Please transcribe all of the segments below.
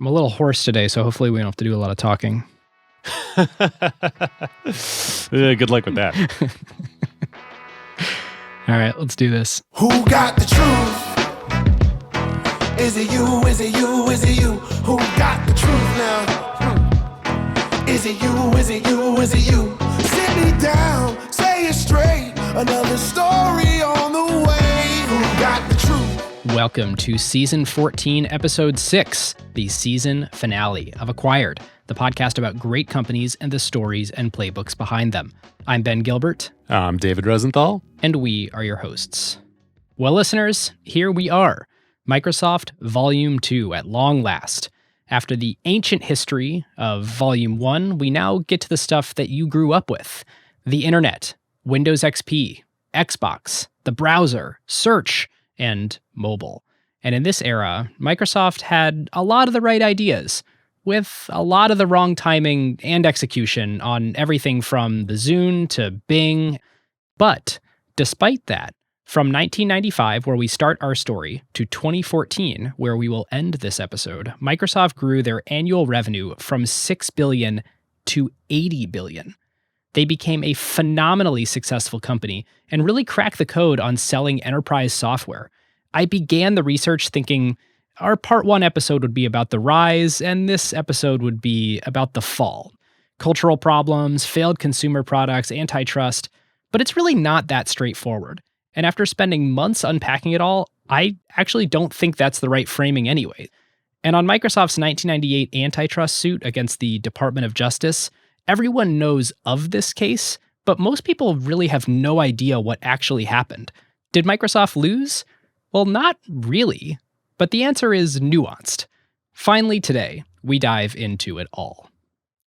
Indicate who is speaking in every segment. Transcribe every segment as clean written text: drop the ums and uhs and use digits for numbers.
Speaker 1: I'm a little hoarse today, so hopefully we don't have to do a lot of talking.
Speaker 2: Good luck with that.
Speaker 1: All right, let's do this.
Speaker 3: Who got the truth? Is it you? Is it you? Is it you? Who got the truth now? Is it you? Is it you? Is it you? Sit me down, say it straight. Another story on the way. Who got the truth?
Speaker 1: Welcome to Season 14, Episode 6, the season finale of Acquired, the podcast about great companies and the stories and playbooks behind them. I'm Ben Gilbert.
Speaker 2: I'm David Rosenthal.
Speaker 1: And we are your hosts. Well, listeners, here we are. Microsoft Volume 2 at long last. After the ancient history of Volume 1, we now get to the stuff that you grew up with. The internet, Windows XP, Xbox, the browser, search, and mobile. And in this era, Microsoft had a lot of the right ideas, with a lot of the wrong timing and execution on everything from the Zune to Bing. But despite that, from 1995, where we start our story, to 2014, where we will end this episode, Microsoft grew their annual revenue from $6 billion to $80 billion. They became a phenomenally successful company and really cracked the code on selling enterprise software. I began the research thinking our part 1 episode would be about the rise, and this episode would be about the fall. Cultural problems, failed consumer products, antitrust, but it's really not that straightforward. And after spending months unpacking it all, I actually don't think that's the right framing anyway. And on Microsoft's 1998 antitrust suit against the Department of Justice, everyone knows of this case, but most people really have no idea what actually happened. Did Microsoft lose? Well, not really, but the answer is nuanced. Finally today, we dive into it all.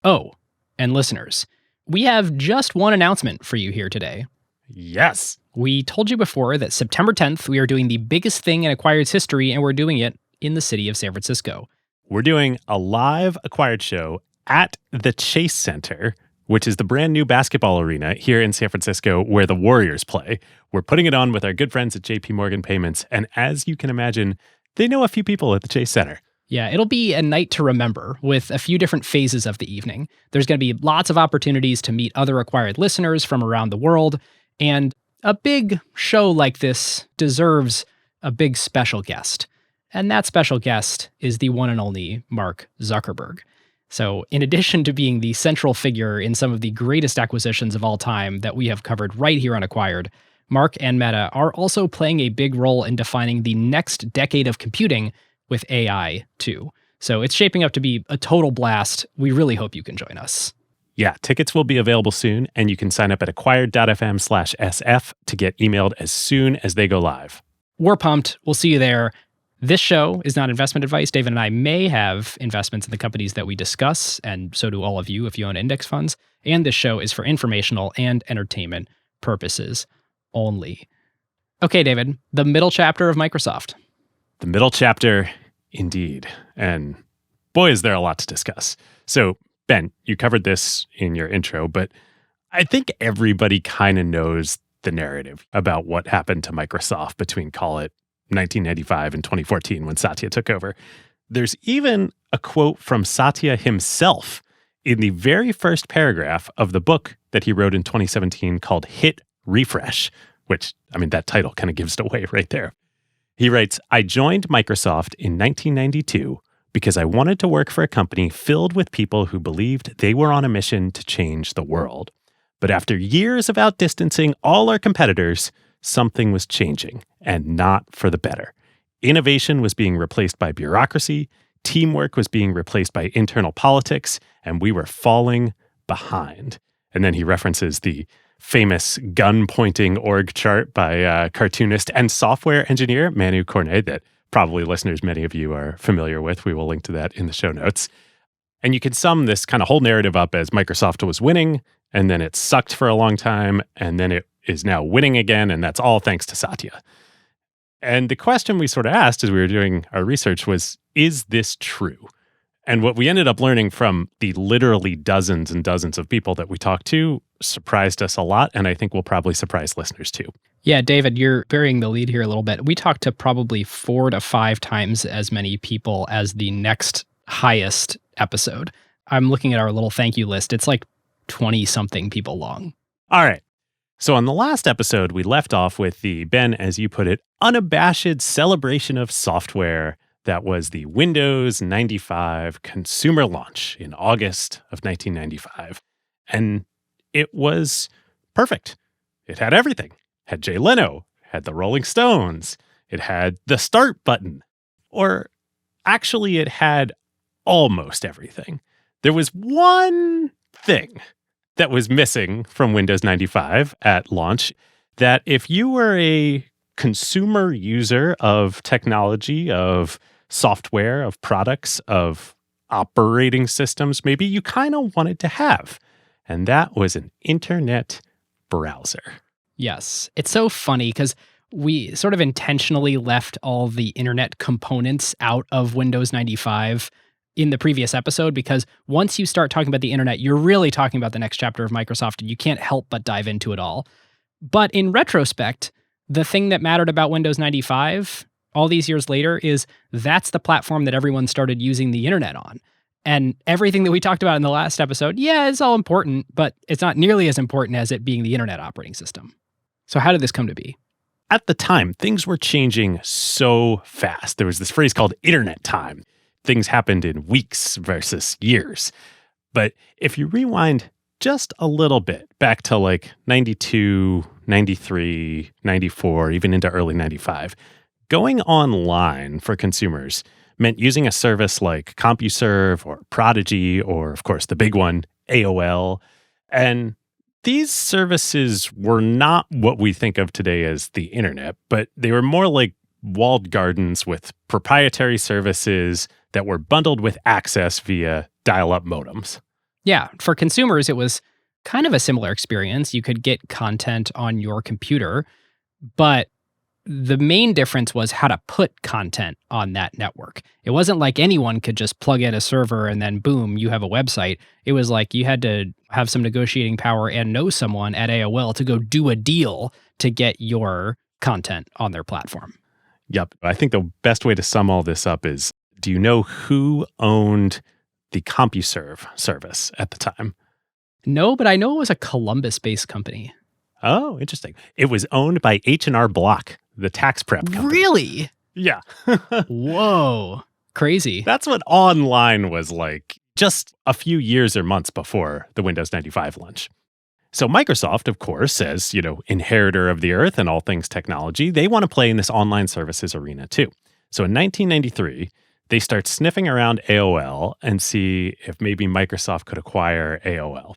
Speaker 1: Oh, and listeners, we have just one announcement for you here today.
Speaker 2: Yes.
Speaker 1: We told you before that September 10th, we are doing the biggest thing in Acquired's history, and we're doing it in the city of San Francisco.
Speaker 2: We're doing a live Acquired show at the Chase Center, which is the brand new basketball arena here in San Francisco where the Warriors play. We're putting it on with our good friends at JP Morgan Payments, and as you can imagine, they know a few people at the Chase Center.
Speaker 1: Yeah, it'll be a night to remember with a few different phases of the evening. There's going to be lots of opportunities to meet other Acquired listeners from around the world, and a big show like this deserves a big special guest. And that special guest is the one and only Mark Zuckerberg. So in addition to being the central figure in some of the greatest acquisitions of all time that we have covered right here on Acquired, Mark and Meta are also playing a big role in defining the next decade of computing with AI too. So it's shaping up to be a total blast. We really hope you can join us.
Speaker 2: Yeah, tickets will be available soon, and you can sign up at acquired.fm/SF to get emailed as soon as they go live.
Speaker 1: We're pumped. We'll see you there. This show is not investment advice. David and I may have investments in the companies that we discuss, and so do all of you if you own index funds. And this show is for informational and entertainment purposes only. Okay, David, the middle chapter of Microsoft.
Speaker 2: The middle chapter, indeed. And boy, is there a lot to discuss. So, Ben, you covered this in your intro, but I think everybody kind of knows the narrative about what happened to Microsoft between, call it, 1995 and 2014 when Satya took over. There's even a quote from Satya himself in the very first paragraph of the book that he wrote in 2017 called Hit Refresh, which, I mean, that title kind of gives it away right there. He writes, "I joined Microsoft in 1992 because I wanted to work for a company filled with people who believed they were on a mission to change the world. But after years of outdistancing all our competitors, something was changing, and not for the better. Innovation was being replaced by bureaucracy, teamwork was being replaced by internal politics, and we were falling behind." And then he references the famous gun-pointing org chart by cartoonist and software engineer Manu Cornet that probably listeners, many of you are familiar with. We will link to that in the show notes. And you can sum this kind of whole narrative up as Microsoft was winning, and then it sucked for a long time, and then it is now winning again, and that's all thanks to Satya. And the question we sort of asked as we were doing our research was, is this true? And what we ended up learning from the literally dozens and dozens of people that we talked to surprised us a lot, and I think will probably surprise listeners too.
Speaker 1: Yeah, David, you're burying the lead here a little bit. We talked to probably 4 to 5 times as many people as the next highest episode. I'm looking at our little thank you list. It's like 20-something people long.
Speaker 2: All right. So on the last episode, we left off with the, Ben, as you put it, unabashed celebration of software that was the Windows 95 consumer launch in August of 1995. And it was perfect. It had everything. It had Jay Leno, had the Rolling Stones, it had the start button, or actually it had almost everything. There was one thing that was missing from Windows 95 at launch, that if you were a consumer user of technology, of software, of products, of operating systems, maybe you kind of wanted to have. And that was an internet browser.
Speaker 1: Yes. It's so funny because we sort of intentionally left all the internet components out of Windows 95 in the previous episode, because once you start talking about the internet, you're really talking about the next chapter of Microsoft, and you can't help but dive into it all. But in retrospect, the thing that mattered about Windows 95 all these years later is that's the platform that everyone started using the internet on. And everything that we talked about in the last episode, yeah, it's all important, but it's not nearly as important as it being the internet operating system. So how did this come to be?
Speaker 2: At the time, things were changing so fast. There was this phrase called internet time. Things happened in weeks versus years. But if you rewind just a little bit back to like 92, 93, 94, even into early 95, going online for consumers meant using a service like CompuServe or Prodigy, or of course the big one, AOL. And these services were not what we think of today as the internet, but they were more like walled gardens with proprietary services that were bundled with access via dial-up modems.
Speaker 1: Yeah, for consumers, it was kind of a similar experience. You could get content on your computer, but the main difference was how to put content on that network. It wasn't like anyone could just plug in a server and then boom, you have a website. It was like you had to have some negotiating power and know someone at AOL to go do a deal to get your content on their platform.
Speaker 2: Yep. I think the best way to sum all this up is, do you know who owned the CompuServe service at the time?
Speaker 1: No, but I know it was a Columbus-based company.
Speaker 2: Oh, interesting. It was owned by H&R Block, the tax prep company.
Speaker 1: Really?
Speaker 2: Yeah.
Speaker 1: Whoa. Crazy.
Speaker 2: That's what online was like just a few years or months before the Windows 95 launch. So Microsoft, of course, as, inheritor of the earth and all things technology, they want to play in this online services arena too. So in 1993, they start sniffing around AOL and see if maybe Microsoft could acquire AOL.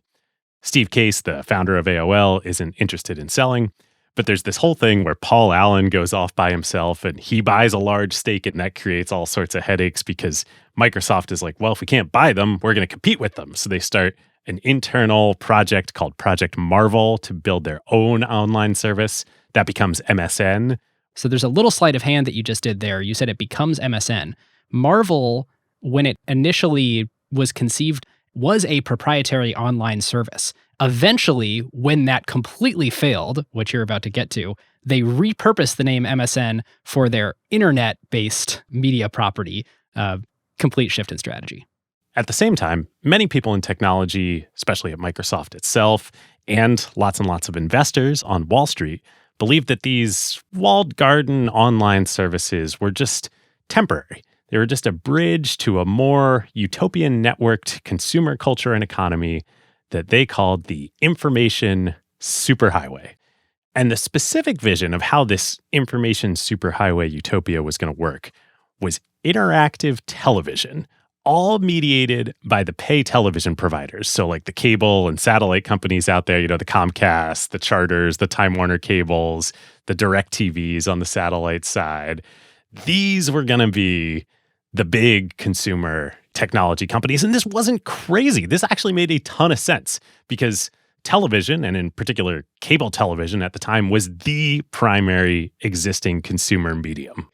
Speaker 2: Steve Case, the founder of AOL, isn't interested in selling, but there's this whole thing where Paul Allen goes off by himself and he buys a large stake, and that creates all sorts of headaches because Microsoft is like, well, if we can't buy them, we're going to compete with them. So they start an internal project called Project Marvel to build their own online service. That becomes MSN.
Speaker 1: So there's a little sleight of hand that you just did there. You said it becomes MSN. Marvel, when it initially was conceived, was a proprietary online service. Eventually, when that completely failed, which you're about to get to, they repurposed the name MSN for their internet-based media property. Complete shift in strategy.
Speaker 2: At the same time, many people in technology, especially at Microsoft itself, and lots of investors on Wall Street, believed that these walled garden online services were just temporary. They were just a bridge to a more utopian networked consumer culture and economy that they called the information superhighway. And the specific vision of how this information superhighway utopia was going to work was interactive television, all mediated by the pay television providers. So like the cable and satellite companies out there, the Comcast, the Charters, the Time Warner cables, the DirecTVs on the satellite side. These were going to be the big consumer technology companies. And this wasn't crazy. This actually made a ton of sense because television, and in particular cable television at the time, was the primary existing consumer medium.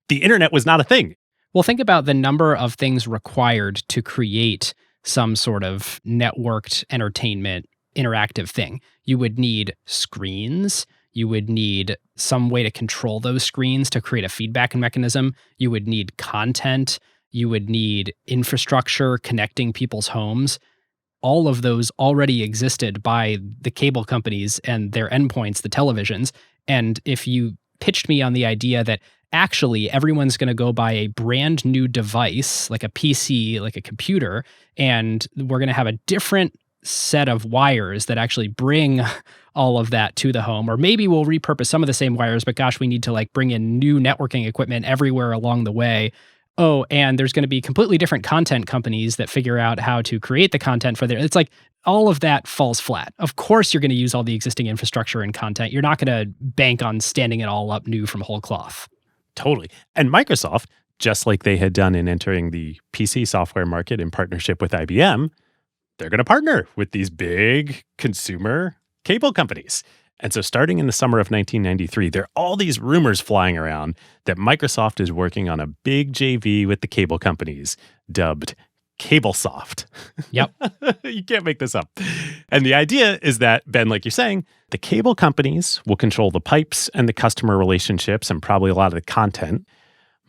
Speaker 2: The internet was not a thing.
Speaker 1: Well, think about the number of things required to create some sort of networked entertainment interactive thing. You would need screens. You would need some way to control those screens to create a feedback mechanism. You would need content. You would need infrastructure connecting people's homes. All of those already existed by the cable companies and their endpoints, the televisions. And if you pitched me on the idea that actually everyone's going to go buy a brand new device, like a PC, like a computer, and we're going to have a different set of wires that actually bring all of that to the home, or maybe we'll repurpose some of the same wires, but gosh, we need to like bring in new networking equipment everywhere along the way. Oh, and there's going to be completely different content companies that figure out how to create the content for their, it's like all of that falls flat. Of course, you're going to use all the existing infrastructure and content. You're not going to bank on standing it all up new from whole cloth.
Speaker 2: Totally. And Microsoft, just like they had done in entering the PC software market in partnership with IBM, they're going to partner with these big consumer cable companies. And so starting in the summer of 1993, there are all these rumors flying around that Microsoft is working on a big JV with the cable companies dubbed CableSoft.
Speaker 1: Yep.
Speaker 2: You can't make this up. And the idea is that, Ben, like you're saying, the cable companies will control the pipes and the customer relationships and probably a lot of the content.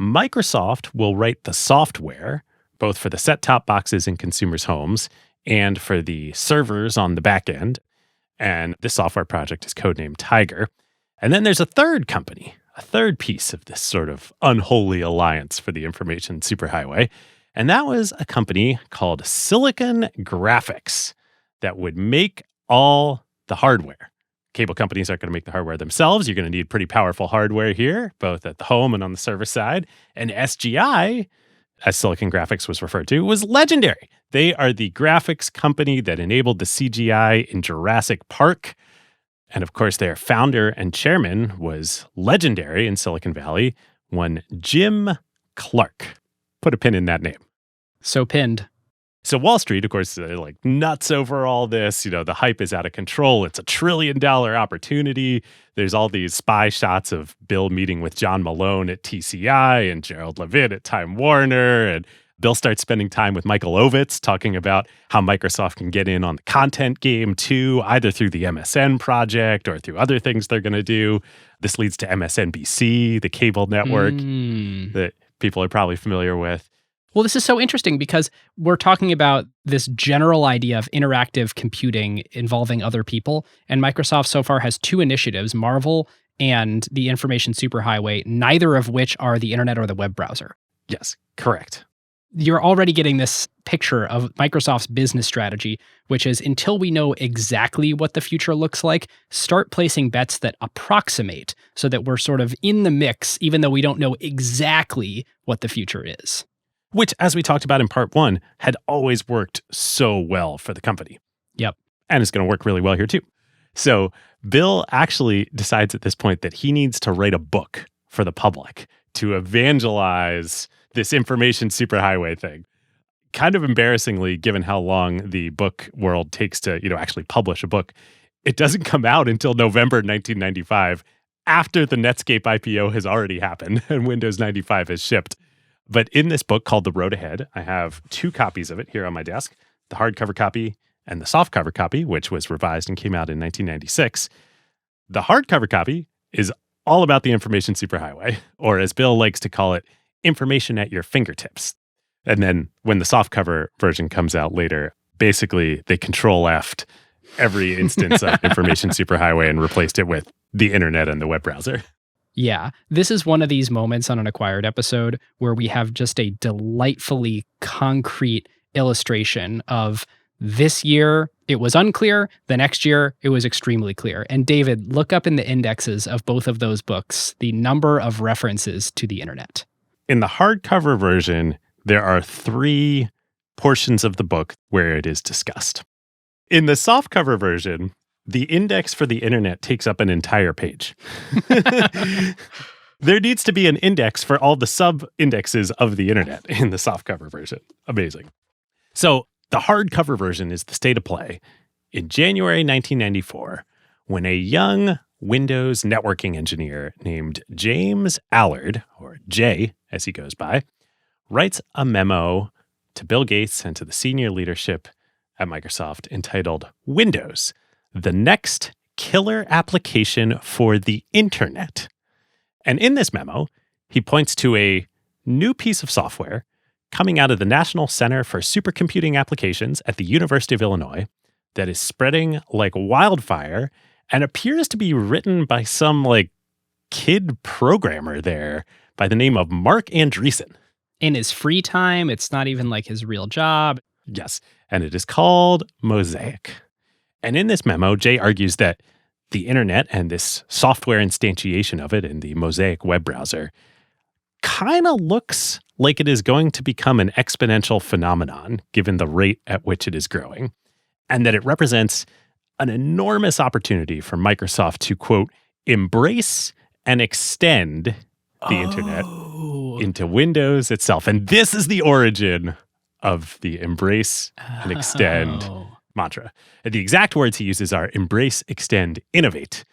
Speaker 2: Microsoft will write the software, both for the set-top boxes in consumers' homes and for the servers on the back end. And this software project is codenamed Tiger. And then there's a third company, a third piece of this sort of unholy alliance for the information superhighway. And that was a company called Silicon Graphics that would make all the hardware. Cable companies aren't going to make the hardware themselves. You're going to need pretty powerful hardware here, both at the home and on the server side. And SGI, as Silicon Graphics was referred to, was legendary. They are the graphics company that enabled the CGI in Jurassic Park. And of course, their founder and chairman was legendary in Silicon Valley, one Jim Clark. Put a pin in that name.
Speaker 1: So pinned.
Speaker 2: So Wall Street, of course, they're like nuts over all this. You know, the hype is out of control. It's $1 trillion opportunity. There's all these spy shots of Bill meeting with John Malone at TCI and Gerald Levin at Time Warner. And Bill starts spending time with Michael Ovitz talking about how Microsoft can get in on the content game too, either through the MSN project or through other things they're going to do. This leads to MSNBC, the cable network that people are probably familiar with.
Speaker 1: Well, this is so interesting because we're talking about this general idea of interactive computing involving other people. And Microsoft so far has two initiatives, Marvel and the information superhighway, neither of which are the internet or the web browser.
Speaker 2: Yes, correct.
Speaker 1: You're already getting this picture of Microsoft's business strategy, which is until we know exactly what the future looks like, start placing bets that approximate so that we're sort of in the mix, even though we don't know exactly what the future is.
Speaker 2: Which, as we talked about in part one, had always worked so well for the company.
Speaker 1: Yep.
Speaker 2: And it's going to work really well here too. So Bill actually decides at this point that he needs to write a book for the public to evangelize this information superhighway thing. Kind of embarrassingly, given how long the book world takes to, actually publish a book, it doesn't come out until November 1995, after the Netscape IPO has already happened and Windows 95 has shipped. But in this book called The Road Ahead, I have 2 copies of it here on my desk, the hardcover copy and the softcover copy, which was revised and came out in 1996. The hardcover copy is all about the information superhighway, or as Bill likes to call it, information at your fingertips. And then when the softcover version comes out later, basically they Control-F'd every instance of information superhighway and replaced it with the internet and the web browser.
Speaker 1: Yeah, this is one of these moments on an Acquired episode where we have just a delightfully concrete illustration of this year, it was unclear. The next year, it was extremely clear. And David, look up in the indexes of both of those books the number of references to the internet.
Speaker 2: In the hardcover version, there are 3 portions of the book where it is discussed. In the softcover version, the index for the internet takes up an entire page. There needs to be an index for all the sub-indexes of the internet in the softcover version. Amazing. So the hardcover version is the state of play in January 1994, when a young Windows networking engineer named James Allard, or Jay as he goes by, writes a memo to Bill Gates and to the senior leadership at Microsoft entitled Windows, the next killer application for the internet. And in this memo, he points to a new piece of software coming out of the National Center for Supercomputing Applications at the University of Illinois that is spreading like wildfire and appears to be written by some like kid programmer there by the name of Mark Andreessen.
Speaker 1: In his free time, it's not even like his real job.
Speaker 2: Yes, and it is called Mosaic. And in this memo, Jay argues that the internet and this software instantiation of it in the Mosaic web browser kind of looks like it is going to become an exponential phenomenon given the rate at which it is growing, and that it represents an enormous opportunity for Microsoft to, quote, embrace and extend the internet into Windows itself. And this is the origin of the embrace and extend mantra. And the exact words he uses are embrace, extend, innovate.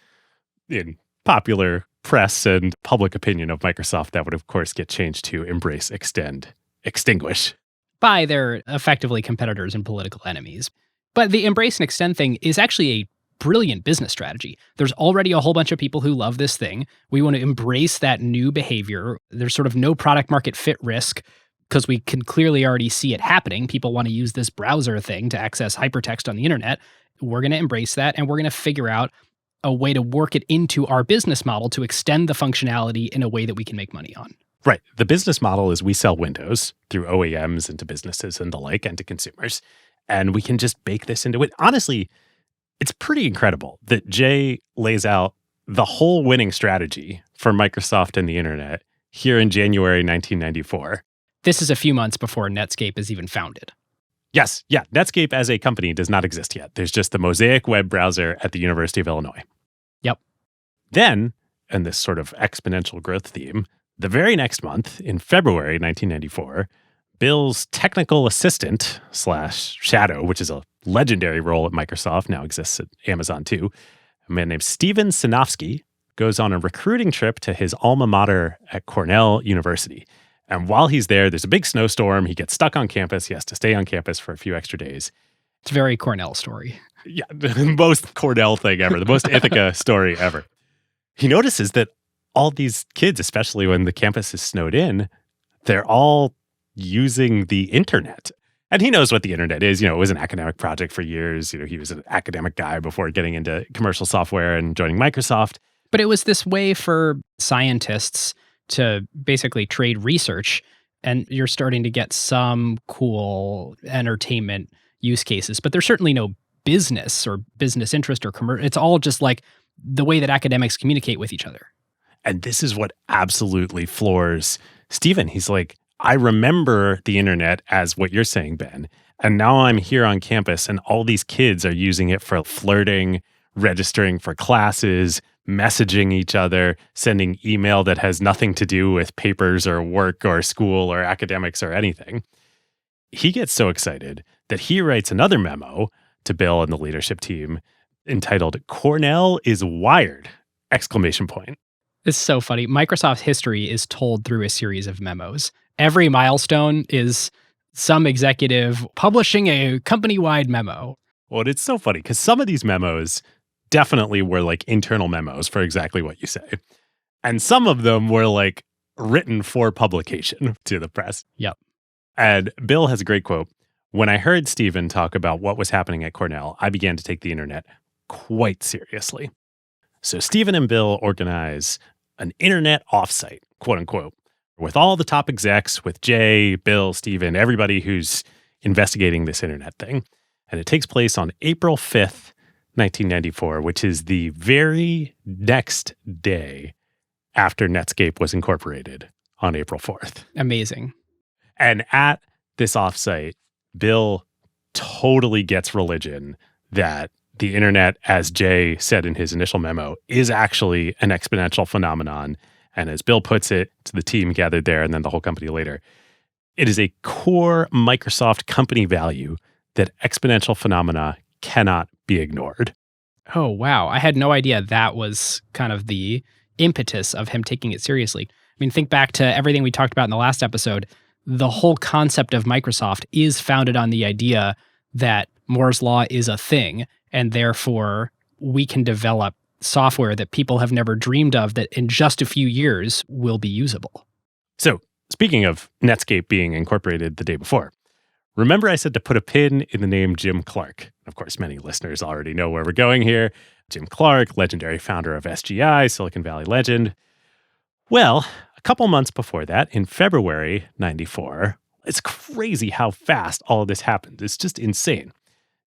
Speaker 2: In popular press and public opinion of Microsoft, that would, of course, get changed to embrace, extend, extinguish.
Speaker 1: By their effectively competitors and political enemies. But the embrace and extend thing is actually a brilliant business strategy. There's already a whole bunch of people who love this thing. We want to embrace that new behavior. There's sort of no product market fit risk because we can clearly already see it happening. People want to use this browser thing to access hypertext on the internet. We're going to embrace that, and we're going to figure out a way to work it into our business model to extend the functionality in a way that we can make money on.
Speaker 2: Right. The business model is we sell Windows through OEMs into businesses and the like and to consumers. And we can just bake this into it. Honestly, it's pretty incredible that Jay lays out the whole winning strategy for Microsoft and the internet here in January 1994.
Speaker 1: This is a few months before Netscape is even founded.
Speaker 2: Yes. Yeah. Netscape as a company does not exist yet. There's just the Mosaic web browser at the University of Illinois.
Speaker 1: Yep.
Speaker 2: Then, and this sort of exponential growth theme, the very next month, in February 1994, Bill's technical assistant / shadow, which is a legendary role at Microsoft, now exists at Amazon too, a man named Steven Sinofsky, goes on a recruiting trip to his alma mater at Cornell University. And while he's there, there's a big snowstorm. He gets stuck on campus. He has to stay on campus for a few extra days.
Speaker 1: It's a very Cornell story.
Speaker 2: Yeah, the most Cornell thing ever, the most Ithaca story ever. He notices that all these kids, especially when the campus is snowed in, they're all using the internet. And he knows what the internet is. You know, it was an academic project for years. You know, he was an academic guy before getting into commercial software and joining Microsoft.
Speaker 1: But it was this way for scientists to basically trade research, and you're starting to get some cool entertainment use cases. But there's certainly no business or business interest or commercial. It's all just like the way that academics communicate with each other.
Speaker 2: And this is what absolutely floors Steven. He's like, I remember the internet as what you're saying, Ben. And now I'm here on campus and all these kids are using it for flirting, registering for classes, messaging each other, sending email that has nothing to do with papers or work or school or academics or anything. He gets so excited that he writes another memo to Bill and the leadership team entitled "Cornell is Wired!" exclamation point.
Speaker 1: It's so funny. Microsoft's history is told through a series of memos. Every milestone is some executive publishing a company-wide memo.
Speaker 2: Well, it's so funny because some of these memos definitely were like internal memos for exactly what you say. And some of them were like written for publication to the press.
Speaker 1: Yep.
Speaker 2: And Bill has a great quote. When I heard Steven talk about what was happening at Cornell, I began to take the internet quite seriously. So Steven and Bill organize an internet offsite, quote unquote, with all the top execs, with Jay, Bill, Steven, everybody who's investigating this internet thing. And it takes place on April 5th, 1994, which is the very next day after Netscape was incorporated on April 4th.
Speaker 1: Amazing.
Speaker 2: And at this offsite, Bill totally gets religion that the internet, as Jay said in his initial memo, is actually an exponential phenomenon. And as Bill puts it to the team gathered there and then the whole company later, it is a core Microsoft company value that exponential phenomena cannot be ignored.
Speaker 1: Oh, wow. I had no idea that was kind of the impetus of him taking it seriously. I mean, think back to everything we talked about in the last episode. The whole concept of Microsoft is founded on the idea that Moore's Law is a thing, and therefore we can develop software that people have never dreamed of that in just a few years will be usable.
Speaker 2: So Speaking of Netscape being incorporated the day before, remember I said to put a pin in the name Jim Clark. Of course, many listeners already know where we're going here. Jim Clark, legendary founder of SGI, Silicon Valley legend. Well, a couple months before that, in February 94, it's crazy how fast all of this happened. It's just insane.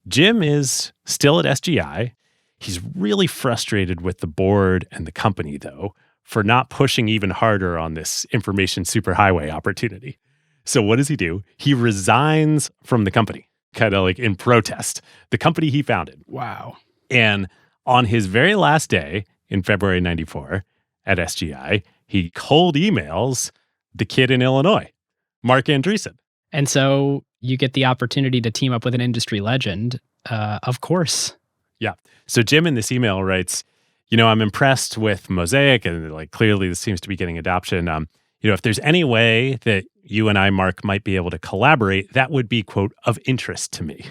Speaker 2: Jim is still at SGI. He's really frustrated with the board and the company, though, for not pushing even harder on this information superhighway opportunity. So what does he do? He resigns from the company, kind of like in protest, the company he founded.
Speaker 1: Wow.
Speaker 2: And on his very last day in February 94 at SGI, he cold emails the kid in Illinois, Mark Andreessen.
Speaker 1: And so you get the opportunity to team up with an industry legend, of course.
Speaker 2: Yeah. So Jim in this email writes, I'm impressed with Mosaic, and like clearly this seems to be getting adoption. If there's any way that you and I, Mark, might be able to collaborate, that would be, quote, of interest to me.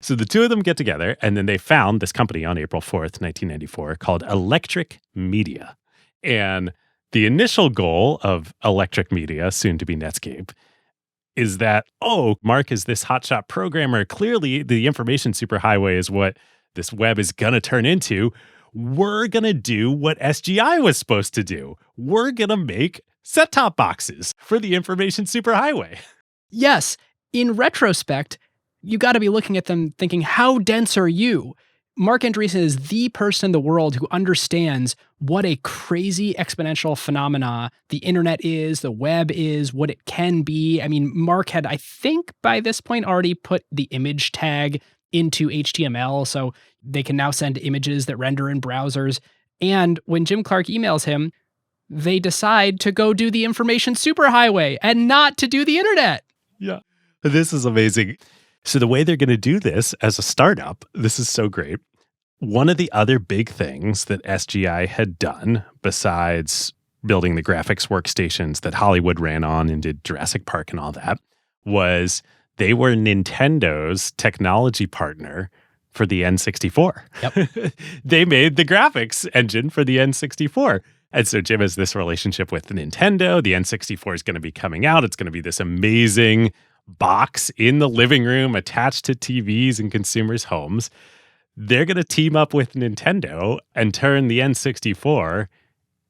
Speaker 2: So the two of them get together, and then they found this company on April 4th, 1994, called Electric Media. And the initial goal of Electric Media, soon to be Netscape, is that, Mark is this hotshot programmer. Clearly, the information superhighway is what this web is going to turn into. We're going to do what SGI was supposed to do. We're going to make set-top boxes for the information superhighway.
Speaker 1: Yes. In retrospect, you got to be looking at them thinking, how dense are you? Mark Andreessen is the person in the world who understands what a crazy exponential phenomena the internet is, the web is, what it can be. I mean, Mark had, I think by this point, already put the image tag into HTML, so they can now send images that render in browsers. And when Jim Clark emails him, they decide to go do the information superhighway and not to do the internet.
Speaker 2: Yeah, this is amazing. So the way they're going to do this as a startup, this is so great. One of the other big things that SGI had done, besides building the graphics workstations that Hollywood ran on and did Jurassic Park and all that, was they were Nintendo's technology partner for the N64.
Speaker 1: Yep.
Speaker 2: They made the graphics engine for the N64. And so Jim has this relationship with Nintendo. The N64 is going to be coming out. It's going to be this amazing box in the living room attached to TVs in consumers' homes. They're going to team up with Nintendo and turn the N64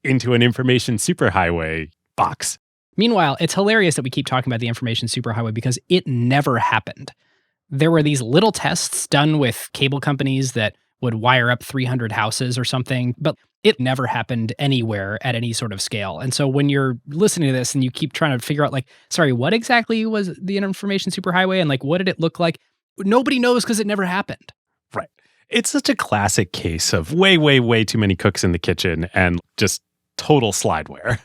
Speaker 2: into an information superhighway box.
Speaker 1: Meanwhile, it's hilarious that we keep talking about the information superhighway because it never happened. There were these little tests done with cable companies that would wire up 300 houses or something, but it never happened anywhere at any sort of scale. And so when you're listening to this and you keep trying to figure out what exactly was the information superhighway and what did it look like? Nobody knows because it never happened.
Speaker 2: Right. It's such a classic case of way, way, way too many cooks in the kitchen and just total slideware.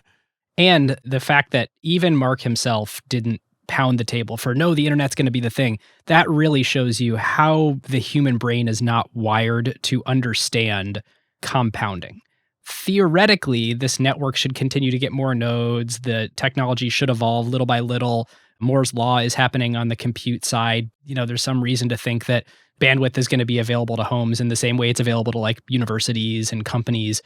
Speaker 1: And the fact that even Mark himself didn't pound the table for, no, the internet's going to be the thing, that really shows you how the human brain is not wired to understand compounding. Theoretically, this network should continue to get more nodes. The technology should evolve little by little. Moore's law is happening on the compute side. There's some reason to think that bandwidth is going to be available to homes in the same way it's available to universities and companies.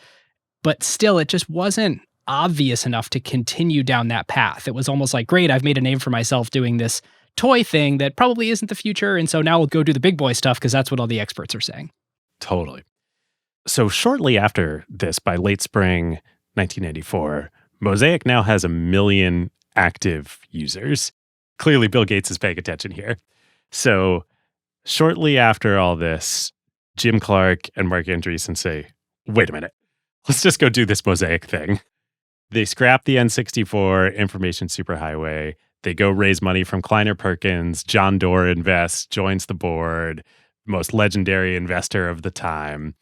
Speaker 1: But still, it just wasn't obvious enough to continue down that path. It was almost like, great, I've made a name for myself doing this toy thing that probably isn't the future. And so now we'll go do the big boy stuff because that's what all the experts are saying.
Speaker 2: Totally. So shortly after this, by late spring 1994, Mosaic now has 1 million active users. Clearly, Bill Gates is paying attention here. So shortly after all this, Jim Clark and Mark Andreessen say, wait a minute, let's just go do this Mosaic thing. They scrap the N64 information superhighway. They go raise money from Kleiner Perkins. John Doerr invests, joins the board, most legendary investor of the time.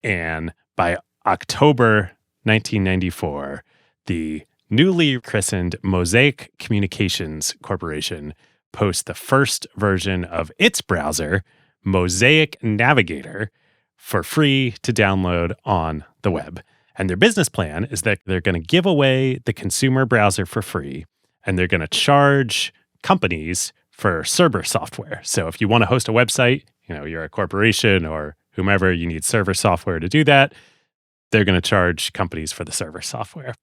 Speaker 2: And by October 1994, the newly christened Mosaic Communications Corporation posts the first version of its browser, Mosaic Navigator, for free to download on the web. And their business plan is that they're going to give away the consumer browser for free, and they're going to charge companies for server software. So if you want to host a website, you're a corporation or whomever, you need server software to do that, they're going to charge companies for the server software.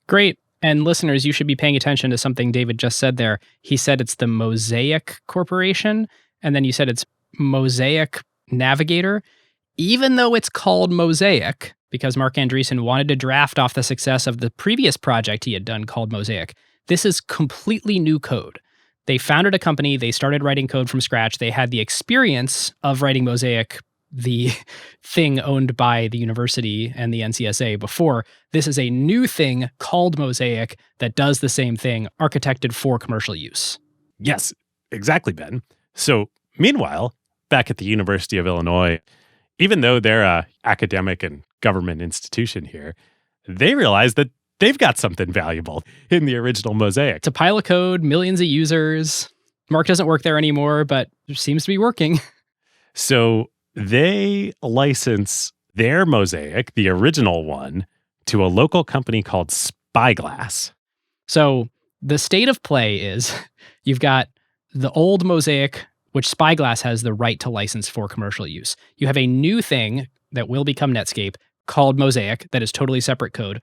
Speaker 1: Great. And listeners, you should be paying attention to something David just said there. He said it's the Mosaic Corporation, and then you said it's Mosaic Navigator. Even though it's called Mosaic, because Mark Andreessen wanted to draft off the success of the previous project he had done called Mosaic, this is completely new code. They founded a company, they started writing code from scratch, they had the experience of writing Mosaic, the thing owned by the university and the NCSA before. This is a new thing called Mosaic that does the same thing, architected for commercial use.
Speaker 2: Yes, exactly, Ben. So meanwhile, back at the University of Illinois, even though they're a academic and government institution here, they realize that they've got something valuable in the original Mosaic.
Speaker 1: It's a pile of code, millions of users. Mark doesn't work there anymore, but it seems to be working.
Speaker 2: So they license their Mosaic, the original one, to a local company called Spyglass.
Speaker 1: So the state of play is you've got the old Mosaic, which Spyglass has the right to license for commercial use. You have a new thing that will become Netscape called Mosaic that is totally separate code.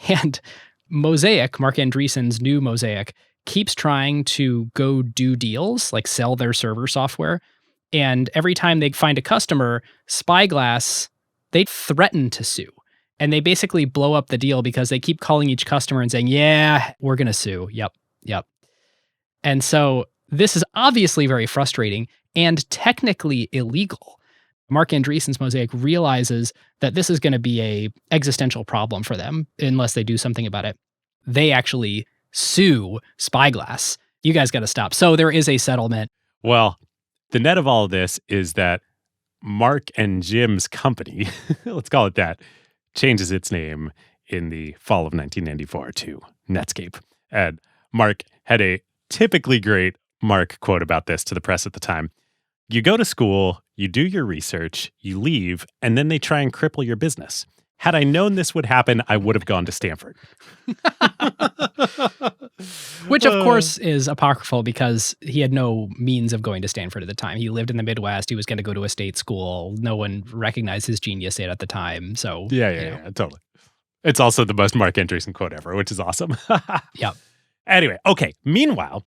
Speaker 1: And Mosaic, Mark Andreessen's new Mosaic, keeps trying to go do deals, like sell their server software. And every time they find a customer, Spyglass, they threaten to sue. And they basically blow up the deal because they keep calling each customer and saying, yeah, we're going to sue. Yep. And so this is obviously very frustrating and technically illegal. Mark Andreessen's Mosaic realizes that this is going to be a existential problem for them unless they do something about it. They actually sue Spyglass. You guys got to stop. So there is a settlement.
Speaker 2: Well, the net of all of this is that Mark and Jim's company, let's call it that, changes its name in the fall of 1994 to Netscape. And Mark had a typically great Mark quote about this to the press at the time. You go to school, you do your research, you leave, and then they try and cripple your business. Had I known this would happen, I would have gone to Stanford.
Speaker 1: Which, of course, is apocryphal because he had no means of going to Stanford at the time. He lived in the Midwest. He was going to go to a state school. No one recognized his genius at the time. So
Speaker 2: Yeah, totally. It's also the most Mark Andreessen quote ever, which is awesome.
Speaker 1: Yep.
Speaker 2: Anyway, okay. Meanwhile,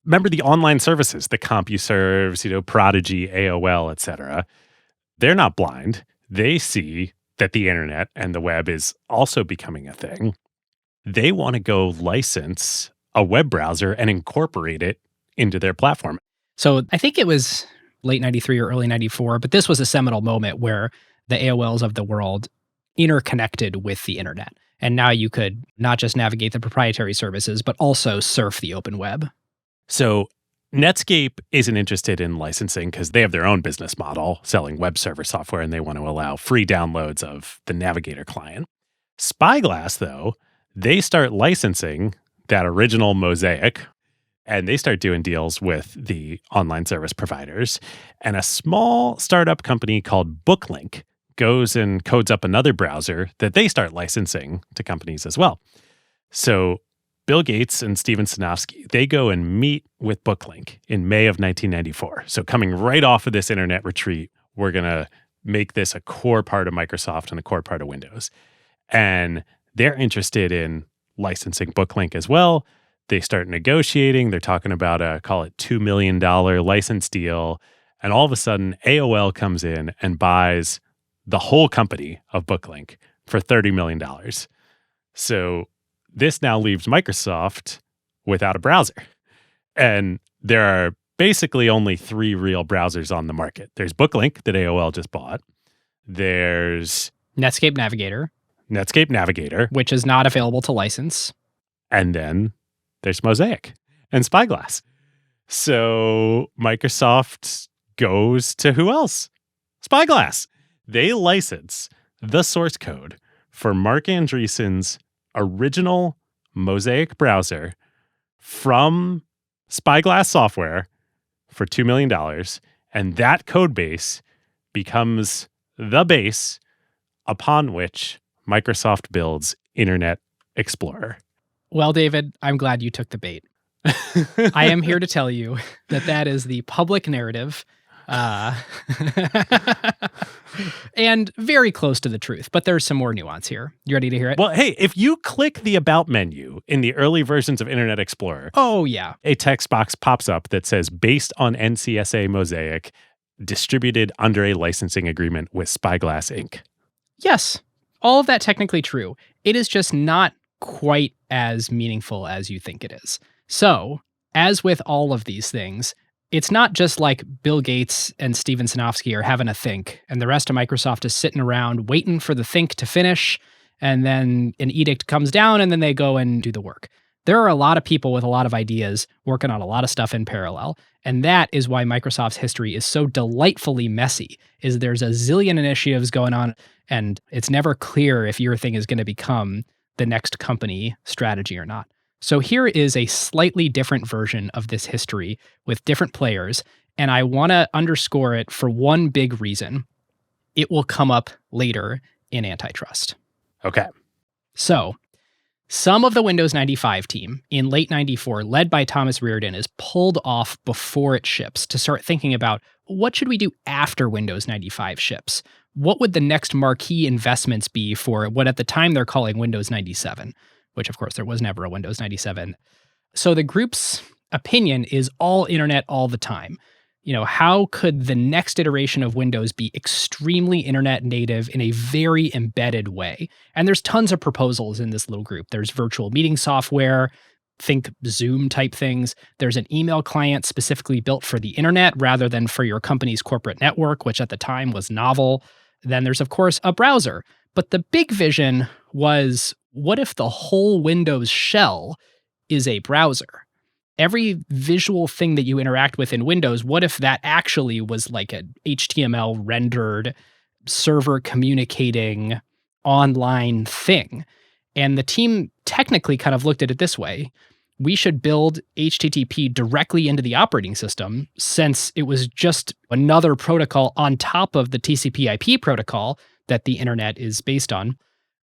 Speaker 2: remember the online services, the CompuServes, Prodigy, AOL, etc. They're not blind. They see that the internet and the web is also becoming a thing. They want to go license a web browser and incorporate it into their platform.
Speaker 1: So I think it was late 93 or early 94, but this was a seminal moment where the AOLs of the world interconnected with the internet. And now you could not just navigate the proprietary services, but also surf the open web.
Speaker 2: So Netscape isn't interested in licensing because they have their own business model selling web server software, and they want to allow free downloads of the Navigator client. Spyglass, though, they start licensing that original Mosaic, and they start doing deals with the online service providers. And a small startup company called Booklink goes and codes up another browser that they start licensing to companies as well. So Bill Gates and Steven Sinofsky, they go and meet with Booklink in May of 1994. So coming right off of this internet retreat, we're going to make this a core part of Microsoft and a core part of Windows. And they're interested in licensing Booklink as well. They start negotiating. They're talking about a, call it $2 million license deal. And all of a sudden, AOL comes in and buys the whole company of Booklink for $30 million. So this now leaves Microsoft without a browser. And there are basically only three real browsers on the market. There's Booklink that AOL just bought. There's
Speaker 1: Netscape Navigator,
Speaker 2: which
Speaker 1: is not available to license.
Speaker 2: And then there's Mosaic and Spyglass. So Microsoft goes to who else? Spyglass. They license the source code for Mark Andreessen's original Mosaic browser from Spyglass software for $2 million. And that code base becomes the base upon which Microsoft builds Internet Explorer.
Speaker 1: Well, David, I'm glad you took the bait. I am here to tell you that is the public narrative And very close to the truth, but there's some more nuance here. You ready to hear it?
Speaker 2: Well, hey, if you click the About menu in the early versions of Internet Explorer,
Speaker 1: oh, yeah.
Speaker 2: a text box pops up that says, based on NCSA Mosaic, distributed under a licensing agreement with Spyglass Inc.
Speaker 1: Yes, all of that technically true. It is just not quite as meaningful as you think it is. So, as with all of these things, it's not just like Bill Gates and Steven Sinofsky are having a think, and the rest of Microsoft is sitting around waiting for the think to finish, and then an edict comes down, and then they go and do the work. There are a lot of people with a lot of ideas working on a lot of stuff in parallel, and that is why Microsoft's history is so delightfully messy, is there's a zillion initiatives going on, and it's never clear if your thing is going to become the next company strategy or not. So here is a slightly different version of this history with different players, and I want to underscore it for one big reason. It will come up later in antitrust.
Speaker 2: Okay.
Speaker 1: So, some of the Windows 95 team in late 94, led by Thomas Reardon, is pulled off before it ships to start thinking about what should we do after Windows 95 ships? What would the next marquee investments be for what at the time they're calling Windows 97? Which, of course, there was never a Windows 97. So the group's opinion is all internet all the time. You know, how could the next iteration of Windows be extremely internet native in a very embedded way? And there's tons of proposals in this little group. There's virtual meeting software, think Zoom type things. There's an email client specifically built for the internet rather than for your company's corporate network, which at the time was novel. Then there's, of course, a browser. But the big vision was, what if the whole Windows shell is a browser? Every visual thing that you interact with in Windows, what if that actually was like an HTML rendered server communicating online thing? And the team technically kind of looked at it this way. We should build HTTP directly into the operating system, since it was just another protocol on top of the TCP/IP protocol that the internet is based on.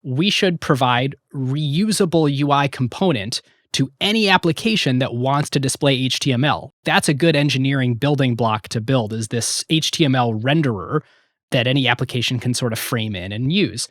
Speaker 1: We should provide reusable UI component to any application that wants to display HTML. That's a good engineering building block to build, is this HTML renderer that any application can sort of frame in and use.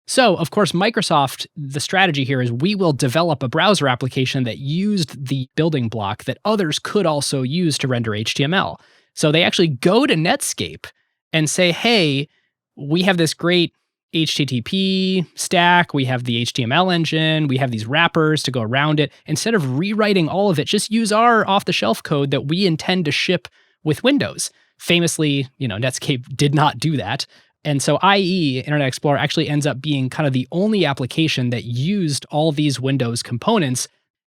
Speaker 1: So, of course, Microsoft, the strategy here is we will develop a browser application that used the building block that others could also use to render HTML. So they actually go to Netscape and say, hey, we have this great HTTP stack, we have the HTML engine, we have these wrappers to go around it. Instead of rewriting all of it, just use our off-the-shelf code that we intend to ship with Windows. Famously, Netscape did not do that. And so IE, Internet Explorer, actually ends up being kind of the only application that used all these Windows components.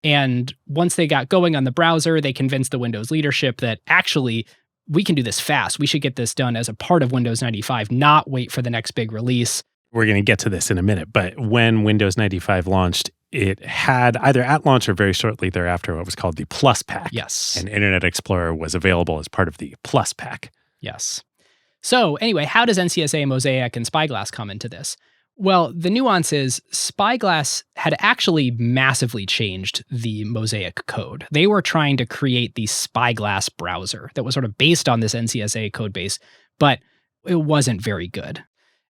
Speaker 1: And once they got going on the browser, they convinced the Windows leadership that actually we can do this fast. We should get this done as a part of Windows 95, not wait for the next big release.
Speaker 2: We're going to get to this in a minute, but when Windows 95 launched, it had either at launch or very shortly thereafter what was called the Plus Pack.
Speaker 1: Yes.
Speaker 2: And Internet Explorer was available as part of the Plus Pack.
Speaker 1: Yes. So anyway, how does NCSA, Mosaic, and Spyglass come into this? Well, the nuance is Spyglass had actually massively changed the Mosaic code. They were trying to create the Spyglass browser that was sort of based on this NCSA code base, but it wasn't very good.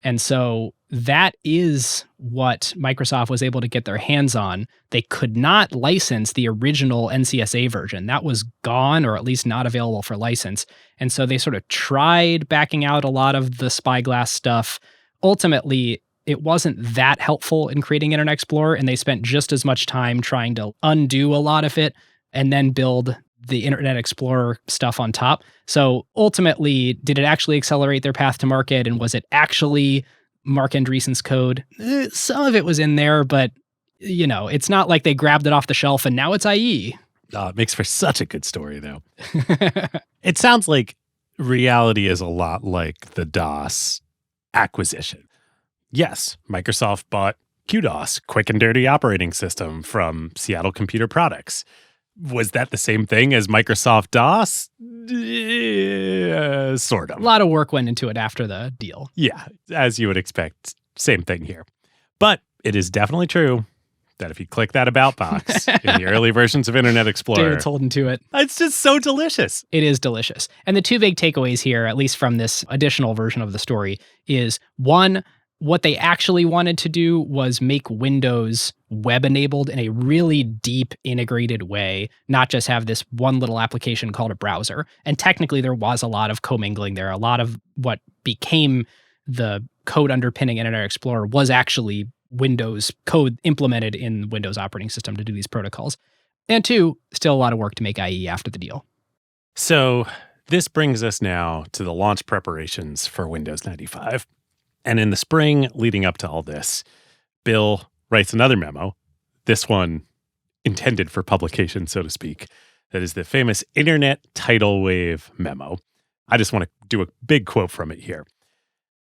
Speaker 1: And so that is what Microsoft was able to get their hands on. They could not license the original NCSA version. That was gone, or at least not available for license. And so they sort of tried backing out a lot of the Spyglass stuff. Ultimately, it wasn't that helpful in creating Internet Explorer, and they spent just as much time trying to undo a lot of it and then build the Internet Explorer stuff on top. So ultimately, did it actually accelerate their path to market? And was it actually Mark Andreessen's code? Some of it was in there, but it's not like they grabbed it off the shelf and now it's IE.
Speaker 2: It makes for such a good story, though. It sounds like reality is a lot like the DOS acquisition. Yes, Microsoft bought QDOS, Quick and Dirty Operating System, from Seattle Computer Products. Was that the same thing as Microsoft DOS? Sort of.
Speaker 1: A lot of work went into it after the deal.
Speaker 2: Yeah, as you would expect. Same thing here. But it is definitely true that if you click that About box in the early versions of Internet Explorer,
Speaker 1: David's holding to it.
Speaker 2: it's just so delicious.
Speaker 1: It is delicious. And the two big takeaways here, at least from this additional version of the story, is one, what they actually wanted to do was make Windows web-enabled in a really deep, integrated way, not just have this one little application called a browser. And technically, there was a lot of commingling there. A lot of what became the code underpinning Internet Explorer was actually Windows code implemented in Windows operating system to do these protocols. And two, still a lot of work to make IE after the deal.
Speaker 2: So this brings us now to the launch preparations for Windows 95. And in the spring leading up to all this, Bill writes another memo, this one intended for publication, so to speak. That is the famous Internet Tidal Wave memo. I just want to do a big quote from it here.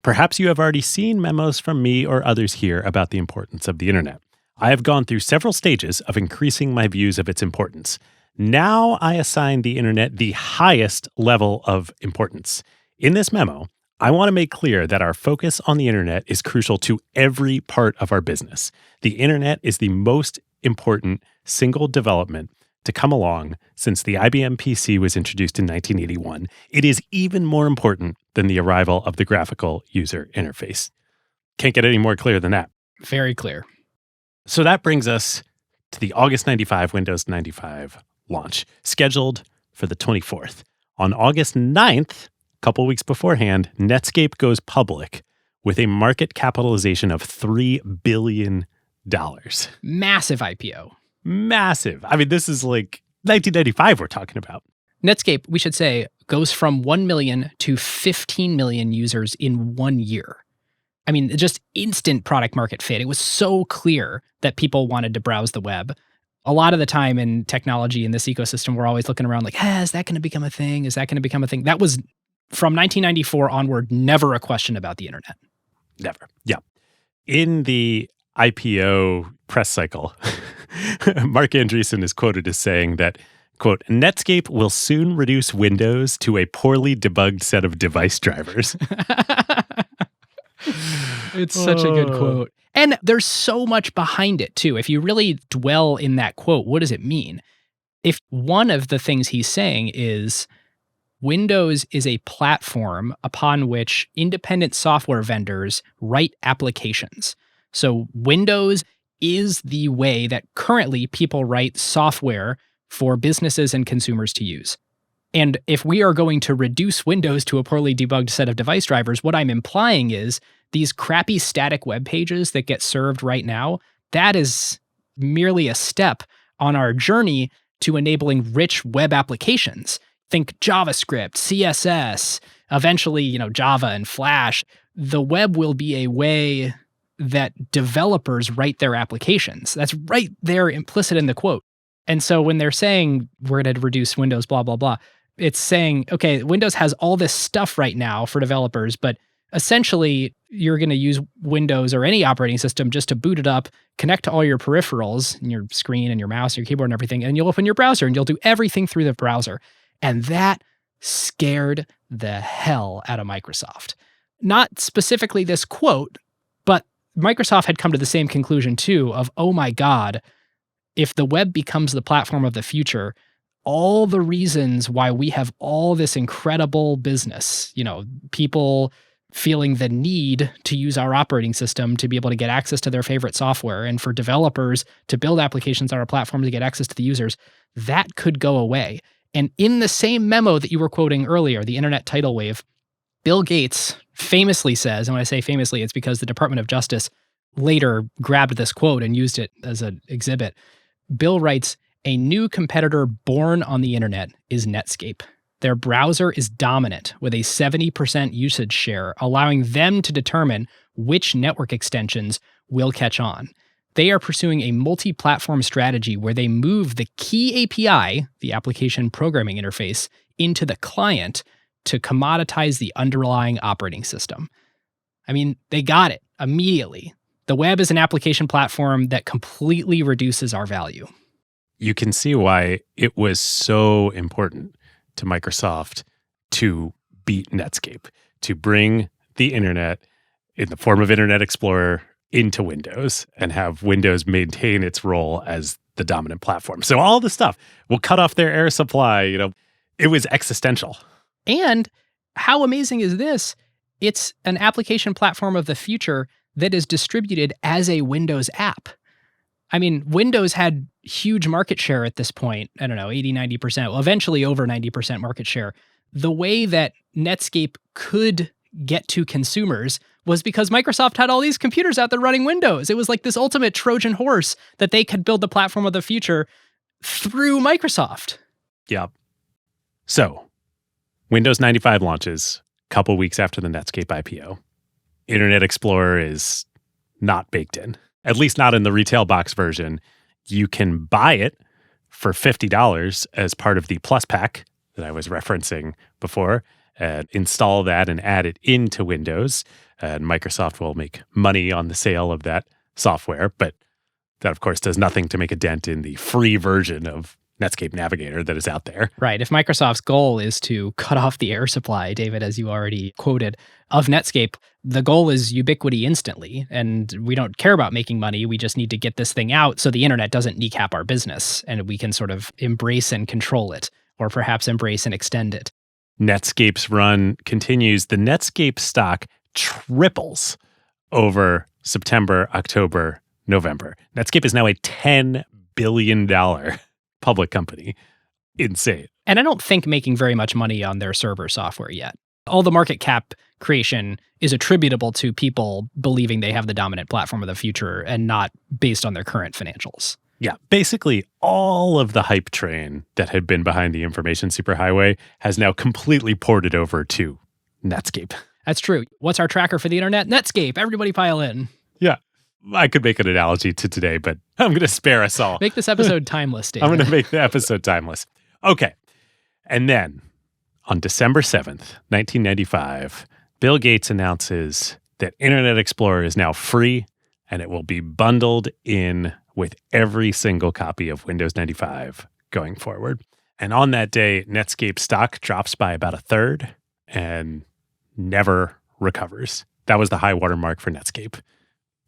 Speaker 2: Perhaps you have already seen memos from me or others here about the importance of the internet. I have gone through several stages of increasing my views of its importance. Now I assign the internet the highest level of importance. In this memo, I want to make clear that our focus on the internet is crucial to every part of our business. The internet is the most important single development to come along since the IBM PC was introduced in 1981. It is even more important than the arrival of the graphical user interface. Can't get any more clear than that.
Speaker 1: Very clear.
Speaker 2: So that brings us to the August 95 Windows 95 launch, scheduled for the 24th. On August 9th, a couple weeks beforehand, Netscape goes public with a market capitalization of $3 billion.
Speaker 1: Massive IPO.
Speaker 2: Massive. I mean, this is like 1995 we're talking about.
Speaker 1: Netscape, we should say, goes from 1 million to 15 million users in 1 year. I mean, just instant product market fit. It was so clear that people wanted to browse the web. A lot of the time in technology in this ecosystem, we're always looking around like, is that going to become a thing? Is that going to become a thing? That was, from 1994 onward, never a question about the internet.
Speaker 2: Never. Yeah. In the IPO press cycle, Mark Andreessen is quoted as saying that, quote, Netscape will soon reduce Windows to a poorly debugged set of device drivers.
Speaker 1: It's such a good quote. And there's so much behind it, too. If you really dwell in that quote, what does it mean? If one of the things he's saying is Windows is a platform upon which independent software vendors write applications. So Windows is the way that currently people write software for businesses and consumers to use. And if we are going to reduce Windows to a poorly debugged set of device drivers, what I'm implying is these crappy static web pages that get served right now, that is merely a step on our journey to enabling rich web applications. Think JavaScript, CSS, eventually, Java and Flash. The web will be a way that developers write their applications. That's right there implicit in the quote. And so when they're saying we're going to reduce Windows, blah, blah, blah, it's saying, okay, Windows has all this stuff right now for developers, but essentially you're going to use Windows or any operating system just to boot it up, connect to all your peripherals, and your screen and your mouse, your keyboard and everything, and you'll open your browser and you'll do everything through the browser. And that scared the hell out of Microsoft. Not specifically this quote, but Microsoft had come to the same conclusion too of, oh my God, if the web becomes the platform of the future, all the reasons why we have all this incredible business, people feeling the need to use our operating system to be able to get access to their favorite software, and for developers to build applications on our platform to get access to the users, that could go away. And in the same memo that you were quoting earlier, the Internet Tidal Wave, Bill Gates famously says, and when I say famously, it's because the Department of Justice later grabbed this quote and used it as an exhibit. Bill writes, a new competitor born on the internet is Netscape. Their browser is dominant with a 70% usage share, allowing them to determine which network extensions will catch on. They are pursuing a multi-platform strategy where they move the key API, the application programming interface, into the client to commoditize the underlying operating system. I mean, they got it immediately. The web is an application platform that completely reduces our value.
Speaker 2: You can see why it was so important to Microsoft to beat Netscape, to bring the internet in the form of Internet Explorer into Windows and have Windows maintain its role as the dominant platform. So all the stuff will cut off their air supply. It was existential.
Speaker 1: And how amazing is this? It's an application platform of the future that is distributed as a Windows app. I mean, Windows had huge market share at this point. I don't know, 80, 90%, well, eventually over 90% market share. The way that Netscape could get to consumers was because Microsoft had all these computers out there running Windows. It was like this ultimate Trojan horse that they could build the platform of the future through Microsoft.
Speaker 2: Yep. So, Windows 95 launches a couple weeks after the Netscape IPO. Internet Explorer is not baked in, at least not in the retail box version. You can buy it for $50 as part of the Plus pack that I was referencing before, and install that and add it into Windows. And Microsoft will make money on the sale of that software. But that, of course, does nothing to make a dent in the free version of Netscape Navigator that is out there.
Speaker 1: Right. If Microsoft's goal is to cut off the air supply, David, as you already quoted, of Netscape, the goal is ubiquity instantly. And we don't care about making money. We just need to get this thing out so the internet doesn't kneecap our business and we can sort of embrace and control it, or perhaps embrace and extend it.
Speaker 2: Netscape's run continues. The Netscape stock triples over September, October, November. Netscape is now a $10 billion public company. Insane.
Speaker 1: And I don't think making very much money on their server software yet. All the market cap creation is attributable to people believing they have the dominant platform of the future and not based on their current financials.
Speaker 2: Yeah, basically all of the hype train that had been behind the information superhighway has now completely ported over to Netscape.
Speaker 1: That's true. What's our tracker for the internet? Netscape. Everybody pile in.
Speaker 2: Yeah. I could make an analogy to today, but I'm going to spare us all.
Speaker 1: Make this episode timeless, David.
Speaker 2: I'm going to make the episode timeless. Okay. And then on December 7th, 1995, Bill Gates announces that Internet Explorer is now free and it will be bundled in with every single copy of Windows 95 going forward. And on that day, Netscape stock drops by about a third and never recovers. That was the high watermark for Netscape.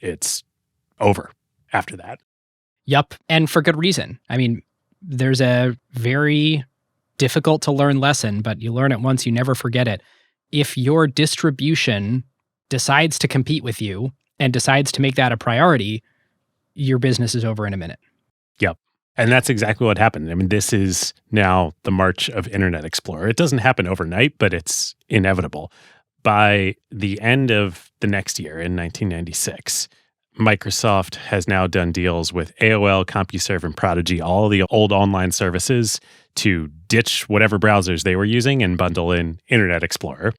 Speaker 2: It's over after that.
Speaker 1: Yep. And for good reason. I mean, there's a very difficult to learn lesson, but you learn it once, you never forget it. If your distribution decides to compete with you and decides to make that a priority, your business is over in a minute.
Speaker 2: Yep. And that's exactly what happened. I mean, this is now the march of Internet Explorer. It doesn't happen overnight, but it's inevitable. By the end of the next year, in 1996, Microsoft has now done deals with AOL, CompuServe, and Prodigy, all the old online services, to ditch whatever browsers they were using and bundle in Internet Explorer.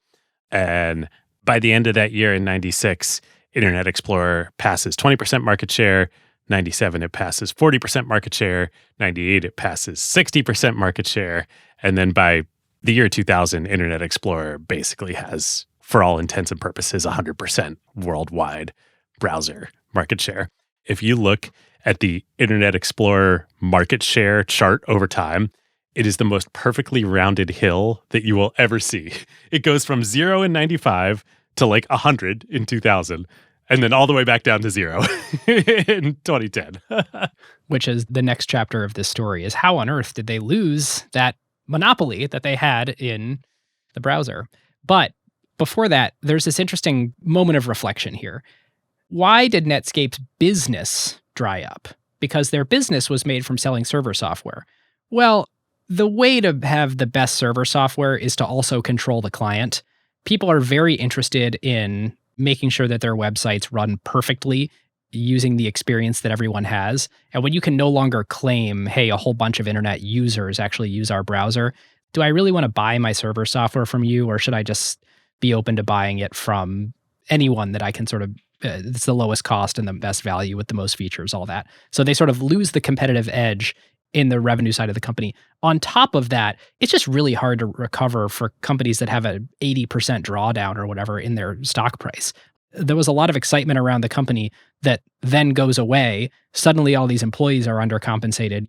Speaker 2: And by the end of that year in 96, Internet Explorer passes 20% market share. 97, it passes 40% market share. 98, it passes 60% market share. And then by the year 2000, Internet Explorer basically has, for all intents and purposes, 100% worldwide browser market share. If you look at the Internet Explorer market share chart over time, it is the most perfectly rounded hill that you will ever see. It goes from 0 in 95 to like 100 in 2000, and then all the way back down to 0 in 2010.
Speaker 1: Which is the next chapter of this story, is how on earth did they lose that monopoly that they had in the browser? But before that, there's this interesting moment of reflection here. Why did Netscape's business dry up? Because their business was made from selling server software. Well, the way to have the best server software is to also control the client. People are very interested in making sure that their websites run perfectly using the experience that everyone has. And when you can no longer claim, hey, a whole bunch of internet users actually use our browser, do I really want to buy my server software from you, or should I just be open to buying it from anyone that I can sort of, it's the lowest cost and the best value with the most features, all that. So they sort of lose the competitive edge in the revenue side of the company. On top of that, it's just really hard to recover for companies that have a 80% drawdown or whatever in their stock price. There was a lot of excitement around the company that then goes away. Suddenly all these employees are undercompensated.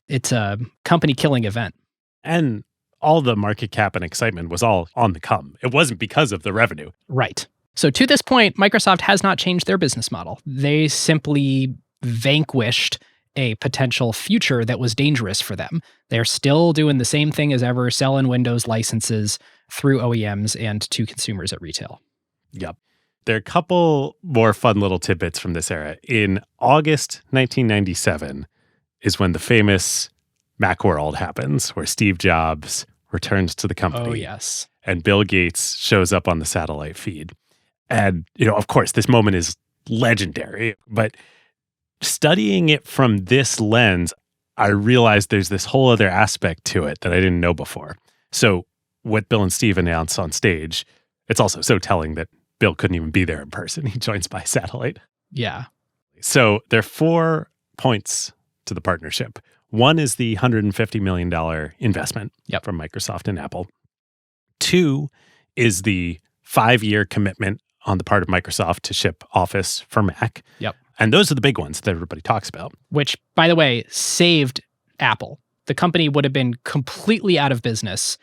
Speaker 1: It's a company-killing event.
Speaker 2: And all the market cap and excitement was all on the come. It wasn't because of the revenue.
Speaker 1: Right. So to this point, Microsoft has not changed their business model. They simply vanquished a potential future that was dangerous for them. They're still doing the same thing as ever, selling Windows licenses through OEMs and to consumers at retail.
Speaker 2: Yep. There are a couple more fun little tidbits from this era. In August 1997 is when the famous Macworld happens, where Steve Jobs returns to the company.
Speaker 1: Oh, yes.
Speaker 2: And Bill Gates shows up on the satellite feed. And, of course, this moment is legendary. But studying it from this lens, I realized there's this whole other aspect to it that I didn't know before. So what Bill and Steve announce on stage, it's also so telling that Bill couldn't even be there in person. He joins by satellite.
Speaker 1: Yeah.
Speaker 2: So there are 4 points to the partnership. One is the $150 million investment from Microsoft and Apple. 2 is the 5-year commitment on the part of Microsoft to ship Office for Mac.
Speaker 1: Yep.
Speaker 2: And those are the big ones that everybody talks about.
Speaker 1: Which, by the way, saved Apple. The company would have been completely out of business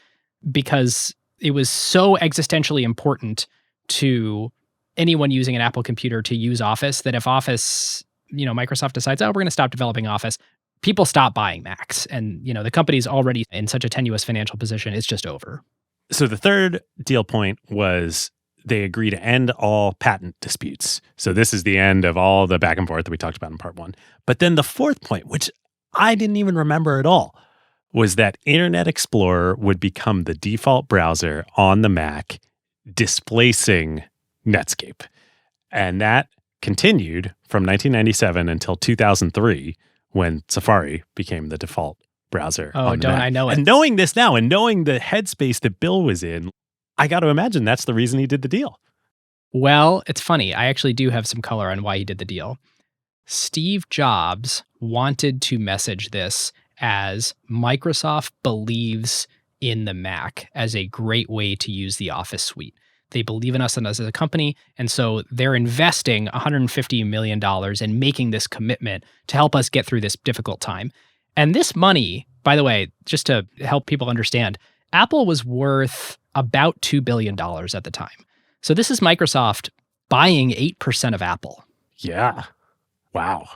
Speaker 1: because it was so existentially important to anyone using an Apple computer to use Office that if Office, Microsoft decides, we're going to stop developing Office, people stop buying Macs. And, the company's already in such a tenuous financial position, it's just over.
Speaker 2: So the third deal point was they agree to end all patent disputes. So this is the end of all the back and forth that we talked about in part 1. But then the fourth point, which I didn't even remember at all, was that Internet Explorer would become the default browser on the Mac, displacing Netscape. And that continued from 1997 until 2003, when Safari became the default browser on the Mac.
Speaker 1: I know it.
Speaker 2: And knowing this now and knowing the headspace that Bill was in, I got to imagine that's the reason he did the deal.
Speaker 1: Well, it's funny. I actually do have some color on why he did the deal. Steve Jobs wanted to message this as Microsoft believes in the Mac as a great way to use the Office suite. They believe in us and us as a company, and so they're investing $150 million in making this commitment to help us get through this difficult time. And this money, by the way, just to help people understand, Apple was worth about $2 billion at the time. So this is Microsoft buying 8% of Apple.
Speaker 2: Yeah. Wow.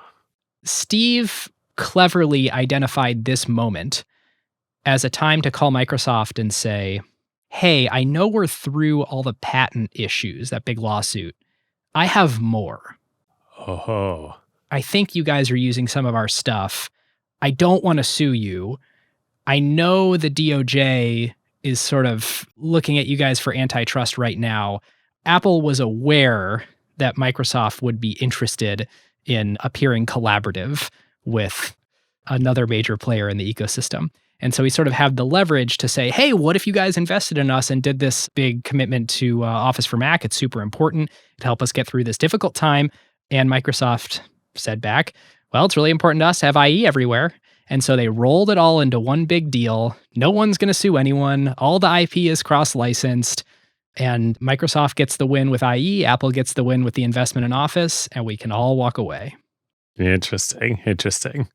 Speaker 1: Steve cleverly identified this moment as a time to call Microsoft and say, hey, I know we're through all the patent issues, that big lawsuit. I have more.
Speaker 2: Oh.
Speaker 1: I think you guys are using some of our stuff. I don't want to sue you. I know the DOJ is sort of looking at you guys for antitrust right now. Apple was aware that Microsoft would be interested in appearing collaborative with another major player in the ecosystem. And so we sort of have the leverage to say, hey, what if you guys invested in us and did this big commitment to Office for Mac? It's super important to help us get through this difficult time. And Microsoft said back, well, it's really important to us to have IE everywhere. And so they rolled it all into one big deal. No one's going to sue anyone. All the IP is cross-licensed. And Microsoft gets the win with IE. Apple gets the win with the investment in Office. And we can all walk away.
Speaker 2: Interesting.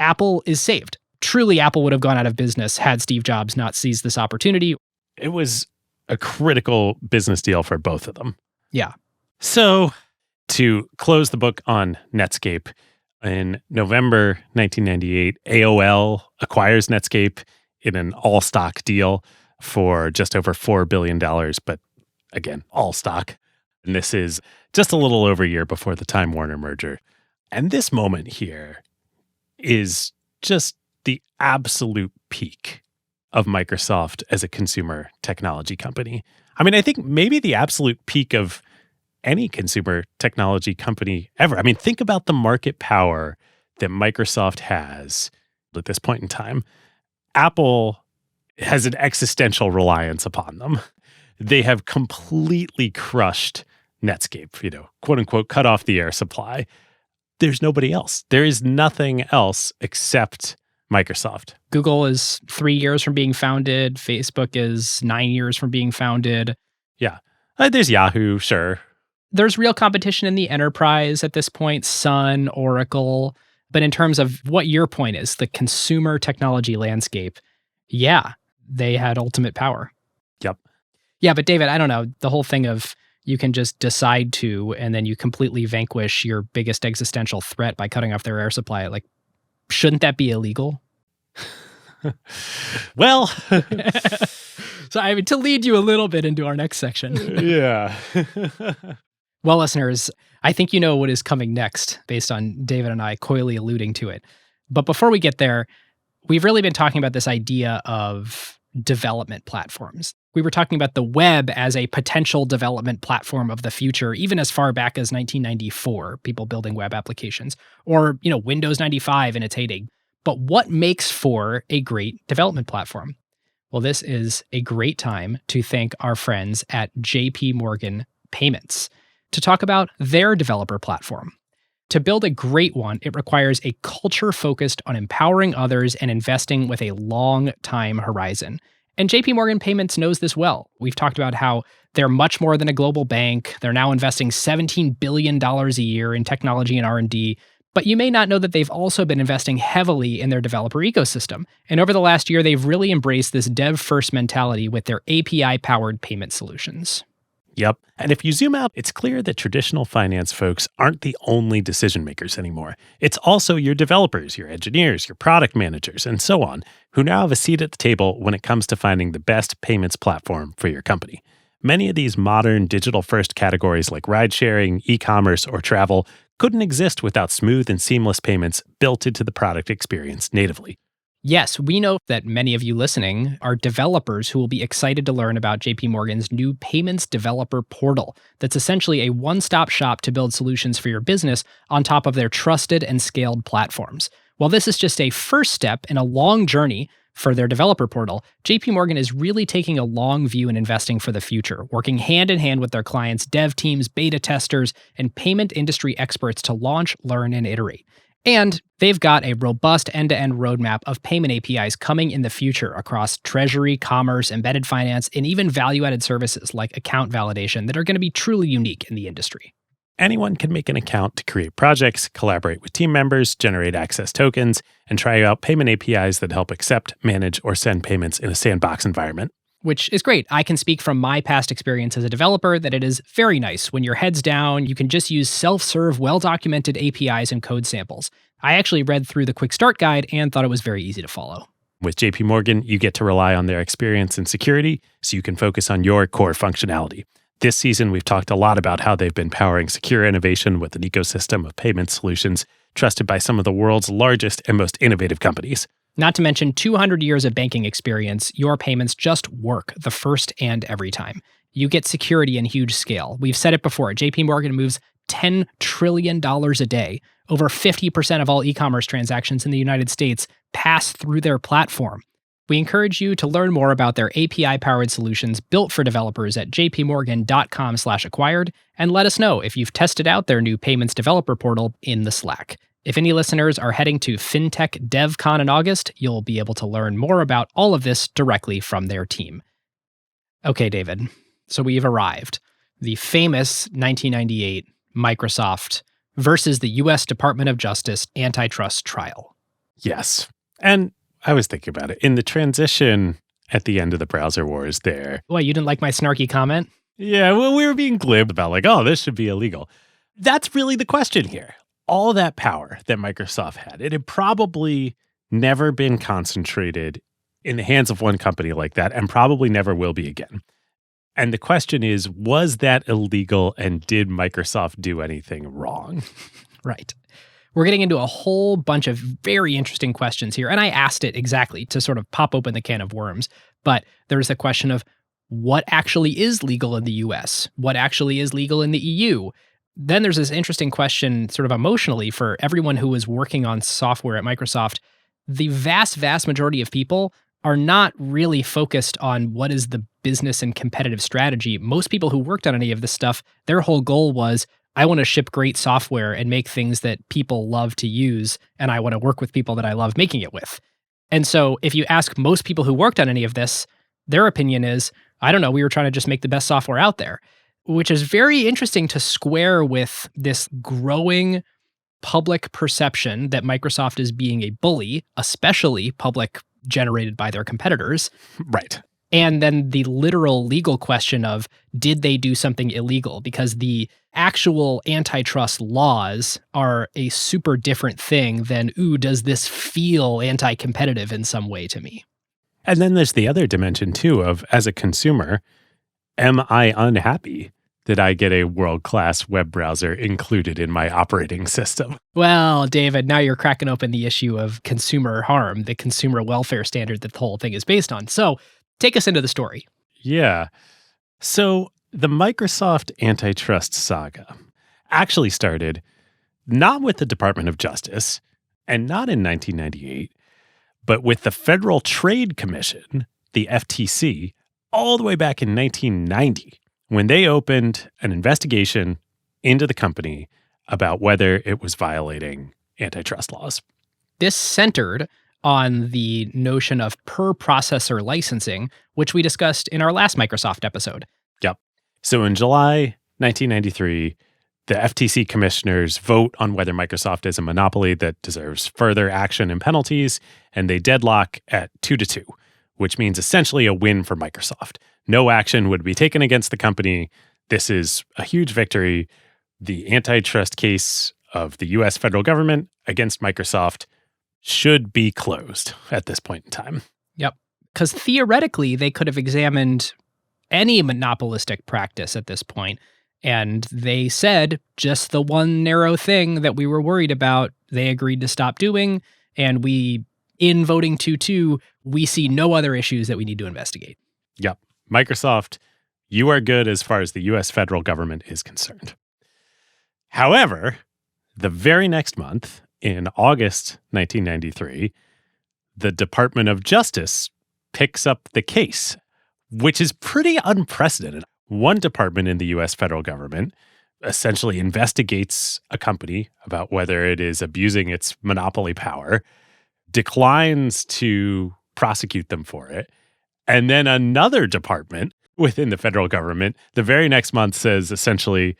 Speaker 1: Apple is saved. Truly, Apple would have gone out of business had Steve Jobs not seized this opportunity.
Speaker 2: It was a critical business deal for both of them.
Speaker 1: Yeah.
Speaker 2: So to close the book on Netscape, in November 1998, AOL acquires Netscape in an all-stock deal for just over $4 billion, but again, all stock. And this is just a little over a year before the Time Warner merger. And this moment here is just the absolute peak of Microsoft as a consumer technology company. I mean, I think maybe the absolute peak of any consumer technology company ever. I mean, think about the market power that Microsoft has at this point in time. Apple has an existential reliance upon them. They have completely crushed Netscape, quote unquote, cut off the air supply. There's nobody else. There is nothing else except Microsoft.
Speaker 1: Google is 3 years from being founded. Facebook is 9 years from being founded.
Speaker 2: Yeah. There's Yahoo, sure.
Speaker 1: There's real competition in the enterprise at this point, Sun, Oracle. But in terms of what your point is, the consumer technology landscape, yeah, they had ultimate power.
Speaker 2: Yep.
Speaker 1: Yeah, but David, I don't know. The whole thing of you can just decide to, and then you completely vanquish your biggest existential threat by cutting off their air supply. Like, shouldn't that be illegal?
Speaker 2: Well,
Speaker 1: so I mean, to lead you a little bit into our next section.
Speaker 2: yeah.
Speaker 1: Well, listeners, I think you know what is coming next based on David and I coyly alluding to it. But before we get there, we've really been talking about this idea of development platforms. We were talking about the web as a potential development platform of the future, even as far back as 1994, people building web applications, or, Windows 95 in its heyday. But what makes for a great development platform? Well, this is a great time to thank our friends at JP Morgan Payments to talk about their developer platform. To build a great one, it requires a culture focused on empowering others and investing with a long time horizon. And JP Morgan Payments knows this well. We've talked about how they're much more than a global bank. They're now investing $17 billion a year in technology and R&D. But you may not know that they've also been investing heavily in their developer ecosystem. And over the last year, they've really embraced this dev-first mentality with their API-powered payment solutions.
Speaker 2: Yep. And if you zoom out, it's clear that traditional finance folks aren't the only decision makers anymore. It's also your developers, your engineers, your product managers, and so on, who now have a seat at the table when it comes to finding the best payments platform for your company. Many of these modern digital-first categories like ride-sharing, e-commerce, or travel couldn't exist without smooth and seamless payments built into the product experience natively.
Speaker 1: Yes, we know that many of you listening are developers who will be excited to learn about JP Morgan's new Payments Developer Portal that's essentially a one-stop shop to build solutions for your business on top of their trusted and scaled platforms. While this is just a first step in a long journey for their developer portal, JP Morgan is really taking a long view and investing for the future, working hand in hand with their clients, dev teams, beta testers, and payment industry experts to launch, learn, and iterate. And they've got a robust end-to-end roadmap of payment APIs coming in the future across treasury, commerce, embedded finance, and even value-added services like account validation that are going to be truly unique in the industry.
Speaker 2: Anyone can make an account to create projects, collaborate with team members, generate access tokens, and try out payment APIs that help accept, manage, or send payments in a sandbox environment.
Speaker 1: Which is great. I can speak from my past experience as a developer that it is very nice. When your head's down, you can just use self-serve, well-documented APIs and code samples. I actually read through the Quick Start Guide and thought it was very easy to follow.
Speaker 2: With JP Morgan, you get to rely on their experience and security so you can focus on your core functionality. This season, we've talked a lot about how they've been powering secure innovation with an ecosystem of payment solutions trusted by some of the world's largest and most innovative companies.
Speaker 1: Not to mention 200 years of banking experience, your payments just work the first and every time. You get security in huge scale. We've said it before, JP Morgan moves $10 trillion a day. Over 50% of all e-commerce transactions in the United States pass through their platform. We encourage you to learn more about their API-powered solutions built for developers at jpmorgan.com/acquired, and let us know if you've tested out their new payments developer portal in the Slack. If any listeners are heading to FinTech DevCon in August, you'll be able to learn more about all of this directly from their team. Okay, David, so we've arrived. The famous 1998 Microsoft versus the U.S. Department of Justice antitrust trial.
Speaker 2: Yes. And I was thinking about it. In the transition at the end of the browser wars there.
Speaker 1: What, you didn't like my snarky comment?
Speaker 2: Yeah, well, we were being glib about this should be illegal. That's really the question here. All that power that Microsoft had, it had probably never been concentrated in the hands of one company like that, and probably never will be again. And the question is, was that illegal, and did Microsoft do anything wrong?
Speaker 1: Right. We're getting into a whole bunch of very interesting questions here, and I asked it exactly to sort of pop open the can of worms. But there's the question of what actually is legal in the US? What actually is legal in the EU? Then there's this interesting question sort of emotionally for everyone who was working on software at Microsoft. The vast, vast majority of people are not really focused on what is the business and competitive strategy. Most people who worked on any of this stuff, their whole goal was, I want to ship great software and make things that people love to use, and I want to work with people that I love making it with. And so if you ask most people who worked on any of this, their opinion is, I don't know, we were trying to just make the best software out there. Which is very interesting to square with this growing public perception that Microsoft is being a bully, especially public generated by their competitors.
Speaker 2: Right.
Speaker 1: And then the literal legal question of, did they do something illegal? Because the actual antitrust laws are a super different thing than, ooh, does this feel anti-competitive in some way to me?
Speaker 2: And then there's the other dimension too of, as a consumer, am I unhappy that I get a world-class web browser included in my operating system?
Speaker 1: Well, David, now you're cracking open the issue of consumer harm, the consumer welfare standard that the whole thing is based on. So take us into the story.
Speaker 2: Yeah. So the Microsoft antitrust saga actually started not with the Department of Justice and not in 1998, but with the Federal Trade Commission, the FTC, all the way back in 1990, when they opened an investigation into the company about whether it was violating antitrust laws.
Speaker 1: This centered on the notion of per processor licensing, which we discussed in our last Microsoft episode.
Speaker 2: Yep. So in July 1993, the FTC commissioners vote on whether Microsoft is a monopoly that deserves further action and penalties, and they deadlock at 2-2, which means essentially a win for Microsoft. No action would be taken against the company. This is a huge victory. The antitrust case of the US federal government against Microsoft should be closed at this point in time.
Speaker 1: Yep. Because theoretically, they could have examined any monopolistic practice at this point, and they said just the one narrow thing that we were worried about, they agreed to stop doing, and in voting 2-2, we see no other issues that we need to investigate.
Speaker 2: Yep. Microsoft, you are good as far as the US federal government is concerned. However, the very next month, in August 1993, the Department of Justice picks up the case, which is pretty unprecedented. One department in the US federal government essentially investigates a company about whether it is abusing its monopoly power, declines to prosecute them for it, and then another department within the federal government the very next month says essentially,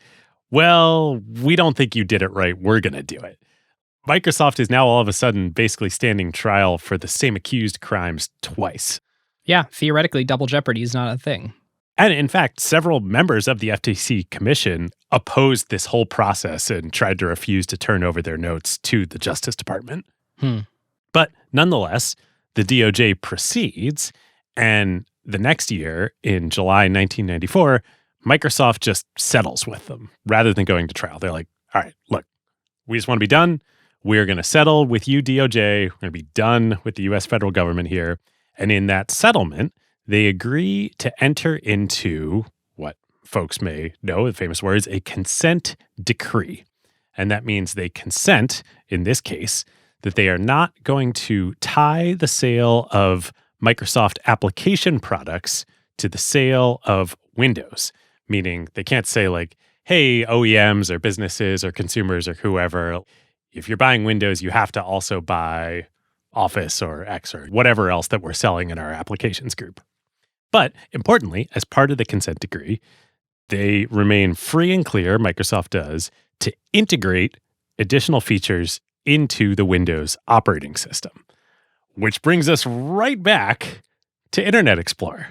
Speaker 2: well, we don't think you did it right. We're going to do it. Microsoft is now all of a sudden basically standing trial for the same accused crimes twice.
Speaker 1: Yeah, theoretically, double jeopardy is not a thing.
Speaker 2: And in fact, several members of the FTC commission opposed this whole process and tried to refuse to turn over their notes to the Justice Department. But nonetheless, the DOJ proceeds, and the next year, in July 1994, Microsoft just settles with them rather than going to trial. They're like, all right, look, we just want to be done. We're going to settle with you, DOJ. We're going to be done with the US federal government here. And in that settlement, they agree to enter into what folks may know, the famous words, a consent decree. And that means they consent, in this case, that they are not going to tie the sale of Microsoft application products to the sale of Windows, meaning they can't say like, hey, OEMs or businesses or consumers or whoever, if you're buying Windows, you have to also buy Office or X or whatever else that we're selling in our applications group. But importantly, as part of the consent decree, they remain free and clear, Microsoft does, to integrate additional features into the Windows operating system. Which brings us right back to Internet Explorer.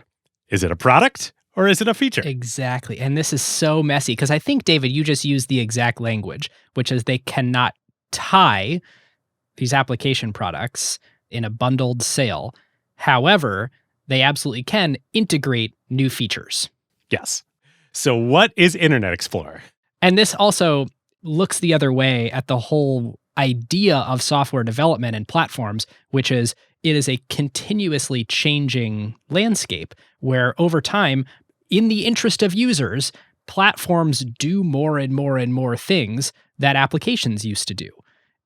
Speaker 2: Is it a product or is it a feature?
Speaker 1: Exactly. And this is so messy because I think, David, you just used the exact language, which is they cannot tie these application products in a bundled sale. However, they absolutely can integrate new features.
Speaker 2: Yes. So what is Internet Explorer?
Speaker 1: And this also looks the other way at the whole idea of software development and platforms, which is it is a continuously changing landscape where over time, in the interest of users, platforms do more and more and more things that applications used to do.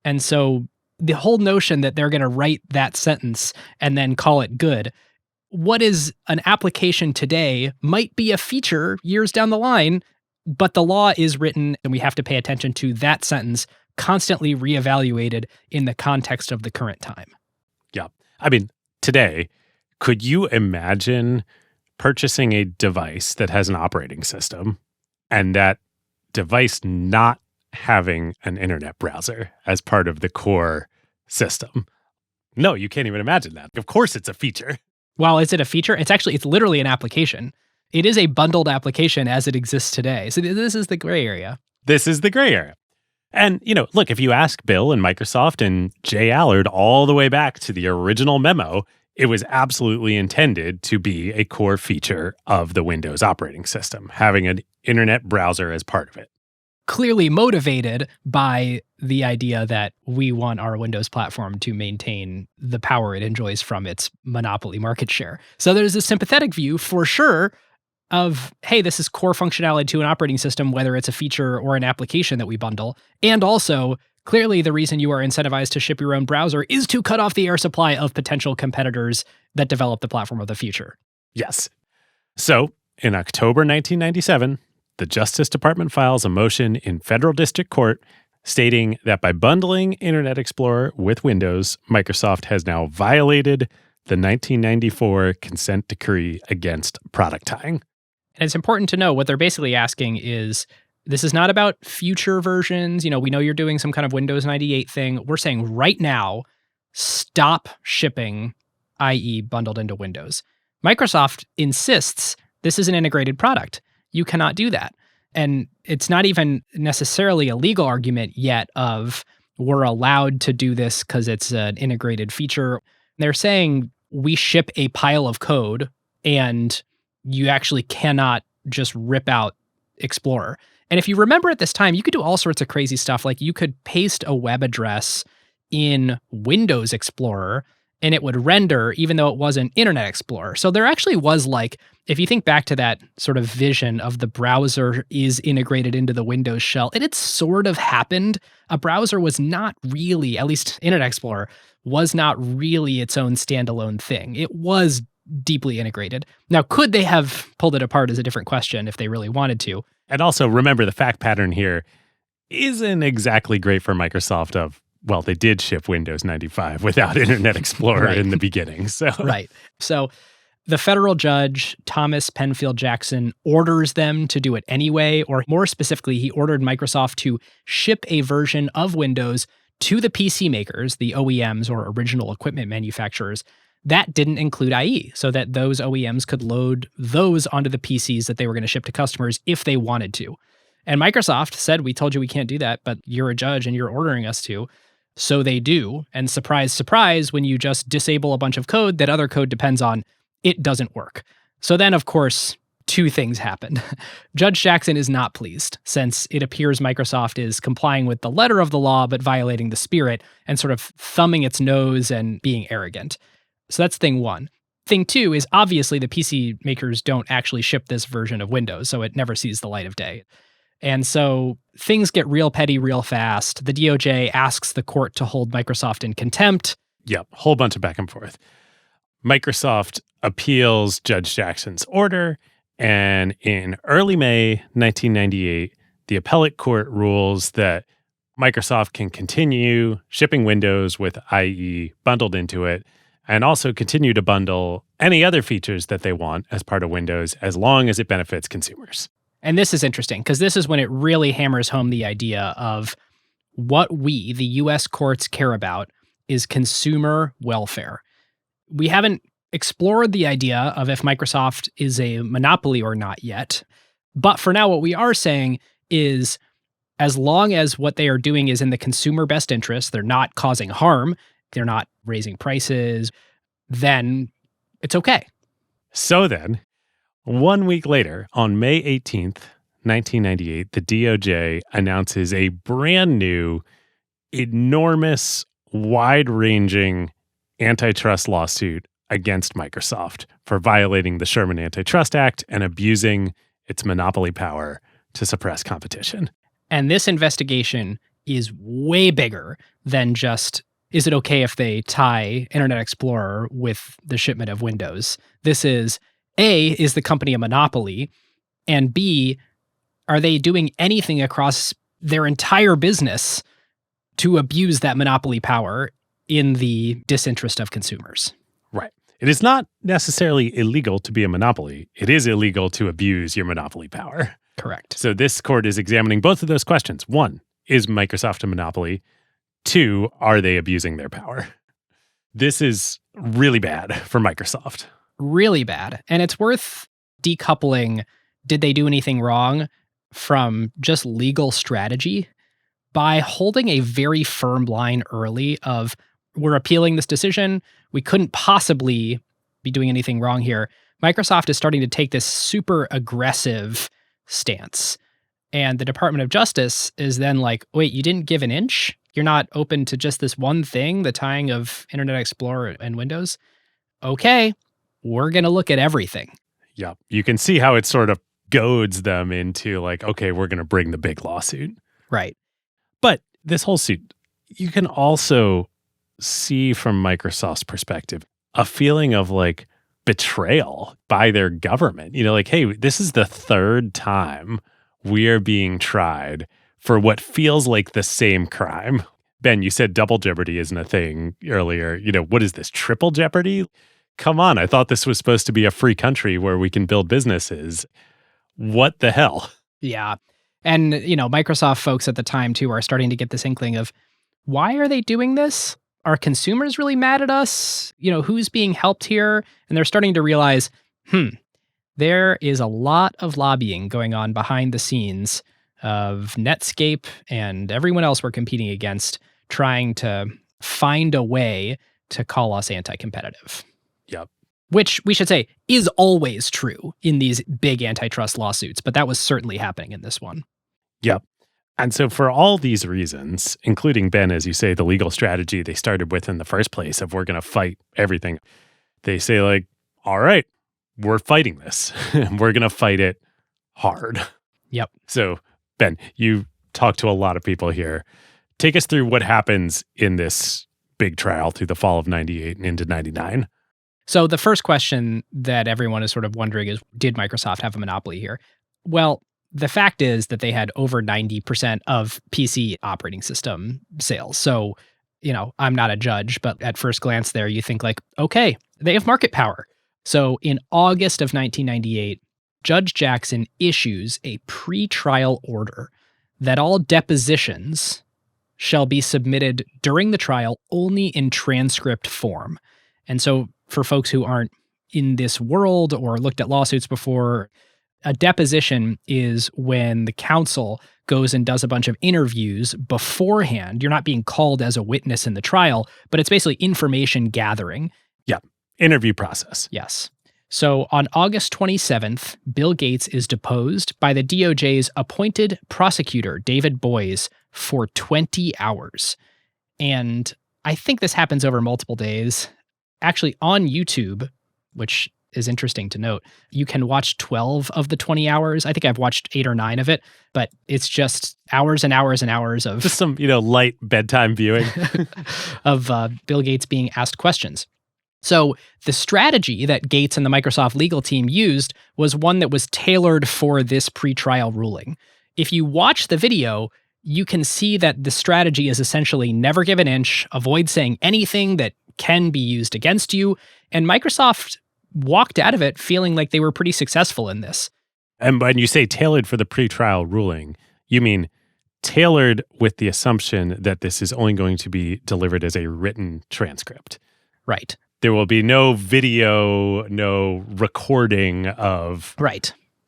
Speaker 1: And so the whole notion that they're going to write that sentence and then call it good, what is an application today might be a feature years down the line, but the law is written and we have to pay attention to that sentence constantly reevaluated in the context of the current time.
Speaker 2: Yeah. I mean, today, could you imagine purchasing a device that has an operating system and that device not having an internet browser as part of the core system? No, you can't even imagine that. Of course, it's a feature.
Speaker 1: Well, is it a feature? It's literally an application. It is a bundled application as it exists today. So this is the gray area.
Speaker 2: This is the gray area. And, look, if you ask Bill and Microsoft and Jay Allard all the way back to the original memo, it was absolutely intended to be a core feature of the Windows operating system, having an internet browser as part of it.
Speaker 1: Clearly motivated by the idea that we want our Windows platform to maintain the power it enjoys from its monopoly market share. So there's a sympathetic view for sure of, hey, this is core functionality to an operating system, whether it's a feature or an application that we bundle. And also, clearly the reason you are incentivized to ship your own browser is to cut off the air supply of potential competitors that develop the platform of the future.
Speaker 2: Yes. So in October 1997, the Justice Department files a motion in federal district court stating that by bundling Internet Explorer with Windows, Microsoft has now violated the 1994 consent decree against product tying.
Speaker 1: And it's important to know what they're basically asking is, this is not about future versions. We know you're doing some kind of Windows 98 thing. We're saying right now, stop shipping IE bundled into Windows. Microsoft insists this is an integrated product. You cannot do that. And it's not even necessarily a legal argument yet of we're allowed to do this because it's an integrated feature. They're saying we ship a pile of code and you actually cannot just rip out Explorer. And if you remember at this time, you could do all sorts of crazy stuff. Like you could paste a web address in Windows Explorer and it would render even though it wasn't Internet Explorer. So there actually was if you think back to that sort of vision of the browser is integrated into the Windows shell, and it sort of happened. A browser was not really, at least Internet Explorer, was not really its own standalone thing. It was deeply integrated. Now, could they have pulled it apart is a different question if they really wanted to.
Speaker 2: And also remember the fact pattern here isn't exactly great for Microsoft well, they did ship Windows 95 without Internet Explorer in the beginning. So
Speaker 1: Right. So the federal judge, Thomas Penfield Jackson, orders them to do it anyway, or more specifically, he ordered Microsoft to ship a version of Windows to the PC makers, the OEMs or original equipment manufacturers, that didn't include IE, so that those OEMs could load those onto the PCs that they were going to ship to customers if they wanted to. And Microsoft said, we told you we can't do that, but you're a judge and you're ordering us to. So they do. And surprise, surprise, when you just disable a bunch of code that other code depends on, it doesn't work. So then, of course, two things happened. Judge Jackson is not pleased, since it appears Microsoft is complying with the letter of the law, but violating the spirit and sort of thumbing its nose and being arrogant. So that's thing one. Thing two is obviously the PC makers don't actually ship this version of Windows, so it never sees the light of day. And so things get real petty real fast. The DOJ asks the court to hold Microsoft in contempt.
Speaker 2: Yep, whole bunch of back and forth. Microsoft appeals Judge Jackson's order, and in early May 1998, the appellate court rules that Microsoft can continue shipping Windows with IE bundled into it, and also continue to bundle any other features that they want as part of Windows as long as it benefits consumers.
Speaker 1: And this is interesting because this is when it really hammers home the idea of what we, the US courts, care about is consumer welfare. We haven't explored the idea of if Microsoft is a monopoly or not yet. But for now, what we are saying is as long as what they are doing is in the consumer best interest, they're not causing harm, they're not raising prices, then it's okay.
Speaker 2: So then, 1 week later, on May 18th, 1998, the DOJ announces a brand new, enormous, wide-ranging antitrust lawsuit against Microsoft for violating the Sherman Antitrust Act and abusing its monopoly power to suppress competition.
Speaker 1: And this investigation is way bigger than just, is it okay if they tie Internet Explorer with the shipment of Windows? This is, A, is the company a monopoly? And B, are they doing anything across their entire business to abuse that monopoly power in the disinterest of consumers?
Speaker 2: Right. It is not necessarily illegal to be a monopoly. It is illegal to abuse your monopoly power.
Speaker 1: Correct.
Speaker 2: So this court is examining both of those questions. One, is Microsoft a monopoly? Two, are they abusing their power? This is really bad for Microsoft.
Speaker 1: really bad. And it's worth decoupling, did they do anything wrong, from just legal strategy by holding a very firm line early of, we're appealing this decision. We couldn't possibly be doing anything wrong here. Microsoft is starting to take this super aggressive stance. And the Department of Justice is then like, wait, you didn't give an inch? You're not open to just this one thing, the tying of Internet Explorer and Windows? Okay, we're going to look at everything.
Speaker 2: Yeah. You can see how it sort of goads them into like, okay, we're going to bring the big lawsuit.
Speaker 1: Right.
Speaker 2: But this whole suit, you can also see from Microsoft's perspective a feeling of like betrayal by their government. You know, like, hey, this is the third time we are being tried for what feels like the same crime. Ben, you said double jeopardy isn't a thing earlier. You know, what is this, triple jeopardy? Come on, I thought this was supposed to be a free country where we can build businesses. What the hell?
Speaker 1: Yeah. And, Microsoft folks at the time, too, are starting to get this inkling of, why are they doing this? Are consumers really mad at us? Who's being helped here? And they're starting to realize, there is a lot of lobbying going on behind the scenes of Netscape and everyone else we're competing against, trying to find a way to call us anti-competitive.
Speaker 2: Yep.
Speaker 1: Which we should say is always true in these big antitrust lawsuits, but that was certainly happening in this one.
Speaker 2: Yep. And so for all these reasons, including, Ben, as you say, the legal strategy they started with in the first place of we're going to fight everything, they say like, all right, we're fighting this. We're going to fight it hard.
Speaker 1: Yep.
Speaker 2: So, Ben, you talked to a lot of people here. Take us through what happens in this big trial through the fall of 98 and into 99.
Speaker 1: So the first question that everyone is sort of wondering is, did Microsoft have a monopoly here? Well, the fact is that they had over 90% of PC operating system sales. So, I'm not a judge, but at first glance there, you think like, okay, they have market power. So in August of 1998, Judge Jackson issues a pretrial order that all depositions shall be submitted during the trial only in transcript form. And so for folks who aren't in this world or looked at lawsuits before, a deposition is when the counsel goes and does a bunch of interviews beforehand. You're not being called as a witness in the trial, but it's basically information gathering.
Speaker 2: Yeah, interview process.
Speaker 1: Yes. So on August 27th, Bill Gates is deposed by the DOJ's appointed prosecutor, David Boies, for 20 hours. And I think this happens over multiple days. Actually, on YouTube, which is interesting to note, you can watch 12 of the 20 hours. I think I've watched 8 or 9 of it, but it's just hours and hours and hours of
Speaker 2: just some, light bedtime viewing
Speaker 1: of Bill Gates being asked questions. So the strategy that Gates and the Microsoft legal team used was one that was tailored for this pretrial ruling. If you watch the video, you can see that the strategy is essentially never give an inch, avoid saying anything that can be used against you. And Microsoft walked out of it feeling like they were pretty successful in this.
Speaker 2: And when you say tailored for the pretrial ruling, you mean tailored with the assumption that this is only going to be delivered as a written transcript.
Speaker 1: Right.
Speaker 2: There will be no video, no recording of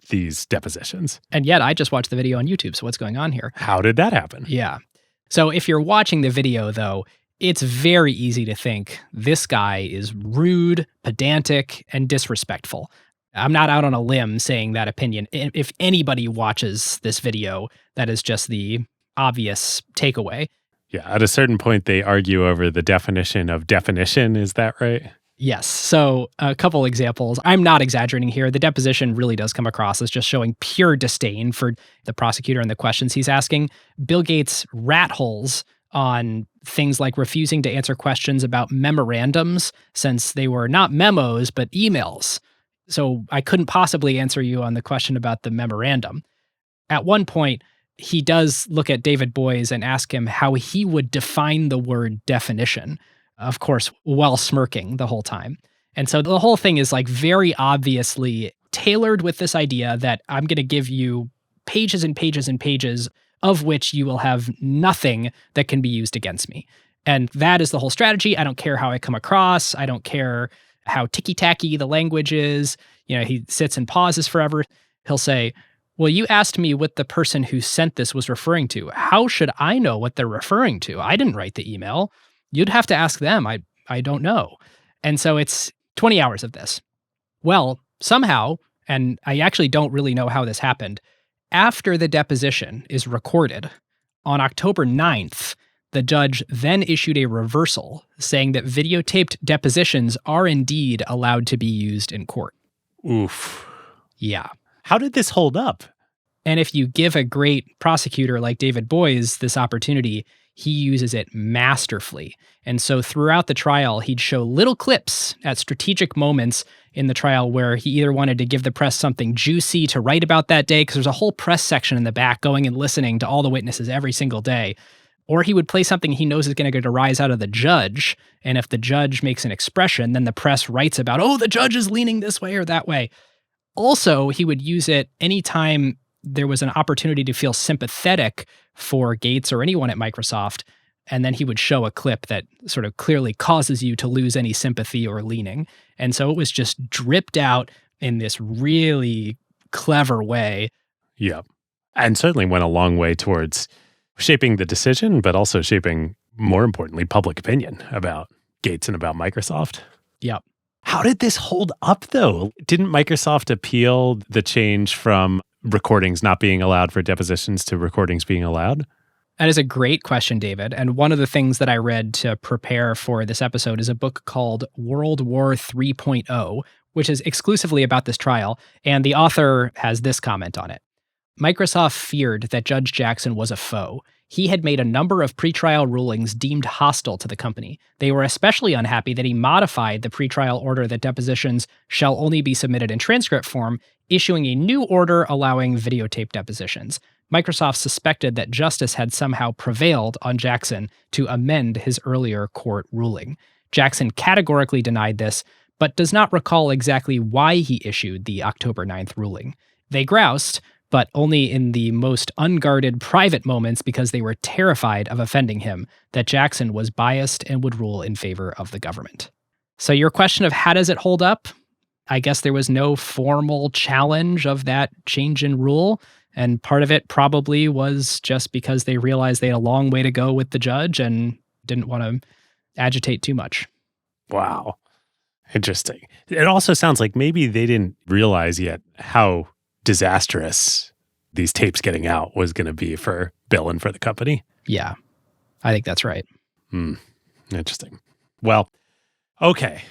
Speaker 2: these depositions.
Speaker 1: And yet I just watched the video on YouTube, so what's going on here?
Speaker 2: How did that happen?
Speaker 1: Yeah. So if you're watching the video, though, it's very easy to think this guy is rude, pedantic, and disrespectful. I'm not out on a limb saying that opinion. If anybody watches this video, that is just the obvious takeaway.
Speaker 2: Yeah, at a certain point, they argue over the definition of definition. Is that right?
Speaker 1: Yes. So a couple examples. I'm not exaggerating here. The deposition really does come across as just showing pure disdain for the prosecutor and the questions he's asking. Bill Gates rat holes on things like refusing to answer questions about memorandums since they were not memos, but emails. So I couldn't possibly answer you on the question about the memorandum. At one point, he does look at David Boies and ask him how he would define the word definition, of course, while smirking the whole time. And so the whole thing is like very obviously tailored with this idea that I'm going to give you pages and pages and pages of which you will have nothing that can be used against me. And that is the whole strategy. I don't care how I come across. I don't care how ticky-tacky the language is. He sits and pauses forever. He'll say, well, you asked me what the person who sent this was referring to. How should I know what they're referring to? I didn't write the email. You'd have to ask them. I don't know. And so it's 20 hours of this. Well, somehow, and I actually don't really know how this happened, after the deposition is recorded, on October 9th, the judge then issued a reversal saying that videotaped depositions are indeed allowed to be used in court.
Speaker 2: Oof.
Speaker 1: Yeah.
Speaker 2: How did this hold up?
Speaker 1: And if you give a great prosecutor like David Boies this opportunity, he uses it masterfully. And so throughout the trial, he'd show little clips at strategic moments in the trial where he either wanted to give the press something juicy to write about that day, because there's a whole press section in the back going and listening to all the witnesses every single day, or he would play something he knows is going to get a rise out of the judge. And if the judge makes an expression, then the press writes about, oh, the judge is leaning this way or that way. Also, he would use it anytime there was an opportunity to feel sympathetic for Gates or anyone at Microsoft, and then he would show a clip that sort of clearly causes you to lose any sympathy or leaning. And so it was just dripped out in this really clever way.
Speaker 2: Yeah. And certainly went a long way towards shaping the decision, but also shaping, more importantly, public opinion about Gates and about Microsoft.
Speaker 1: Yep.
Speaker 2: How did this hold up, though? Didn't Microsoft appeal the change from recordings not being allowed for depositions to recordings being allowed?
Speaker 1: That is a great question, David. And one of the things that I read to prepare for this episode is a book called World War 3.0, which is exclusively about this trial. And the author has this comment on it. Microsoft feared that Judge Jackson was a foe. He had made a number of pretrial rulings deemed hostile to the company. They were especially unhappy that he modified the pretrial order that depositions shall only be submitted in transcript form, issuing a new order allowing videotape depositions. Microsoft suspected that justice had somehow prevailed on Jackson to amend his earlier court ruling. Jackson categorically denied this, but does not recall exactly why he issued the October 9th ruling. They groused, but only in the most unguarded private moments because they were terrified of offending him, that Jackson was biased and would rule in favor of the government. So your question of how does it hold up? I guess there was no formal challenge of that change in rule, and part of it probably was just because they realized they had a long way to go with the judge and didn't want to agitate too much.
Speaker 2: Wow. Interesting. It also sounds like maybe they didn't realize yet how disastrous these tapes getting out was going to be for Bill and for the company.
Speaker 1: Yeah, I think that's right.
Speaker 2: Interesting. Well, okay.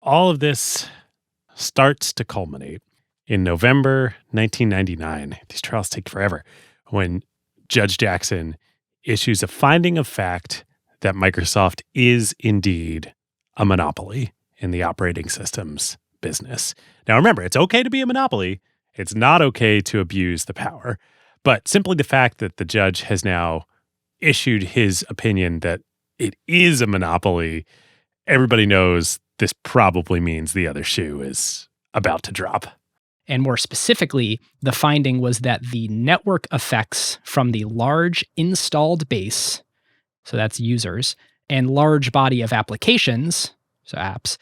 Speaker 2: All of this starts to culminate in November 1999. These trials take forever. When Judge Jackson issues a finding of fact that Microsoft is indeed a monopoly in the operating systems business. Now remember, it's okay to be a monopoly. It's not okay to abuse the power. But simply the fact that the judge has now issued his opinion that it is a monopoly, everybody knows this probably means the other shoe is about to drop.
Speaker 1: And more specifically, the finding was that the network effects from the large installed base, so that's users, and large body of applications, so apps,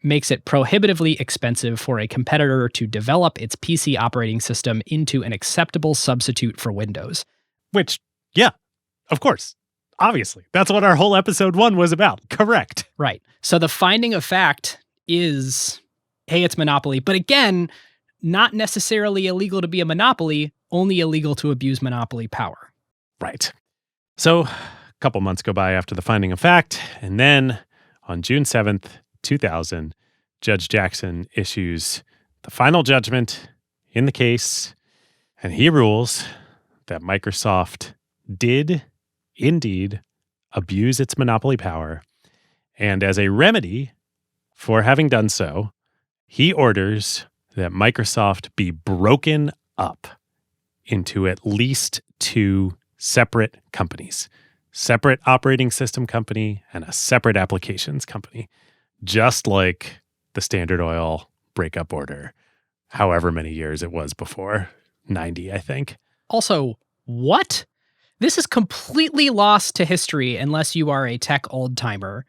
Speaker 1: makes it prohibitively expensive for a competitor to develop its PC operating system into an acceptable substitute for Windows.
Speaker 2: Which, yeah, of course. Obviously. That's what our whole episode 1 was about. Correct.
Speaker 1: Right. So the finding of fact is, hey, it's monopoly. But again, not necessarily illegal to be a monopoly, only illegal to abuse monopoly power.
Speaker 2: Right. So a couple months go by after the finding of fact, and then on June 7th, 2000, Judge Jackson issues the final judgment in the case, and he rules that Microsoft did indeed abuse its monopoly power, and as a remedy for having done so, he orders that Microsoft be broken up into at least 2 separate companies, separate operating system company and a separate applications company, just like the Standard Oil breakup order, however many years it was before, 90, I think.
Speaker 1: Also, what? This is completely lost to history unless you are a tech old-timer.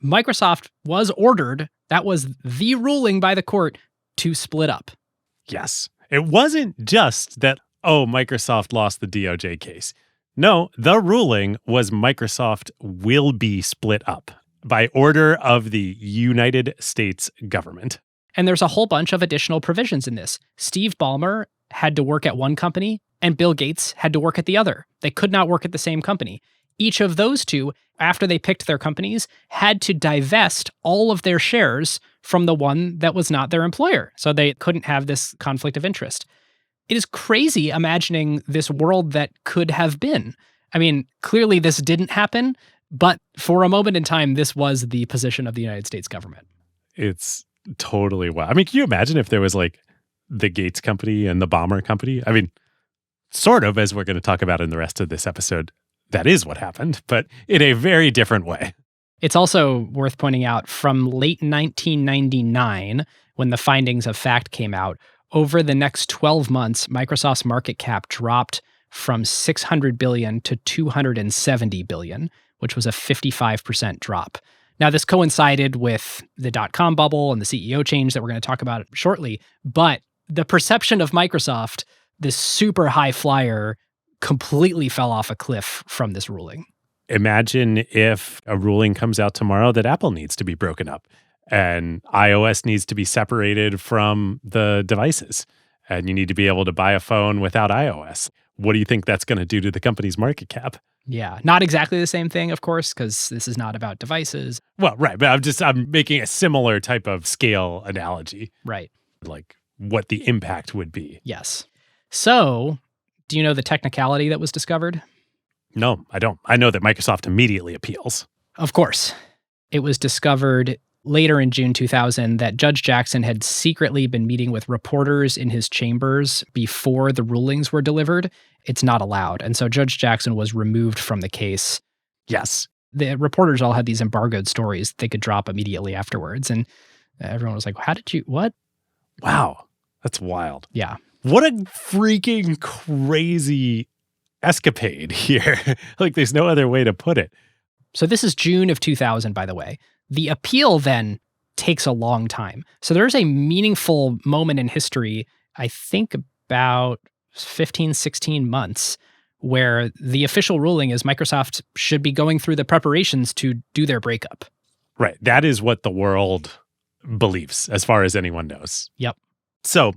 Speaker 1: Microsoft was ordered That was the ruling by the court to split up.
Speaker 2: Yes. It wasn't just that, oh, Microsoft lost the DOJ case. No, the ruling was Microsoft will be split up by order of the United States government.
Speaker 1: And there's a whole bunch of additional provisions in this. Steve Ballmer had to work at one company, and Bill Gates had to work at the other. They could not work at the same company. Each of those two, after they picked their companies, had to divest all of their shares from the one that was not their employer. So they couldn't have this conflict of interest. It is crazy imagining this world that could have been. I mean, clearly this didn't happen, but for a moment in time, this was the position of the United States government.
Speaker 2: It's totally wild. I mean, can you imagine if there was like the Gates company and the Ballmer company? I mean, sort of, as we're going to talk about in the rest of this episode, that is what happened, but in a very different way.
Speaker 1: It's also worth pointing out from late 1999, when the findings of fact came out, over the next 12 months, Microsoft's market cap dropped from $600 billion to $270 billion, which was a 55% drop. Now, this coincided with the dot-com bubble and the CEO change that we're going to talk about shortly, but the perception of Microsoft, this super high flyer, completely fell off a cliff from this ruling.
Speaker 2: Imagine if a ruling comes out tomorrow that Apple needs to be broken up and iOS needs to be separated from the devices, and you need to be able to buy a phone without iOS. What do you think that's going to do to the company's market cap?
Speaker 1: Yeah, not exactly the same thing, of course, because this is not about devices.
Speaker 2: Well, right, but I'm making a similar type of scale analogy.
Speaker 1: Right.
Speaker 2: Like what the impact would be.
Speaker 1: Yes. So, do you know the technicality that was discovered?
Speaker 2: No, I don't. I know that Microsoft immediately appeals.
Speaker 1: Of course. It was discovered later in June 2000 that Judge Jackson had secretly been meeting with reporters in his chambers before the rulings were delivered. It's not allowed. And so Judge Jackson was removed from the case.
Speaker 2: Yes.
Speaker 1: The reporters all had these embargoed stories they could drop immediately afterwards. And everyone was like, how did you, what?
Speaker 2: Wow. That's wild.
Speaker 1: Yeah.
Speaker 2: What a freaking crazy escapade here. Like, there's no other way to put it.
Speaker 1: So this is June of 2000, by the way. The appeal then takes a long time. So there's a meaningful moment in history, I think about 15, 16 months, where the official ruling is Microsoft should be going through the preparations to do their breakup.
Speaker 2: Right. That is what the world believes, as far as anyone knows.
Speaker 1: Yep.
Speaker 2: So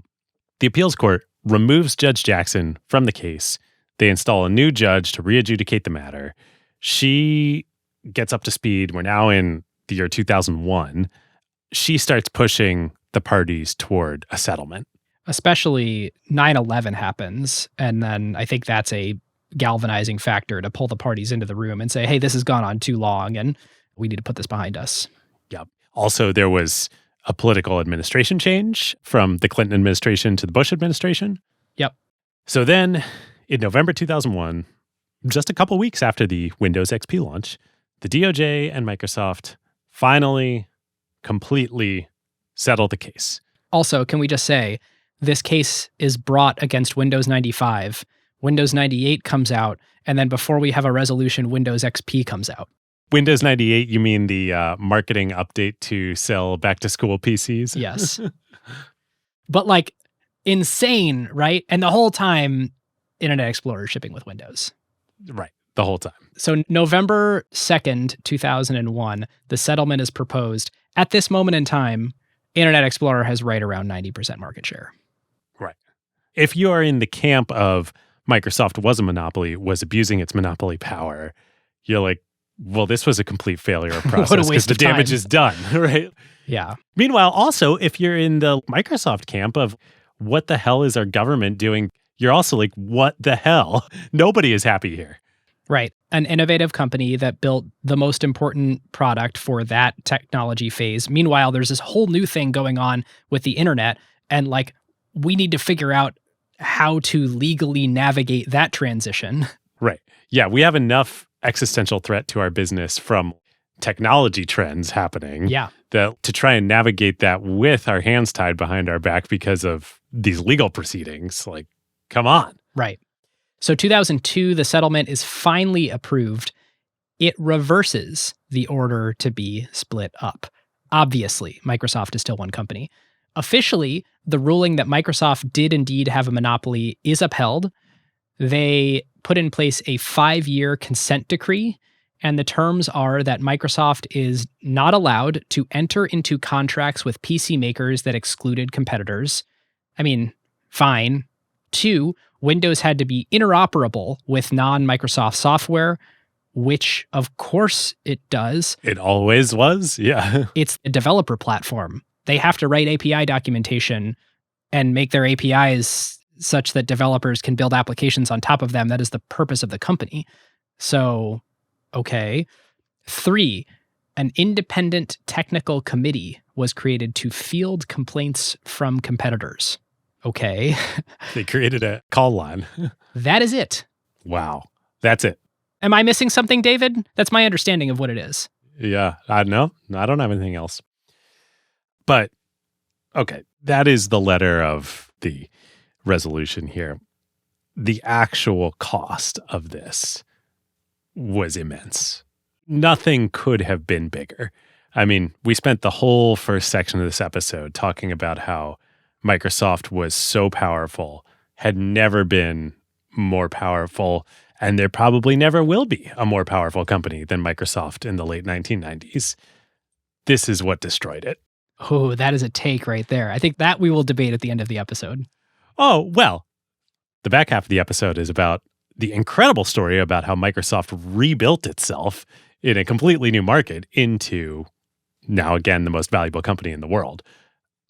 Speaker 2: the appeals court removes Judge Jackson from the case. They install a new judge to re-adjudicate the matter. She gets up to speed. We're now in the year 2001. She starts pushing the parties toward a settlement. Especially
Speaker 1: 9/11 happens, and then I think that's a galvanizing factor to pull the parties into the room and say, hey, this has gone on too long, and we need to put this behind us.
Speaker 2: Yep. Also, there was a political administration change from the Clinton administration to the Bush administration.
Speaker 1: Yep.
Speaker 2: So then, in November 2001, just a couple weeks after the Windows XP launch, the DOJ and Microsoft finally completely settle the case.
Speaker 1: Also, can we just say, this case is brought against Windows 95. Windows 98 comes out, and then before we have a resolution, Windows XP comes out.
Speaker 2: Windows 98, you mean the marketing update to sell back-to-school PCs?
Speaker 1: Yes. But like, insane, right? And the whole time, Internet Explorer is shipping with Windows.
Speaker 2: Right, the whole time.
Speaker 1: So November 2nd, 2001, the settlement is proposed. At this moment in time, Internet Explorer has right around 90% market share.
Speaker 2: Right. If you are in the camp of Microsoft was a monopoly, was abusing its monopoly power, you're like, well, this was a complete failure of process because the damage is done, right?
Speaker 1: Yeah.
Speaker 2: Meanwhile, also, if you're in the Microsoft camp of what the hell is our government doing, you're also like, what the hell? Nobody is happy here.
Speaker 1: Right. An innovative company that built the most important product for that technology phase. Meanwhile, there's this whole new thing going on with the internet. And like, we need to figure out how to legally navigate that transition.
Speaker 2: Right. Yeah. We have enough existential threat to our business from technology trends happening.
Speaker 1: Yeah.
Speaker 2: That to try and navigate that with our hands tied behind our back because of these legal proceedings, like, come on.
Speaker 1: Right. So 2002, the settlement is finally approved. It reverses the order to be split up. obviously, Microsoft is still one company. Officially, the ruling that Microsoft did indeed have a monopoly is upheld. They put in place a 5-year consent decree, and the terms are that Microsoft is not allowed to enter into contracts with PC makers that excluded competitors. I mean, fine. 2, Windows had to be interoperable with non-Microsoft software, which of course it does.
Speaker 2: It always was, yeah.
Speaker 1: It's a developer platform. They have to write API documentation and make their APIs such that developers can build applications on top of them. That is the purpose of the company. So, okay. 3, an independent technical committee was created to field complaints from competitors. Okay.
Speaker 2: They created a call line.
Speaker 1: That is it.
Speaker 2: Wow. That's it.
Speaker 1: Am I missing something, David? That's my understanding of what it is.
Speaker 2: Yeah. No, I don't have anything else. But, okay, that is the letter of the resolution here. The actual cost of this was immense. Nothing could have been bigger. I mean, we spent the whole first section of this episode talking about how Microsoft was so powerful, had never been more powerful, and there probably never will be a more powerful company than Microsoft in the late 1990s. This is what destroyed it.
Speaker 1: Oh, that is a take right there. I think that we will debate at the end of the episode.
Speaker 2: Oh, well, the back half of the episode is about the incredible story about how Microsoft rebuilt itself in a completely new market into, now again, the most valuable company in the world.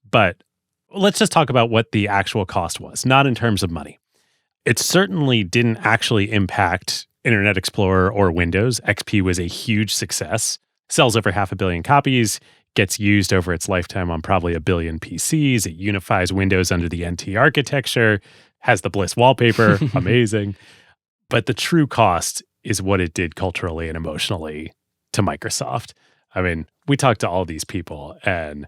Speaker 2: But let's just talk about what the actual cost was, not in terms of money. It certainly didn't actually impact Internet Explorer or Windows. XP was a huge success, sells over 500 million copies, gets used over its lifetime on probably 1 billion PCs. It unifies Windows under the NT architecture, has the Bliss wallpaper, amazing. But the true cost is what it did culturally and emotionally to Microsoft. I mean, we talked to all these people and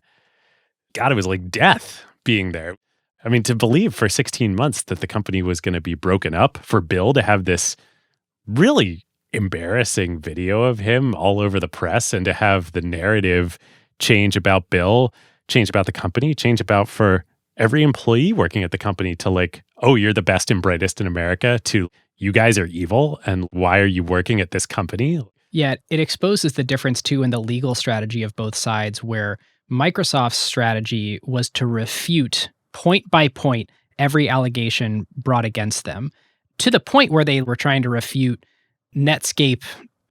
Speaker 2: God, it was like death being there. I mean, to believe for 16 months that the company was going to be broken up, for Bill to have this really embarrassing video of him all over the press and to have the narrative change about Bill, change about the company, change about for every employee working at the company to like, oh, you're the best and brightest in America, to you guys are evil and why are you working at this company?
Speaker 1: Yeah, it exposes the difference too in the legal strategy of both sides, where Microsoft's strategy was to refute point by point every allegation brought against them, to the point where they were trying to refute Netscape.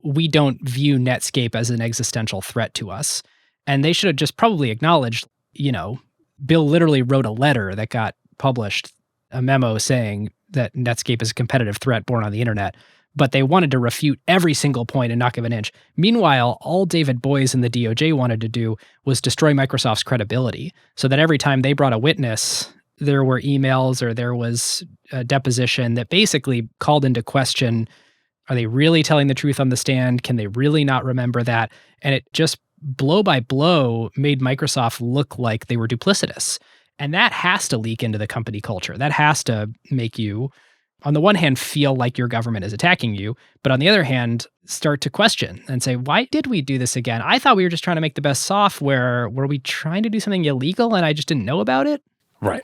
Speaker 1: We don't view Netscape as an existential threat to us. And they should have just probably acknowledged, Bill literally wrote a letter that got published, a memo saying that Netscape is a competitive threat born on the internet. But they wanted to refute every single point and not give an inch. Meanwhile, all David Boies and the DOJ wanted to do was destroy Microsoft's credibility, so that every time they brought a witness, there were emails or there was a deposition that basically called into question, are they really telling the truth on the stand? Can they really not remember that? And it just blow by blow made Microsoft look like they were duplicitous. And that has to leak into the company culture. That has to make you, on the one hand, feel like your government is attacking you, but on the other hand, start to question and say, why did we do this again? I thought we were just trying to make the best software. Were we trying to do something illegal and I just didn't know about it?
Speaker 2: Right.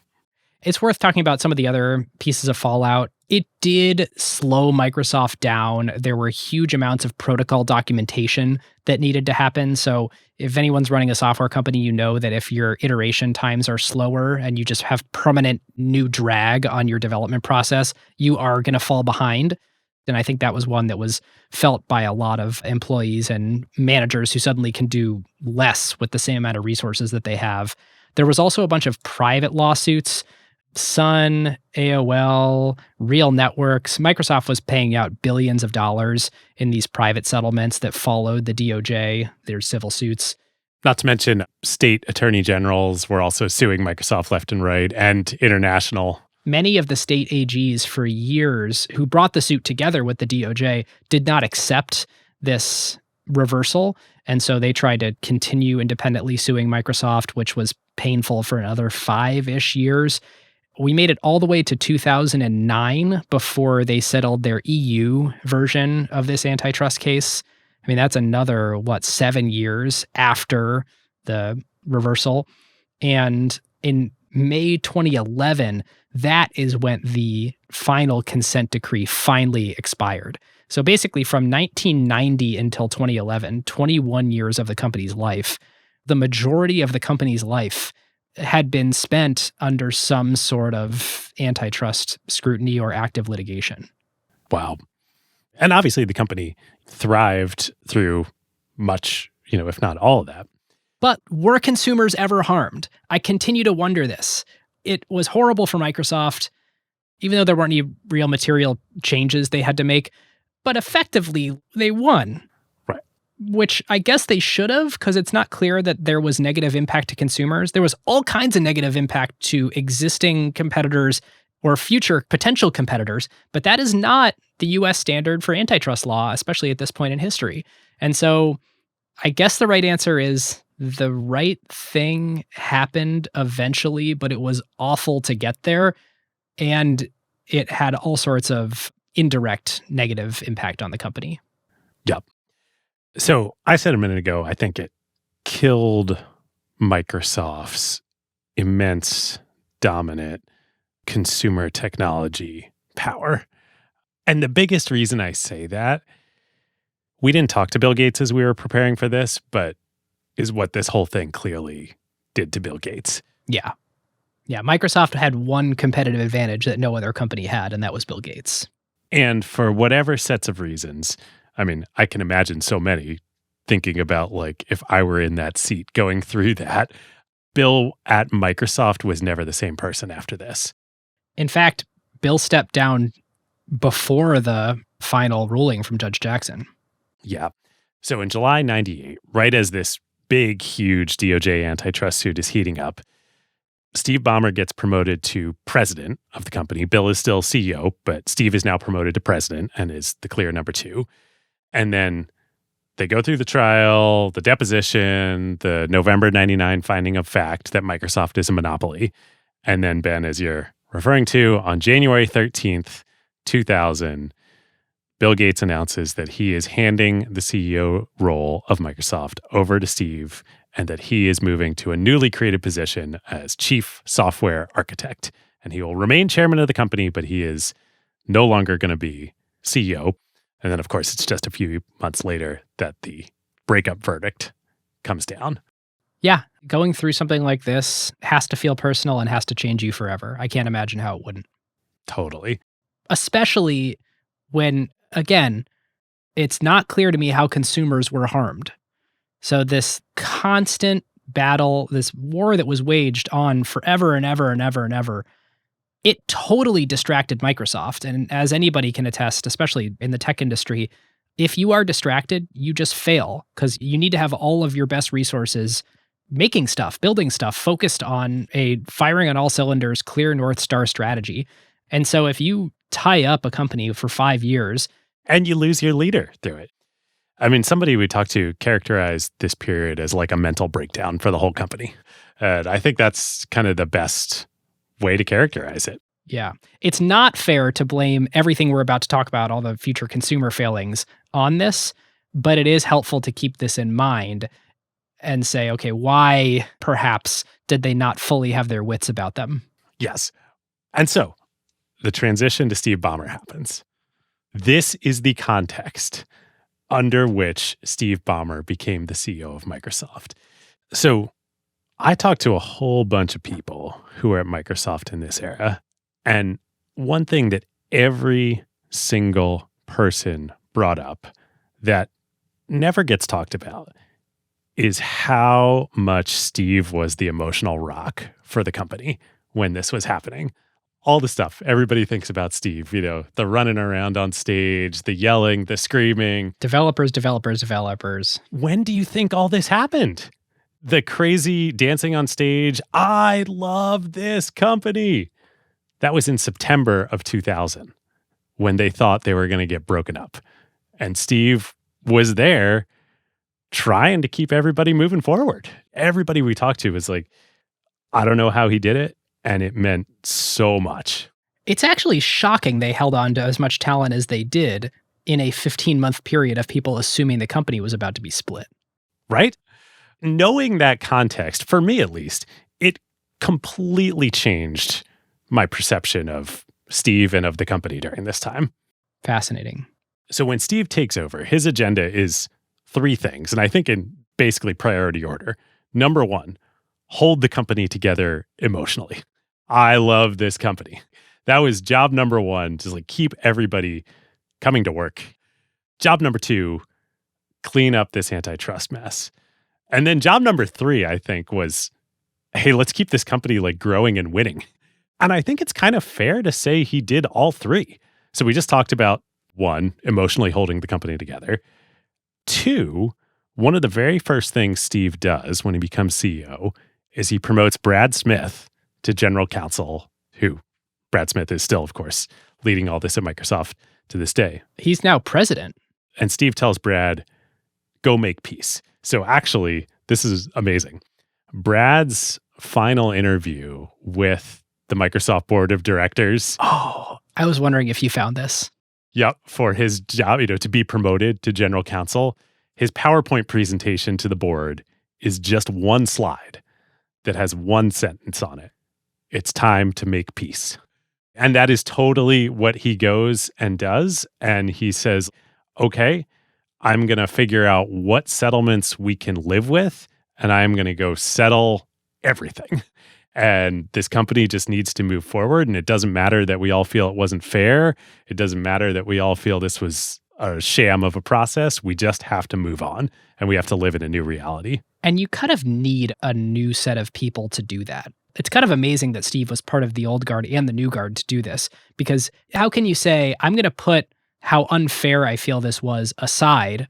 Speaker 1: It's worth talking about some of the other pieces of fallout. It did slow Microsoft down. There were huge amounts of protocol documentation that needed to happen. So if anyone's running a software company, you know that if your iteration times are slower and you just have permanent new drag on your development process, you are going to fall behind. And I think that was one that was felt by a lot of employees and managers who suddenly can do less with the same amount of resources that they have. There was also a bunch of private lawsuits. Sun, AOL, Real Networks. Microsoft was paying out billions of dollars in these private settlements that followed the DOJ, their civil suits.
Speaker 2: Not to mention state attorney generals were also suing Microsoft left and right, and international.
Speaker 1: Many of the state AGs for years who brought the suit together with the DOJ did not accept this reversal. And so they tried to continue independently suing Microsoft, which was painful for another 5-ish years. We made it all the way to 2009 before they settled their EU version of this antitrust case. I mean, that's another, 7 years after the reversal. And in May 2011, that is when the final consent decree finally expired. So basically from 1990 until 2011, 21 years of the company's life, the majority of the company's life had been spent under some sort of antitrust scrutiny or active litigation.
Speaker 2: Wow. And obviously the company thrived through much, if not all of that.
Speaker 1: But were consumers ever harmed? I continue to wonder this. It was horrible for Microsoft, even though there weren't any real material changes they had to make. But effectively, they won.
Speaker 2: Right.
Speaker 1: Which I guess they should have, because it's not clear that there was negative impact to consumers. There was all kinds of negative impact to existing competitors or future potential competitors, but that is not the US standard for antitrust law, especially at this point in history. And so I guess the right answer is the right thing happened eventually, but it was awful to get there. And it had all sorts of indirect negative impact on the company.
Speaker 2: Yep. So I said a minute ago, I think it killed Microsoft's immense, dominant consumer technology power. And the biggest reason I say that, we didn't talk to Bill Gates as we were preparing for this, but is what this whole thing clearly did to Bill Gates.
Speaker 1: Yeah. Yeah, Microsoft had one competitive advantage that no other company had, and that was Bill Gates.
Speaker 2: And for whatever sets of reasons, I mean, I can imagine so many thinking about, like, if I were in that seat going through that, Bill at Microsoft was never the same person after this.
Speaker 1: In fact, Bill stepped down before the final ruling from Judge Jackson.
Speaker 2: Yeah. So in July 98, right as this big, huge DOJ antitrust suit is heating up, Steve Ballmer gets promoted to president of the company. Bill is still CEO, but Steve is now promoted to president and is the clear number two. And then they go through the trial, the deposition, the November 99 finding of fact that Microsoft is a monopoly. And then, Ben, as you're referring to, on January 13th, 2000, Bill Gates announces that he is handing the CEO role of Microsoft over to Steve and that he is moving to a newly created position as chief software architect. And he will remain chairman of the company, but he is no longer going to be CEO. And then, of course, it's just a few months later that the breakup verdict comes down.
Speaker 1: Yeah, going through something like this has to feel personal and has to change you forever. I can't imagine how it wouldn't.
Speaker 2: Totally.
Speaker 1: Especially when, again, it's not clear to me how consumers were harmed. So this constant battle, this war that was waged on forever and ever and ever and ever, it totally distracted Microsoft. And as anybody can attest, especially in the tech industry, if you are distracted, you just fail because you need to have all of your best resources making stuff, building stuff, focused on a firing on all cylinders, clear North Star strategy. And so if you tie up a company for 5 years,
Speaker 2: and you lose your leader through it. I mean, somebody we talked to characterized this period as like a mental breakdown for the whole company. And I think that's kind of the best way to characterize it.
Speaker 1: Yeah. It's not fair to blame everything we're about to talk about, all the future consumer failings, on this, but it is helpful to keep this in mind and say, okay, why perhaps did they not fully have their wits about them?
Speaker 2: Yes. And so the transition to Steve Ballmer happens. This is the context under which Steve Ballmer became the CEO of Microsoft. So I talked to a whole bunch of people who were at Microsoft in this era. And one thing that every single person brought up that never gets talked about is how much Steve was the emotional rock for the company when this was happening. All the stuff everybody thinks about Steve, the running around on stage, the yelling, the screaming.
Speaker 1: Developers.
Speaker 2: When do you think all this happened? The crazy dancing on stage. I love this company. That was in September of 2000 when they thought they were going to get broken up. And Steve was there trying to keep everybody moving forward. Everybody we talked to was like, I don't know how he did it. And it meant so much.
Speaker 1: It's actually shocking they held on to as much talent as they did in a 15-month period of people assuming the company was about to be split.
Speaker 2: Right? knowing that context, for me at least, it completely changed my perception of Steve and of the company during this time.
Speaker 1: Fascinating.
Speaker 2: So when Steve takes over, his agenda is three things, and I think in basically priority order. Number one, hold the company together emotionally. I love this company. That was job number one, to like keep everybody coming to work. Job number two, clean up this antitrust mess. And then job number three, I think, was, hey, let's keep this company like growing and winning. And I think it's kind of fair to say he did all three. So we just talked about one, emotionally holding the company together. Two, one of the very first things Steve does when he becomes CEO is he promotes Brad Smith to general counsel, who Brad Smith is still, of course, leading all this at Microsoft to this day.
Speaker 1: He's now president.
Speaker 2: And Steve tells Brad, go make peace. So actually, this is amazing. Brad's final interview with the Microsoft board of directors.
Speaker 1: Oh, I was wondering if you found this.
Speaker 2: Yep, for his job, to be promoted to general counsel. His PowerPoint presentation to the board is just one slide that has one sentence on it. It's time to make peace. And that is totally what he goes and does. And he says, okay, I'm going to figure out what settlements we can live with, and I'm going to go settle everything. And this company just needs to move forward. And it doesn't matter that we all feel it wasn't fair. It doesn't matter that we all feel this was a sham of a process. We just have to move on, and we have to live in a new reality.
Speaker 1: And you kind of need a new set of people to do that. It's kind of amazing that Steve was part of the old guard and the new guard to do this, because how can you say, I'm going to put how unfair I feel this was aside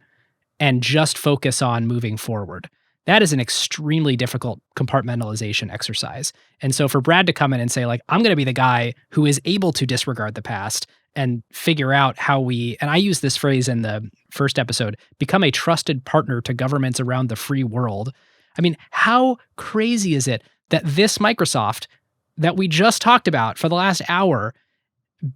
Speaker 1: and just focus on moving forward? That is an extremely difficult compartmentalization exercise. And so for Brad to come in and say, like, I'm going to be the guy who is able to disregard the past and figure out how we, and I use this phrase in the first episode, become a trusted partner to governments around the free world. I mean, how crazy is it that this Microsoft that we just talked about for the last hour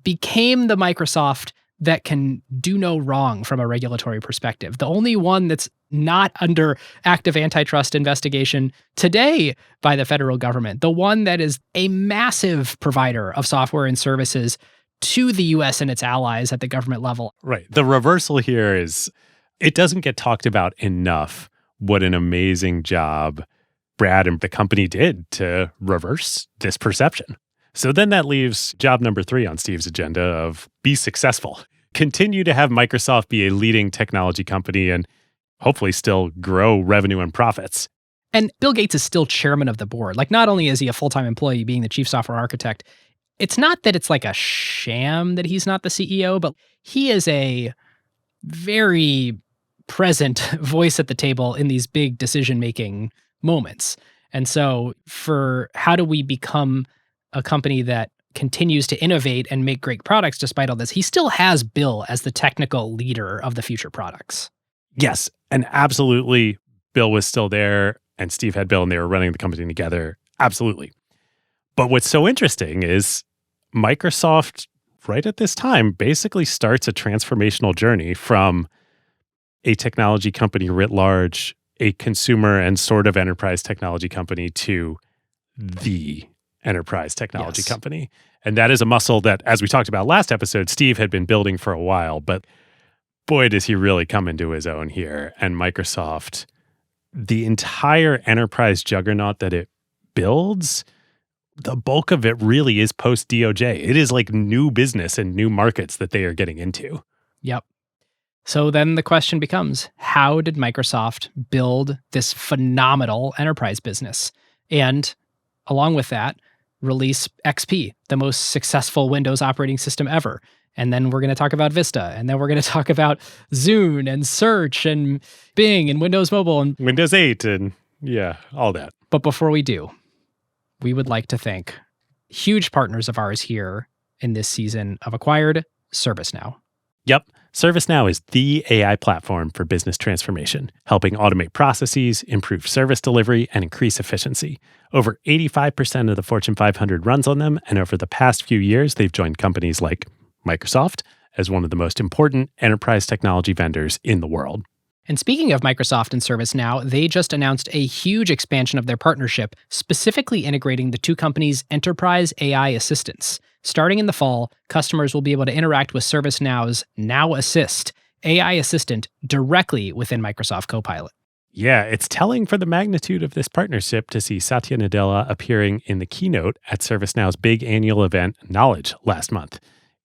Speaker 1: became the Microsoft that can do no wrong from a regulatory perspective? The only one that's not under active antitrust investigation today by the federal government. The one that is a massive provider of software and services to the US and its allies at the government level.
Speaker 2: Right. The reversal here is it doesn't get talked about enough what an amazing job Brad and the company did to reverse this perception. So then that leaves job number three on Steve's agenda of be successful. Continue to have Microsoft be a leading technology company and hopefully still grow revenue and profits.
Speaker 1: And Bill Gates is still chairman of the board. Like, not only is he a full-time employee being the chief software architect, it's not that it's like a sham that he's not the CEO, but he is a very present voice at the table in these big decision-making moments. And so for how do we become a company that continues to innovate and make great products despite all this, he still has Bill as the technical leader of the future products.
Speaker 2: Yes, and absolutely, Bill was still there, and Steve had Bill, and they were running the company together. Absolutely. But what's so interesting is Microsoft, right at this time, basically starts a transformational journey from a technology company writ large, a consumer and sort of enterprise technology company, to the enterprise technology company. And that is a muscle that, as we talked about last episode, Steve had been building for a while, but boy, does he really come into his own here. And Microsoft, the entire enterprise juggernaut that it builds, the bulk of it really is post DOJ. It is like new business and new markets that they are getting into.
Speaker 1: Yep. So then the question becomes, how did Microsoft build this phenomenal enterprise business? And along with that, release XP, the most successful Windows operating system ever. And then we're going to talk about Vista. And then we're going to talk about Zune and Search and Bing and Windows Mobile. And
Speaker 2: Windows 8 and yeah, all that.
Speaker 1: But before we do, we would like to thank huge partners of ours here in this season of Acquired, ServiceNow.
Speaker 2: Yep. ServiceNow is the AI platform for business transformation, helping automate processes, improve service delivery, and increase efficiency. Over 85% of the Fortune 500 runs on them, and over the past few years, they've joined companies like Microsoft as one of the most important enterprise technology vendors in the world.
Speaker 1: And speaking of Microsoft and ServiceNow, they just announced a huge expansion of their partnership, specifically integrating the two companies' enterprise AI assistants. Starting in the fall, customers will be able to interact with ServiceNow's Now Assist AI assistant directly within Microsoft Copilot.
Speaker 2: Yeah, it's telling for the magnitude of this partnership to see Satya Nadella appearing in the keynote at ServiceNow's big annual event, Knowledge, last month.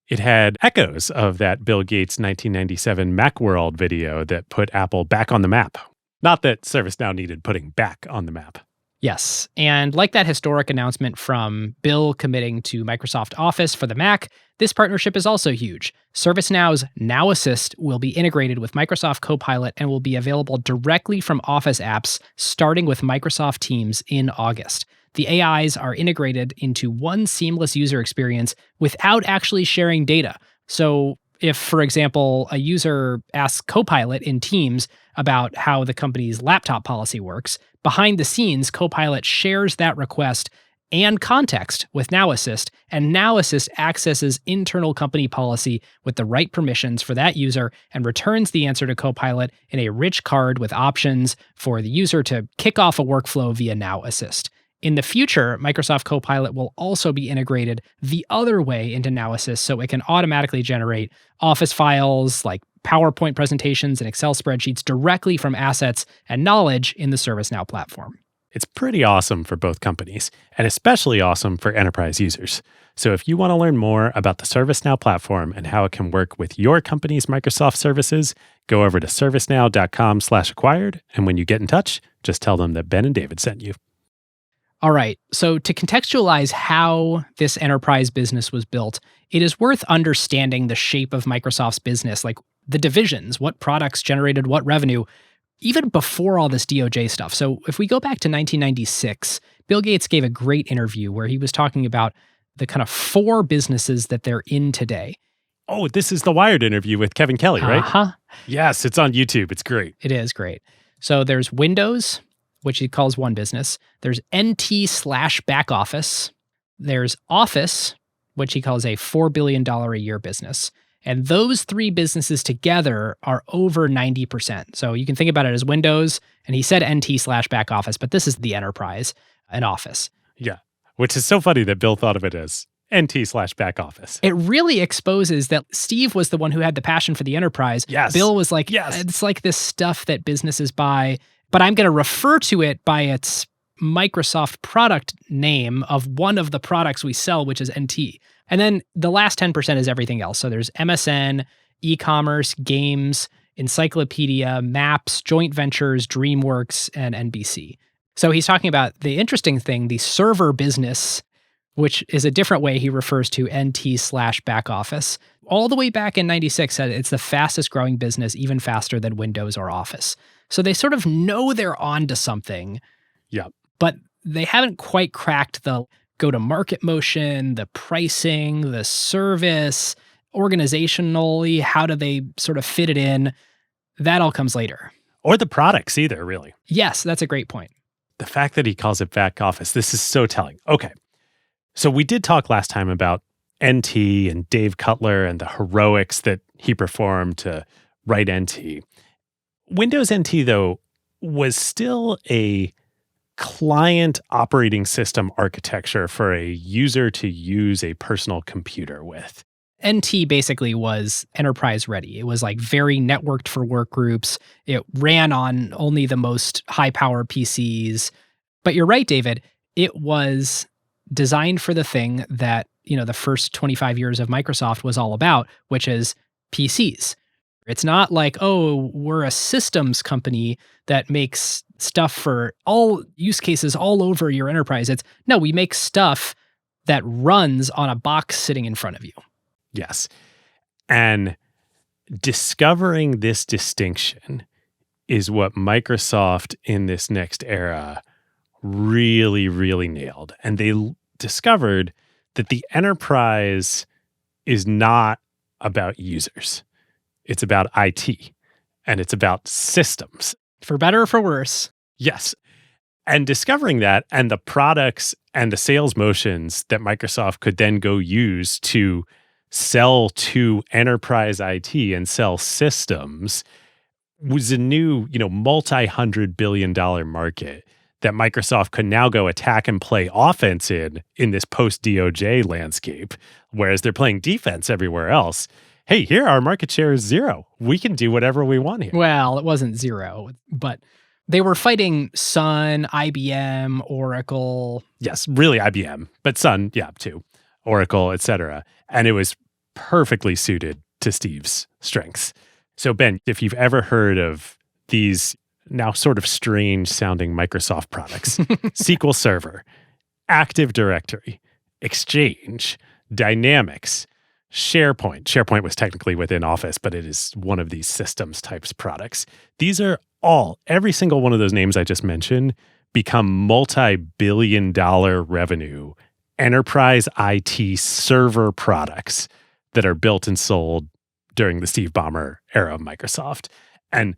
Speaker 2: It had echoes of that Bill Gates 1997 Macworld video that put Apple back on the map. Not that ServiceNow needed putting back on the map.
Speaker 1: Yes, and like that historic announcement from Bill committing to Microsoft Office for the Mac, this partnership is also huge. ServiceNow's Now Assist will be integrated with Microsoft Copilot and will be available directly from Office apps starting with Microsoft Teams in August. The AIs are integrated into one seamless user experience without actually sharing data. So if, for example, a user asks Copilot in Teams about how the company's laptop policy works, behind the scenes, Copilot shares that request and context with Now Assist, and Now Assist accesses internal company policy with the right permissions for that user and returns the answer to Copilot in a rich card with options for the user to kick off a workflow via Now Assist. In the future, Microsoft Copilot will also be integrated the other way into Now Assist, so it can automatically generate Office files like PowerPoint presentations and Excel spreadsheets directly from assets and knowledge in the ServiceNow platform.
Speaker 2: It's pretty awesome for both companies, and especially awesome for enterprise users. So if you want to learn more about the ServiceNow platform and how it can work with your company's Microsoft services, go over to servicenow.com/acquired, and when you get in touch, just tell them that Ben and David sent you.
Speaker 1: All right, so to contextualize how this enterprise business was built, it is worth understanding the shape of Microsoft's business, like the divisions, what products generated what revenue, even before all this DOJ stuff. So if we go back to 1996, Bill Gates gave a great interview where he was talking about the kind of four businesses that they're in today.
Speaker 2: Oh, this is the Wired interview with Kevin Kelly, right?
Speaker 1: Uh-huh.
Speaker 2: Yes, it's on YouTube. It's great.
Speaker 1: It is great. So there's Windows, which he calls one business. There's NT/back office. There's Office, which he calls a $4 billion a year business. And those three businesses together are over 90%. So you can think about it as Windows, and he said NT/back office, but this is the enterprise and Office.
Speaker 2: Yeah, which is so funny that Bill thought of it as NT/back office.
Speaker 1: It really exposes that Steve was the one who had the passion for the enterprise.
Speaker 2: Yes.
Speaker 1: Bill was like,
Speaker 2: yes,
Speaker 1: it's like this stuff that businesses buy, but I'm going to refer to it by its Microsoft product name of one of the products we sell, which is NT. And then the last 10% is everything else. So there's MSN, e-commerce, games, encyclopedia, maps, joint ventures, DreamWorks, and NBC. So he's talking about the interesting thing, the server business, which is a different way he refers to NT/back office. All the way back in 96 said it's the fastest growing business, even faster than Windows or Office. So they sort of know they're on to something.
Speaker 2: Yeah.
Speaker 1: But they haven't quite cracked the go-to-market motion, the pricing, the service, organizationally, how do they sort of fit it in? That all comes later.
Speaker 2: Or the products either, really.
Speaker 1: Yes, that's a great point.
Speaker 2: The fact that he calls it back office, this is so telling. Okay. So we did talk last time about NT and Dave Cutler and the heroics that he performed to write NT. Windows NT, though, was still a client operating system architecture for a user to use a personal computer with.
Speaker 1: NT basically was enterprise ready. It was like very networked for work groups. It ran on only the most high power PCs. But you're right, David. It was designed for the thing that, the first 25 years of Microsoft was all about, which is PCs. It's not like, oh, we're a systems company that makes stuff for all use cases all over your enterprise. No, we make stuff that runs on a box sitting in front of you.
Speaker 2: Yes. And discovering this distinction is what Microsoft in this next era really, really nailed. And they discovered that the enterprise is not about users. It's about IT, and it's about systems.
Speaker 1: For better or for worse.
Speaker 2: Yes. And discovering that and the products and the sales motions that Microsoft could then go use to sell to enterprise IT and sell systems was a new, multi-$100 billion market that Microsoft could now go attack and play offense in this post-DOJ landscape, whereas they're playing defense everywhere else. Hey, here our market share is 0. We can do whatever we want here.
Speaker 1: Well, it wasn't 0, but they were fighting Sun, IBM, Oracle.
Speaker 2: Yes, really IBM, but Sun, yeah, too. Oracle, etc. And it was perfectly suited to Steve's strengths. So Ben, if you've ever heard of these now sort of strange sounding Microsoft products, SQL Server, Active Directory, Exchange, Dynamics, SharePoint. SharePoint was technically within Office, but it is one of these systems types products. These are every single one of those names I just mentioned become multi-billion-dollar revenue enterprise IT server products that are built and sold during the Steve Ballmer era of Microsoft. And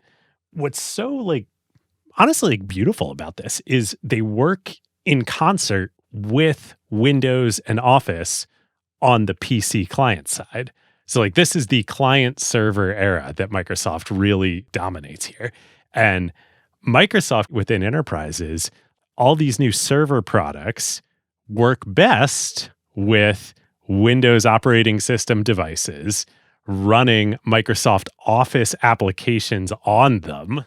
Speaker 2: what's so honestly beautiful about this is they work in concert with Windows and Office on the PC client side. So this is the client server era that Microsoft really dominates here. And Microsoft within enterprises, all these new server products work best with Windows operating system devices running Microsoft Office applications on them.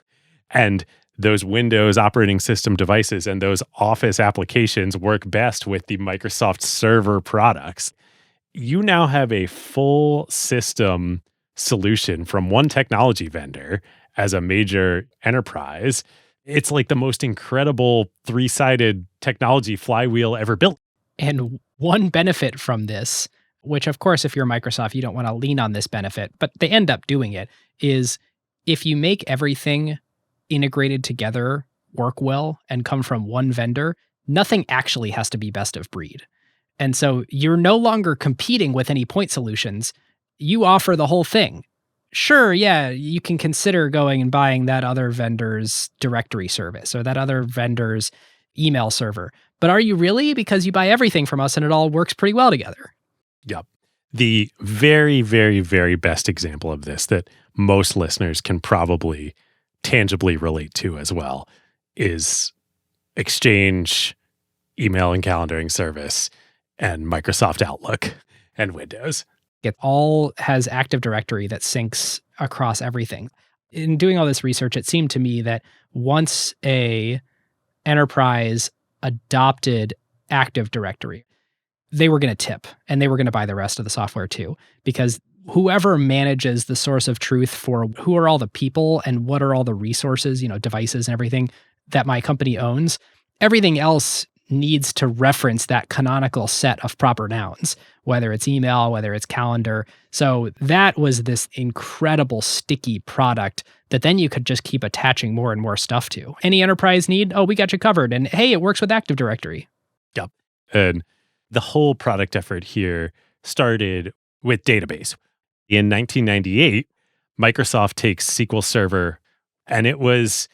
Speaker 2: And those Windows operating system devices and those Office applications work best with the Microsoft server products. You now have a full system solution from one technology vendor as a major enterprise. It's the most incredible 3-sided technology flywheel ever built.
Speaker 1: And one benefit from this, which of course, if you're Microsoft, you don't want to lean on this benefit, but they end up doing it, is if you make everything integrated together work well and come from one vendor, nothing actually has to be best of breed. And so you're no longer competing with any point solutions. You offer the whole thing. Sure, yeah, you can consider going and buying that other vendor's directory service or that other vendor's email server. But are you really? Because you buy everything from us and it all works pretty well together.
Speaker 2: Yep. The very, very, very best example of this that most listeners can probably tangibly relate to as well is Exchange, email and calendaring service, and Microsoft Outlook and Windows.
Speaker 1: It all has Active Directory that syncs across everything. In doing all this research, it seemed to me that once a enterprise adopted Active Directory, they were going to tip and they were going to buy the rest of the software too, because whoever manages the source of truth for who are all the people and what are all the resources, devices and everything that my company owns, everything else needs to reference that canonical set of proper nouns, whether it's email, whether it's calendar. So that was this incredible sticky product that then you could just keep attaching more and more stuff to. Any enterprise need, we got you covered. And hey, it works with Active Directory.
Speaker 2: Yep. And the whole product effort here started with database. In 1998, Microsoft takes SQL Server, and it was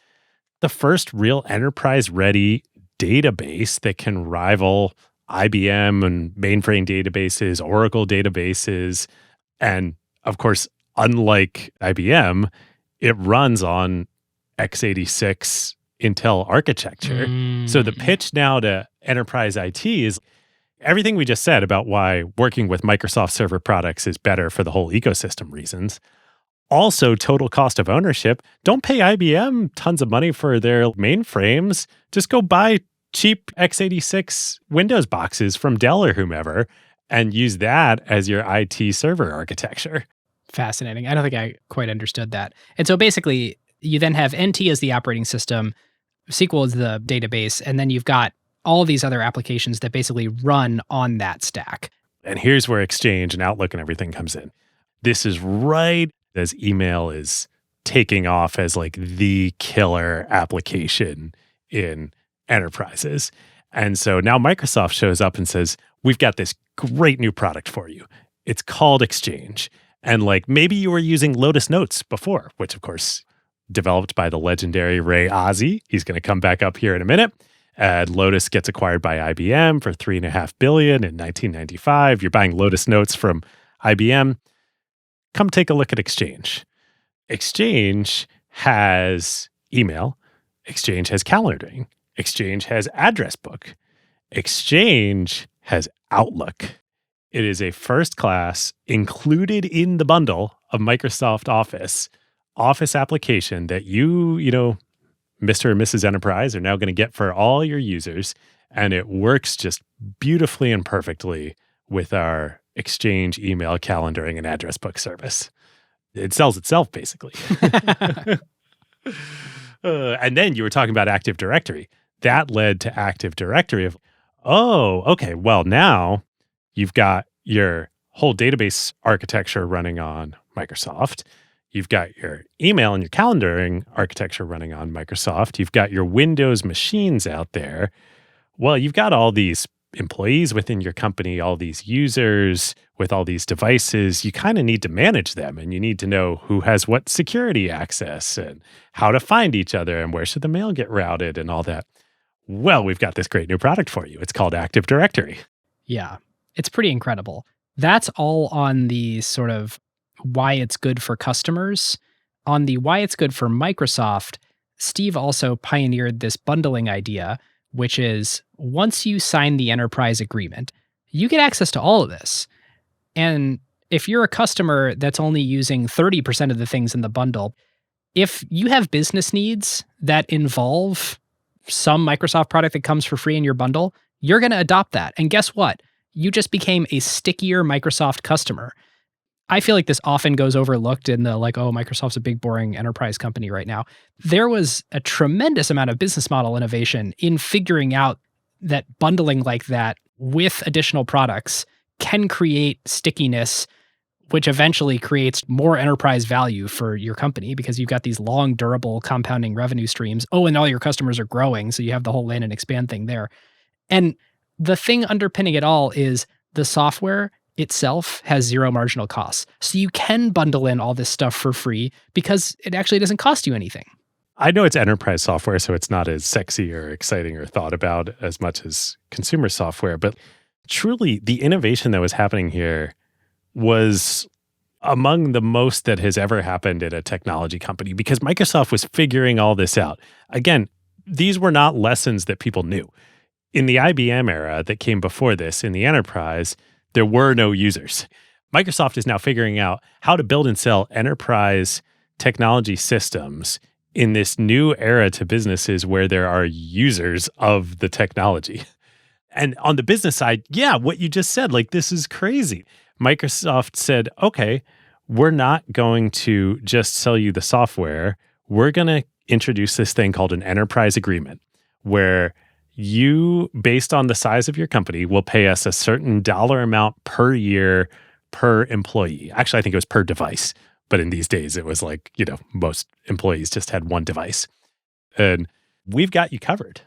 Speaker 2: the first real enterprise-ready database that can rival IBM and mainframe databases, Oracle databases. And of course, unlike IBM, it runs on x86 Intel architecture. So the pitch now to enterprise IT is everything we just said about why working with Microsoft server products is better for the whole ecosystem reasons. Also, total cost of ownership. Don't pay IBM tons of money for their mainframes. Just go buy cheap x86 Windows boxes from Dell or whomever and use that as your IT server architecture.
Speaker 1: Fascinating. I don't think I quite understood that. And so basically, you then have NT as the operating system, SQL is the database, and then you've got all of these other applications that basically run on that stack.
Speaker 2: And here's where Exchange and Outlook and everything comes in. This is right as email is taking off as like the killer application in enterprises. And so now Microsoft shows up and says, we've got this great new product for you. It's called Exchange. And like maybe you were using Lotus Notes before, which of course developed by the legendary Ray Ozzie. He's going to come back up here in a minute. Lotus gets acquired by IBM for $3.5 billion in 1995. You're buying Lotus Notes from IBM. Come take a look at Exchange. Exchange has email. Exchange has calendaring. Exchange has address book. Exchange has Outlook. It is a first class, included in the bundle of Microsoft Office application that you, Mr. or Mrs. Enterprise, are now going to get for all your users. And it works just beautifully and perfectly with our Exchange email calendaring and address book service. It sells itself, basically. And then you were talking about Active Directory. That led to Active Directory of, oh, okay, well, now you've got your whole database architecture running on Microsoft. You've got your email and your calendaring architecture running on Microsoft. You've got your Windows machines out there. Well, you've got all these employees within your company, all these users with all these devices. You kind of need to manage them, and you need to know who has what security access and how to find each other and where should the mail get routed and all that. Well, we've got this great new product for you. It's called Active Directory.
Speaker 1: Yeah, it's pretty incredible. That's all on the sort of why it's good for customers. On the why it's good for Microsoft, Steve also pioneered this bundling idea, which is once you sign the enterprise agreement, you get access to all of this. And if you're a customer that's only using 30% of the things in the bundle, if you have business needs that involve some Microsoft product that comes for free in your bundle, you're going to adopt that. And guess what? You just became a stickier Microsoft customer. I feel like this often goes overlooked in the Microsoft's a big, boring enterprise company right now. There was a tremendous amount of business model innovation in figuring out that bundling like that with additional products can create stickiness, which eventually creates more enterprise value for your company because you've got these long, durable, compounding revenue streams. Oh, and all your customers are growing, so you have the whole land and expand thing there. And the thing underpinning it all is the software itself has zero marginal costs. So you can bundle in all this stuff for free because it actually doesn't cost you anything.
Speaker 2: I know it's enterprise software, so it's not as sexy or exciting or thought about as much as consumer software. But truly, the innovation that was happening here was among the most that has ever happened at a technology company because Microsoft was figuring all this out. Again, these were not lessons that people knew. In the IBM era that came before this, in the enterprise, there were no users. Microsoft is now figuring out how to build and sell enterprise technology systems in this new era to businesses where there are users of the technology. And on the business side, yeah, what you just said, this is crazy. Microsoft said, okay, we're not going to just sell you the software. We're going to introduce this thing called an enterprise agreement where you, based on the size of your company, will pay us a certain dollar amount per year per employee. Actually, I think it was per device. But in these days, it was most employees just had one device. And we've got you covered.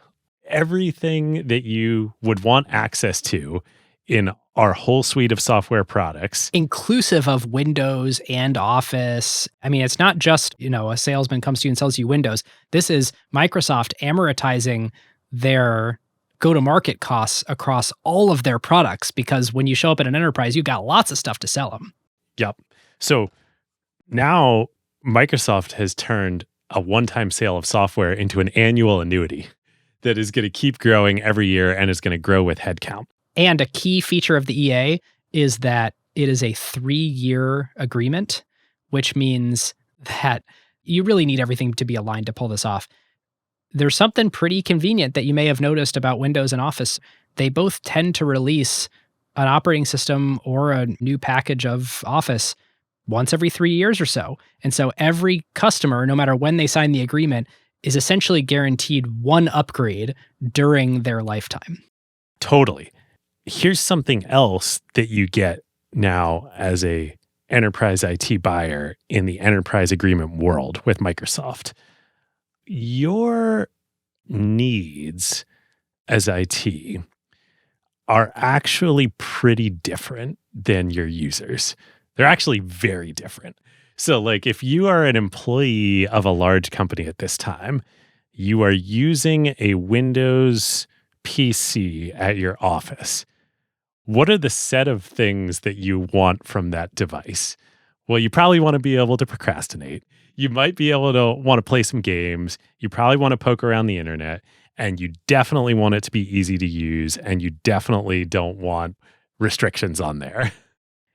Speaker 2: Everything that you would want access to in our whole suite of software products.
Speaker 1: Inclusive of Windows and Office. I mean, it's not just, a salesman comes to you and sells you Windows. This is Microsoft amortizing their go-to-market costs across all of their products because when you show up at an enterprise, you've got lots of stuff to sell them.
Speaker 2: Yep. So now Microsoft has turned a one-time sale of software into an annual annuity that is going to keep growing every year and is going to grow with headcount.
Speaker 1: And a key feature of the EA is that it is a 3-year agreement, which means that you really need everything to be aligned to pull this off. There's something pretty convenient that you may have noticed about Windows and Office. They both tend to release an operating system or a new package of Office once every 3 years or so. And so every customer, no matter when they sign the agreement, is essentially guaranteed one upgrade during their lifetime.
Speaker 2: Totally. Here's something else that you get now as a enterprise IT buyer in the enterprise agreement world with Microsoft. Your needs as IT are actually pretty different than your users. They're actually very different. So if you are an employee of a large company at this time, you are using a Windows PC at your office. What are the set of things that you want from that device? Well, you probably want to be able to procrastinate. You might be able to want to play some games. You probably want to poke around the internet. And you definitely want it to be easy to use. And you definitely don't want restrictions on there.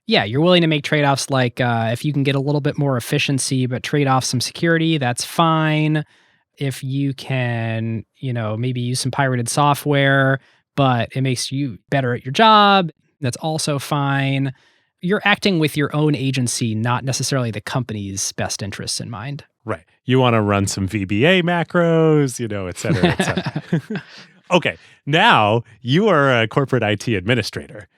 Speaker 1: Yeah, you're willing to make trade-offs like if you can get a little bit more efficiency but trade off some security, that's fine. If you can, maybe use some pirated software, but it makes you better at your job, that's also fine. You're acting with your own agency, not necessarily the company's best interests in mind.
Speaker 2: Right. You want to run some VBA macros, et cetera, et cetera. Okay. Now you are a corporate IT administrator.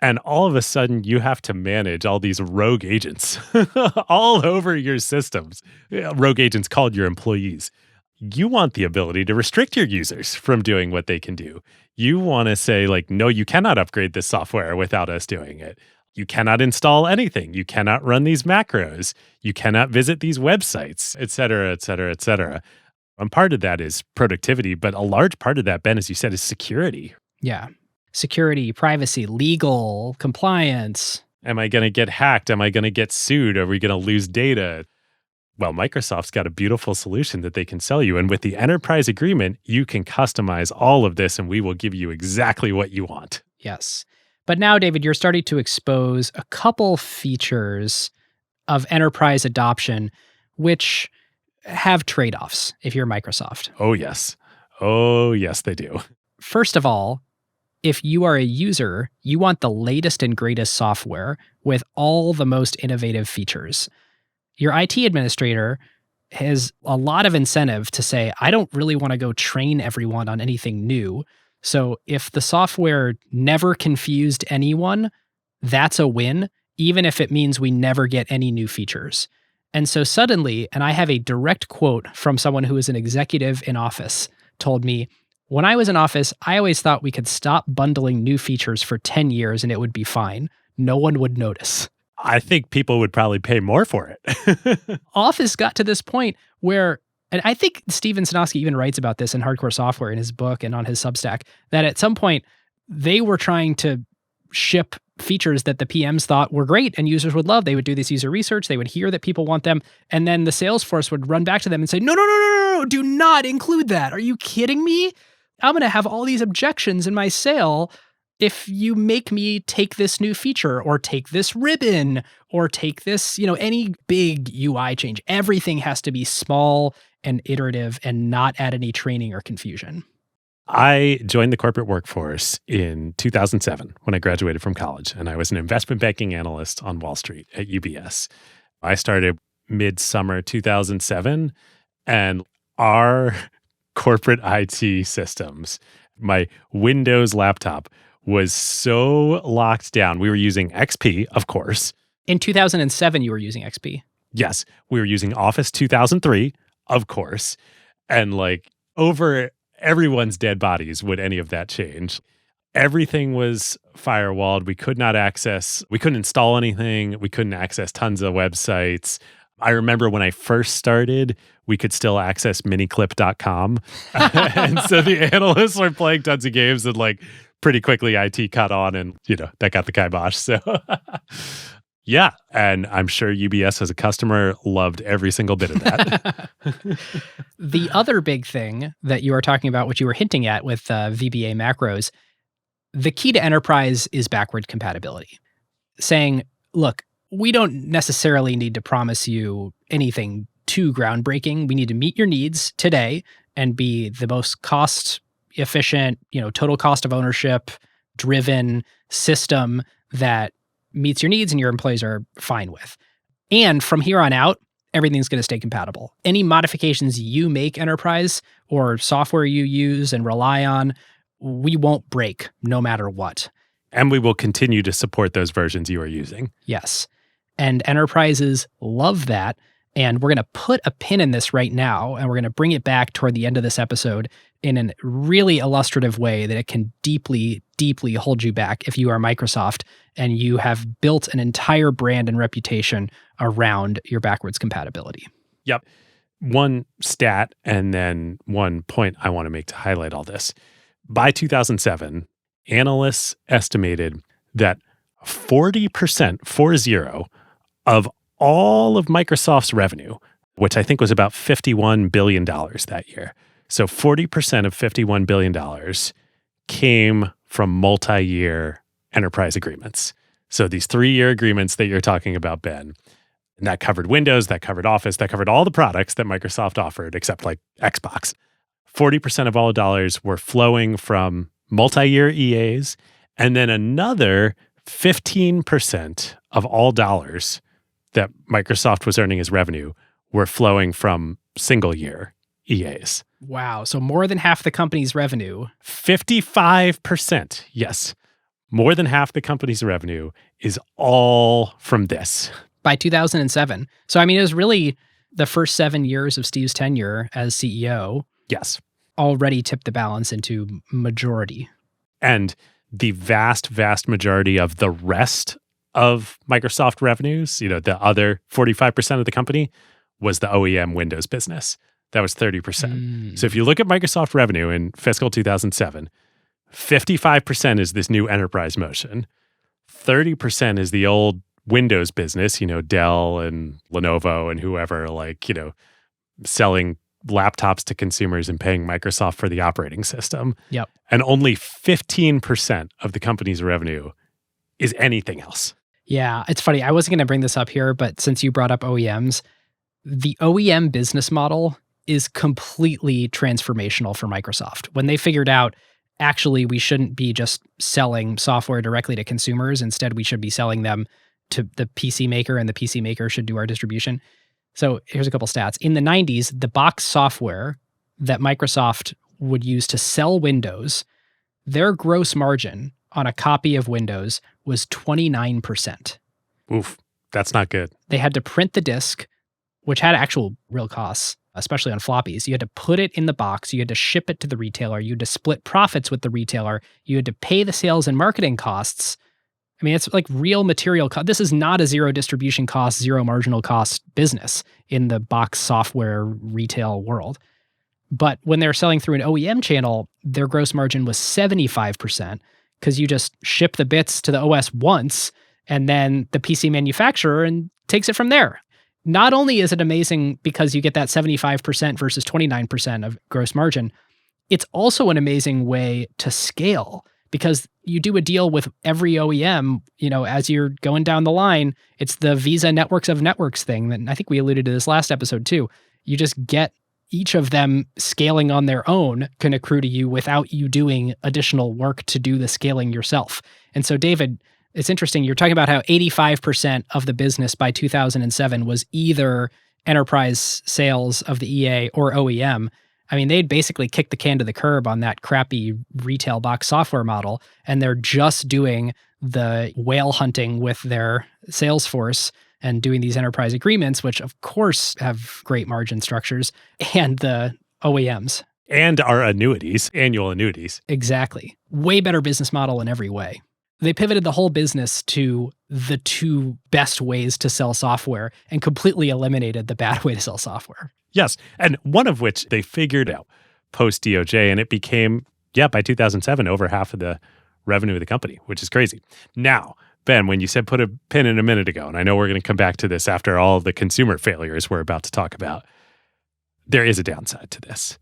Speaker 2: And all of a sudden, you have to manage all these rogue agents all over your systems. Rogue agents called your employees. You want the ability to restrict your users from doing what they can do. You want to say, no, you cannot upgrade this software without us doing it. You cannot install anything. You cannot run these macros. You cannot visit these websites, et cetera, et cetera, et cetera. And part of that is productivity, but a large part of that, Ben, as you said, is security.
Speaker 1: Yeah. Security, privacy, legal, compliance.
Speaker 2: Am I going to get hacked? Am I going to get sued? Are we going to lose data? Well, Microsoft's got a beautiful solution that they can sell you. And with the enterprise agreement, you can customize all of this and we will give you exactly what you want.
Speaker 1: Yes. But now, David, you're starting to expose a couple features of enterprise adoption, which have trade-offs if you're Microsoft.
Speaker 2: Oh, yes. Oh, yes, they do.
Speaker 1: First of all, if you are a user, you want the latest and greatest software with all the most innovative features. Your IT administrator has a lot of incentive to say, I don't really want to go train everyone on anything new. So if the software never confused anyone, that's a win, even if it means we never get any new features. And so suddenly, and I have a direct quote from someone who is an executive in Office, told me, when I was in Office, I always thought we could stop bundling new features for 10 years and it would be fine. No one would notice.
Speaker 2: I think people would probably pay more for it.
Speaker 1: Office got to this point where, and I think Steven Sinofsky even writes about this in Hardcore Software in his book and on his Substack, that at some point they were trying to ship features that the PMs thought were great and users would love. They would do this user research. They would hear that people want them. And then the sales force would run back to them and say, no, do not include that. Are you kidding me? I'm going to have all these objections in my sale if you make me take this new feature or take this ribbon or take this, any big UI change. Everything has to be small and iterative and not add any training or confusion.
Speaker 2: I joined the corporate workforce in 2007 when I graduated from college, and I was an investment banking analyst on Wall Street at UBS. I started midsummer 2007, and our corporate IT systems, my Windows laptop was so locked down. We were using XP, of course.
Speaker 1: In 2007, you were using XP.
Speaker 2: Yes. We were using Office 2003, of course. And over everyone's dead bodies would any of that change. Everything was firewalled. We couldn't install anything. We couldn't access tons of websites. I remember when I first started, we could still access miniclip.com. And so the analysts were playing tons of games and pretty quickly IT caught on and, that got the kibosh. So yeah. And I'm sure UBS as a customer loved every single bit of that.
Speaker 1: The other big thing that you are talking about, which you were hinting at with VBA macros, the key to enterprise is backward compatibility. Saying, look, we don't necessarily need to promise you anything too groundbreaking. We need to meet your needs today and be the most cost efficient, total cost of ownership driven system that meets your needs and your employees are fine with. And from here on out, everything's going to stay compatible. Any modifications you make enterprise or software you use and rely on, we won't break no matter what.
Speaker 2: And we will continue to support those versions you are using.
Speaker 1: Yes. And enterprises love that. And we're going to put a pin in this right now, and we're going to bring it back toward the end of this episode in a really illustrative way that it can deeply, deeply hold you back if you are Microsoft and you have built an entire brand and reputation around your backwards compatibility.
Speaker 2: Yep. One stat and then one point I want to make to highlight all this. By 2007, analysts estimated that 40% of all of Microsoft's revenue, which I think was about $51 billion that year. So 40% of $51 billion came from multi-year enterprise agreements. So these 3-year agreements that you're talking about, Ben, and that covered Windows, that covered Office, that covered all the products that Microsoft offered, except like Xbox. 40% of all dollars were flowing from multi-year EAs, and then another 15% of all dollars that Microsoft was earning as revenue were flowing from single-year EAs.
Speaker 1: Wow. So more than half the company's revenue.
Speaker 2: 55%, yes. More than half the company's revenue is all from this.
Speaker 1: By 2007. So, I mean, it was really the first 7 years of Steve's tenure as CEO.
Speaker 2: Yes.
Speaker 1: Already tipped the balance into majority.
Speaker 2: And the vast, vast majority of the rest of Microsoft revenues, the other 45% of the company, was the OEM Windows business. That was 30%. So if you look at Microsoft revenue in fiscal 2007, 55% is this new enterprise motion. 30% is the old Windows business, Dell and Lenovo and whoever, selling laptops to consumers and paying Microsoft for the operating system.
Speaker 1: Yep.
Speaker 2: And only 15% of the company's revenue is anything else.
Speaker 1: Yeah, it's funny. I wasn't going to bring this up here, but since you brought up OEMs, the OEM business model is completely transformational for Microsoft. When they figured out, actually, we shouldn't be just selling software directly to consumers. Instead, we should be selling them to the PC maker, and the PC maker should do our distribution. So here's a couple stats. In the 90s, the box software that Microsoft would use to sell Windows, their gross margin on a copy of Windows was 29%.
Speaker 2: Oof, that's not good.
Speaker 1: They had to print the disk, which had actual real costs, especially on floppies. You had to put it in the box. You had to ship it to the retailer. You had to split profits with the retailer. You had to pay the sales and marketing costs. I mean, it's like real material cost. This is not a zero distribution cost, zero marginal cost business in the box software retail world. But when they're selling through an OEM channel, their gross margin was 75% because you just ship the bits to the OS once, and then the PC manufacturer and takes it from there. Not only is it amazing because you get that 75% versus 29% of gross margin, it's also an amazing way to scale because you do a deal with every OEM, as you're going down the line. It's the Visa networks of networks thing that I think we alluded to this last episode too. You just get each of them scaling on their own can accrue to you without you doing additional work to do the scaling yourself. And so, David, it's interesting. You're talking about how 85% of the business by 2007 was either enterprise sales of the EA or OEM. I mean, they'd basically kicked the can to the curb on that crappy retail box software model, and they're just doing the whale hunting with their sales force and doing these enterprise agreements, which of course have great margin structures, and the OEMs.
Speaker 2: And our annuities, annual annuities.
Speaker 1: Exactly. Way better business model in every way. They pivoted the whole business to the two best ways to sell software and completely eliminated the bad way to sell software.
Speaker 2: Yes, and one of which they figured out post-DOJ, and it became, by 2007, over half of the revenue of the company, which is crazy. Now, Ben, when you said put a pin in a minute ago, and I know we're going to come back to this after all the consumer failures we're about to talk about, there is a downside to this.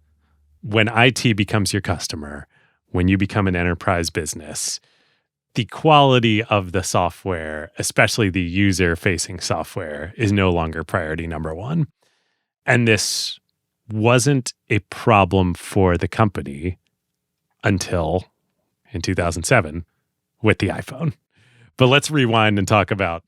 Speaker 2: When IT becomes your customer, when you become an enterprise business, the quality of the software, especially the user-facing software, is no longer priority number one. And this wasn't a problem for the company until in 2007 with the iPhone. But let's rewind and talk about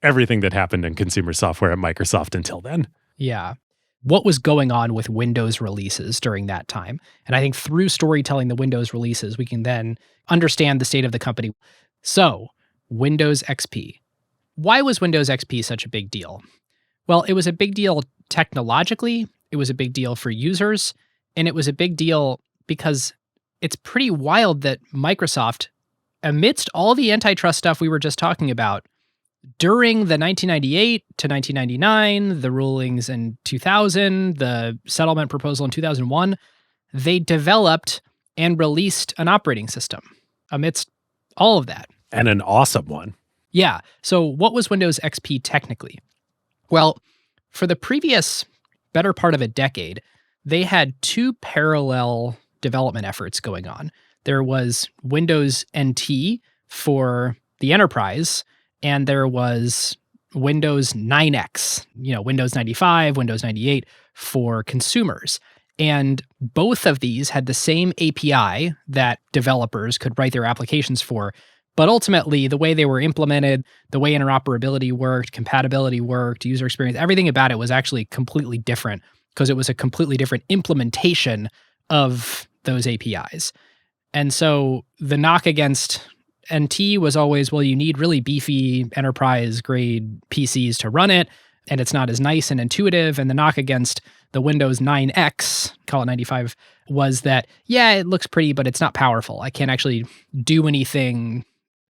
Speaker 2: everything that happened in consumer software at Microsoft until then.
Speaker 1: Yeah. What was going on with Windows releases during that time? And I think through storytelling the Windows releases, we can then understand the state of the company. So, Windows XP. Why was Windows XP such a big deal? Well, it was a big deal technologically, it was a big deal for users, and it was a big deal because it's pretty wild that Microsoft, amidst all the antitrust stuff we were just talking about, during the 1998 to 1999, the rulings in 2000, the settlement proposal in 2001, they developed and released an operating system amidst all of that.
Speaker 2: And an awesome one.
Speaker 1: Yeah. So what was Windows XP technically? Well, for the previous better part of a decade, they had two parallel development efforts going on. There was Windows NT for the enterprise, and there was Windows 9X, Windows 95, Windows 98 for consumers. And both of these had the same API that developers could write their applications for. But ultimately, the way they were implemented, the way interoperability worked, compatibility worked, user experience, everything about it was actually completely different because it was a completely different implementation of those APIs. And so the knock against NT was always, well, you need really beefy enterprise-grade PCs to run it, and it's not as nice and intuitive. And the knock against the Windows 9X, call it 95, was that, yeah, it looks pretty, but it's not powerful. I can't actually do anything.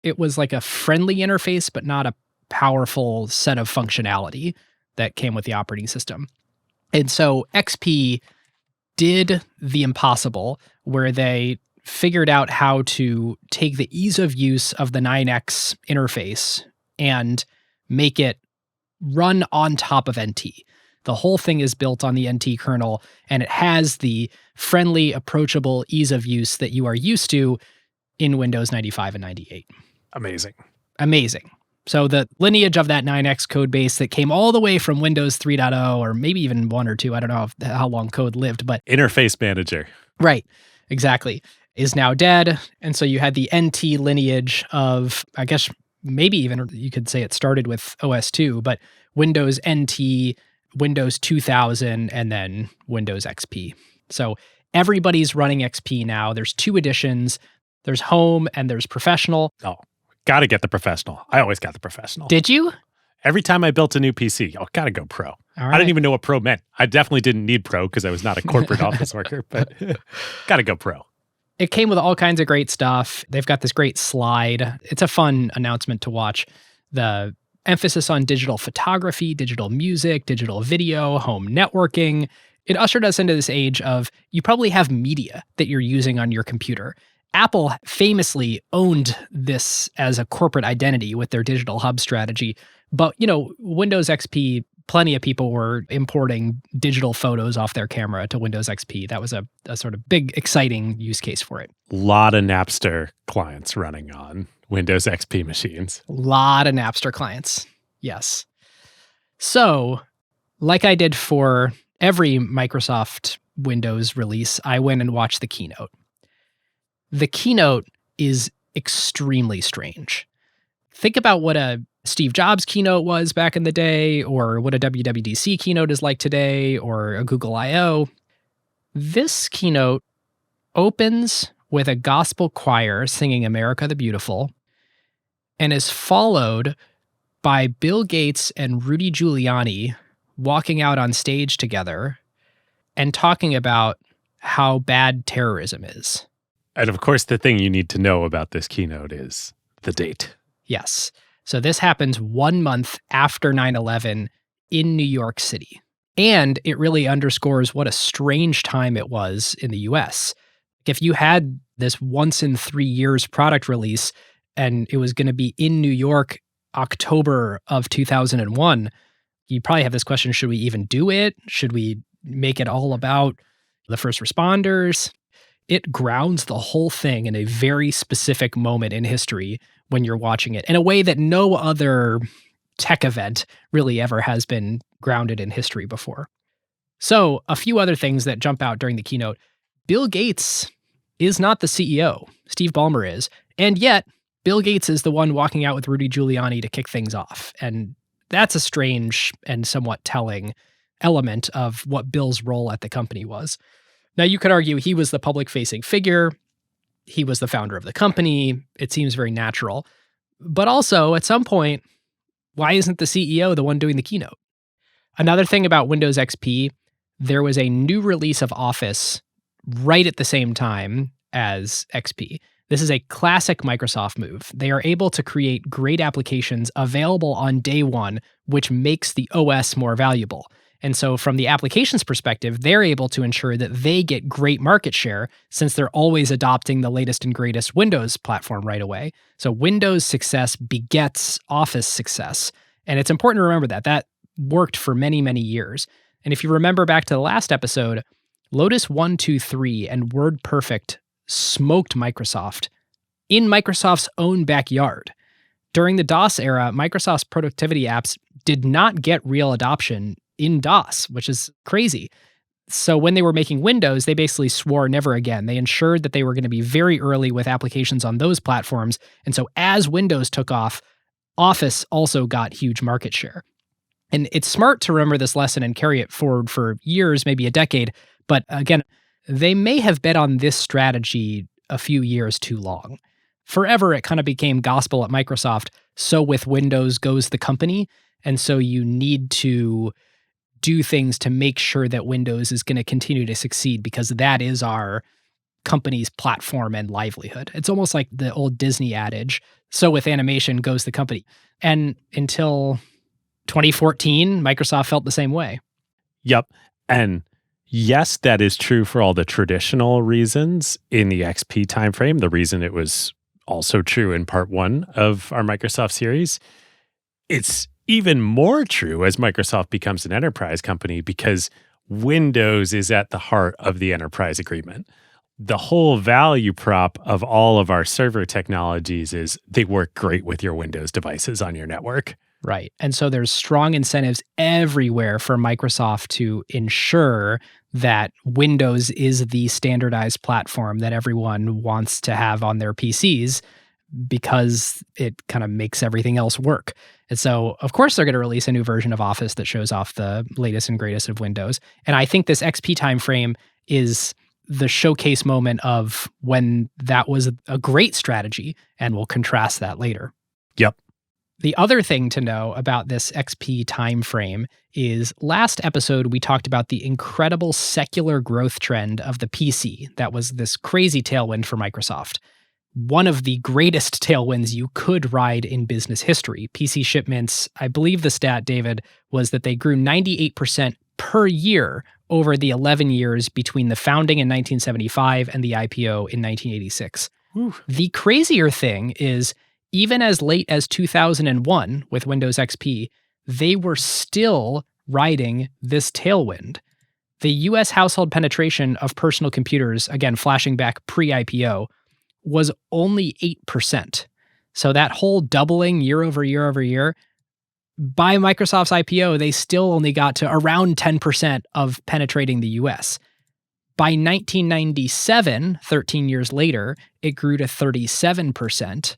Speaker 1: It was like a friendly interface, but not a powerful set of functionality that came with the operating system. And so XP did the impossible, where they figured out how to take the ease of use of the 9X interface and make it run on top of NT. The whole thing is built on the NT kernel, and it has the friendly, approachable ease of use that you are used to in Windows 95 and 98. Amazing. So the lineage of that 9X code base that came all the way from Windows 3.0, or maybe even 1 or 2, I don't know how long code lived, but
Speaker 2: Interface manager.
Speaker 1: Right, exactly, is now dead. And so you had the NT lineage of, I guess, maybe even you could say it started with OS2, but Windows NT, Windows 2000, and then Windows XP. So everybody's running XP now. There's two editions. There's Home and there's Professional.
Speaker 2: Oh, got to get the Professional. I always got the Professional.
Speaker 1: Did you?
Speaker 2: Every time I built a new PC, got to go Pro.
Speaker 1: All right.
Speaker 2: I didn't even know what Pro meant. I definitely didn't need Pro because I was not a corporate office worker, but got to go Pro.
Speaker 1: It came with all kinds of great stuff. They've got this great slide. It's a fun announcement to watch. The emphasis on digital photography, digital music, digital video, home networking. It ushered us into this age of you probably have media that you're using on your computer. Apple famously owned this as a corporate identity with their digital hub strategy. But, Windows XP, plenty of people were importing digital photos off their camera to Windows XP. That was a sort of big, exciting use case for it.
Speaker 2: A lot of Napster clients running on Windows XP machines.
Speaker 1: A lot of Napster clients, yes. So, like I did for every Microsoft Windows release, I went and watched the keynote. The keynote is extremely strange. Think about what a Steve Jobs keynote was back in the day, or what a WWDC keynote is like today, or a Google I/O. This keynote opens with a gospel choir singing America the Beautiful, and is followed by Bill Gates and Rudy Giuliani walking out on stage together and talking about how bad terrorism is.
Speaker 2: And of course, the thing you need to know about this keynote is the date.
Speaker 1: Yes. So this happens 1 month after 9/11 in New York City. And it really underscores what a strange time it was in the US. If you had this once in 3 years product release and it was going to be in New York October of 2001, you probably have this question, should we even do it? Should we make it all about the first responders? It grounds the whole thing in a very specific moment in history when you're watching it, in a way that no other tech event really ever has been grounded in history before. So, a few other things that jump out during the keynote. Bill Gates is not the CEO. Steve Ballmer is. And yet, Bill Gates is the one walking out with Rudy Giuliani to kick things off. And that's a strange and somewhat telling element of what Bill's role at the company was. Now, you could argue he was the public-facing figure. He was the founder of the company. It seems very natural. But also, at some point, why isn't the CEO the one doing the keynote? Another thing about Windows XP, there was a new release of Office right at the same time as XP. This is a classic Microsoft move. They are able to create great applications available on day one, which makes the OS more valuable. And so from the applications perspective, they're able to ensure that they get great market share since they're always adopting the latest and greatest Windows platform right away. So Windows success begets Office success. And it's important to remember that worked for many, many years. And if you remember back to the last episode, Lotus 123 and WordPerfect smoked Microsoft in Microsoft's own backyard. During the DOS era, Microsoft's productivity apps did not get real adoption in DOS, which is crazy. So when they were making Windows, they basically swore never again. They ensured that they were going to be very early with applications on those platforms. And so as Windows took off, Office also got huge market share. And it's smart to remember this lesson and carry it forward for years, maybe a decade. But again, they may have bet on this strategy a few years too long. Forever, it kind of became gospel at Microsoft. So with Windows goes the company. And so you need to do things to make sure that Windows is going to continue to succeed because that is our company's platform and livelihood. It's almost like the old Disney adage, so with animation goes the company. And until 2014, Microsoft felt the same way.
Speaker 2: Yep. And yes, that is true for all the traditional reasons in the XP timeframe. The reason it was also true in part one of our Microsoft series. It's even more true as Microsoft becomes an enterprise company because Windows is at the heart of the enterprise agreement. The whole value prop of all of our server technologies is they work great with your Windows devices on your network.
Speaker 1: Right. And so there's strong incentives everywhere for Microsoft to ensure that Windows is the standardized platform that everyone wants to have on their PCs because it kind of makes everything else work. And so, of course, they're going to release a new version of Office that shows off the latest and greatest of Windows. And I think this XP timeframe is the showcase moment of when that was a great strategy, and we'll contrast that later.
Speaker 2: Yep.
Speaker 1: The other thing to know about this XP timeframe is last episode we talked about the incredible secular growth trend of the PC. That was this crazy tailwind for Microsoft. One of the greatest tailwinds you could ride in business history. PC shipments, I believe the stat, David, was that they grew 98% per year over the 11 years between the founding in 1975 and the IPO in 1986.
Speaker 2: Ooh.
Speaker 1: The crazier thing is, even as late as 2001 with Windows XP, they were still riding this tailwind. The US household penetration of personal computers, again, flashing back pre-IPO, was only 8%. So that whole doubling year over year over year, by Microsoft's IPO, they still only got to around 10% of penetrating the US. By 1997, 13 years later, it grew to 37%.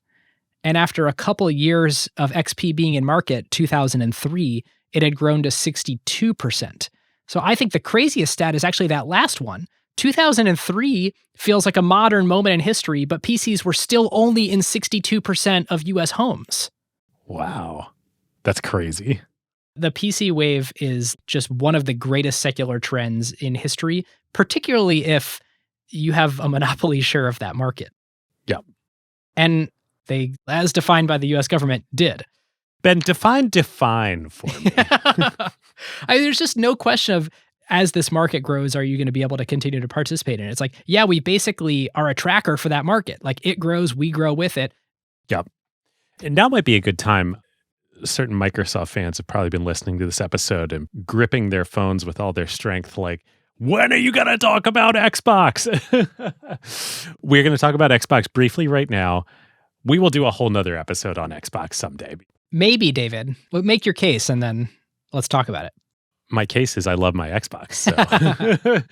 Speaker 1: And after a couple of years of XP being in market, 2003, it had grown to 62%. So I think the craziest stat is actually that last one. 2003 feels like a modern moment in history, but PCs were still only in 62% of US homes.
Speaker 2: Wow. That's crazy.
Speaker 1: The PC wave is just one of the greatest secular trends in history, particularly if you have a monopoly share of that market.
Speaker 2: Yep.
Speaker 1: And they, as defined by the US government, did.
Speaker 2: Ben, define for me.
Speaker 1: There's just no question of, as this market grows, are you going to be able to continue to participate in it? It's like, yeah, we basically are a tracker for that market. Like it grows, we grow with it.
Speaker 2: Yep. And now might be a good time. Certain Microsoft fans have probably been listening to this episode and gripping their phones with all their strength, like, when are you going to talk about Xbox? We're going to talk about Xbox briefly right now. We will do a whole nother episode on Xbox someday.
Speaker 1: Maybe, David. Well, make your case and then let's talk about it.
Speaker 2: My case is I love my Xbox. So.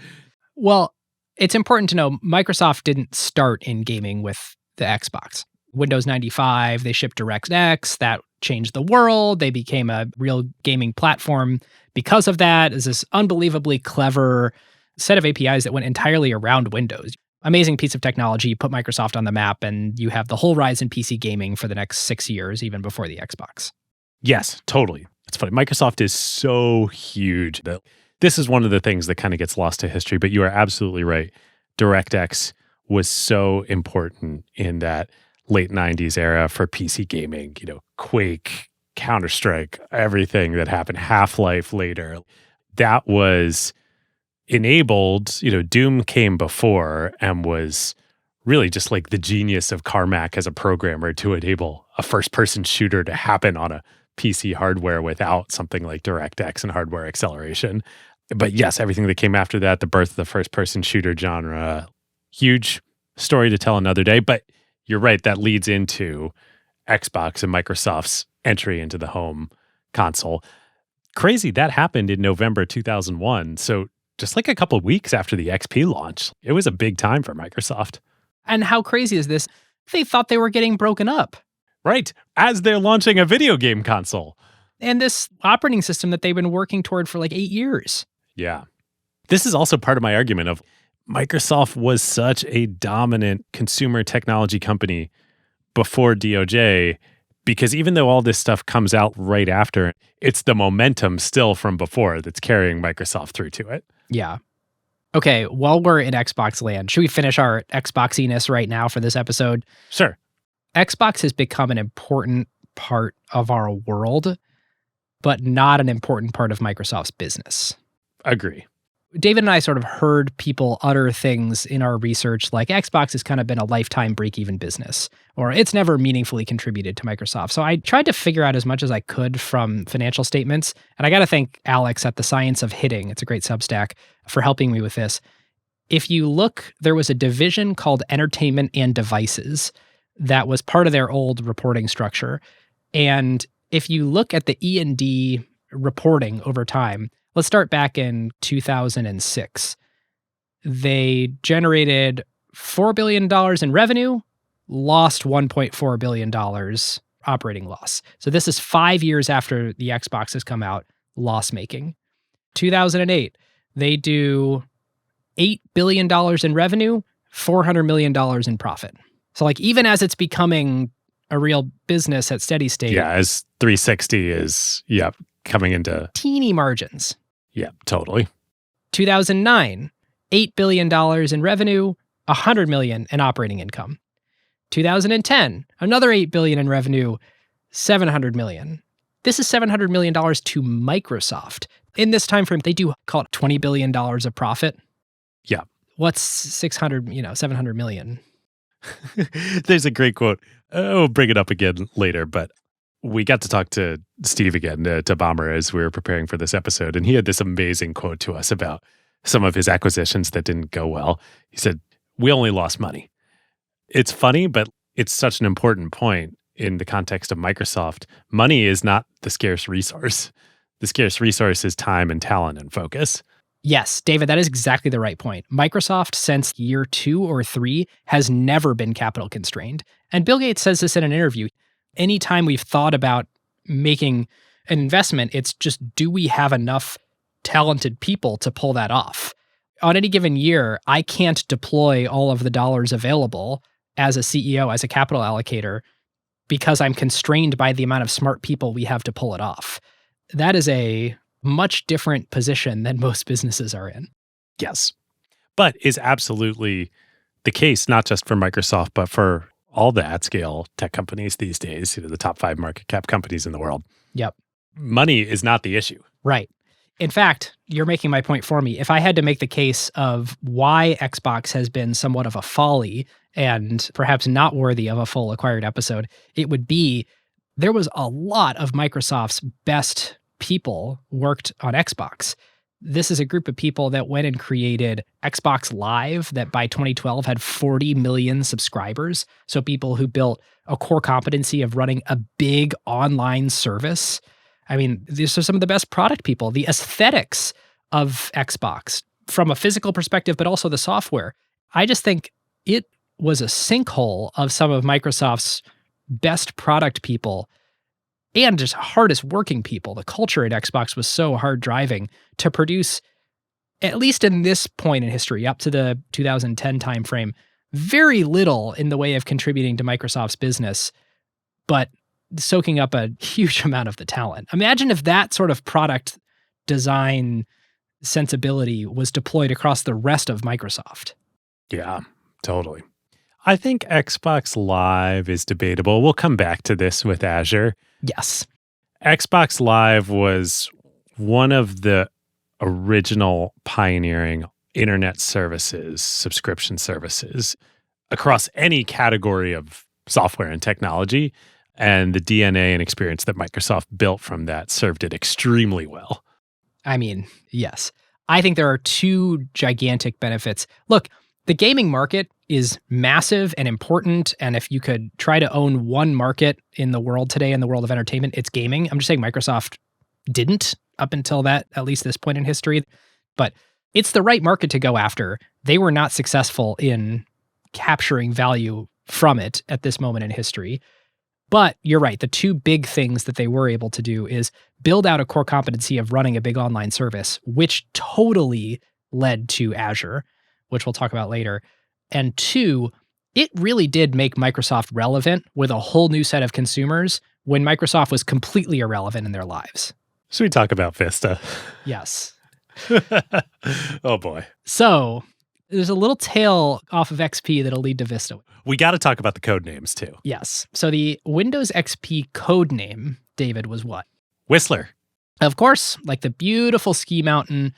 Speaker 1: Well, it's important to know Microsoft didn't start in gaming with the Xbox. Windows 95, they shipped DirectX. That changed the world. They became a real gaming platform. Because of that, is this unbelievably clever set of APIs that went entirely around Windows. Amazing piece of technology, put Microsoft on the map, and you have the whole rise in PC gaming for the next 6 years, even before the Xbox.
Speaker 2: Yes, totally. It's funny. Microsoft is so huge that this is one of the things that kind of gets lost to history, but you are absolutely right. DirectX was so important in that late 90s era for PC gaming, Quake, Counter-Strike, everything that happened, Half-Life later. That was enabled, Doom came before and was really just like the genius of Carmack as a programmer to enable a first-person shooter to happen on a PC hardware without something like DirectX and hardware acceleration. But yes, everything that came after that, the birth of the first-person shooter genre, huge story to tell another day. But you're right, that leads into Xbox and Microsoft's entry into the home console. Crazy, that happened in November 2001. So just like a couple of weeks after the XP launch, it was a big time for Microsoft.
Speaker 1: And how crazy is this? They thought they were getting broken up.
Speaker 2: Right, as they're launching a video game console.
Speaker 1: And this operating system that they've been working toward for like 8 years.
Speaker 2: Yeah. This is also part of my argument of Microsoft was such a dominant consumer technology company before DOJ, because even though all this stuff comes out right after, it's the momentum still from before that's carrying Microsoft through to it.
Speaker 1: Yeah. Okay, while we're in Xbox land, should we finish our Xboxiness right now for this episode?
Speaker 2: Sure.
Speaker 1: Xbox has become an important part of our world, but not an important part of Microsoft's business.
Speaker 2: Agree.
Speaker 1: David and I sort of heard people utter things in our research like Xbox has kind of been a lifetime break-even business, or it's never meaningfully contributed to Microsoft. So I tried to figure out as much as I could from financial statements. And I got to thank Alex at The Science of Hitting, it's a great Substack, for helping me with this. If you look, there was a division called Entertainment and Devices that was part of their old reporting structure. And if you look at the E&D reporting over time, let's start back in 2006. They generated $4 billion in revenue, lost $1.4 billion operating loss. So this is 5 years after the Xbox has come out, loss-making. 2008, they do $8 billion in revenue, $400 million in profit. So like even as it's becoming a real business at steady state.
Speaker 2: Yeah, as 360 is, coming into
Speaker 1: teeny margins.
Speaker 2: Yeah, totally.
Speaker 1: 2009, $8 billion in revenue, $100 million in operating income. 2010, another $8 billion in revenue, $700 million. This is $700 million to Microsoft. In this time frame, they do call it $20 billion of profit.
Speaker 2: Yeah.
Speaker 1: What's 700 million?
Speaker 2: There's a great quote. We'll bring it up again later, but we got to talk to Steve again, to Ballmer, as we were preparing for this episode. And he had this amazing quote to us about some of his acquisitions that didn't go well. He said, "We only lost money." It's funny, but it's such an important point in the context of Microsoft. Money is not the scarce resource. The scarce resource is time and talent and focus.
Speaker 1: Yes, David, that is exactly the right point. Microsoft, since year 2 or 3, has never been capital constrained. And Bill Gates says this in an interview. Anytime we've thought about making an investment, it's just, do we have enough talented people to pull that off? On any given year, I can't deploy all of the dollars available as a CEO, as a capital allocator, because I'm constrained by the amount of smart people we have to pull it off. That is a much different position than most businesses are in.
Speaker 2: Yes. But is absolutely the case, not just for Microsoft, but for all the at-scale tech companies these days, the top 5 market cap companies in the world.
Speaker 1: Yep.
Speaker 2: Money is not the issue.
Speaker 1: Right. In fact, you're making my point for me. If I had to make the case of why Xbox has been somewhat of a folly and perhaps not worthy of a full acquired episode, it would be there was a lot of Microsoft's best people worked on Xbox. This is a group of people that went and created Xbox Live that by 2012 had 40 million subscribers. So people who built a core competency of running a big online service. I mean, these are some of the best product people. The aesthetics of Xbox from a physical perspective, but also the software. I just think it was a sinkhole of some of Microsoft's best product people and just hardest working people. The culture at Xbox was so hard driving to produce, at least in this point in history, up to the 2010 timeframe, very little in the way of contributing to Microsoft's business, but soaking up a huge amount of the talent. Imagine if that sort of product design sensibility was deployed across the rest of Microsoft.
Speaker 2: Yeah, totally. I think Xbox Live is debatable. We'll come back to this with Azure.
Speaker 1: Yes.
Speaker 2: Xbox Live was one of the original pioneering internet services, subscription services across any category of software and technology. And the DNA and experience that Microsoft built from that served it extremely well.
Speaker 1: I mean, yes. I think there are two gigantic benefits. Look, the gaming market is massive and important. And if you could try to own one market in the world today, in the world of entertainment, it's gaming. I'm just saying Microsoft didn't up until that, at least this point in history. But it's the right market to go after. They were not successful in capturing value from it at this moment in history. But you're right. The two big things that they were able to do is build out a core competency of running a big online service, which totally led to Azure, which we'll talk about later. And two, it really did make Microsoft relevant with a whole new set of consumers when Microsoft was completely irrelevant in their lives.
Speaker 2: Should we talk about Vista?
Speaker 1: Yes.
Speaker 2: Oh, boy.
Speaker 1: So there's a little tail off of XP that'll lead to Vista.
Speaker 2: We got to talk about the code names, too.
Speaker 1: Yes. So the Windows XP code name, David, was what?
Speaker 2: Whistler.
Speaker 1: Of course, like the beautiful ski mountain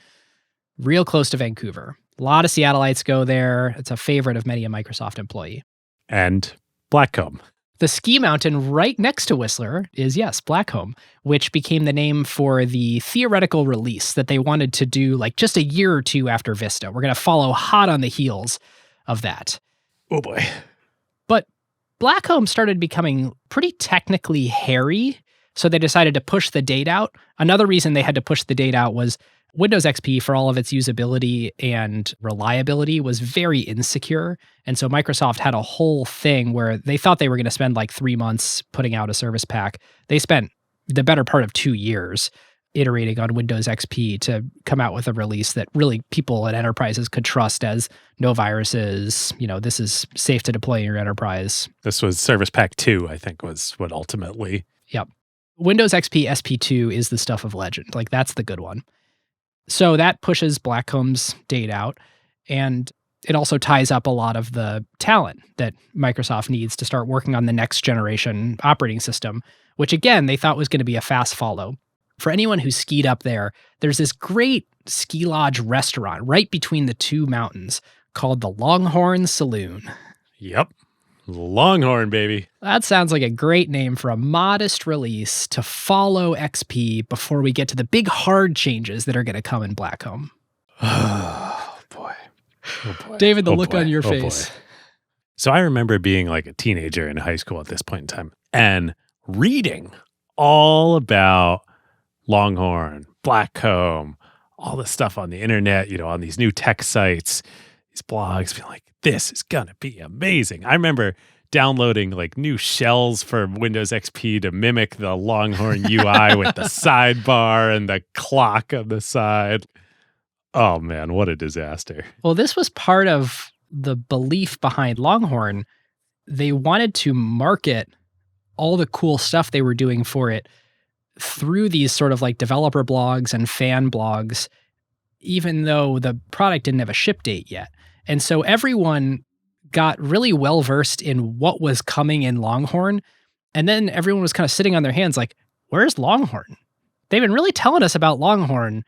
Speaker 1: real close to Vancouver. A lot of Seattleites go there. It's a favorite of many a Microsoft employee.
Speaker 2: And Blackcomb.
Speaker 1: The ski mountain right next to Whistler is, yes, Blackcomb, which became the name for the theoretical release that they wanted to do like just a year or two after Vista. We're going to follow hot on the heels of that.
Speaker 2: Oh, boy.
Speaker 1: But Blackcomb started becoming pretty technically hairy, so they decided to push the date out. Another reason they had to push the date out was Windows XP, for all of its usability and reliability, was very insecure. And so Microsoft had a whole thing where they thought they were going to spend like 3 months putting out a service pack. They spent the better part of 2 years iterating on Windows XP to come out with a release that really people and enterprises could trust as no viruses. You know, this is safe to deploy in your enterprise.
Speaker 2: This was Service Pack 2, I think, was what ultimately.
Speaker 1: Yep. Windows XP SP2 is the stuff of legend. Like, that's the good one. So that pushes Blackcomb's date out, and it also ties up a lot of the talent that Microsoft needs to start working on the next generation operating system, which again, they thought was going to be a fast follow. For anyone who skied up there, there's this great ski lodge restaurant right between the two mountains called the Longhorn Saloon.
Speaker 2: Yep. Longhorn, baby.
Speaker 1: That sounds like a great name for a modest release to follow XP before we get to the big hard changes that are going to come in Blackcomb.
Speaker 2: Oh, boy. Oh, boy.
Speaker 1: David, the look on your
Speaker 2: boy.
Speaker 1: face.
Speaker 2: So I remember being like a teenager in high school at this point in time and reading all about Longhorn, Blackcomb, all the stuff on the internet, you know, on these new tech sites, these blogs, feeling like, this is going to be amazing. I remember downloading like new shells for Windows XP to mimic the Longhorn UI with the sidebar and the clock on the side. Oh, man, what a disaster.
Speaker 1: Well, this was part of the belief behind Longhorn. They wanted to market all the cool stuff they were doing for it through these sort of like developer blogs and fan blogs, even though the product didn't have a ship date yet. And so everyone got really well versed in what was coming in Longhorn. And then everyone was kind of sitting on their hands like, where's Longhorn? They've been really telling us about Longhorn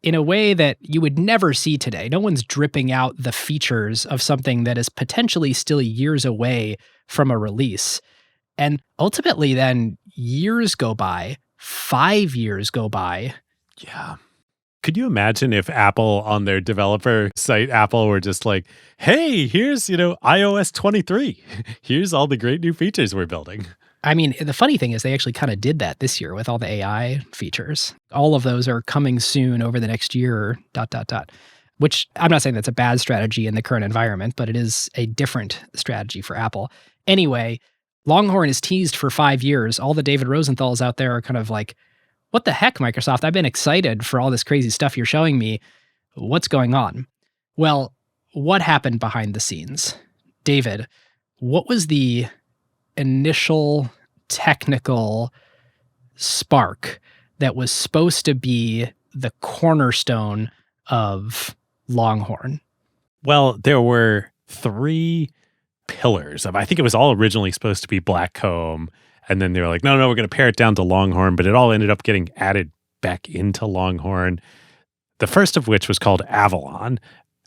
Speaker 1: in a way that you would never see today. No one's dripping out the features of something that is potentially still years away from a release. And ultimately then years go by, 5 years go by.
Speaker 2: Yeah. Could you imagine if Apple on their developer site, Apple were just like, hey, here's, you know, iOS 23. Here's all the great new features we're building.
Speaker 1: I mean, the funny thing is they actually kind of did that this year with all the AI features. All of those are coming soon over the next year, ... Which I'm not saying that's a bad strategy in the current environment, but it is a different strategy for Apple. Anyway, Longhorn is teased for 5 years. All the David Rosenthals out there are kind of like, what the heck, Microsoft? I've been excited for all this crazy stuff you're showing me. What's going on? Well, what happened behind the scenes? David, what was the initial technical spark that was supposed to be the cornerstone of Longhorn?
Speaker 2: Well, there were 3 pillars of, I think it was all originally supposed to be Blackcomb. And then they were like, no, we're going to pare it down to Longhorn, but it all ended up getting added back into Longhorn. The first of which was called Avalon.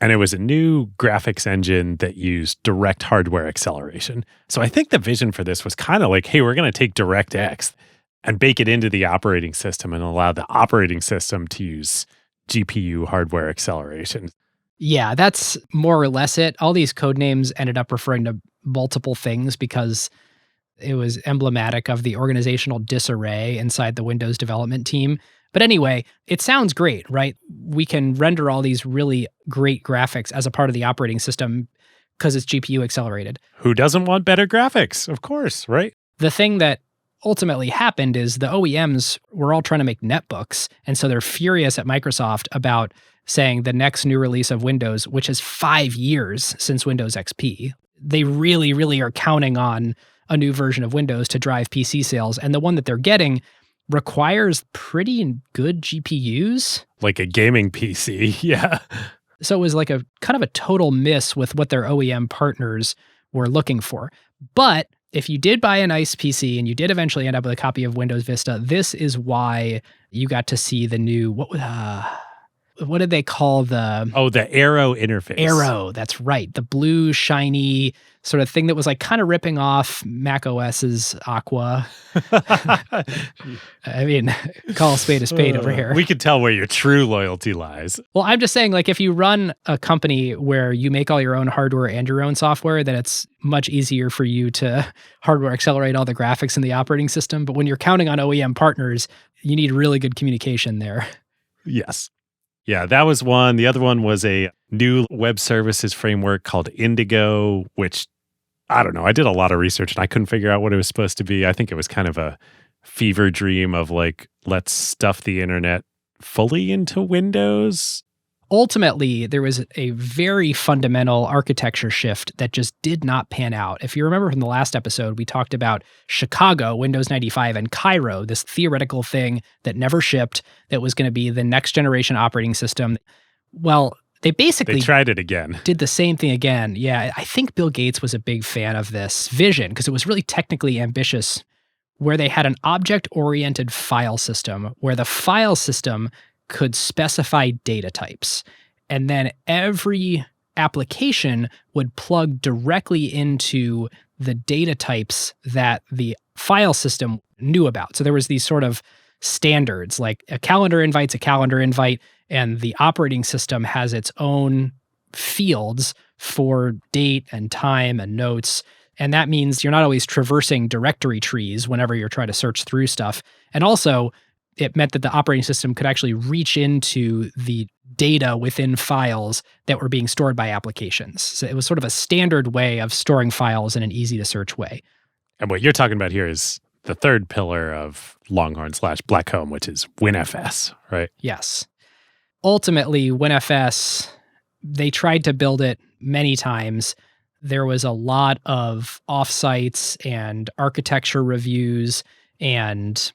Speaker 2: And it was a new graphics engine that used direct hardware acceleration. So I think the vision for this was kind of like, hey, we're going to take DirectX and bake it into the operating system and allow the operating system to use GPU hardware acceleration.
Speaker 1: Yeah, that's more or less it. All these code names ended up referring to multiple things because it was emblematic of the organizational disarray inside the Windows development team. But anyway, it sounds great, right? We can render all these really great graphics as a part of the operating system because it's GPU accelerated.
Speaker 2: Who doesn't want better graphics? Of course, right?
Speaker 1: The thing that ultimately happened is the OEMs were all trying to make netbooks. And so they're furious at Microsoft about saying the next new release of Windows, which is 5 years since Windows XP. They really, really are counting on a new version of Windows to drive PC sales. And the one that they're getting requires pretty good GPUs.
Speaker 2: Like a gaming PC, yeah.
Speaker 1: So it was like a kind of a total miss with what their OEM partners were looking for. But if you did buy a nice PC and you did eventually end up with a copy of Windows Vista, this is why you got to see the new, what did they call the...
Speaker 2: Oh, the Arrow interface.
Speaker 1: Arrow, that's right. The blue, shiny sort of thing that was like kind of ripping off Mac OS's Aqua. I mean, call a spade over here.
Speaker 2: We could tell where your true loyalty lies.
Speaker 1: Well, I'm just saying, like, if you run a company where you make all your own hardware and your own software, then it's much easier for you to hardware accelerate all the graphics in the operating system. But when you're counting on OEM partners, you need really good communication there.
Speaker 2: Yes. Yeah, that was one. The other one was a new web services framework called Indigo, which, I don't know. I did a lot of research and I couldn't figure out what it was supposed to be. I think it was kind of a fever dream of like, let's stuff the internet fully into Windows.
Speaker 1: Ultimately, there was a very fundamental architecture shift that just did not pan out. If you remember from the last episode, we talked about Chicago, Windows 95, and Cairo, this theoretical thing that never shipped that was going to be the next generation operating system. Well, they basically
Speaker 2: tried it again.
Speaker 1: Did the same thing again. Yeah, I think Bill Gates was a big fan of this vision because it was really technically ambitious, where they had an object-oriented file system where the file system could specify data types. And then every application would plug directly into the data types that the file system knew about. So there was these sort of standards, like a calendar invite's a calendar invite, and the operating system has its own fields for date and time and notes. And that means you're not always traversing directory trees whenever you're trying to search through stuff. And also, it meant that the operating system could actually reach into the data within files that were being stored by applications. So it was sort of a standard way of storing files in an easy-to-search way.
Speaker 2: And what you're talking about here is the third pillar of Longhorn/Blackcomb, which is WinFS, right?
Speaker 1: Yes. Ultimately, WinFS, they tried to build it many times. There was a lot of offsites and architecture reviews and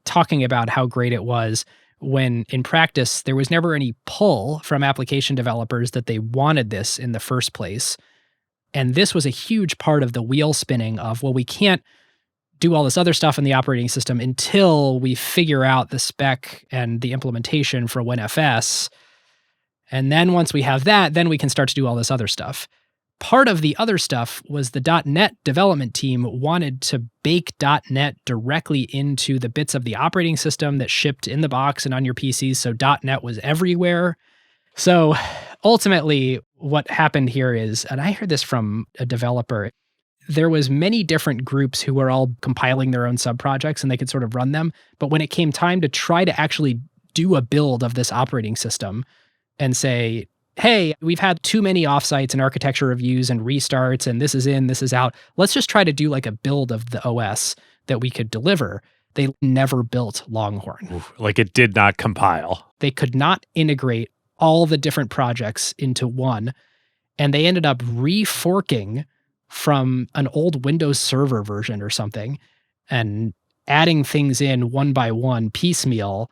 Speaker 1: talking about how great it was, when in practice, there was never any pull from application developers that they wanted this in the first place. And this was a huge part of the wheel spinning of, well, we can't do all this other stuff in the operating system until we figure out the spec and the implementation for WinFS. And then once we have that, then we can start to do all this other stuff. Part of the other stuff was the .NET development team wanted to bake .NET directly into the bits of the operating system that shipped in the box and on your PCs, so .NET was everywhere. So ultimately, what happened here is, and I heard this from a developer, there was many different groups who were all compiling their own subprojects and they could sort of run them. But when it came time to try to actually do a build of this operating system and say, hey, we've had too many offsites and architecture reviews and restarts, and this is in, this is out. Let's just try to do like a build of the OS that we could deliver. They never built Longhorn.
Speaker 2: Oof, like it did not compile.
Speaker 1: They could not integrate all the different projects into one, and they ended up reforking from an old Windows Server version or something and adding things in one by one piecemeal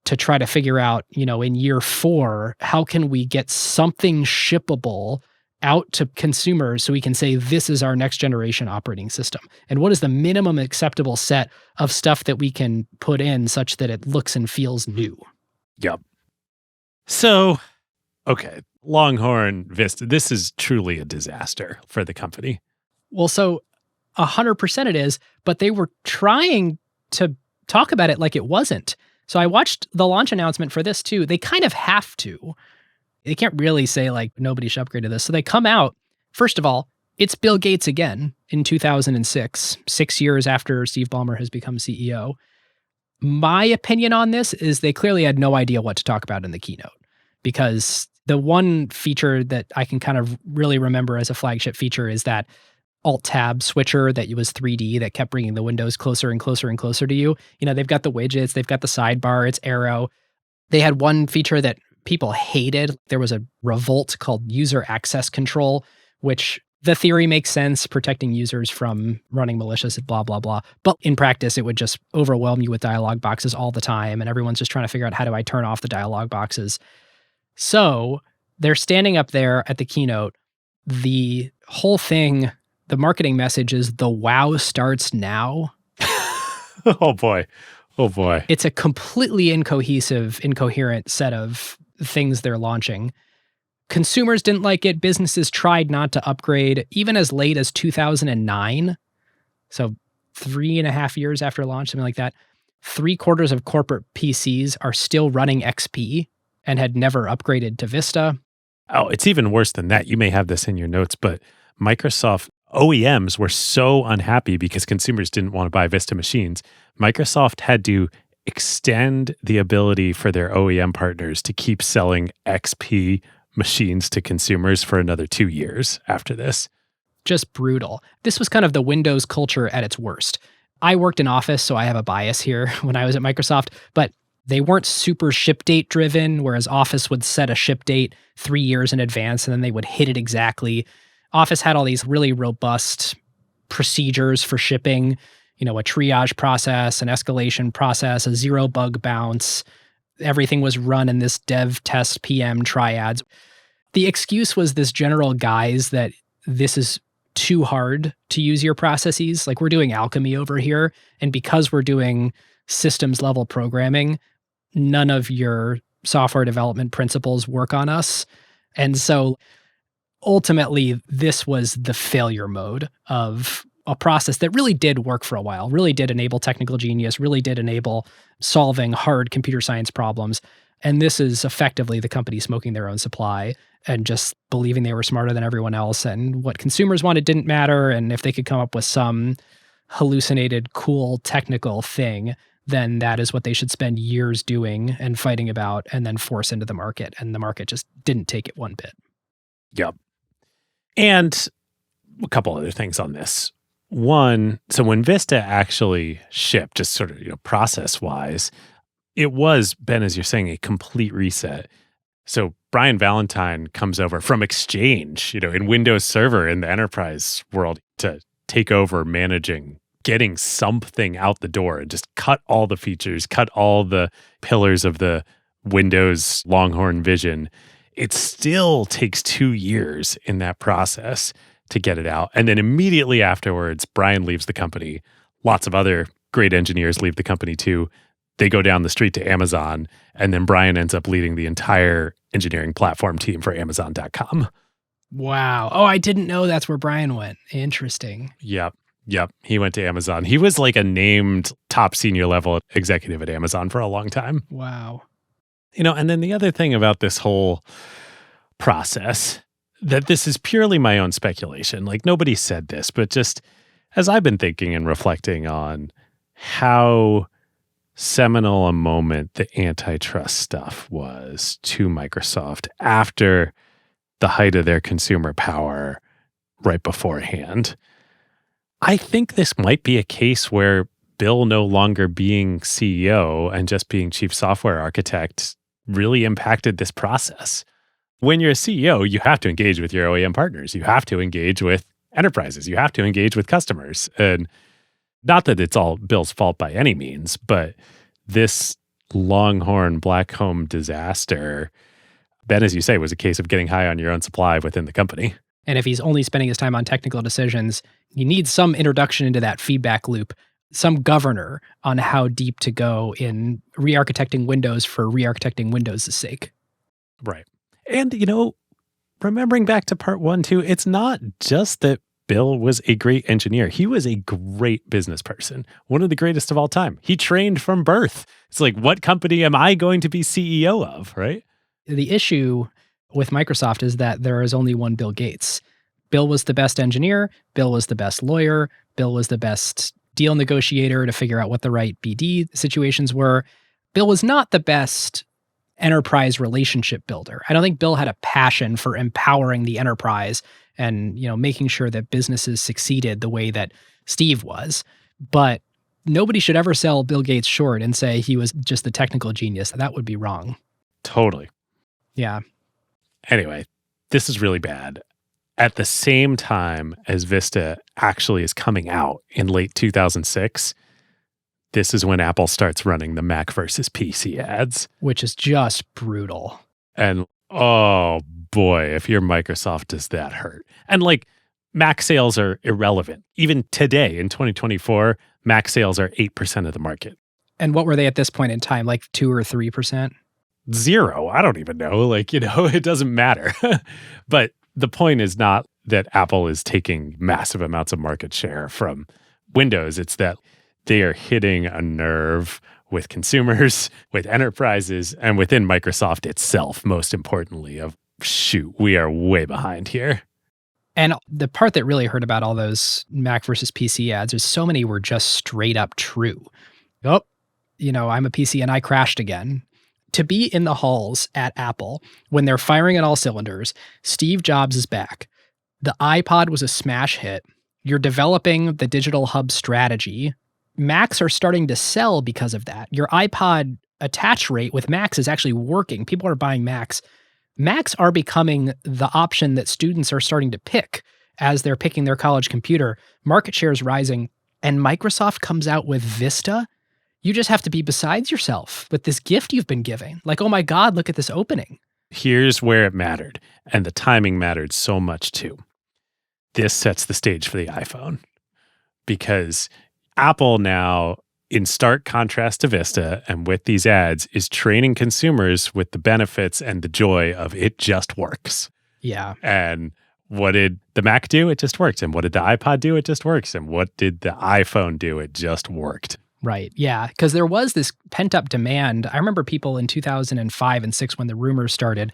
Speaker 1: to try to figure out, in year 4, how can we get something shippable out to consumers so we can say, this is our next generation operating system? And what is the minimum acceptable set of stuff that we can put in such that it looks and feels new?
Speaker 2: Yep. So, Okay, Longhorn Vista, this is truly a disaster for the company.
Speaker 1: Well, so 100% it is, but they were trying to talk about it like it wasn't. So I watched the launch announcement for this too. They kind of have to. They can't really say like nobody should upgrade to this. So they come out, first of all, it's Bill Gates again in 2006, 6 years after Steve Ballmer has become CEO. My opinion on this is they clearly had no idea what to talk about in the keynote, because the one feature that I can kind of really remember as a flagship feature is that Alt-Tab switcher that was 3D that kept bringing the windows closer and closer and closer to you. You know, they've got the widgets, they've got the sidebar, it's arrow. They had one feature that people hated. There was a revolt called user access control, which the theory makes sense, protecting users from running malicious, blah, blah, blah. But in practice, it would just overwhelm you with dialog boxes all the time. And everyone's just trying to figure out, how do I turn off the dialog boxes? So they're standing up there at the keynote. The whole thing, the marketing message is the wow starts now.
Speaker 2: Oh boy. Oh boy.
Speaker 1: It's a completely incoherent set of things they're launching. Consumers didn't like it. Businesses tried not to upgrade even as late as 2009. So 3.5 years after launch, something like that. 3/4 of corporate PCs are still running XP and had never upgraded to Vista.
Speaker 2: Oh, it's even worse than that. You may have this in your notes, but Microsoft OEMs were so unhappy because consumers didn't want to buy Vista machines. Microsoft had to extend the ability for their OEM partners to keep selling XP machines to consumers for another 2 years after this.
Speaker 1: Just brutal. This was kind of the Windows culture at its worst. I worked in Office, so I have a bias here when I was at Microsoft, but they weren't super ship date driven, whereas Office would set a ship date 3 years in advance and then they would hit it exactly. Office had all these really robust procedures for shipping, you know, a triage process, an escalation process, a zero bug bounce. Everything was run in this dev, test, PM triads. The excuse was this general guise that this is too hard to use your processes. Like, we're doing alchemy over here. And because we're doing systems level programming, none of your software development principles work on us. And so ultimately, this was the failure mode of a process that really did work for a while, really did enable technical genius, really did enable solving hard computer science problems. And this is effectively the company smoking their own supply and just believing they were smarter than everyone else. And what consumers wanted didn't matter. And if they could come up with some hallucinated, cool technical thing, then that is what they should spend years doing and fighting about and then force into the market. And the market just didn't take it one bit.
Speaker 2: Yep. And a couple other things on this. One, so when Vista actually shipped, just sort of, process-wise, it was, Ben, as you're saying, a complete reset. So Brian Valentine comes over from Exchange, in Windows Server in the enterprise world to take over managing, getting something out the door and just cut all the features, cut all the pillars of the Windows Longhorn vision. It still takes 2 years in that process to get it out. And then immediately afterwards, Brian leaves the company. Lots of other great engineers leave the company too. They go down the street to Amazon, and then Brian ends up leading the entire engineering platform team for Amazon.com.
Speaker 1: Wow. Oh, I didn't know that's where Brian went. Interesting.
Speaker 2: Yep. He went to Amazon. He was like a named top senior level executive at Amazon for a long time.
Speaker 1: Wow.
Speaker 2: And then the other thing about this whole process, that this is purely my own speculation. Like, nobody said this, but just as I've been thinking and reflecting on how seminal a moment the antitrust stuff was to Microsoft after the height of their consumer power right beforehand, I think this might be a case where Bill no longer being CEO and just being chief software architect really impacted this process. When you're a CEO, you have to engage with your OEM partners. You have to engage with enterprises. You have to engage with customers. And not that it's all Bill's fault by any means, but this Longhorn Blackcomb disaster, Ben, as you say, was a case of getting high on your own supply within the company.
Speaker 1: And if he's only spending his time on technical decisions, you need some introduction into that feedback loop, some governor on how deep to go in re-architecting Windows for re-architecting Windows' sake.
Speaker 2: Right. And, remembering back to part one, too, it's not just that Bill was a great engineer. He was a great business person, one of the greatest of all time. He trained from birth. It's like, what company am I going to be CEO of, right?
Speaker 1: The issue with Microsoft is that there is only one Bill Gates. Bill was the best engineer. Bill was the best lawyer. Bill was the best deal negotiator to figure out what the right BD situations were. Bill was not the best enterprise relationship builder. I don't think Bill had a passion for empowering the enterprise and, making sure that businesses succeeded the way that Steve was. But nobody should ever sell Bill Gates short and say he was just the technical genius. That would be wrong.
Speaker 2: Totally.
Speaker 1: Yeah.
Speaker 2: Anyway, this is really bad. At the same time as Vista actually is coming out in late 2006, this is when Apple starts running the Mac versus PC ads.
Speaker 1: Which is just brutal.
Speaker 2: And oh boy, if you're Microsoft, does that hurt. And Mac sales are irrelevant. Even today in 2024, Mac sales are 8% of the market.
Speaker 1: And what were they at this point in time? 2 or 3%?
Speaker 2: 0. I don't even know. It doesn't matter. But the point is not that Apple is taking massive amounts of market share from Windows. It's that they are hitting a nerve with consumers, with enterprises, and within Microsoft itself, most importantly, of shoot, we are way behind here.
Speaker 1: And the part that really hurt about all those Mac versus PC ads is so many were just straight up true. Oh, I'm a PC and I crashed again. To be in the halls at Apple when they're firing on all cylinders, Steve Jobs is back. The iPod was a smash hit. You're developing the digital hub strategy. Macs are starting to sell because of that. Your iPod attach rate with Macs is actually working. People are buying Macs. Macs are becoming the option that students are starting to pick as they're picking their college computer. Market share is rising, and Microsoft comes out with Vista. You just have to be besides yourself with this gift you've been giving. Oh my God, look at this opening.
Speaker 2: Here's where it mattered, and the timing mattered so much too. This sets the stage for the iPhone, because Apple now, in stark contrast to Vista and with these ads, is training consumers with the benefits and the joy of it just works.
Speaker 1: Yeah.
Speaker 2: And what did the Mac do? It just worked. And what did the iPod do? It just works. And what did the iPhone do? It just worked.
Speaker 1: Right. Yeah. Because there was this pent up demand. I remember people in 2005 and 6 when the rumors started,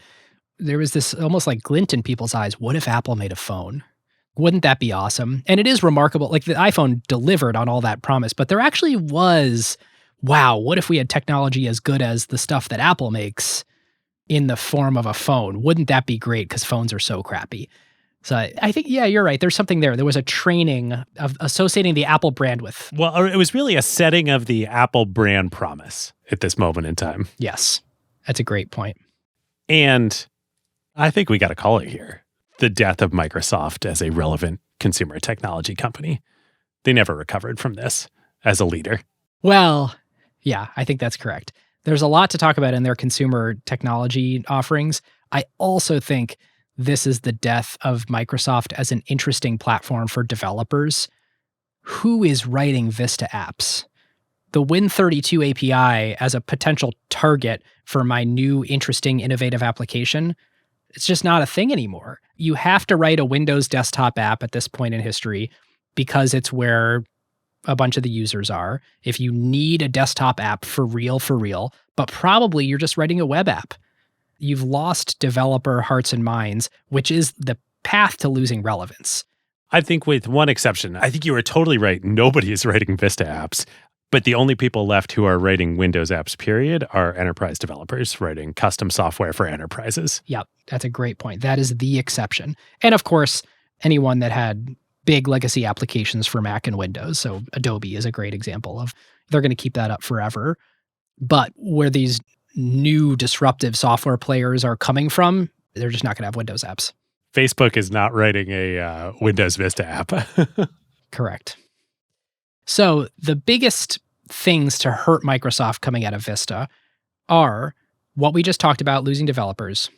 Speaker 1: there was this almost glint in people's eyes. What if Apple made a phone? Wouldn't that be awesome? And it is remarkable. The iPhone delivered on all that promise, but there actually was, wow, what if we had technology as good as the stuff that Apple makes in the form of a phone? Wouldn't that be great? Because phones are so crappy. So I think, yeah, you're right. There's something there. There was a training of associating the Apple brand with.
Speaker 2: Well, it was really a setting of the Apple brand promise at this moment in time.
Speaker 1: Yes, that's a great point.
Speaker 2: And I think we got to call it here. The death of Microsoft as a relevant consumer technology company. They never recovered from this as a leader.
Speaker 1: Well, yeah, I think that's correct. There's a lot to talk about in their consumer technology offerings. I also think this is the death of Microsoft as an interesting platform for developers. Who is writing Vista apps? The Win32 API as a potential target for my new, interesting, innovative application, it's just not a thing anymore. You have to write a Windows desktop app at this point in history because it's where a bunch of the users are. If you need a desktop app for real, but probably you're just writing a web app. You've lost developer hearts and minds, which is the path to losing relevance.
Speaker 2: I think with one exception, I think you are totally right. Nobody is writing Vista apps. But the only people left who are writing Windows apps, period, are enterprise developers writing custom software for enterprises.
Speaker 1: Yep, that's a great point. That is the exception. And of course, anyone that had big legacy applications for Mac and Windows. So Adobe is a great example of they're going to keep that up forever. But where these new disruptive software players are coming from, they're just not going to have Windows apps.
Speaker 2: Facebook is not writing a Windows Vista app.
Speaker 1: Correct. So the biggest things to hurt Microsoft coming out of Vista are what we just talked about, losing developers,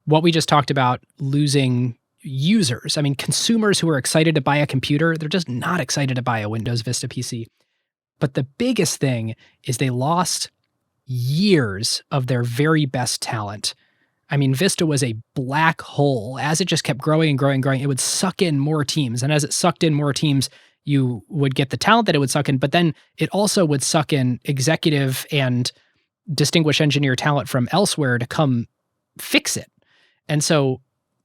Speaker 1: what we just talked about, losing users. I mean, consumers who are excited to buy a computer, they're just not excited to buy a Windows Vista PC. But the biggest thing is they lost years of their very best talent. I mean, Vista was a black hole. As it just kept growing and growing and growing, it would suck in more teams. And as it sucked in more teams, you would get the talent that it would suck in, but then it also would suck in executive and distinguished engineer talent from elsewhere to come fix it. And so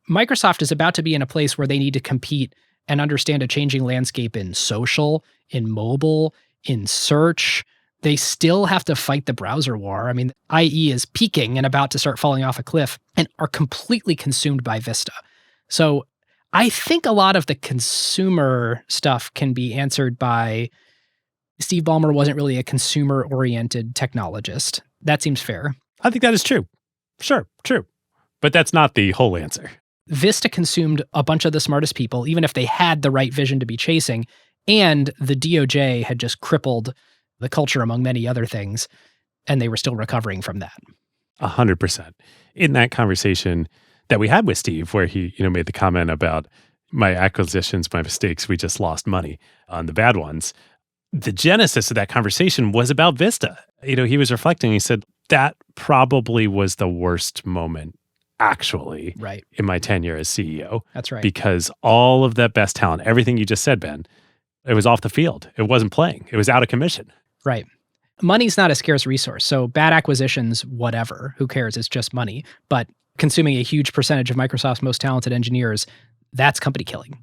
Speaker 1: Microsoft is about to be in a place where they need to compete and understand a changing landscape in social, in mobile, in search. They still have to fight the browser war. I mean, IE is peaking and about to start falling off a cliff and are completely consumed by Vista. So I think a lot of the consumer stuff can be answered by Steve Ballmer wasn't really a consumer-oriented technologist. That seems fair.
Speaker 2: I think that is true. Sure, true. But that's not the whole answer.
Speaker 1: Vista consumed a bunch of the smartest people, even if they had the right vision to be chasing, and the DOJ had just crippled the culture among many other things, and they were still recovering from that.
Speaker 2: 100%. In that conversation that we had with Steve, where he, made the comment about my acquisitions, my mistakes, we just lost money on the bad ones. The genesis of that conversation was about Vista. He was reflecting, he said, that probably was the worst moment, actually,
Speaker 1: right,
Speaker 2: in my tenure as CEO.
Speaker 1: That's right.
Speaker 2: Because all of that best talent, everything you just said, Ben, it was off the field. It wasn't playing. It was out of commission.
Speaker 1: Right. Money's not a scarce resource. So bad acquisitions, whatever, who cares? It's just money. But consuming a huge percentage of Microsoft's most talented engineers, that's company killing.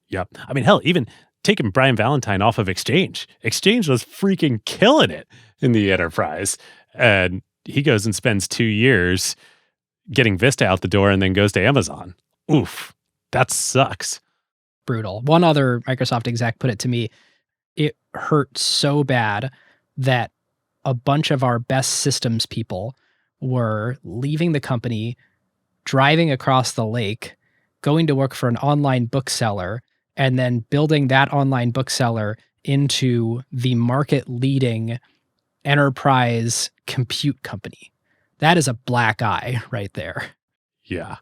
Speaker 2: Yep. I mean, hell, even taking Brian Valentine off of Exchange. Exchange was freaking killing it in the enterprise. And he goes and spends 2 years getting Vista out the door and then goes to Amazon. Oof, that sucks.
Speaker 1: Brutal. One other Microsoft exec put it to me, it hurt so bad that a bunch of our best systems people were leaving the company, driving across the lake, going to work for an online bookseller, and then building that online bookseller into the market-leading enterprise compute company. That is a black eye right there.
Speaker 2: Yeah.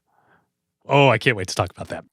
Speaker 2: Oh, I can't wait to talk about that.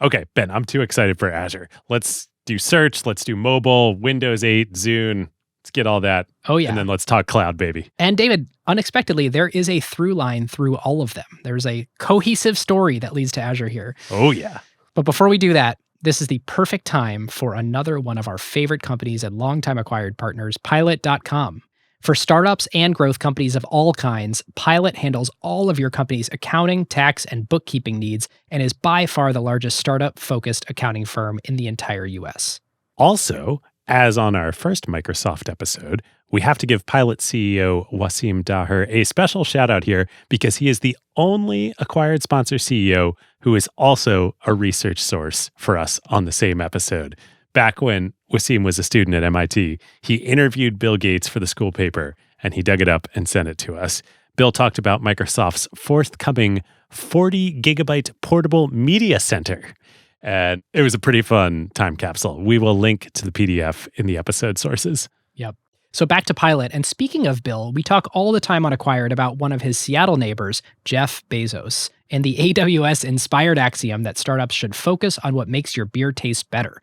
Speaker 2: Okay, Ben, I'm too excited for Azure. Let's do search. Let's do mobile, Windows 8, Zune. Let's get all that.
Speaker 1: Oh, yeah.
Speaker 2: And then let's talk cloud, baby.
Speaker 1: And David, unexpectedly, there is a through line through all of them. There's a cohesive story that leads to Azure here.
Speaker 2: Oh, yeah.
Speaker 1: But before we do that, this is the perfect time for another one of our favorite companies and longtime acquired partners, Pilot.com. For startups and growth companies of all kinds, Pilot handles all of your company's accounting, tax, and bookkeeping needs and is by far the largest startup-focused accounting firm in the entire US.
Speaker 2: Also, as on our first Microsoft episode, we have to give Pilot CEO Wasim Daher a special shout out here because he is the only acquired sponsor CEO who is also a research source for us on the same episode. Back when Wasim was a student at MIT, he interviewed Bill Gates for the school paper, and he dug it up and sent it to us. Bill talked about Microsoft's forthcoming 40 gigabyte portable media center. And it was a pretty fun time capsule. We will link to the PDF in the episode sources.
Speaker 1: Yep. So back to Pilot. And speaking of Bill, we talk all the time on Acquired about one of his Seattle neighbors, Jeff Bezos, and the AWS-inspired axiom that startups should focus on what makes your beer taste better.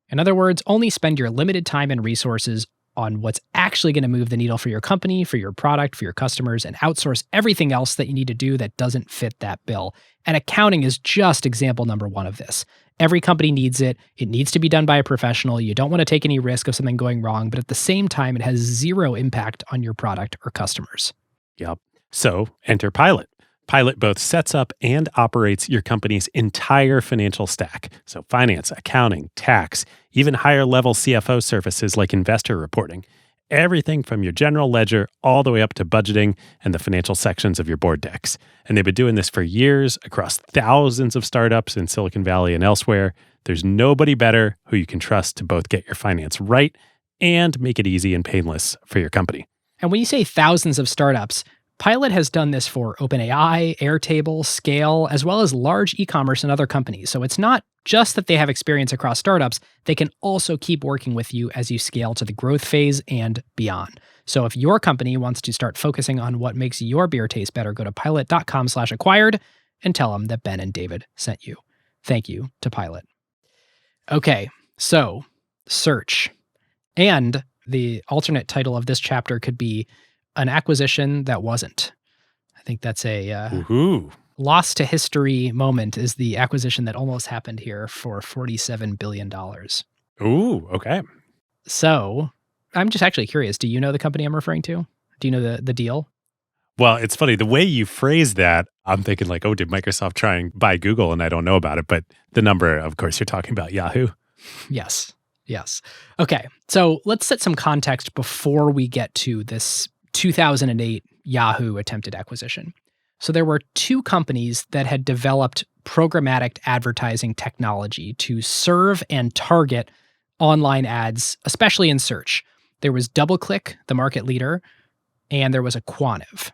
Speaker 1: In other words, only spend your limited time and resources on what's actually going to move the needle for your company, for your product, for your customers, and outsource everything else that you need to do that doesn't fit that bill. And accounting is just example number one of this. Every company needs it. It needs to be done by a professional. You don't want to take any risk of something going wrong, but at the same time, it has zero impact on your product or customers.
Speaker 2: Yep. So enter Pilot. Pilot both sets up and operates your company's entire financial stack. So finance, accounting, tax, even higher level CFO services like investor reporting. Everything from your general ledger all the way up to budgeting and the financial sections of your board decks. And they've been doing this for years across thousands of startups in Silicon Valley and elsewhere. There's nobody better who you can trust to both get your finance right and make it easy and painless for your company.
Speaker 1: And when you say thousands of startups, Pilot has done this for OpenAI, Airtable, Scale, as well as large e-commerce and other companies. So it's not just that they have experience across startups, they can also keep working with you as you scale to the growth phase and beyond. So if your company wants to start focusing on what makes your beer taste better, go to pilot.com/acquired and tell them that Ben and David sent you. Thank you to Pilot. Okay, so search. And the alternate title of this chapter could be an acquisition that wasn't. I think that's a
Speaker 2: Woohoo.
Speaker 1: lost to history moment is the acquisition that almost happened here for $47 billion.
Speaker 2: Ooh, okay.
Speaker 1: So I'm just actually curious. Do you know the company I'm referring to? Do you know the deal?
Speaker 2: Well, it's funny. The way you phrase that, I'm thinking like, oh, did Microsoft try and buy Google and I don't know about it? But the number, of course, you're talking about Yahoo.
Speaker 1: Yes. Yes. Okay. So let's set some context before we get to this 2008 Yahoo attempted acquisition. So there were two companies that had developed programmatic advertising technology to serve and target online ads, especially in search. There was DoubleClick, the market leader, and there was a Quantive.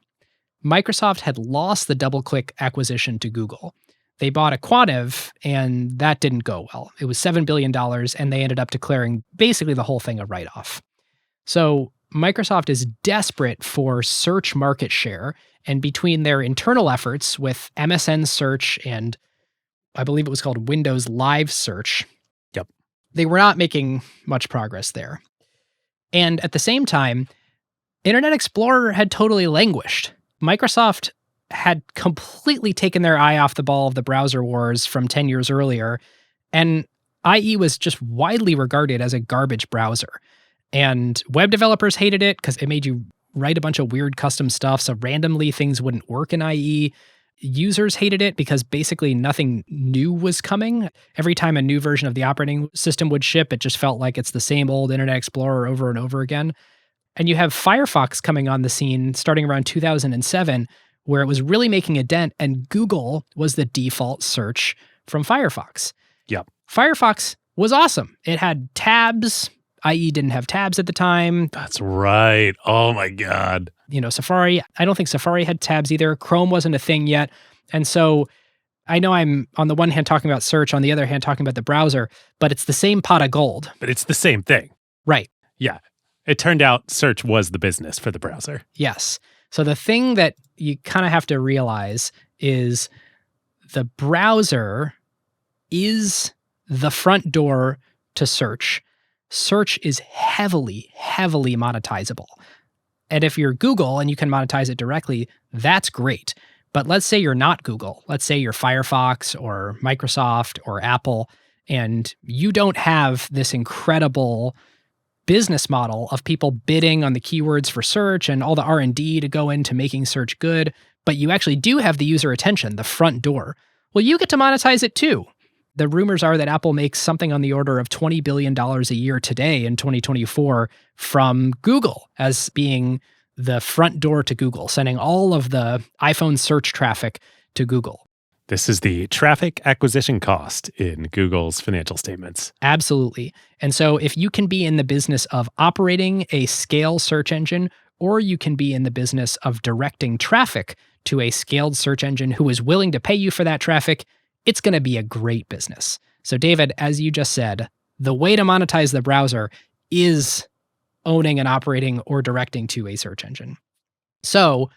Speaker 1: Microsoft had lost the DoubleClick acquisition to Google. They bought a Quantive, and that didn't go well. It was $7 billion, and they ended up declaring basically the whole thing a write-off. So Microsoft is desperate for search market share, and between their internal efforts with MSN Search and I believe it was called Windows Live Search,
Speaker 2: Yep.
Speaker 1: they were not making much progress there. And at the same time, Internet Explorer had totally languished. Microsoft had completely taken their eye off the ball of the browser wars from 10 years earlier, and IE was just widely regarded as a garbage browser. And web developers hated it because it made you write a bunch of weird custom stuff, so randomly things wouldn't work in IE. Users hated it because basically nothing new was coming. Every time a new version of the operating system would ship, it just felt like it's the same old Internet Explorer over and over again. And you have Firefox coming on the scene starting around 2007, where it was really making a dent, and Google was the default search from Firefox.
Speaker 2: Yep.
Speaker 1: Firefox was awesome. It had tabs. IE didn't have tabs at the time.
Speaker 2: That's right. Oh my God.
Speaker 1: Safari, I don't think Safari had tabs either. Chrome wasn't a thing yet. And so I know I'm on the one hand talking about search, on the other hand talking about the browser, but it's the same pot of gold.
Speaker 2: But it's the same thing.
Speaker 1: Right.
Speaker 2: Yeah. It turned out search was the business for the browser.
Speaker 1: Yes. So the thing that you kind of have to realize is the browser is the front door to search. Search is heavily, heavily monetizable. And if you're Google and you can monetize it directly, that's great. But let's say you're not Google. Let's say you're Firefox or Microsoft or Apple, and you don't have this incredible business model of people bidding on the keywords for search and all the R&D to go into making search good, but you actually do have the user attention, the front door. Well, you get to monetize it too. The rumors are that Apple makes something on the order of $20 billion a year today in 2024 from Google as being the front door to Google, sending all of the iPhone search traffic to Google.
Speaker 2: This is the traffic acquisition cost in Google's financial statements.
Speaker 1: Absolutely. And so if you can be in the business of operating a scale search engine, or you can be in the business of directing traffic to a scaled search engine who is willing to pay you for that traffic, it's going to be a great business. So David, as you just said, the way to monetize the browser is owning and operating or directing to a search engine. So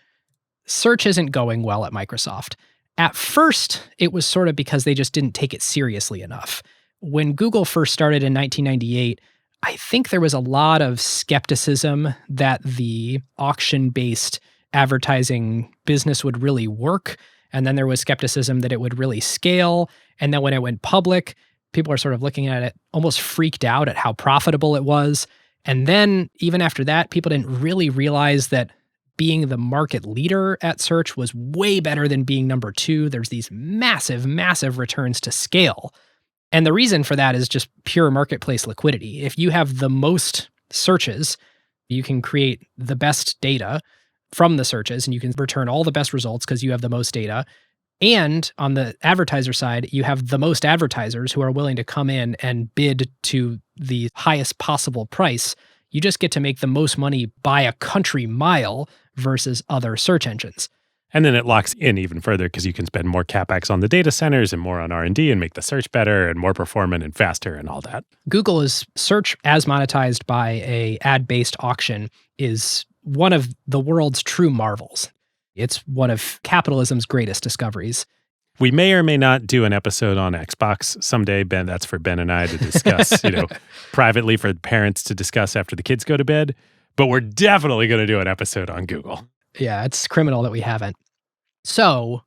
Speaker 1: search isn't going well at Microsoft. At first, it was sort of because they just didn't take it seriously enough. When Google first started in 1998, I think there was a lot of skepticism that the auction-based advertising business would really work. And then there was skepticism that it would really scale. And then when it went public, people are sort of looking at it almost freaked out at how profitable it was. And then even after that, people didn't really realize that being the market leader at search was way better than being number two. There's these massive, massive returns to scale. And the reason for that is just pure marketplace liquidity. If you have the most searches, you can create the best data from the searches and you can return all the best results because you have the most data. And on the advertiser side, you have the most advertisers who are willing to come in and bid to the highest possible price. You just get to make the most money by a country mile versus other search engines.
Speaker 2: And then it locks in even further because you can spend more CapEx on the data centers and more on R&D and make the search better and more performant and faster and all that.
Speaker 1: Google's search as monetized by a ad-based auction is one of the world's true marvels. It's one of capitalism's greatest discoveries.
Speaker 2: We may or may not do an episode on Xbox someday, Ben. That's for Ben and I to discuss, privately for parents to discuss after the kids go to bed. But we're definitely going to do an episode on Google.
Speaker 1: Yeah, it's criminal that we haven't. So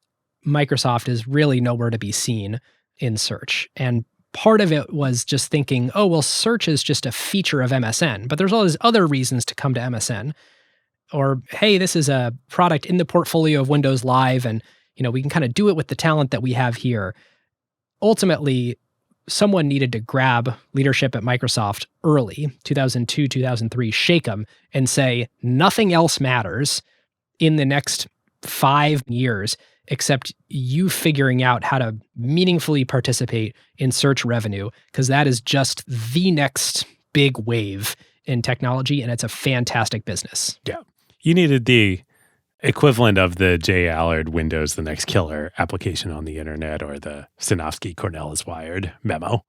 Speaker 1: Microsoft is really nowhere to be seen in search. And part of it was just thinking, oh, well, search is just a feature of MSN, but there's all these other reasons to come to MSN. Or, hey, this is a product in the portfolio of Windows Live, and we can kind of do it with the talent that we have here. Ultimately, someone needed to grab leadership at Microsoft early, 2002, 2003, shake them and say, nothing else matters in the next 5 years except you figuring out how to meaningfully participate in search revenue, because that is just the next big wave in technology, and it's a fantastic business.
Speaker 2: Yeah. You needed the equivalent of the J. Allard Windows the Next Killer application on the internet, or the Sinofsky Cornell is Wired memo.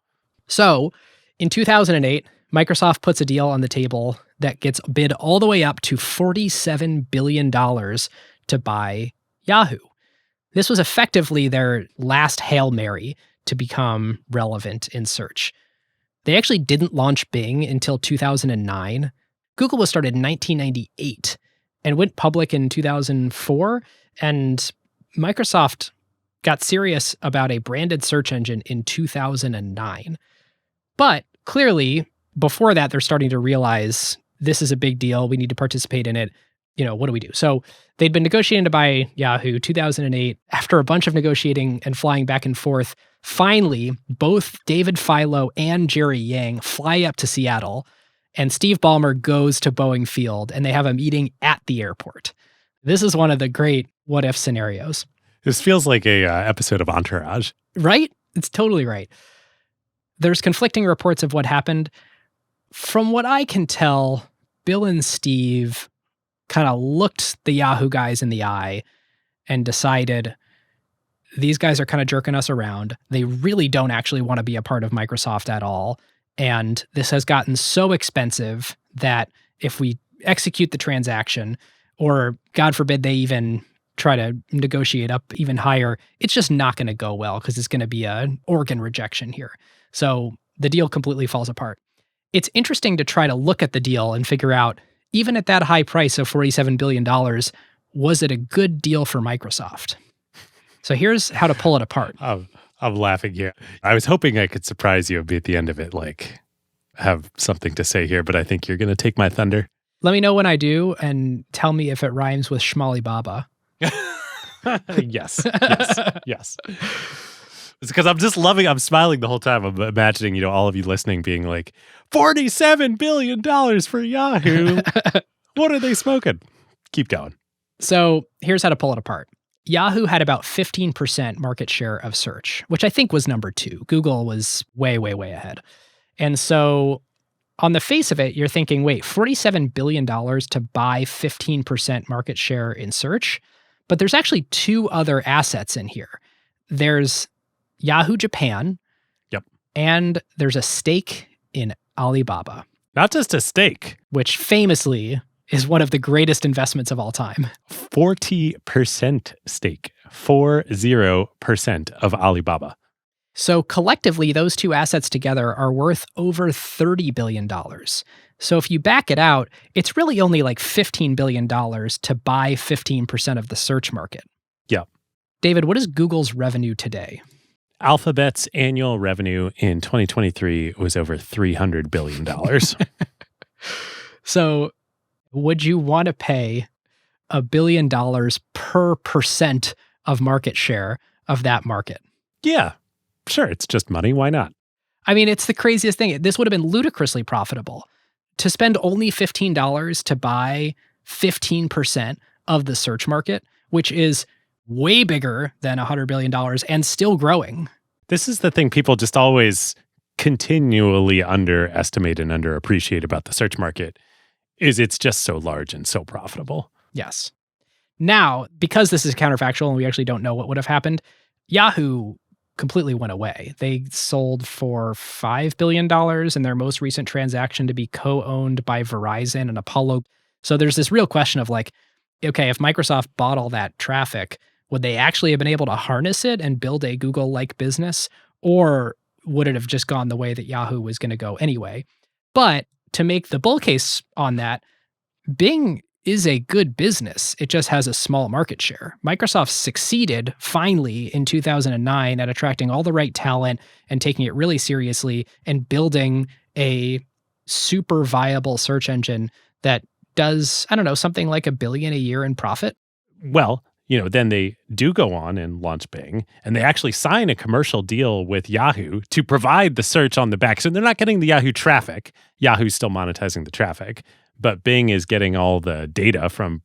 Speaker 1: So in 2008, Microsoft puts a deal on the table that gets bid all the way up to $47 billion to buy Yahoo. This was effectively their last Hail Mary to become relevant in search. They actually didn't launch Bing until 2009. Google was started in 1998 and went public in 2004. And Microsoft got serious about a branded search engine in 2009. But clearly, before that, they're starting to realize this is a big deal. We need to participate in it. What do we do? So they'd been negotiating to buy Yahoo 2008. After a bunch of negotiating and flying back and forth, finally, both David Filo and Jerry Yang fly up to Seattle, and Steve Ballmer goes to Boeing Field, and they have a meeting at the airport. This is one of the great what-if scenarios.
Speaker 2: This feels like a episode of Entourage.
Speaker 1: Right? It's totally right. There's conflicting reports of what happened. From what I can tell, Bill and Steve kind of looked the Yahoo guys in the eye and decided these guys are kind of jerking us around. They really don't actually want to be a part of Microsoft at all. And this has gotten so expensive that if we execute the transaction, or God forbid they even try to negotiate up even higher, it's just not going to go well because it's going to be an organ rejection here. So the deal completely falls apart. It's interesting to try to look at the deal and figure out, even at that high price of $47 billion, was it a good deal for Microsoft? So here's how to pull it apart.
Speaker 2: I'm laughing here. I was hoping I could surprise you a bit at the end of it, like have something to say here, but I think you're going to take my thunder.
Speaker 1: Let me know when I do and tell me if it rhymes with Shmali Baba.
Speaker 2: Yes. It's because I'm just I'm smiling the whole time. I'm imagining, all of you listening being like, $47 billion for Yahoo. What are they smoking? Keep going.
Speaker 1: So here's how to pull it apart. Yahoo had about 15% market share of search, which I think was number 2. Google was way, way, way ahead. And so on the face of it, you're thinking, wait, $47 billion to buy 15% market share in search? But there's actually 2 other assets in here. There's Yahoo Japan.
Speaker 2: Yep. And
Speaker 1: there's a stake in Alibaba.
Speaker 2: Not just a stake.
Speaker 1: Which famously is one of the greatest investments of all time.
Speaker 2: 40% stake. 40% of Alibaba.
Speaker 1: So collectively, those 2 assets together are worth over $30 billion. So if you back it out, it's really only like $15 billion to buy 15% of the search market.
Speaker 2: Yeah.
Speaker 1: David, what is Google's revenue today?
Speaker 2: Alphabet's annual revenue in 2023 was over $300 billion.
Speaker 1: So would you want to pay $1 billion per percent of market share of that market?
Speaker 2: Yeah, sure. It's just money. Why not?
Speaker 1: I mean, it's the craziest thing. This would have been ludicrously profitable. To spend only $15 to buy 15% of the search market, which is way bigger than $100 billion and still growing.
Speaker 2: This is the thing people just always continually underestimate and underappreciate about the search market, is it's just so large and so profitable.
Speaker 1: Yes. Now, because this is counterfactual and we actually don't know what would have happened, Yahoo completely went away. They sold for $5 billion in their most recent transaction to be co-owned by Verizon and Apollo. So there's this real question of like, okay, if Microsoft bought all that traffic, would they actually have been able to harness it and build a Google-like business? Or would it have just gone the way that Yahoo was going to go anyway? But to make the bull case on that, Bing is a good business. It just has a small market share. Microsoft succeeded finally in 2009 at attracting all the right talent and taking it really seriously and building a super viable search engine that does, I don't know, something like $1 billion a year in profit.
Speaker 2: Well, then they do go on and launch Bing, and they actually sign a commercial deal with Yahoo to provide the search on the back. So they're not getting the Yahoo traffic. Yahoo's still monetizing the traffic, but Bing is getting all the data from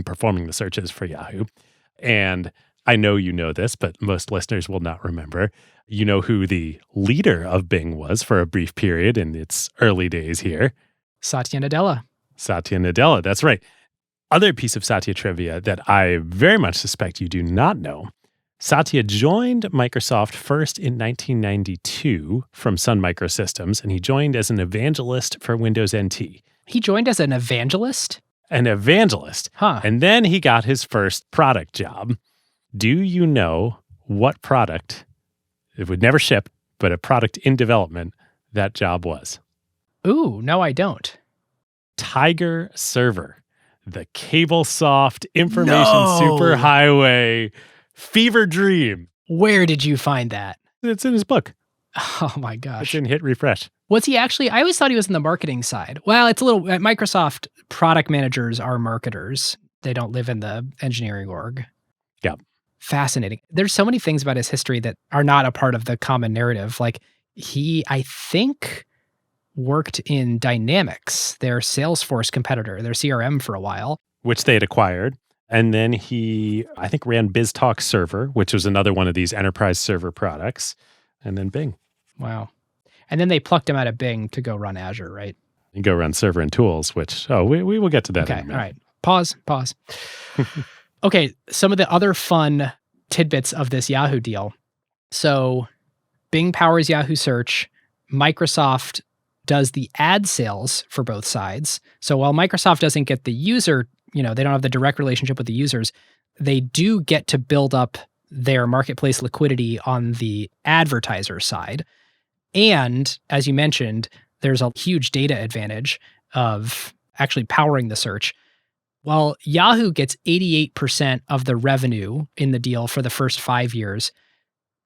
Speaker 2: performing the searches for Yahoo. And I know you know this, but most listeners will not remember. You know who the leader of Bing was for a brief period in its early days here?
Speaker 1: Satya Nadella.
Speaker 2: Satya Nadella, that's right. Other piece of Satya trivia that I very much suspect you do not know. Satya joined Microsoft first in 1992 from Sun Microsystems, and he joined as an evangelist for Windows NT.
Speaker 1: He joined as an evangelist?
Speaker 2: An evangelist.
Speaker 1: Huh.
Speaker 2: And then he got his first product job. Do you know what product, it would never ship, but a product in development, that job was?
Speaker 1: Ooh, no, I don't.
Speaker 2: Tiger Server, the CableSoft information superhighway fever dream.
Speaker 1: Where did you find that?
Speaker 2: It's in his book.
Speaker 1: Oh my gosh.
Speaker 2: It's in Hit Refresh.
Speaker 1: Was he actually? I always thought he was in the marketing side. Well, it's a little, at Microsoft, product managers are marketers. They don't live in the engineering org.
Speaker 2: Yeah.
Speaker 1: Fascinating. There's so many things about his history that are not a part of the common narrative. Like he, I think, worked in Dynamics, their Salesforce competitor, their CRM for a while.
Speaker 2: Which they had acquired. And then he, I think, ran BizTalk Server, which was another one of these enterprise server products. And then Bing.
Speaker 1: Wow. And then they plucked him out of Bing to go run Azure, right?
Speaker 2: And go run Server and Tools, which, we will get to that in a minute.
Speaker 1: All right. Pause. Okay, some of the other fun tidbits of this Yahoo deal. So Bing powers Yahoo Search. Microsoft does the ad sales for both sides. So while Microsoft doesn't get the user, they don't have the direct relationship with the users, they do get to build up their marketplace liquidity on the advertiser side. And as you mentioned, there's a huge data advantage of actually powering the search. While Yahoo gets 88% of the revenue in the deal for the first 5 years,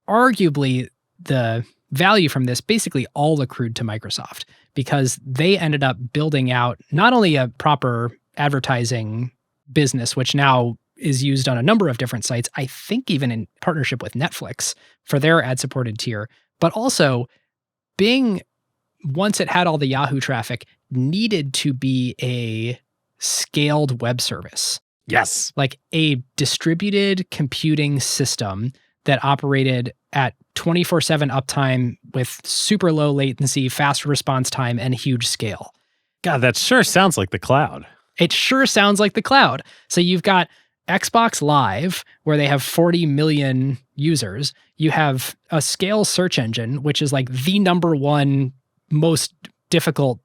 Speaker 1: arguably the value from this basically all accrued to Microsoft because they ended up building out not only a proper advertising business, which now is used on a number of different sites, I think even in partnership with Netflix for their ad-supported tier, but also Bing, once it had all the Yahoo traffic, needed to be a scaled web service.
Speaker 2: Yes.
Speaker 1: Like a distributed computing system that operated at 24/7 uptime with super low latency, fast response time, and huge scale.
Speaker 2: God, that sure sounds like the cloud.
Speaker 1: It sure sounds like the cloud. So you've got Xbox Live, where they have 40 million users. You have a scale search engine, which is like the number one most difficult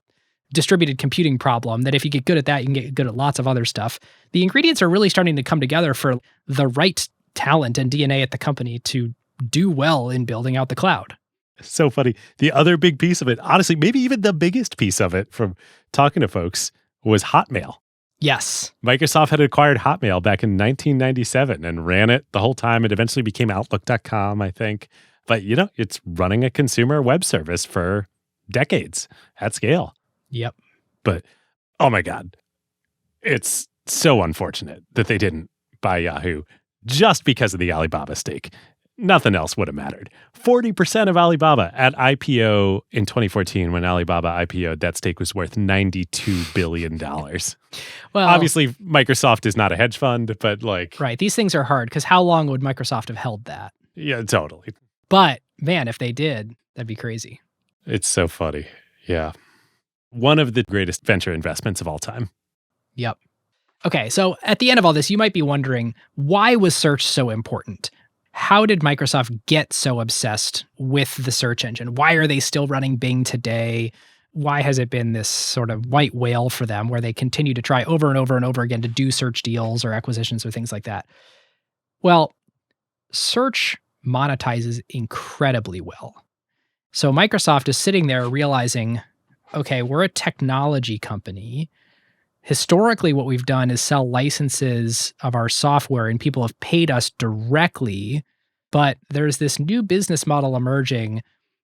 Speaker 1: distributed computing problem, that if you get good at that, you can get good at lots of other stuff. The ingredients are really starting to come together for the right talent and DNA at the company to do well in building out the cloud.
Speaker 2: So funny. The other big piece of it, honestly, maybe even the biggest piece of it from talking to folks, was Hotmail.
Speaker 1: Yes.
Speaker 2: Microsoft had acquired Hotmail back in 1997 and ran it the whole time. It eventually became Outlook.com, I think. But, it's running a consumer web service for decades at scale.
Speaker 1: Yep.
Speaker 2: But, oh my God, it's so unfortunate that they didn't buy Yahoo just because of the Alibaba stake. Nothing else would have mattered. 40% of Alibaba at IPO in 2014, when Alibaba IPO'd, that stake was worth $92 billion. Well, obviously, Microsoft is not a hedge fund, but
Speaker 1: Right. These things are hard because how long would Microsoft have held that?
Speaker 2: Yeah, totally.
Speaker 1: But man, if they did, that'd be crazy.
Speaker 2: It's so funny. Yeah. One of the greatest venture investments of all time.
Speaker 1: Yep. Okay, so at the end of all this, you might be wondering, why was search so important? How did Microsoft get so obsessed with the search engine? Why are they still running Bing today? Why has it been this sort of white whale for them where they continue to try over and over and over again to do search deals or acquisitions or things like that? Well, search monetizes incredibly well. So Microsoft is sitting there realizing, okay, we're a technology company. historically what we've done is sell licenses of our software and people have paid us directly. But there's this new business model emerging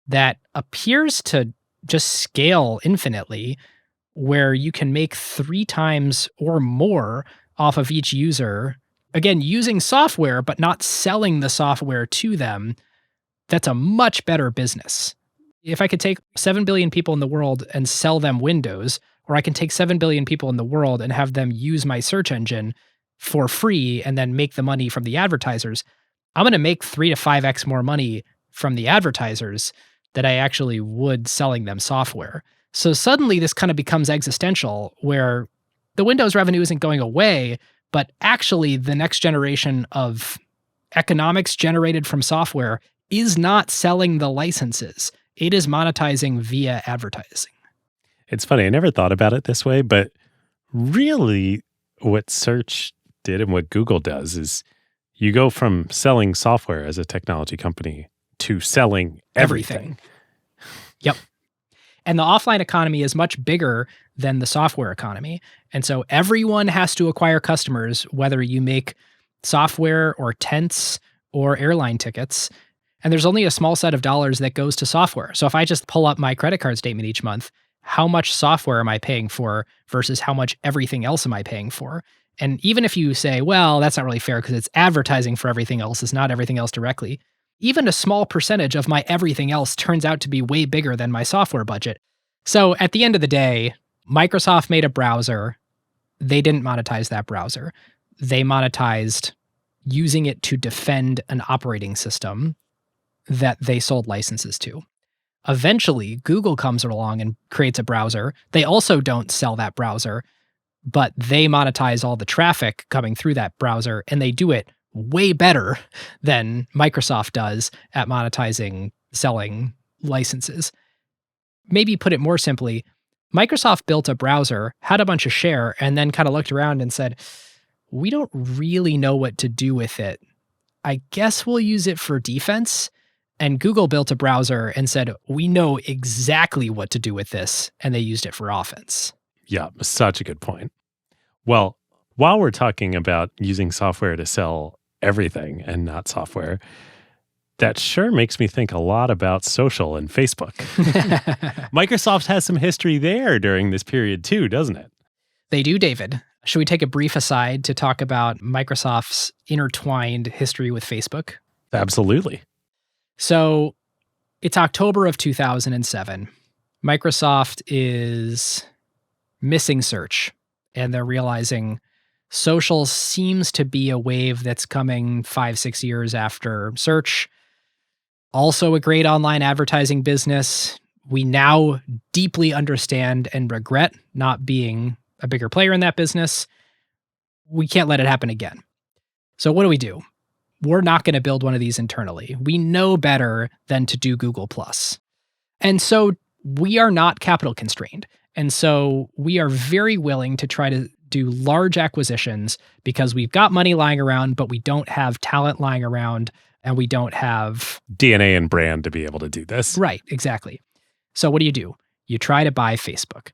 Speaker 1: that appears to just scale infinitely, where you can make 3 times or more off of each user. Again, using software, but not selling the software to them. That's a much better business. If I could take 7 billion people in the world and sell them Windows, or I can take 7 billion people in the world and have them use my search engine for free and then make the money from the advertisers, I'm going to make 3 to 5x more money from the advertisers than I actually would selling them software. So suddenly this kind of becomes existential, where the Windows revenue isn't going away, but actually the next generation of economics generated from software is not selling the licenses. It is monetizing via advertising.
Speaker 2: It's funny. I never thought about it this way, but really what search did and what Google does is you go from selling software as a technology company to selling everything.
Speaker 1: Yep. And the offline economy is much bigger than the software economy. And so everyone has to acquire customers, whether you make software or tents or airline tickets. And there's only a small set of dollars that goes to software. So if I just pull up my credit card statement each month, how much software am I paying for versus how much everything else am I paying for? And even if you say, well, that's not really fair because it's advertising for everything else, it's not everything else directly. Even a small percentage of my everything else turns out to be way bigger than my software budget. So at the end of the day, Microsoft made a browser. They didn't monetize that browser. They monetized using it to defend an operating system that they sold licenses to. Eventually, Google comes along and creates a browser. They also don't sell that browser, but they monetize all the traffic coming through that browser, and they do it way better than Microsoft does at monetizing selling licenses. Maybe put it more simply, Microsoft built a browser, had a bunch of share, and then kind of looked around and said, we don't really know what to do with it. I guess we'll use it for defense. And Google built a browser and said, we know exactly what to do with this. And they used it for offense.
Speaker 2: Yeah, such a good point. Well, while we're talking about using software to sell everything and not software, that sure makes me think a lot about social and Facebook. Microsoft has some history there during this period too, doesn't it?
Speaker 1: They do, David. Should we take a brief aside to talk about Microsoft's intertwined history with Facebook?
Speaker 2: Absolutely.
Speaker 1: So it's October of 2007. Microsoft is missing search, and they're realizing social seems to be a wave that's coming 5-6 years after search. Also a great online advertising business. We now deeply understand and regret not being a bigger player in that business. We can't let it happen again. So what do? We're not going to build one of these internally. We know better than to do Google+. And so we are not capital constrained. And so we are very willing to try to do large acquisitions because we've got money lying around, but we don't have talent lying around, and we don't have
Speaker 2: DNA and brand to be able to do this.
Speaker 1: Right, exactly. So what do? You try to buy Facebook.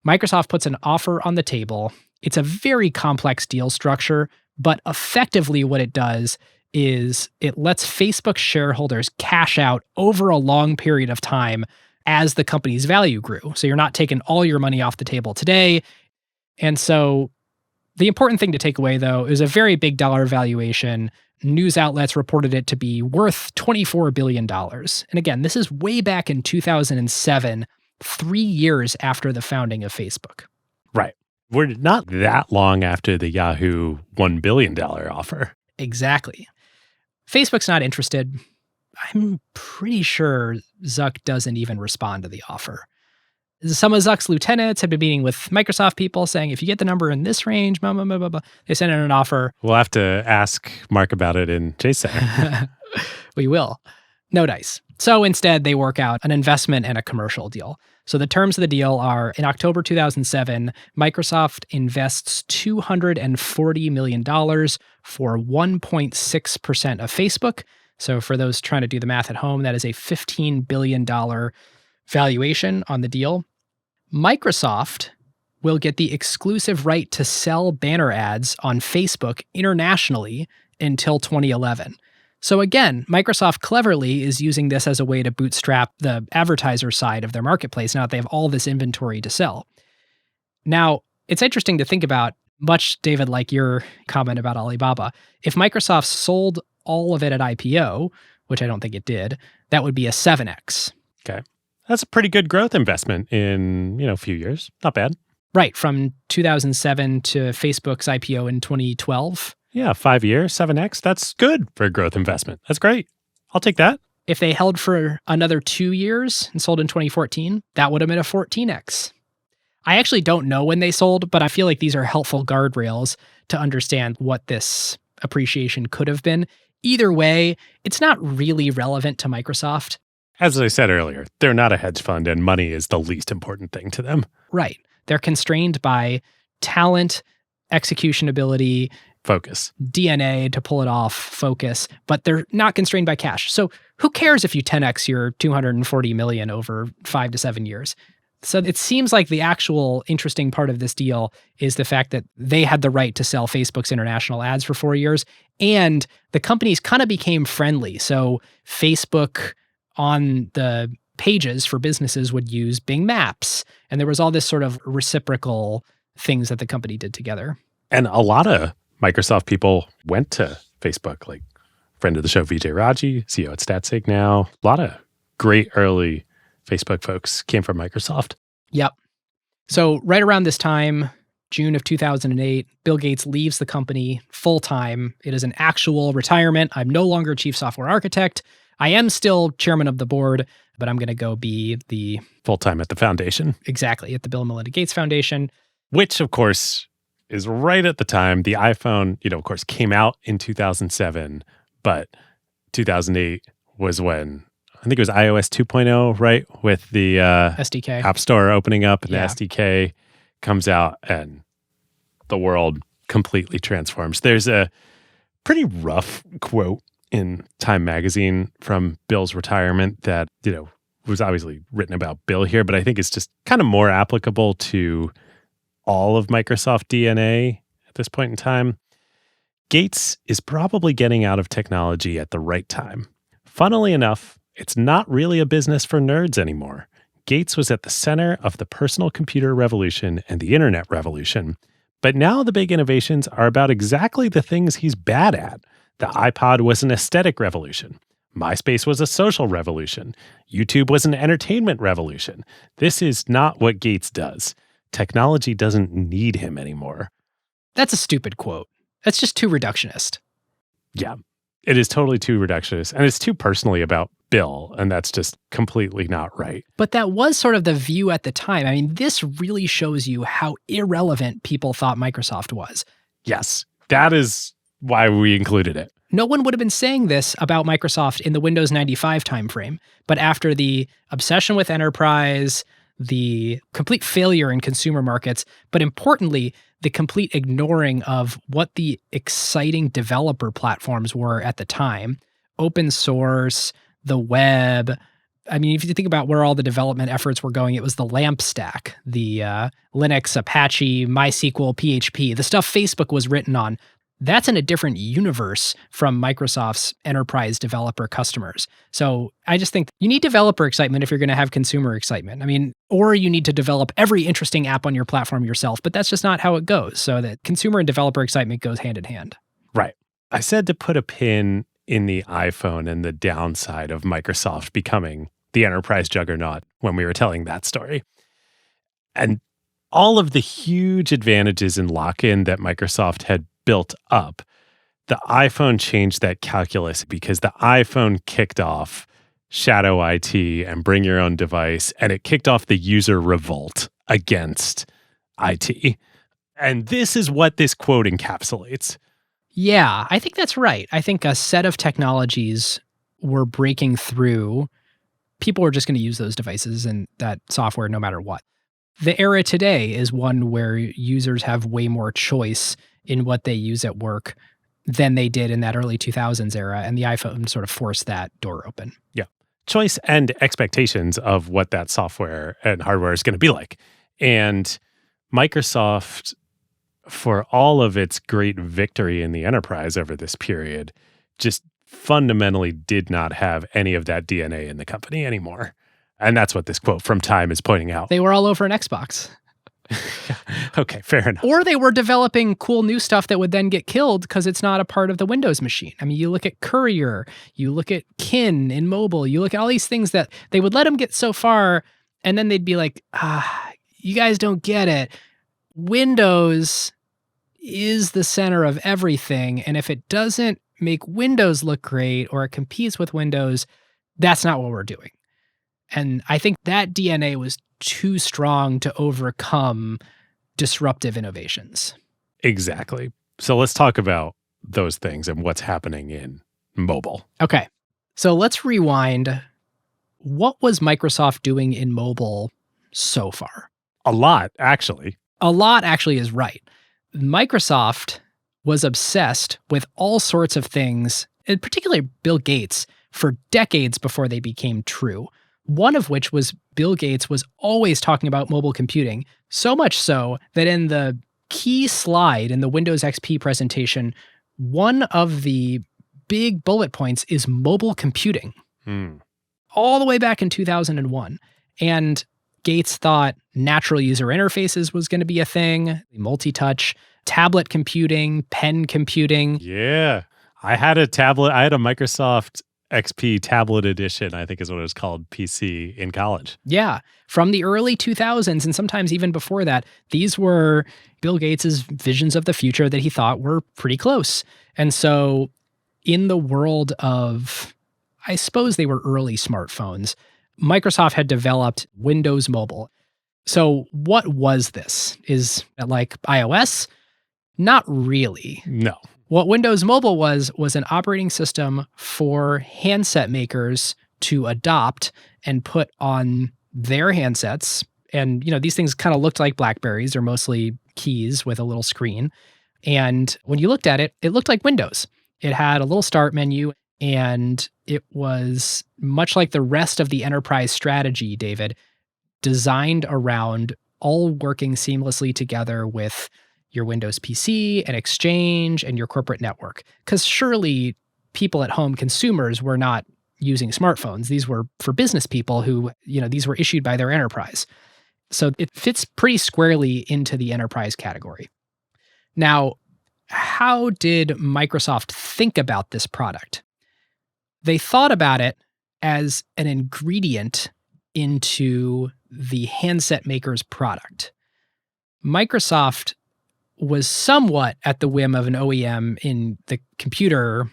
Speaker 1: Microsoft puts an offer on the table. It's a very complex deal structure, but effectively what it does is it lets Facebook shareholders cash out over a long period of time as the company's value grew. So you're not taking all your money off the table today. And so the important thing to take away, though, is a very big dollar valuation. News outlets reported it to be worth $24 billion. And again, this is way back in 2007, 3 years after the founding of Facebook.
Speaker 2: Right. We're not that long after the Yahoo $1 billion offer.
Speaker 1: Exactly. Facebook's not interested. I'm pretty sure Zuck doesn't even respond to the offer. Some of Zuck's lieutenants have been meeting with Microsoft people saying, if you get the number in this range, blah, blah, blah, blah, blah. They send in an offer.
Speaker 2: We'll have to ask Mark about it in Chase Center.
Speaker 1: We will. No dice. So instead, they work out an investment and a commercial deal. So the terms of the deal are, in October 2007, Microsoft invests $240 million for 1.6% of Facebook. So for those trying to do the math at home, that is a $15 billion valuation on the deal. Microsoft will get the exclusive right to sell banner ads on Facebook internationally until 2011. So again, Microsoft cleverly is using this as a way to bootstrap the advertiser side of their marketplace now that they have all this inventory to sell. Now, it's interesting to think about, much, David, like your comment about Alibaba. If Microsoft sold all of it at IPO, which I don't think it did, that would be a 7x.
Speaker 2: Okay. That's a pretty good growth investment in, a few years. Not bad.
Speaker 1: Right, from 2007 to Facebook's IPO in 2012.
Speaker 2: Yeah, 5 years, 7x. That's good for a growth investment. That's great. I'll take that.
Speaker 1: If they held for another 2 years and sold in 2014, that would have been a 14x. I actually don't know when they sold, but I feel like these are helpful guardrails to understand what this appreciation could have been. Either way, it's not really relevant to Microsoft.
Speaker 2: As I said earlier, they're not a hedge fund and money is the least important thing to them.
Speaker 1: Right. They're constrained by talent, execution ability,
Speaker 2: focus,
Speaker 1: DNA to pull it off, focus, but they're not constrained by cash. So who cares if you 10x your $240 million over 5 to 7 years? So it seems like the actual interesting part of this deal is the fact that they had the right to sell Facebook's international ads for 4 years, and the companies kind of became friendly. So Facebook on the pages for businesses would use Bing Maps, and there was all this sort of reciprocal things that the company did together.
Speaker 2: And a lot of Microsoft people went to Facebook, like friend of the show, Vijay Raji, CEO at StatSig now. A lot of great early Facebook folks came from Microsoft.
Speaker 1: Yep. So right around this time, June of 2008, Bill Gates leaves the company full-time. It is an actual retirement. I'm no longer chief software architect. I am still chairman of the board, but I'm going to go be the...
Speaker 2: full-time at the foundation.
Speaker 1: Exactly, at the Bill and Melinda Gates Foundation.
Speaker 2: Which, of course, is right at the time. The iPhone, of course, came out in 2007, but 2008 was when... I think it was iOS 2.0, right? With the
Speaker 1: SDK.
Speaker 2: App Store opening up and the SDK comes out and the world completely transforms. There's a pretty rough quote in Time magazine from Bill's retirement that, was obviously written about Bill here, but I think it's just kind of more applicable to all of Microsoft DNA at this point in time. Gates is probably getting out of technology at the right time. Funnily enough, it's not really a business for nerds anymore. Gates was at the center of the personal computer revolution and the internet revolution. But now the big innovations are about exactly the things he's bad at. The iPod was an aesthetic revolution. MySpace was a social revolution. YouTube was an entertainment revolution. This is not what Gates does. Technology doesn't need him anymore.
Speaker 1: That's a stupid quote. That's just too reductionist.
Speaker 2: Yeah, it is totally too reductionist. And it's too personally about Bill, and that's just completely not right.
Speaker 1: But that was sort of the view at the time. I mean, this really shows you how irrelevant people thought Microsoft was.
Speaker 2: Yes, that is why we included it.
Speaker 1: No one would have been saying this about Microsoft in the Windows 95 timeframe, but after the obsession with enterprise, the complete failure in consumer markets, but importantly, the complete ignoring of what the exciting developer platforms were at the time, open source, the web. I mean, if you think about where all the development efforts were going, it was the LAMP stack, the Linux, Apache, MySQL, PHP, the stuff Facebook was written on. That's in a different universe from Microsoft's enterprise developer customers. So I just think you need developer excitement if you're going to have consumer excitement. I mean, or you need to develop every interesting app on your platform yourself, but that's just not how it goes. So that consumer and developer excitement goes hand in hand.
Speaker 2: Right. I said to put a pin in the iPhone and the downside of Microsoft becoming the enterprise juggernaut when we were telling that story. And all of the huge advantages in lock-in that Microsoft had built up, the iPhone changed that calculus because the iPhone kicked off shadow IT and bring your own device, and it kicked off the user revolt against IT. And this is what this quote encapsulates.
Speaker 1: Yeah, I think that's right. I think a set of technologies were breaking through. People were just going to use those devices and that software no matter what. The era today is one where users have way more choice in what they use at work than they did in that early 2000s era, and the iPhone sort of forced that door open.
Speaker 2: Yeah. Choice and expectations of what that software and hardware is going to be like. And Microsoft, for all of its great victory in the enterprise over this period, just fundamentally did not have any of that DNA in the company anymore. And that's what this quote from Time is pointing out.
Speaker 1: They were all over an Xbox.
Speaker 2: Okay, fair enough.
Speaker 1: Or they were developing cool new stuff that would then get killed because it's not a part of the Windows machine. I mean, you look at Courier, you look at Kin in mobile, you look at all these things that they would let them get so far, and then they'd be like, you guys don't get it. Windows is the center of everything, and if it doesn't make Windows look great or it competes with Windows, that's not what we're doing. And I think that DNA was too strong to overcome disruptive innovations.
Speaker 2: Exactly. So let's talk about those things and what's happening in mobile.
Speaker 1: Okay. So let's rewind. What was Microsoft doing in mobile so far?
Speaker 2: A lot, actually.
Speaker 1: A lot actually is right. Microsoft was obsessed with all sorts of things, and particularly Bill Gates, for decades before they became true. One of which was Bill Gates was always talking about mobile computing, so much so that in the key slide in the Windows XP presentation, one of the big bullet points is mobile computing, all the way back in 2001. And Gates thought natural user interfaces was going to be a thing, multi-touch, tablet computing, pen computing.
Speaker 2: Yeah. I had a tablet. I had a Microsoft XP tablet edition, I think is what it was called, PC in college.
Speaker 1: Yeah. From the early 2000s, and sometimes even before that, these were Bill Gates's visions of the future that he thought were pretty close. And so in the world of, I suppose they were early smartphones, Microsoft had developed Windows Mobile. So what was this? Is it like iOS? Not really.
Speaker 2: No.
Speaker 1: What Windows Mobile was an operating system for handset makers to adopt and put on their handsets. And, these things kind of looked like BlackBerries. They're mostly keys with a little screen. And when you looked at it, it looked like Windows. It had a little start menu, and it was much like the rest of the enterprise strategy, David, designed around all working seamlessly together with your Windows PC and Exchange and your corporate network. Because surely people at home, consumers, were not using smartphones. These were for business people who, these were issued by their enterprise. So it fits pretty squarely into the enterprise category. Now, how did Microsoft think about this product? They thought about it as an ingredient into the handset maker's product. Microsoft was somewhat at the whim of an OEM in the computer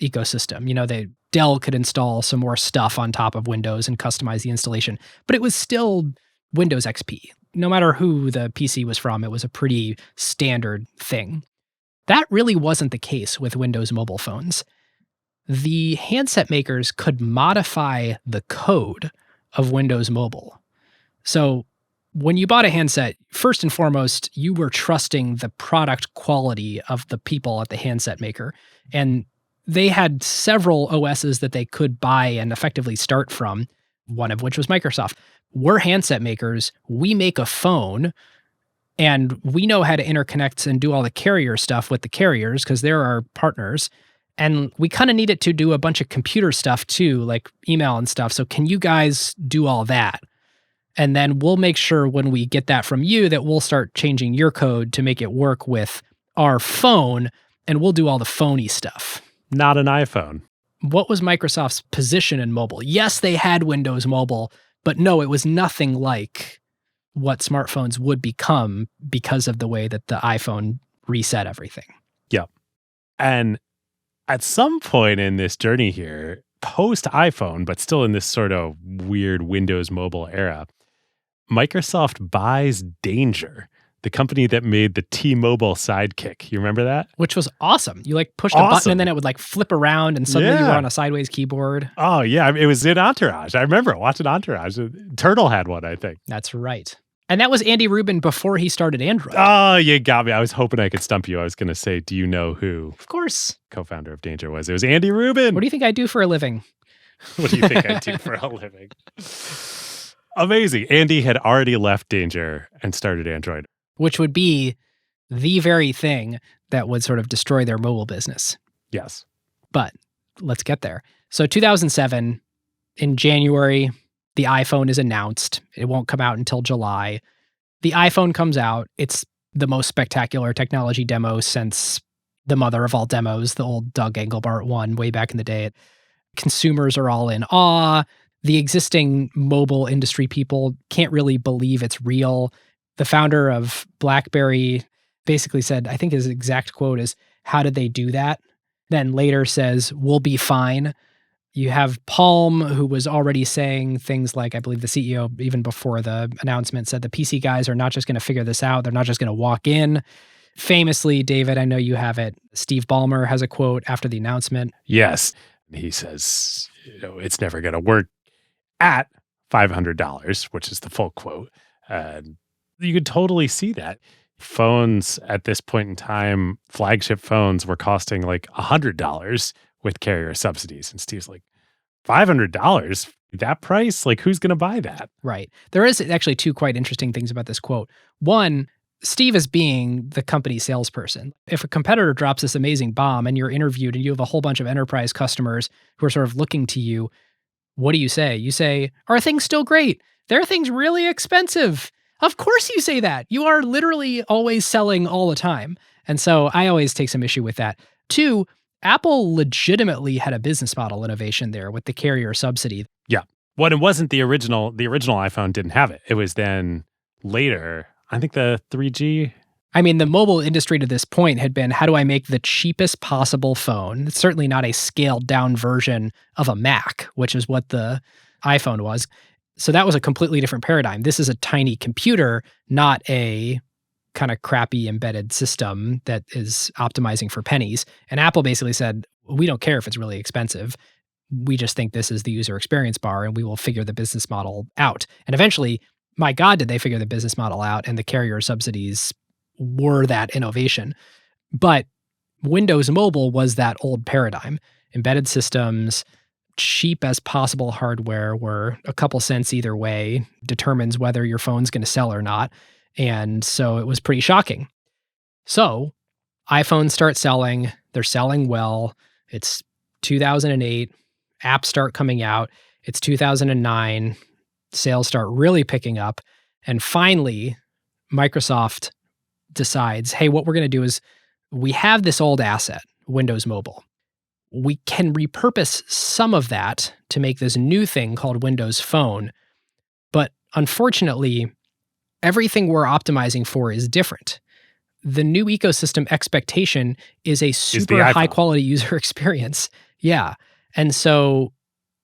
Speaker 1: ecosystem. Dell could install some more stuff on top of Windows and customize the installation, but it was still Windows XP. No matter who the PC was from, it was a pretty standard thing. That really wasn't the case with Windows mobile phones. The handset makers could modify the code of Windows Mobile. So when you bought a handset, first and foremost, you were trusting the product quality of the people at the handset maker. And they had several OSs that they could buy and effectively start from, one of which was Microsoft. We're handset makers. We make a phone, and we know how to interconnect and do all the carrier stuff with the carriers because they're our partners. And we kind of need it to do a bunch of computer stuff too, like email and stuff. So can you guys do all that? And then we'll make sure when we get that from you that we'll start changing your code to make it work with our phone, and we'll do all the phony stuff.
Speaker 2: Not an iPhone.
Speaker 1: What was Microsoft's position in mobile? Yes, they had Windows Mobile, but no, it was nothing like what smartphones would become because of the way that the iPhone reset everything.
Speaker 2: Yep. And at some point in this journey here, post iPhone, but still in this sort of weird Windows Mobile era, Microsoft buys Danger, the company that made the T-Mobile Sidekick. You remember that?
Speaker 1: Which was awesome. You pushed a button and then it would flip around and suddenly you were on a sideways keyboard.
Speaker 2: Oh, yeah. It was in Entourage. I remember watching Entourage. Turtle had one, I think.
Speaker 1: That's right. And that was Andy Rubin before he started Android.
Speaker 2: Oh, you got me. I was hoping I could stump you. I was going to say, do you know who?
Speaker 1: Of course.
Speaker 2: Co-founder of Danger was? It was Andy Rubin.
Speaker 1: What do you think I do for a living?
Speaker 2: What do you think I do for a living? Amazing. Andy had already left Danger and started Android.
Speaker 1: which would be the very thing that would sort of destroy their mobile business.
Speaker 2: Yes.
Speaker 1: But let's get there. So 2007, in January, the iPhone is announced. It won't come out until July. The iPhone comes out. It's the most spectacular technology demo since the mother of all demos, the old Doug Engelbart one way back in the day. Consumers are all in awe. The existing mobile industry people can't really believe it's real. The founder of BlackBerry basically said, I think his exact quote is, "How did they do that?" Then later says, "We'll be fine." You have Palm, who was already saying things like, I believe the CEO, even before the announcement, said the PC guys are not just going to figure this out. They're not just going to walk in. Famously, David, I know you have it. Steve Ballmer has a quote after the announcement.
Speaker 2: Yes. He says, it's never going to work at $500, which is the full quote. You could totally see that. Phones at this point in time, flagship phones were costing like $100 with carrier subsidies. And Steve's like, $500? That price? Like, who's going to buy that?
Speaker 1: Right. There is actually two quite interesting things about this quote. One, Steve is being the company salesperson. If a competitor drops this amazing bomb and you're interviewed and you have a whole bunch of enterprise customers who are sort of looking to you, what do you say? You say, "Are things still great? Their things really expensive." Of course you say that. You are literally always selling all the time. And so I always take some issue with that. Two, Apple legitimately had a business model innovation there with the carrier subsidy.
Speaker 2: Yeah. Well, it wasn't the original iPhone didn't have it. It was then later, I think the 3G.
Speaker 1: I mean, the mobile industry to this point had been, how do I make the cheapest possible phone? It's certainly not a scaled down version of a Mac, which is what the iPhone was. So that was a completely different paradigm. This is a tiny computer, not a kind of crappy embedded system that is optimizing for pennies. And Apple basically said, we don't care if it's really expensive. We just think this is the user experience bar and we will figure the business model out. And eventually, my God, did they figure the business model out, and the carrier subsidies were that innovation. But Windows Mobile was that old paradigm. Embedded systems, cheap as possible hardware, where a couple cents either way determines whether your phone's going to sell or not. And so it was pretty shocking. So iPhones start selling. They're selling well. It's 2008. Apps start coming out. It's 2009. Sales start really picking up. And finally, Microsoft decides, hey, what we're going to do is we have this old asset, Windows Mobile. We can repurpose some of that to make this new thing called Windows Phone. But unfortunately, everything we're optimizing for is different. The new ecosystem expectation is a super high quality user experience. Yeah. And so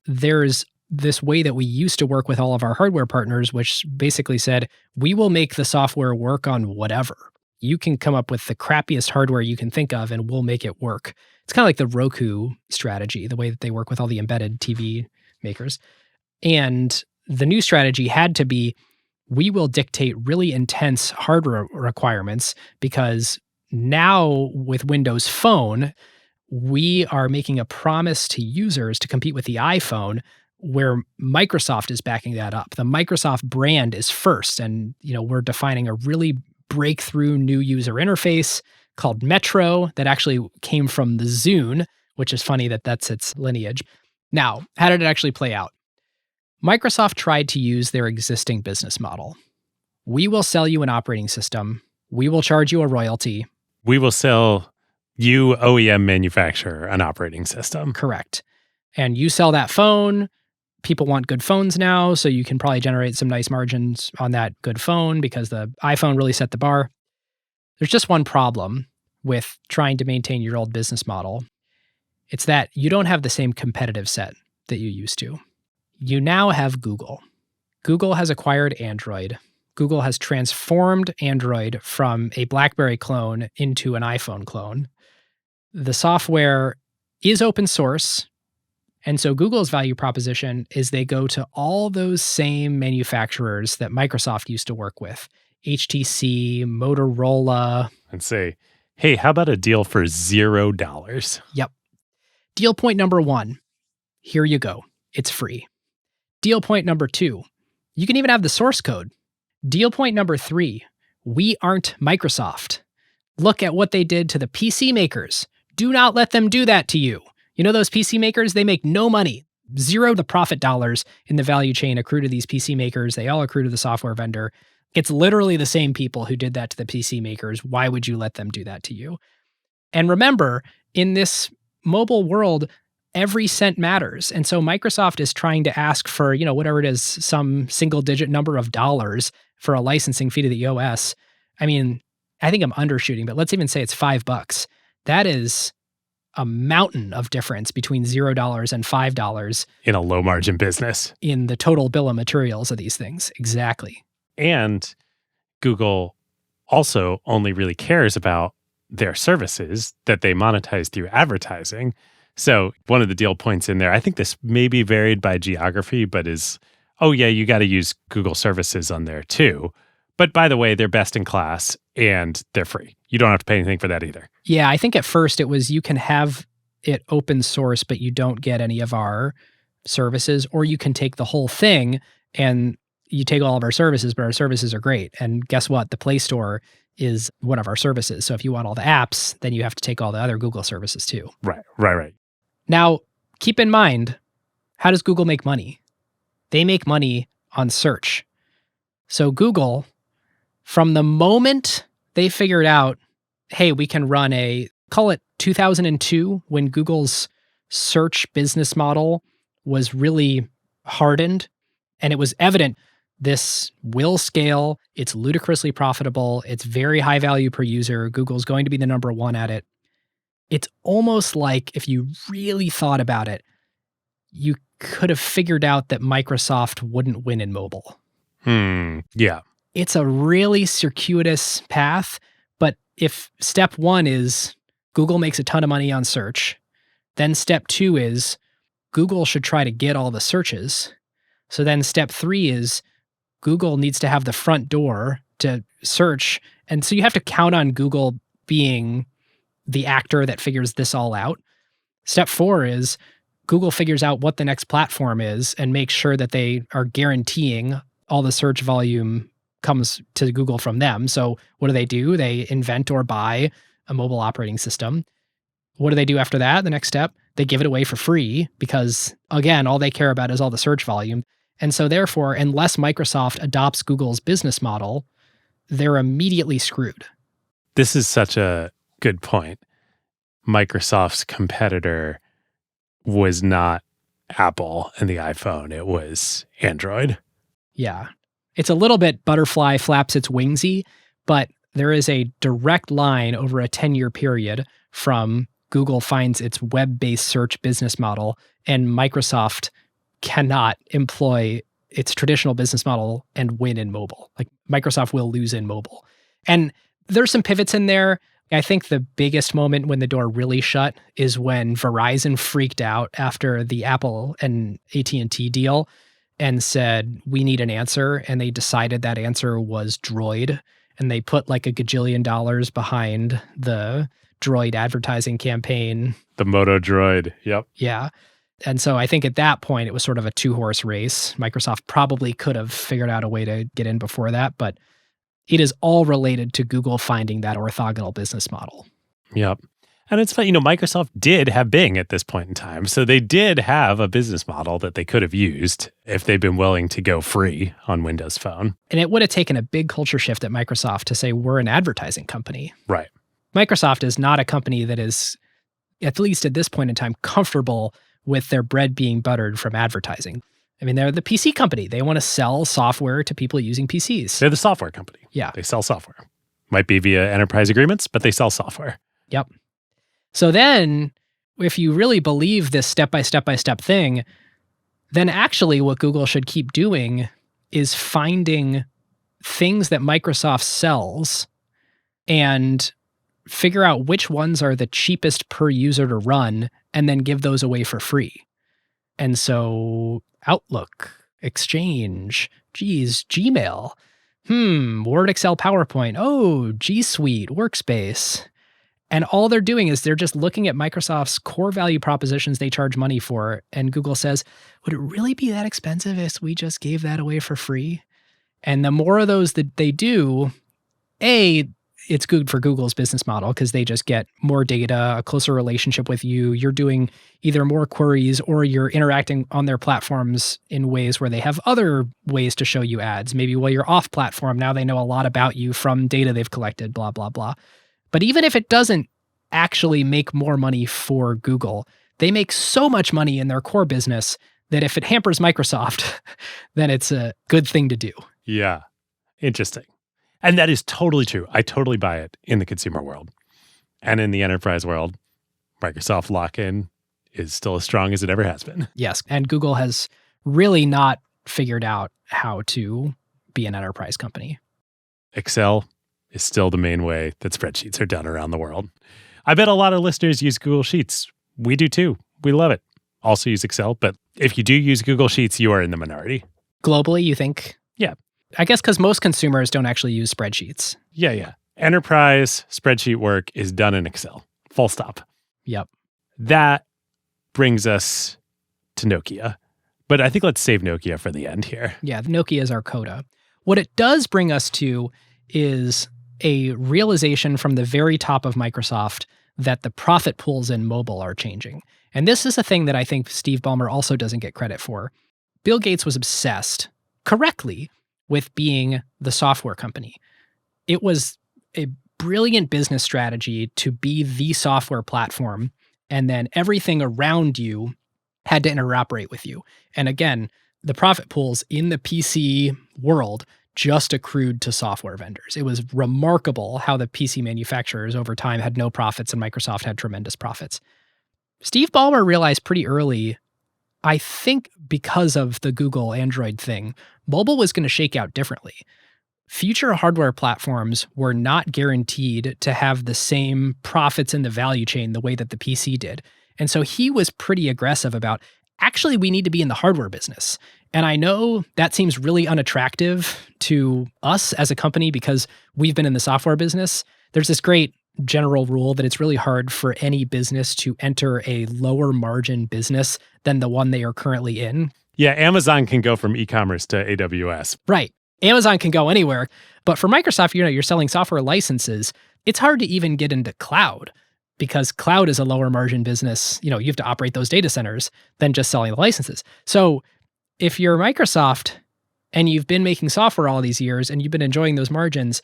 Speaker 1: there's this way that we used to work with all of our hardware partners, which basically said, we will make the software work on whatever. You can come up with the crappiest hardware you can think of and we'll make it work. It's kind of like the Roku strategy, the way that they work with all the embedded TV makers. And the new strategy had to be, we will dictate really intense hardware requirements, because now with Windows Phone, we are making a promise to users to compete with the iPhone, where Microsoft is backing that up. The Microsoft brand is first, and we're defining a really breakthrough new user interface called Metro that actually came from the Zune, which is funny that that's its lineage. Now, how did it actually play out? Microsoft tried to use their existing business model. We will sell you an operating system. We will charge you a royalty.
Speaker 2: We will sell you, OEM manufacturer, an operating system.
Speaker 1: Correct. And you sell that phone. People want good phones now, so you can probably generate some nice margins on that good phone because the iPhone really set the bar. There's just one problem with trying to maintain your old business model. It's that you don't have the same competitive set that you used to. You now have Google. Google has acquired Android. Google has transformed Android from a BlackBerry clone into an iPhone clone. The software is open source. And so Google's value proposition is they go to all those same manufacturers that Microsoft used to work with, HTC, Motorola.
Speaker 2: And say, hey, how about a deal for $0?
Speaker 1: Yep. Deal point number one, here you go. It's free. Deal point number two, you can even have the source code. Deal point number three, We aren't Microsoft. Look at what they did to the PC makers. Do not let them do that to you. You know those PC makers, they make no money. Zero the profit dollars in the value chain accrue to these PC makers. They all accrue to the software vendor. It's literally the same people who did that to the PC makers. Why would you let them do that to you? And remember, in this mobile world, every cent matters. And so Microsoft is trying to ask for, whatever it is, some single digit number of dollars for a licensing fee to the OS. I mean, I think I'm undershooting, but let's even say it's $5. That is a mountain of difference between $0 and $5
Speaker 2: in a low margin business.
Speaker 1: In the total bill of materials of these things. Exactly.
Speaker 2: And Google also only really cares about their services that they monetize through advertising. So one of the deal points in there, I think this may be varied by geography, but is, oh yeah, you got to use Google services on there too. But by the way, they're best in class and they're free. You don't have to pay anything for that either.
Speaker 1: Yeah, I think at first it was you can have it open source, but you don't get any of our services, or you can take the whole thing and you take all of our services, but our services are great. And guess what? The Play Store is one of our services. So if you want all the apps, then you have to take all the other Google services too.
Speaker 2: Right.
Speaker 1: Now, keep in mind, how does Google make money? They make money on search. So Google, from the moment they figured out, hey, we can run call it 2002, when Google's search business model was really hardened, and it was evident this will scale, it's ludicrously profitable, it's very high value per user, Google's going to be the number one at it. It's almost like, if you really thought about it, you could have figured out that Microsoft wouldn't win in mobile.
Speaker 2: Yeah.
Speaker 1: It's a really circuitous path, but if step one is Google makes a ton of money on search, then step two is Google should try to get all the searches. So then step three is Google needs to have the front door to search. And so you have to count on Google being the actor that figures this all out. Step four is Google figures out what the next platform is and makes sure that they are guaranteeing all the search volume comes to Google from them. So what do? They invent or buy a mobile operating system. What do they do after that? The next step, they give it away for free because, again, all they care about is all the search volume. And so therefore, unless Microsoft adopts Google's business model, they're immediately screwed.
Speaker 2: This is such a good point. Microsoft's competitor was not Apple and the iPhone. It was Android.
Speaker 1: Yeah. It's a little bit butterfly flaps its wingsy, but there is a direct line over a 10-year period from Google finds its web-based search business model and Microsoft cannot employ its traditional business model and win in mobile. Like Microsoft will lose in mobile. And there's some pivots in there. I think the biggest moment when the door really shut is when Verizon freaked out after the Apple and AT&T deal and said, we need an answer. And they decided that answer was Droid. And they put like $1 gajillion behind the Droid advertising campaign.
Speaker 2: The Moto Droid. Yep.
Speaker 1: Yeah. And so I think at that point, it was sort of a two-horse race. Microsoft probably could have figured out a way to get in before that, but it is all related to Google finding that orthogonal business model.
Speaker 2: Yep. And it's funny, Microsoft did have Bing at this point in time. So they did have a business model that they could have used if they'd been willing to go free on Windows Phone.
Speaker 1: And it would have taken a big culture shift at Microsoft to say, we're an advertising company.
Speaker 2: Right.
Speaker 1: Microsoft is not a company that is, at least at this point in time, comfortable with their bread being buttered from advertising. I mean, they're the PC company. They want to sell software to people using PCs.
Speaker 2: They're the software company.
Speaker 1: Yeah.
Speaker 2: They sell software. Might be via enterprise agreements, but they sell software.
Speaker 1: Yep. So then, if you really believe this step-by-step thing, then actually what Google should keep doing is finding things that Microsoft sells and figure out which ones are the cheapest per user to run and then give those away for free. And so Outlook, Exchange, Gmail, Word, Excel, PowerPoint, G Suite, Workspace. And all they're doing is they're just looking at Microsoft's core value propositions they charge money for. And Google says, would it really be that expensive if we just gave that away for free? And the more of those that they do, it's good for Google's business model because they just get more data, a closer relationship with you. You're doing either more queries or you're interacting on their platforms in ways where they have other ways to show you ads. Maybe while you're off platform, now they know a lot about you from data they've collected, blah, blah, blah. But even if it doesn't actually make more money for Google, they make so much money in their core business that if it hampers Microsoft, then it's a good thing to do.
Speaker 2: Yeah. Interesting. And that is totally true. I totally buy it in the consumer world. And in the enterprise world, Microsoft lock-in is still as strong as it ever has been.
Speaker 1: Yes. And Google has really not figured out how to be an enterprise company.
Speaker 2: Excel is still the main way that spreadsheets are done around the world. I bet a lot of listeners use Google Sheets. We do too. We love it. Also use Excel. But if you do use Google Sheets, you are in the minority.
Speaker 1: Globally, you think?
Speaker 2: Yeah.
Speaker 1: I guess because most consumers don't actually use spreadsheets.
Speaker 2: Yeah. Enterprise spreadsheet work is done in Excel. Full stop.
Speaker 1: Yep.
Speaker 2: That brings us to Nokia. But I think let's save Nokia for the end here.
Speaker 1: Yeah, Nokia is our coda. What it does bring us to is a realization from the very top of Microsoft that the profit pools in mobile are changing. And this is a thing that I think Steve Ballmer also doesn't get credit for. Bill Gates was obsessed, correctly, with being the software company. It was a brilliant business strategy to be the software platform, and then everything around you had to interoperate with you. And again, the profit pools in the PC world just accrued to software vendors. It was remarkable how the PC manufacturers over time had no profits and Microsoft had tremendous profits. Steve Ballmer realized pretty early, I think because of the Google Android thing, mobile was going to shake out differently. Future hardware platforms were not guaranteed to have the same profits in the value chain the way that the PC did. And so he was pretty aggressive about, actually, we need to be in the hardware business. And I know that seems really unattractive to us as a company because we've been in the software business. There's this great general rule that it's really hard for any business to enter a lower margin business than the one they are currently in.
Speaker 2: Yeah, Amazon can go from e-commerce to AWS.
Speaker 1: Right. Amazon can go anywhere. But for Microsoft, you're selling software licenses. It's hard to even get into cloud because cloud is a lower margin business. You have to operate those data centers than just selling the licenses. So if you're Microsoft and you've been making software all these years and you've been enjoying those margins,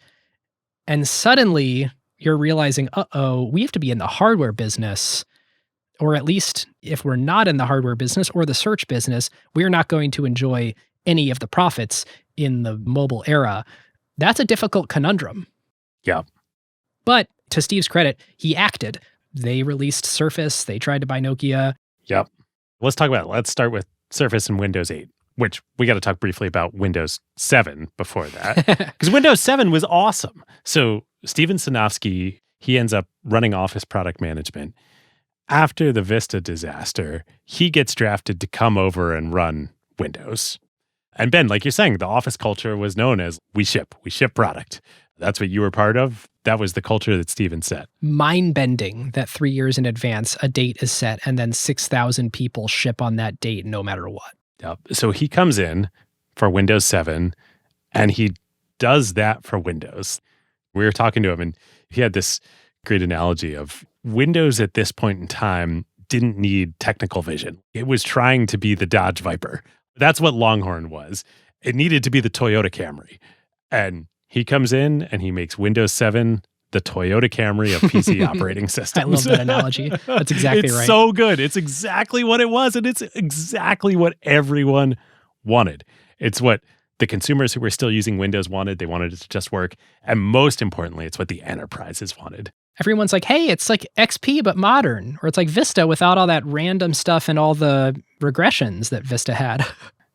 Speaker 1: and suddenly you're realizing, we have to be in the hardware business, or at least if we're not in the hardware business or the search business, we're not going to enjoy any of the profits in the mobile era. That's a difficult conundrum.
Speaker 2: Yeah.
Speaker 1: But to Steve's credit, he acted. They released Surface. They tried to buy Nokia.
Speaker 2: Yep. Let's talk about it. Let's start with Surface and Windows 8, which we got to talk briefly about Windows 7 before that. Because Windows 7 was awesome. So Steven Sinofsky, he ends up running Office product management. After the Vista disaster, he gets drafted to come over and run Windows. And Ben, like you're saying, the Office culture was known as we ship product. That's what you were part of. That was the culture that Steven set.
Speaker 1: Mind-bending that 3 years in advance, a date is set and then 6,000 people ship on that date no matter what.
Speaker 2: Yep. So he comes in for Windows 7 and he does that for Windows. We were talking to him and he had this great analogy of Windows at this point in time didn't need technical vision. It was trying to be the Dodge Viper. That's what Longhorn was. It needed to be the Toyota Camry. And he comes in and he makes Windows 7 the Toyota Camry of PC operating systems.
Speaker 1: I love that analogy. That's exactly right.
Speaker 2: It's so good. It's exactly what it was. And it's exactly what everyone wanted. It's what the consumers who were still using Windows wanted. They wanted it to just work. And most importantly, it's what the enterprises wanted.
Speaker 1: Everyone's like, hey, it's like XP, but modern. Or it's like Vista without all that random stuff and all the regressions that Vista had.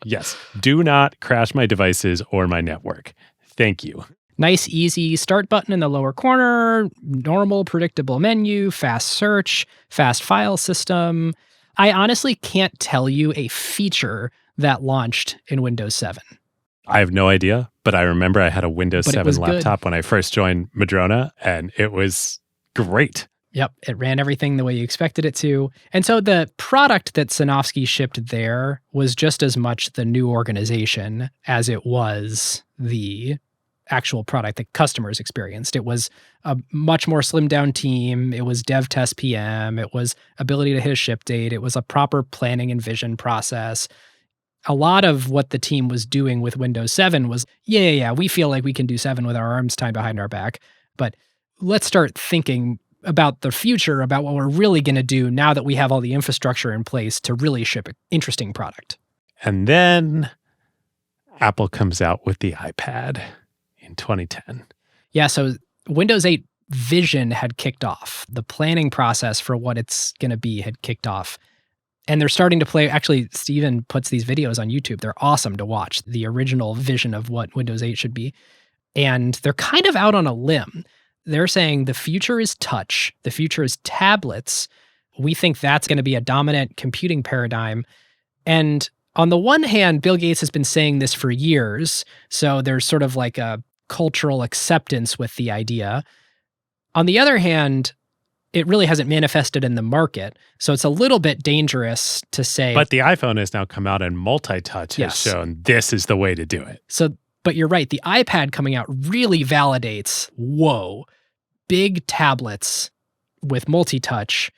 Speaker 2: Yes. Do not crash my devices or my network. Thank you.
Speaker 1: Nice, easy start button in the lower corner, normal, predictable menu, fast search, fast file system. I honestly can't tell you a feature that launched in Windows 7.
Speaker 2: I have no idea, but I remember I had a Windows
Speaker 1: But
Speaker 2: 7 laptop when I first joined Madrona, and it was great.
Speaker 1: Yep, it ran everything the way you expected it to. And so the product that Sinofsky shipped there was just as much the new organization as it was the actual product that customers experienced. It was a much more slimmed down team. It was dev test PM. It was ability to hit a ship date. It was a proper planning and vision process. A lot of what the team was doing with Windows 7 was, yeah, we feel like we can do 7 with our arms tied behind our back. But let's start thinking about the future, about what we're really going to do now that we have all the infrastructure in place to really ship an interesting product.
Speaker 2: And then Apple comes out with the iPad in 2010.
Speaker 1: Yeah, so Windows 8 vision had kicked off. The planning process for what it's going to be had kicked off. And they're starting to play. Actually, Steven puts these videos on YouTube. They're awesome to watch, the original vision of what Windows 8 should be. And they're kind of out on a limb. They're saying the future is touch. The future is tablets. We think that's going to be a dominant computing paradigm. And on the one hand, Bill Gates has been saying this for years. So there's sort of like a cultural acceptance with the idea. On the other hand, it really hasn't manifested in the market. So it's a little bit dangerous to say.
Speaker 2: But the iPhone has now come out and multi-touch has shown this is the way to do it.
Speaker 1: So, but you're right. The iPad coming out really validates, whoa, big tablets with multi-touch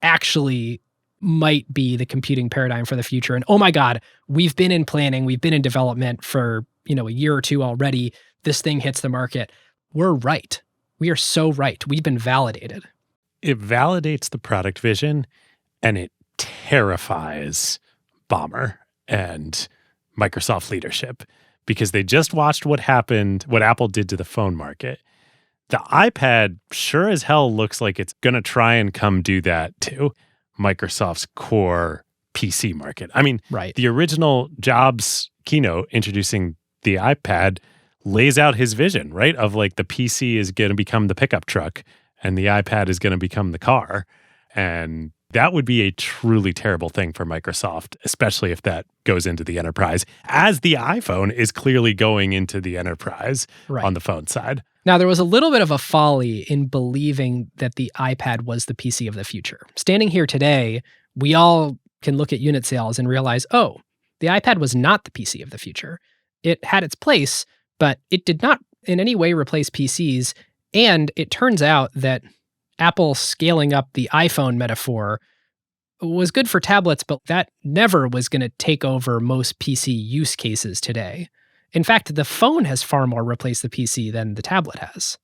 Speaker 1: actually might be the computing paradigm for the future. And oh my God, we've been in planning, we've been in development for, a year or two already. This thing hits the market. We're right. We are so right. We've been validated.
Speaker 2: It validates the product vision and it terrifies Ballmer and Microsoft leadership because they just watched what happened, what Apple did to the phone market. The iPad sure as hell looks like it's going to try and come do that to Microsoft's core PC market. I mean,
Speaker 1: right.
Speaker 2: The original Jobs keynote introducing the iPad lays out his vision, right? Of like the PC is going to become the pickup truck and the iPad is going to become the car. And that would be a truly terrible thing for Microsoft, especially if that goes into the enterprise, as the iPhone is clearly going into the enterprise on the phone side.
Speaker 1: Now, there was a little bit of a folly in believing that the iPad was the PC of the future. Standing here today, we all can look at unit sales and realize, oh, the iPad was not the PC of the future. It had its place, but it did not in any way replace PCs. And it turns out that Apple scaling up the iPhone metaphor was good for tablets, but that never was going to take over most PC use cases today. In fact, the phone has far more replaced the PC than the tablet has.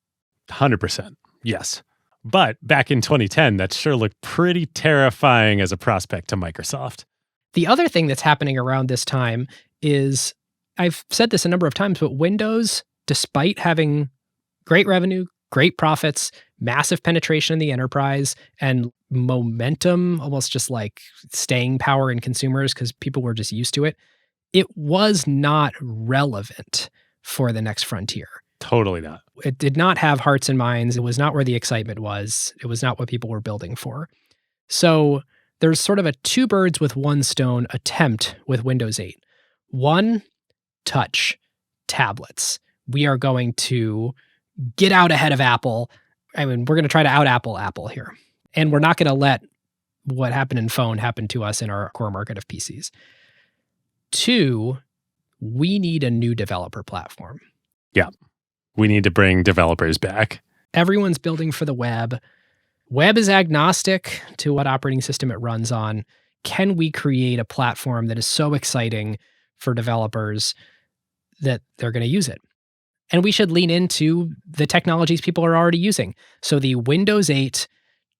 Speaker 2: 100%. Yes. But back in 2010, that sure looked pretty terrifying as a prospect to Microsoft.
Speaker 1: The other thing that's happening around this time is, I've said this a number of times, but Windows, despite having great revenue, great profits, massive penetration in the enterprise, and momentum, almost just like staying power in consumers because people were just used to it, it was not relevant for the next frontier.
Speaker 2: Totally not.
Speaker 1: It did not have hearts and minds. It was not where the excitement was. It was not what people were building for. So there's sort of a two birds with one stone attempt with Windows 8. One, touch, tablets. We are going to get out ahead of Apple. I mean, we're going to try to out-Apple Apple here. And we're not going to let what happened in phone happen to us in our core market of PCs. Two, we need a new developer platform.
Speaker 2: Yeah. We need to bring developers back.
Speaker 1: Everyone's building for the web. Web is agnostic to what operating system it runs on. Can we create a platform that is so exciting for developers that they're going to use it? And we should lean into the technologies people are already using. So the Windows 8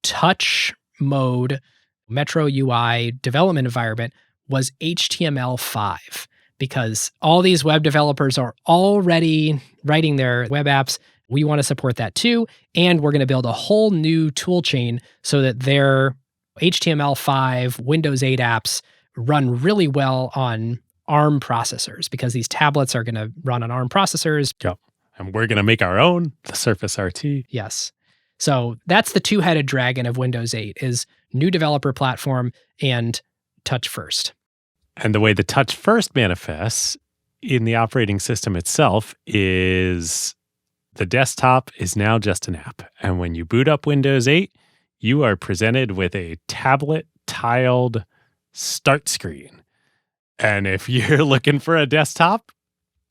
Speaker 1: touch mode Metro UI development environment was HTML5 because all these web developers are already writing their web apps. We want to support that too. And we're going to build a whole new tool chain so that their HTML5 Windows 8 apps run really well on ARM processors because these tablets are going to run on ARM processors.
Speaker 2: Yep. And we're going to make our own, the Surface RT.
Speaker 1: Yes. So that's the two-headed dragon of Windows 8 is new developer platform and touch first.
Speaker 2: And the way the touch first manifests in the operating system itself is the desktop is now just an app. And when you boot up Windows 8, you are presented with a tablet tiled start screen. And if you're looking for a desktop,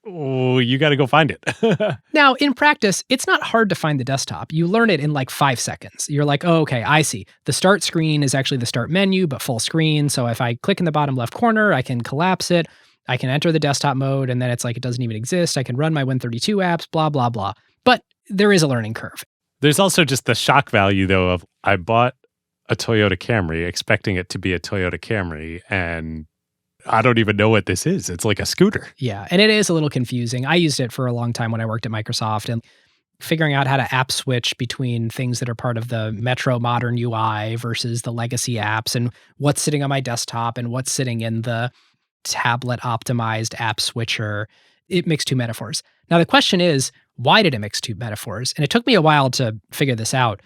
Speaker 2: Oh, you got to go find it.
Speaker 1: Now, in practice, it's not hard to find the desktop. You learn it in like 5 seconds. You're like, oh, okay, I see. The start screen is actually the start menu, but full screen. So if I click in the bottom left corner, I can collapse it. I can enter the desktop mode, and then it's like it doesn't even exist. I can run my Win32 apps, blah, blah, blah. But there is a learning curve.
Speaker 2: There's also just the shock value, though, of I bought a Toyota Camry expecting it to be a Toyota Camry, and I don't even know what this is. It's like a scooter.
Speaker 1: Yeah, and it is a little confusing. I used it for a long time when I worked at Microsoft, and figuring out how to app switch between things that are part of the Metro modern UI versus the legacy apps, and what's sitting on my desktop and what's sitting in the tablet optimized app switcher. It mixed two metaphors. Now, the question is, why did it mix two metaphors? And it took me a while to figure this out.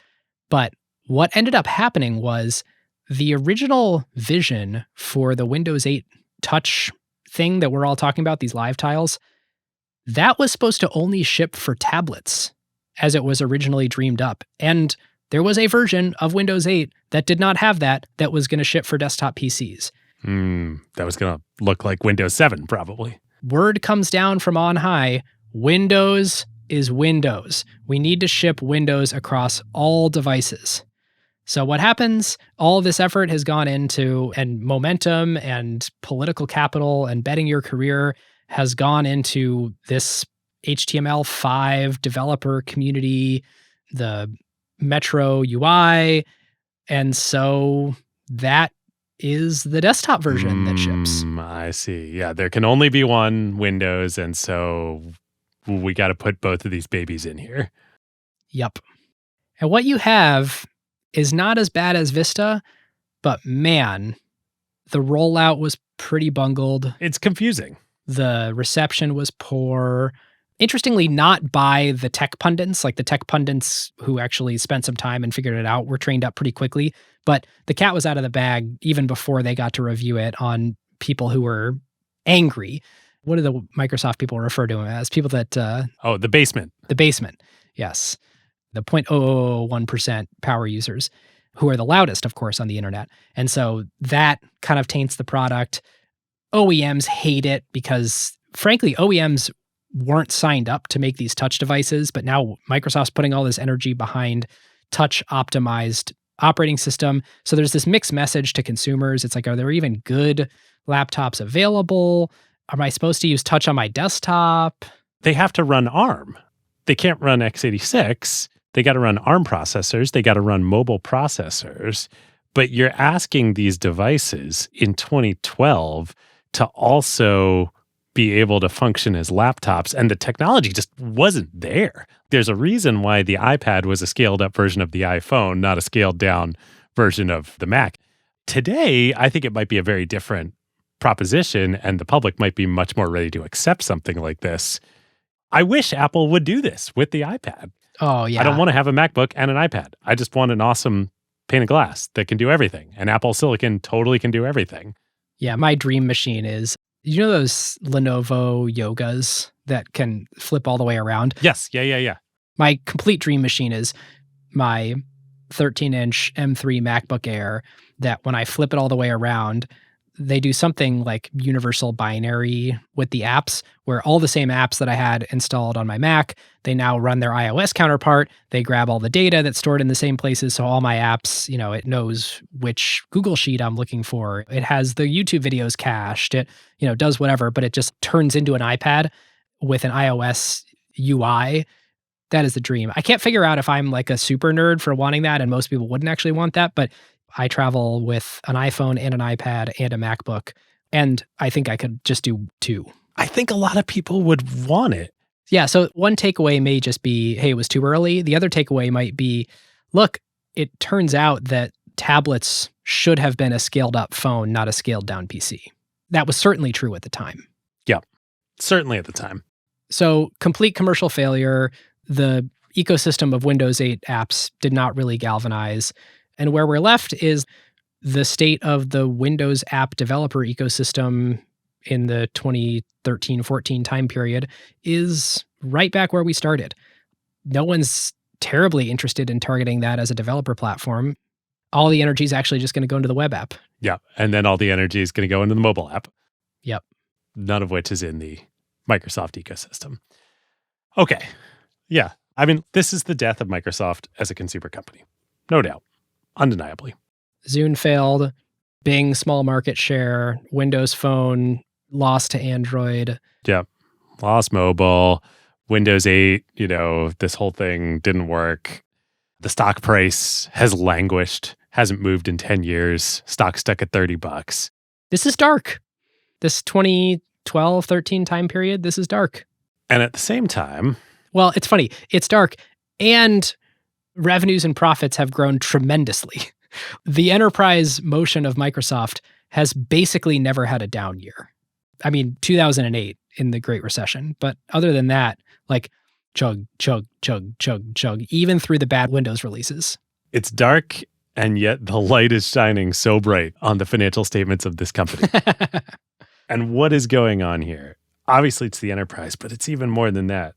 Speaker 1: But what ended up happening was the original vision for the Windows 8 touch thing that we're all talking about, these live tiles, that was supposed to only ship for tablets as it was originally dreamed up. And there was a version of Windows 8 that did not have that was going to ship for desktop PCs.
Speaker 2: That was going to look like Windows 7, probably.
Speaker 1: Word comes down from on high, Windows is Windows. We need to ship Windows across all devices. So what happens? All this effort has gone into, and momentum and political capital and betting your career has gone into this HTML5 developer community, the Metro UI. And so that is the desktop version that ships.
Speaker 2: I see. Yeah, there can only be one Windows, and so we got to put both of these babies in here.
Speaker 1: Yep. And what you have is not as bad as Vista, but man, the rollout was pretty bungled.
Speaker 2: It's confusing.
Speaker 1: The reception was poor. Interestingly, not by the tech pundits, like the tech pundits who actually spent some time and figured it out were trained up pretty quickly. But the cat was out of the bag even before they got to review it on people who were angry. What do the Microsoft people refer to them as? People that...
Speaker 2: the basement.
Speaker 1: The basement, yes. The 0.001% power users who are the loudest, of course, on the internet. And so that kind of taints the product. OEMs hate it because, frankly, OEMs weren't signed up to make these touch devices, but now Microsoft's putting all this energy behind touch-optimized operating system. So there's this mixed message to consumers. It's like, are there even good laptops available? Am I supposed to use touch on my desktop?
Speaker 2: They have to run ARM. They can't run x86. They got to run ARM processors. They got to run mobile processors. But you're asking these devices in 2012 to also be able to function as laptops, and the technology just wasn't there. There's a reason why the iPad was a scaled-up version of the iPhone, not a scaled-down version of the Mac. Today, I think it might be a very different proposition, and the public might be much more ready to accept something like this. I wish Apple would do this with the iPad.
Speaker 1: Oh, yeah.
Speaker 2: I don't want to have a MacBook and an iPad. I just want an awesome pane of glass that can do everything, and Apple Silicon totally can do everything.
Speaker 1: Yeah, my dream machine is, you know those Lenovo Yogas that can flip all the way around?
Speaker 2: Yes, yeah.
Speaker 1: My complete dream machine is my 13-inch M3 MacBook Air that when I flip it all the way around, they do something like universal binary with the apps, where all the same apps that I had installed on my Mac, they now run their iOS counterpart. They grab all the data that's stored in the same places. So all my apps, it knows which Google Sheet I'm looking for. It has the YouTube videos cached. It, does whatever, but it just turns into an iPad with an iOS UI. That is the dream. I can't figure out if I'm like a super nerd for wanting that, and most people wouldn't actually want that, but I travel with an iPhone and an iPad and a MacBook, and I think I could just do two.
Speaker 2: I think a lot of people would want it.
Speaker 1: Yeah, so one takeaway may just be, hey, it was too early. The other takeaway might be, look, it turns out that tablets should have been a scaled-up phone, not a scaled-down PC. That was certainly true at the time.
Speaker 2: Yeah, certainly at the time.
Speaker 1: So complete commercial failure. The ecosystem of Windows 8 apps did not really galvanize. And where we're left is the state of the Windows app developer ecosystem in the 2013-14 time period is right back where we started. No one's terribly interested in targeting that as a developer platform. All the energy is actually just going to go into the web app.
Speaker 2: Yeah, and then all the energy is going to go into the mobile app.
Speaker 1: Yep.
Speaker 2: None of which is in the Microsoft ecosystem. Okay. Yeah. I mean, this is the death of Microsoft as a consumer company. No doubt. Undeniably.
Speaker 1: Zune failed, Bing small market share, Windows Phone lost to Android.
Speaker 2: Yep. Lost mobile, Windows 8, this whole thing didn't work. The stock price has languished, hasn't moved in 10 years. Stock stuck at $30.
Speaker 1: This is dark. This 2012, 13 time period, this is dark.
Speaker 2: And at the same time,
Speaker 1: well, it's funny. It's dark, and revenues and profits have grown tremendously. The enterprise motion of Microsoft has basically never had a down year. I mean, 2008 in the Great Recession. But other than that, like chug, chug, chug, chug, chug, even through the bad Windows releases.
Speaker 2: It's dark, and yet the light is shining so bright on the financial statements of this company. And what is going on here? Obviously, it's the enterprise, but it's even more than that.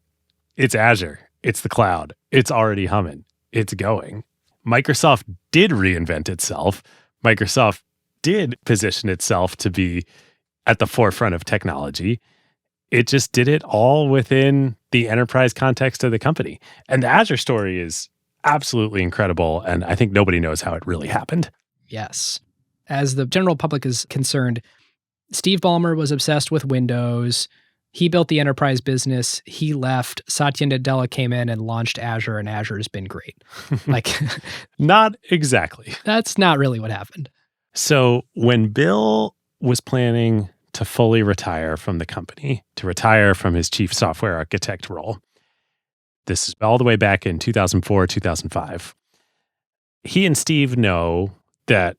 Speaker 2: It's Azure. It's the cloud. It's already humming. It's going. Microsoft did reinvent itself. Microsoft did position itself to be at the forefront of technology. It just did it all within the enterprise context of the company. And the Azure story is absolutely incredible. And I think nobody knows how it really happened.
Speaker 1: Yes. As the general public is concerned, Steve Ballmer was obsessed with Windows. He built the enterprise business. He left. Satya Nadella came in and launched Azure, and Azure's been great. Like,
Speaker 2: not exactly.
Speaker 1: That's not really what happened.
Speaker 2: So when Bill was planning to fully retire from the company, to retire from his chief software architect role, this is all the way back in 2004, 2005, he and Steve know that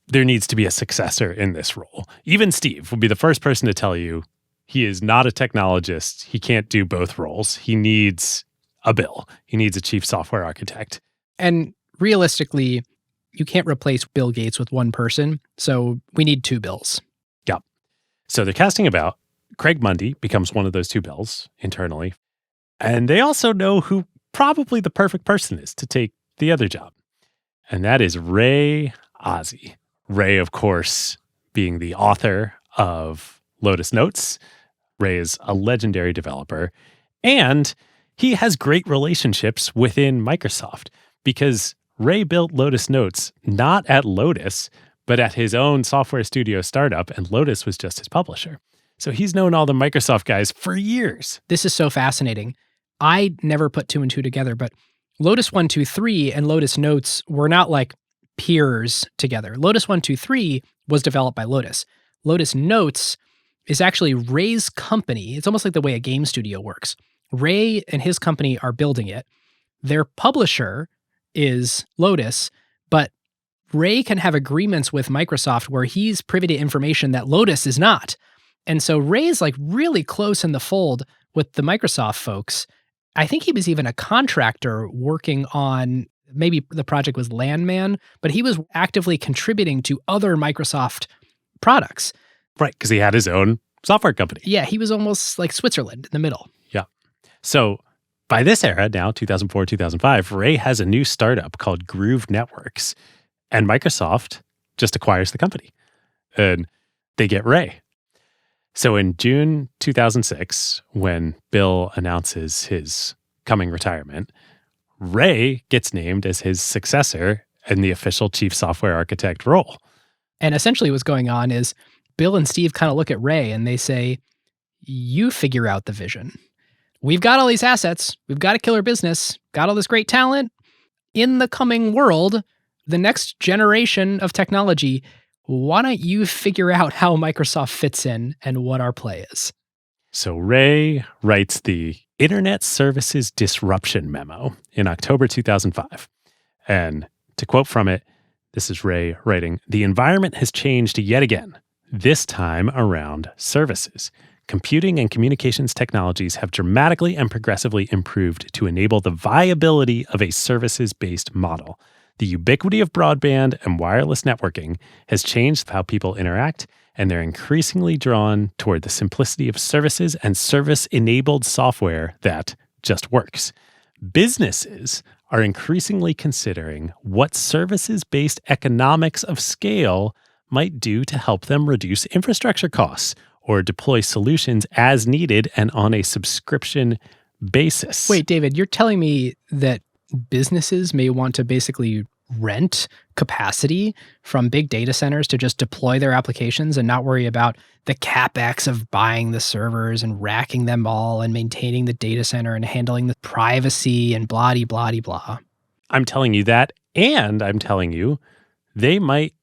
Speaker 2: there needs to be a successor in this role. Even Steve would be the first person to tell you he is not a technologist. He can't do both roles. He needs a Bill. He needs a chief software architect.
Speaker 1: And realistically, you can't replace Bill Gates with one person. So we need two Bills.
Speaker 2: Yep. So they're casting about. Craig Mundy becomes one of those two Bills internally. And they also know who probably the perfect person is to take the other job. And that is Ray Ozzie. Ray, of course, being the author of Lotus Notes. Ray is a legendary developer. And he has great relationships within Microsoft because Ray built Lotus Notes not at Lotus, but at his own software studio startup, and Lotus was just his publisher. So he's known all the Microsoft guys for years.
Speaker 1: This is so fascinating. I never put two and two together, but Lotus 123 and Lotus Notes were not like peers together. Lotus 123 was developed by Lotus. Lotus Notes is actually Ray's company. It's almost like the way a game studio works. Ray and his company are building it. Their publisher is Lotus, but Ray can have agreements with Microsoft where he's privy to information that Lotus is not. And so Ray's like really close in the fold with the Microsoft folks. I think he was even a contractor working on, maybe the project was Landman, but he was actively contributing to other Microsoft products.
Speaker 2: Right, because he had his own software company.
Speaker 1: Yeah, he was almost like Switzerland in the middle.
Speaker 2: Yeah. So by this era, now 2004, 2005, Ray has a new startup called Groove Networks. And Microsoft just acquires the company. And they get Ray. So in June 2006, when Bill announces his coming retirement, Ray gets named as his successor in the official chief software architect role.
Speaker 1: And essentially what's going on is Bill and Steve kind of look at Ray and they say, you figure out the vision. We've got all these assets. We've got a killer business, got all this great talent. In the coming world, the next generation of technology, why don't you figure out how Microsoft fits in and what our play is?
Speaker 2: So Ray writes the Internet Services Disruption Memo in October 2005. And to quote from it, this is Ray writing, "The environment has changed yet again, this time around services. Computing and communications technologies have dramatically and progressively improved to enable the viability of a services-based model. The ubiquity of broadband and wireless networking has changed how people interact, and they're increasingly drawn toward the simplicity of services and service-enabled software that just works. Businesses are increasingly considering what services-based economics of scale might do to help them reduce infrastructure costs or deploy solutions as needed and on a subscription basis.
Speaker 1: Wait, David, you're telling me that businesses may want to basically rent capacity from big data centers to just deploy their applications and not worry about the capex of buying the servers and racking them all and maintaining the data center and handling the privacy and blah-de-blah-de-blah.
Speaker 2: I'm telling you that, and I'm telling you they might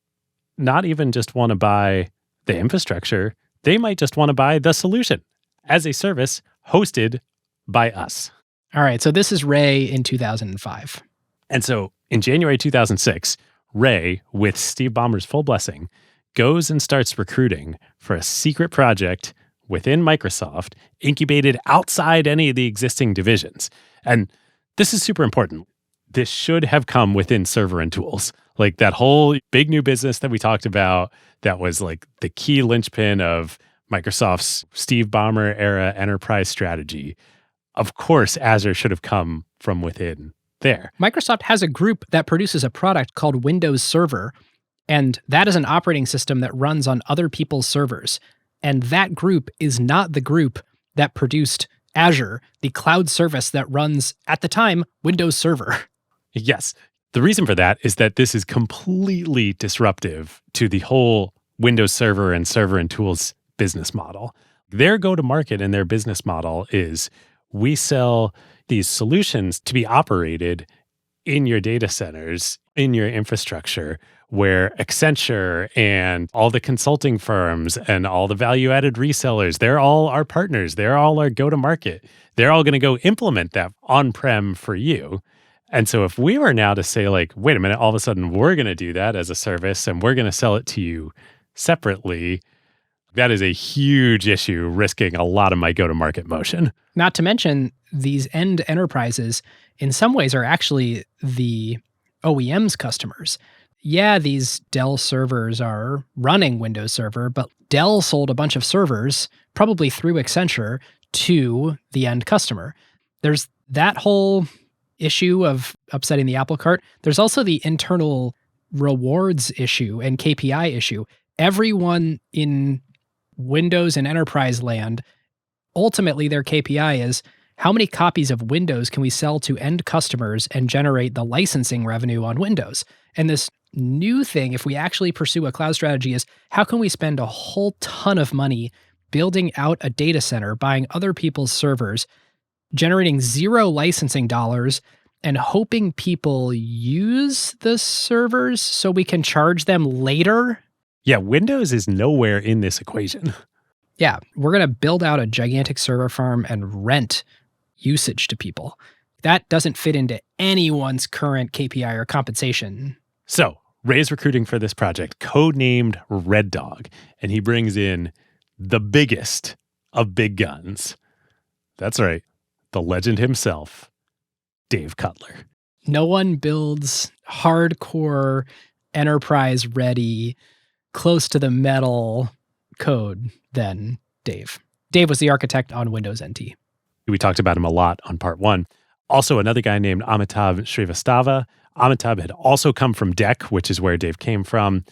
Speaker 2: not even just want to buy the infrastructure. They might just want to buy the solution as a service hosted by us.
Speaker 1: All right, so this is Ray in 2005.
Speaker 2: And so in January 2006, Ray, with Steve Ballmer's full blessing, goes and starts recruiting for a secret project within Microsoft, incubated outside any of the existing divisions. And this is super important. This should have come within server and tools. Like that whole big new business that we talked about, that was like the key linchpin of Microsoft's Steve Ballmer era enterprise strategy. Of course, Azure should have come from within there.
Speaker 1: Microsoft has a group that produces a product called Windows Server, and that is an operating system that runs on other people's servers. And that group is not the group that produced Azure, the cloud service that runs, at the time, Windows Server.
Speaker 2: Yes. The reason for that is that this is completely disruptive to the whole Windows Server and tools business model. Their go-to-market and their business model is we sell these solutions to be operated in your data centers, in your infrastructure, where Accenture and all the consulting firms and all the value-added resellers, they're all our partners. They're all our go-to-market. They're all going to go implement that on-prem for you. And so if we were now to say like, wait a minute, all of a sudden we're going to do that as a service and we're going to sell it to you separately, that is a huge issue, risking a lot of my go-to-market motion.
Speaker 1: Not to mention, these end enterprises, in some ways, are actually the OEM's customers. Yeah, these Dell servers are running Windows Server, but Dell sold a bunch of servers, probably through Accenture, to the end customer. There's that whole issue of upsetting the apple cart. There's also the internal rewards issue and KPI issue. Everyone in Windows and enterprise land, ultimately their KPI is how many copies of Windows can we sell to end customers and generate the licensing revenue on Windows? And this new thing, if we actually pursue a cloud strategy, is how can we spend a whole ton of money building out a data center, buying other people's servers, generating zero licensing dollars, and hoping people use the servers so we can charge them later?
Speaker 2: Yeah, Windows is nowhere in this equation.
Speaker 1: Yeah, we're going to build out a gigantic server farm and rent usage to people. That doesn't fit into anyone's current KPI or compensation.
Speaker 2: So Ray's recruiting for this project, codenamed Red Dog, and he brings in the biggest of big guns. That's right, the legend himself, Dave Cutler.
Speaker 1: No one builds hardcore, enterprise-ready, close to the metal code than Dave. Dave was the architect on Windows NT.
Speaker 2: We talked about him a lot on part one. Also, another guy named Amitav Srivastava. Amitav had also come from DEC, which is where Dave came from.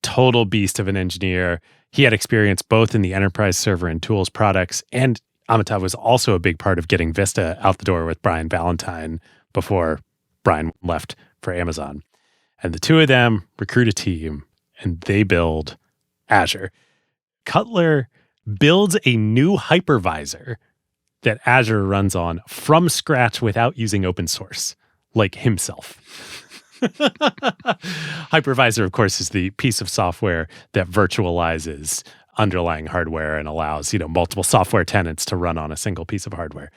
Speaker 2: Total beast of an engineer. He had experience both in the enterprise server and tools products, and Amitav was also a big part of getting Vista out the door with Brian Valentine before Brian left for Amazon. And the two of them recruit a team, and they build Azure. Cutler builds a new hypervisor that Azure runs on from scratch without using open source, like himself. Hypervisor, of course, is the piece of software that virtualizes underlying hardware and allows, multiple software tenants to run on a single piece of hardware.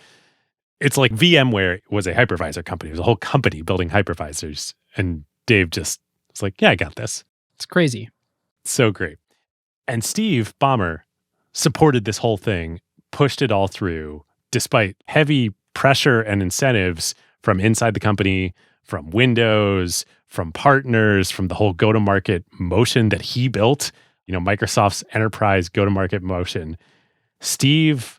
Speaker 2: It's like VMware was a hypervisor company. It was a whole company building hypervisors. And Dave just was like, yeah, I got this.
Speaker 1: It's crazy.
Speaker 2: So great. And Steve Ballmer supported this whole thing, pushed it all through, despite heavy pressure and incentives from inside the company, from Windows, from partners, from the whole go-to-market motion that he built, Microsoft's enterprise go-to-market motion. Steve,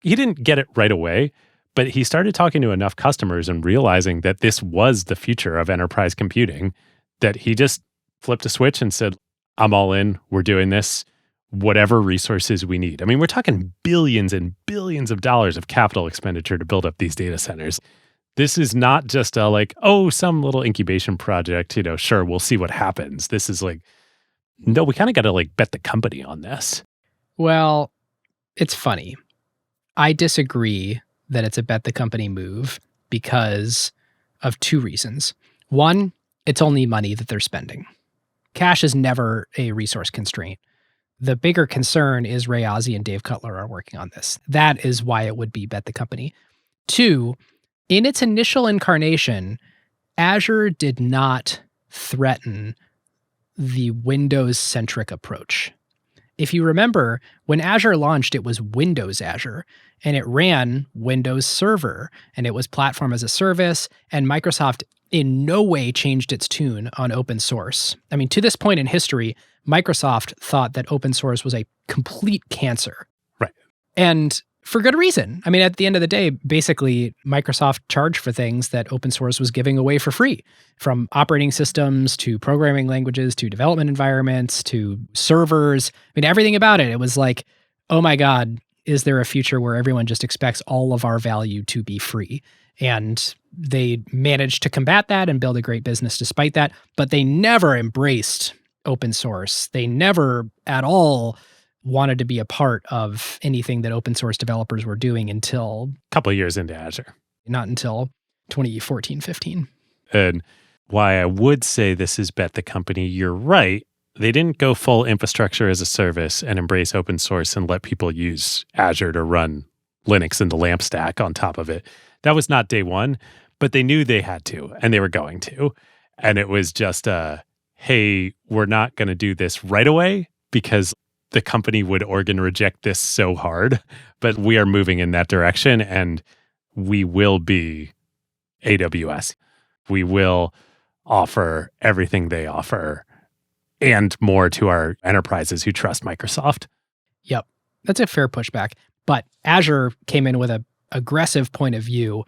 Speaker 2: he didn't get it right away, but he started talking to enough customers and realizing that this was the future of enterprise computing, that he just flipped a switch and said, I'm all in, we're doing this. whatever resources we need. I mean, we're talking billions and billions of dollars of capital expenditure to build up these data centers. This is not just a like, oh, some little incubation project, sure, we'll see what happens. This is like, no, we kind of got to like bet the company on this.
Speaker 1: Well, it's funny. I disagree that it's a bet the company move because of two reasons. One, it's only money that they're spending. Cash is never a resource constraint. The bigger concern is Ray Ozzie and Dave Cutler are working on this. That is why it would be bet the company. Two, in its initial incarnation, Azure did not threaten the Windows-centric approach. If you remember, when Azure launched, it was Windows Azure, and it ran Windows Server, and it was platform as a service, and Microsoft in no way changed its tune on open source. I mean, to this point in history, Microsoft thought that open source was a complete cancer.
Speaker 2: Right.
Speaker 1: And for good reason. I mean, at the end of the day, basically, Microsoft charged for things that open source was giving away for free, from operating systems to programming languages to development environments to servers. I mean, everything about it. It was like, oh my God, is there a future where everyone just expects all of our value to be free? And they managed to combat that and build a great business despite that. But they never embraced open source. They never at all wanted to be a part of anything that open source developers were doing until
Speaker 2: A couple of years into Azure.
Speaker 1: not until 2014, 15.
Speaker 2: And why I would say this is bet the company, you're right. They didn't go full infrastructure as a service and embrace open source and let people use Azure to run Linux and the LAMP stack on top of it. That was not day one, but they knew they had to, and they were going to. And it was just, hey, we're not going to do this right away because the company would organ reject this so hard, but we are moving in that direction, and we will be AWS. We will offer everything they offer and more to our enterprises who trust Microsoft.
Speaker 1: Yep. That's a fair pushback. But Azure came in with an aggressive point of view.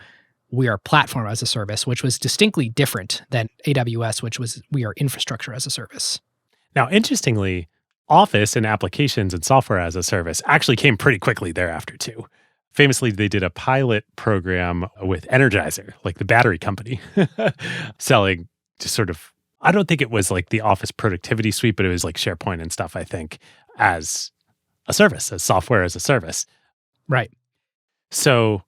Speaker 1: We are platform as a service, which was distinctly different than AWS, which was we are infrastructure as a service.
Speaker 2: Now, interestingly, Office and applications and software as a service actually came pretty quickly thereafter too. Famously, they did a pilot program with Energizer, like the battery company, selling just sort of, I don't think it was like the Office productivity suite, but it was like SharePoint and stuff, I think, as a service, as software as a service.
Speaker 1: Right.
Speaker 2: So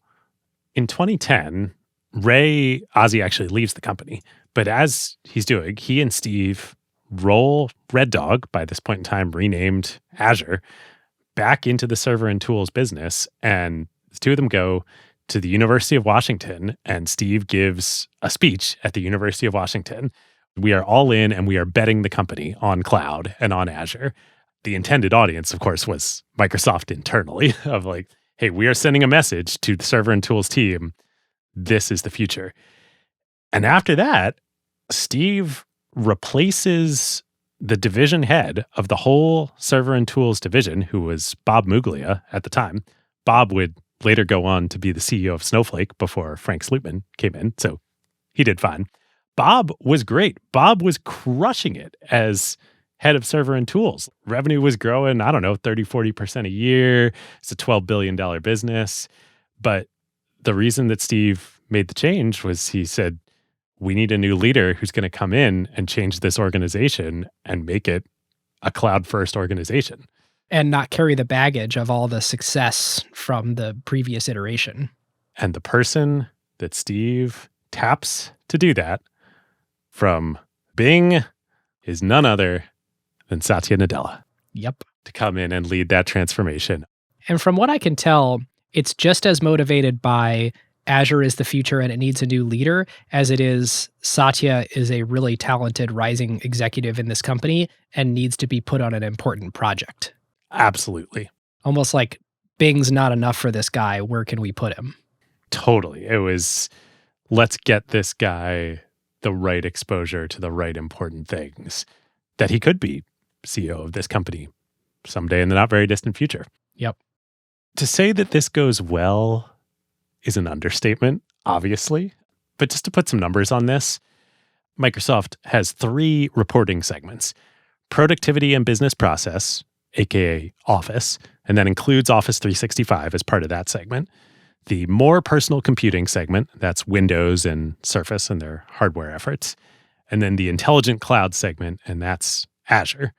Speaker 2: in 2010, Ray Ozzie actually leaves the company. But as he's doing, he and Steve roll Red Dog, by this point in time renamed Azure, back into the server and tools business. And the two of them go to the University of Washington, and Steve gives a speech at the University of Washington. We are all in, and we are betting the company on cloud and on Azure. The intended audience, of course, was Microsoft internally of like, hey, we are sending a message to the server and tools team. This is the future. And after that, Steve replaces the division head of the whole server and tools division, who was Bob Muglia at the time. Bob would later go on to be the CEO of Snowflake before Frank Slootman came in, so he did fine. Bob was great. Bob was crushing it as head of server and tools. Revenue was growing, 30-40% a year. It's a $12 billion business. But the reason that Steve made the change was he said, we need a new leader who's going to come in and change this organization and make it a cloud-first organization.
Speaker 1: And not carry the baggage of all the success from the previous iteration.
Speaker 2: And the person that Steve taps to do that from Bing is none other than Satya Nadella.
Speaker 1: Yep.
Speaker 2: To come in and lead that transformation.
Speaker 1: And from what I can tell, it's just as motivated by Azure is the future and it needs a new leader as it is Satya is a really talented rising executive in this company and needs to be put on an important project.
Speaker 2: Absolutely.
Speaker 1: Almost like Bing's not enough for this guy. Where can we put him?
Speaker 2: Totally. It was, let's get this guy the right exposure to the right important things that he could be CEO of this company someday in the not very distant future.
Speaker 1: Yep.
Speaker 2: To say that this goes well is an understatement, obviously. But just to put some numbers on this, Microsoft has 3 reporting segments: productivity and business process, aka Office, and that includes Office 365 as part of that segment. The more personal computing segment, that's Windows and Surface and their hardware efforts. And then the intelligent cloud segment, and that's Azure.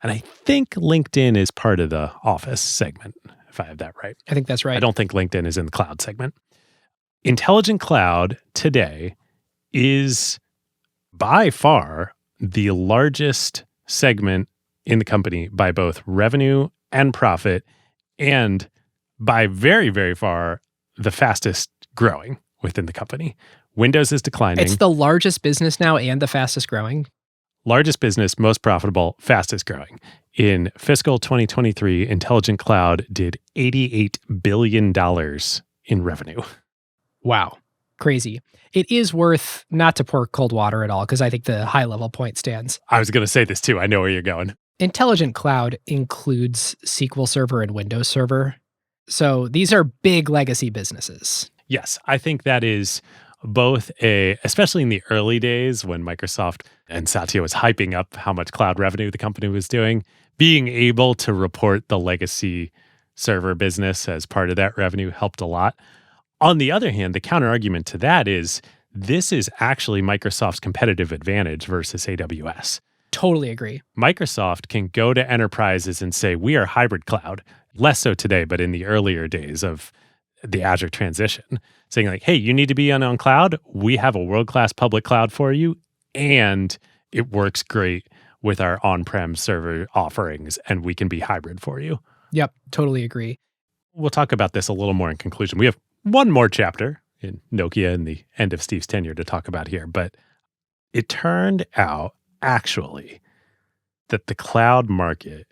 Speaker 2: And I think LinkedIn is part of the Office segment, if I have that right.
Speaker 1: I think that's right.
Speaker 2: I don't think LinkedIn is in the cloud segment. Intelligent cloud today is by far the largest segment in the company by both revenue and profit, and by very, very far, the fastest growing within the company. Windows is declining.
Speaker 1: It's the largest business now and the fastest growing.
Speaker 2: Largest business, most profitable, fastest growing. In fiscal 2023, Intelligent Cloud did $88 billion in revenue.
Speaker 1: Wow. Crazy. It is worth, not to pour cold water at all, because I think the high level point stands.
Speaker 2: I was going to say this too. I know where you're going.
Speaker 1: Intelligent Cloud includes SQL Server and Windows Server. So these are big legacy businesses.
Speaker 2: Yes, I think that is both especially in the early days when Microsoft and Satya was hyping up how much cloud revenue the company was doing, being able to report the legacy server business as part of that revenue helped a lot. On the other hand, the counterargument to that is this is actually Microsoft's competitive advantage versus AWS.
Speaker 1: Totally agree.
Speaker 2: Microsoft can go to enterprises and say, we are hybrid cloud. Less so today, but in the earlier days of the Azure transition, saying like, hey, you need to be on cloud. We have a world-class public cloud for you, and it works great with our on-prem server offerings, and we can be hybrid for you.
Speaker 1: Yep, totally agree.
Speaker 2: We'll talk about this a little more in conclusion. We have one more chapter in Nokia and the end of Steve's tenure to talk about here, but it turned out actually that the cloud market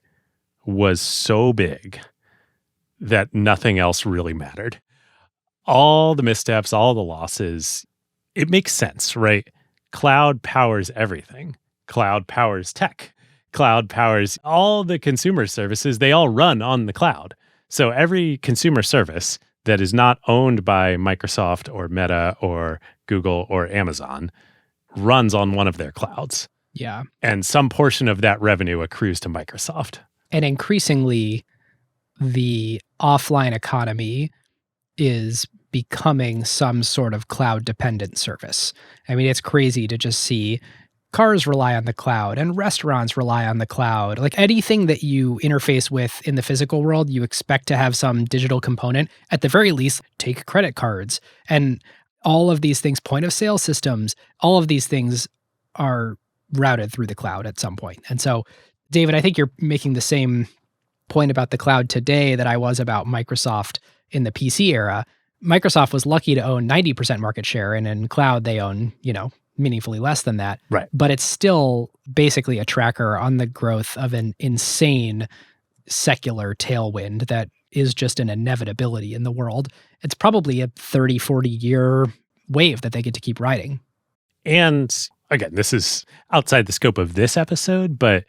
Speaker 2: was so big that nothing else really mattered. All the missteps, all the losses, it makes sense, right? Cloud powers everything. Cloud powers tech. Cloud powers all the consumer services. They all run on the cloud. So every consumer service that is not owned by Microsoft or Meta or Google or Amazon runs on one of their clouds.
Speaker 1: Yeah.
Speaker 2: And some portion of that revenue accrues to Microsoft.
Speaker 1: And increasingly, the offline economy is becoming some sort of cloud-dependent service. I mean, it's crazy to just see cars rely on the cloud and restaurants rely on the cloud. Like anything that you interface with in the physical world, you expect to have some digital component. At the very least, take credit cards. And all of these things, point of sale systems, all of these things are routed through the cloud at some point. And so, David, I think you're making the same point about the cloud today that I was about Microsoft in the PC era. Microsoft was lucky to own 90% market share, and in cloud they own, meaningfully less than that.
Speaker 2: Right.
Speaker 1: But it's still basically a tracker on the growth of an insane secular tailwind that is just an inevitability in the world. It's probably a 30, 40-year wave that they get to keep riding.
Speaker 2: And again, this is outside the scope of this episode, but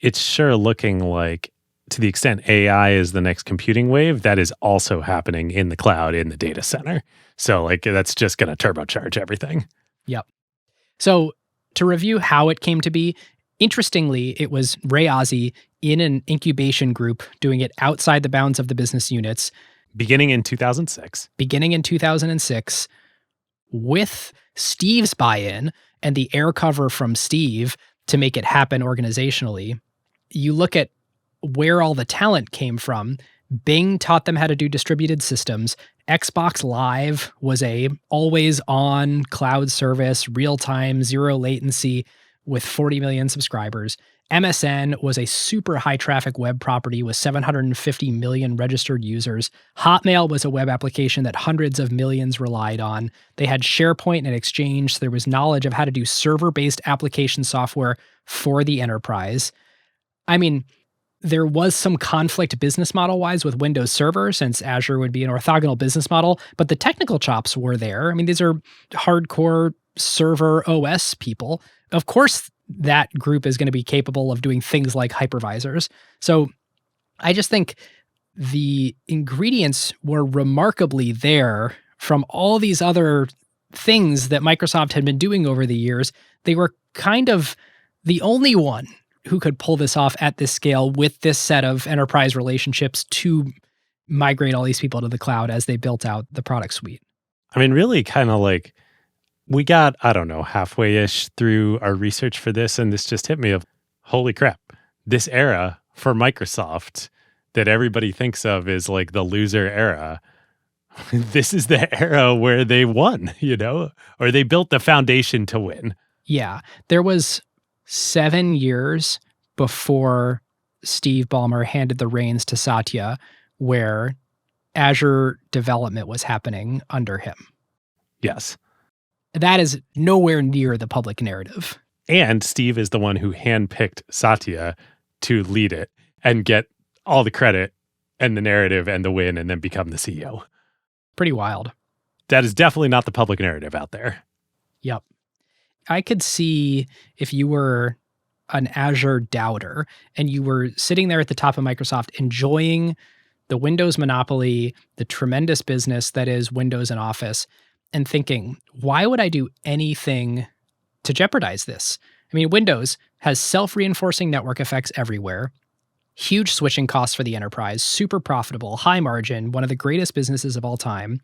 Speaker 2: it's sure looking like to the extent AI is the next computing wave, that is also happening in the cloud, in the data center. So that's just going to turbocharge everything.
Speaker 1: Yep. So to review how it came to be, interestingly, it was Ray Ozzie in an incubation group doing it outside the bounds of the business units.
Speaker 2: Beginning in 2006.
Speaker 1: With Steve's buy-in and the air cover from Steve to make it happen organizationally. You look at where all the talent came from. Bing taught them how to do distributed systems. Xbox Live was a always-on cloud service, real-time, zero latency with 40 million subscribers. MSN was a super high-traffic web property with 750 million registered users. Hotmail was a web application that hundreds of millions relied on. They had SharePoint and Exchange, so there was knowledge of how to do server-based application software for the enterprise. I mean, there was some conflict business model-wise with Windows Server, since Azure would be an orthogonal business model, but the technical chops were there. I mean, these are hardcore server OS people. Of course, that group is going to be capable of doing things like hypervisors. So I just think the ingredients were remarkably there from all these other things that Microsoft had been doing over the years. They were kind of the only one who could pull this off at this scale with this set of enterprise relationships to migrate all these people to the cloud as they built out the product suite.
Speaker 2: I mean, really kind of like we got, I don't know, halfway-ish through our research for this, and this just hit me of, holy crap, this era for Microsoft that everybody thinks of as like the loser era, this is the era where they won, or they built the foundation to win.
Speaker 1: Yeah. There was 7 years before Steve Ballmer handed the reins to Satya where Azure development was happening under him.
Speaker 2: Yes.
Speaker 1: That is nowhere near the public narrative.
Speaker 2: And Steve is the one who handpicked Satya to lead it and get all the credit and the narrative and the win and then become the CEO.
Speaker 1: Pretty wild.
Speaker 2: That is definitely not the public narrative out there.
Speaker 1: Yep. I could see if you were an Azure doubter and you were sitting there at the top of Microsoft enjoying the Windows monopoly, the tremendous business that is Windows and Office, and thinking, why would I do anything to jeopardize this? I mean, Windows has self-reinforcing network effects everywhere, huge switching costs for the enterprise, super profitable, high margin, one of the greatest businesses of all time.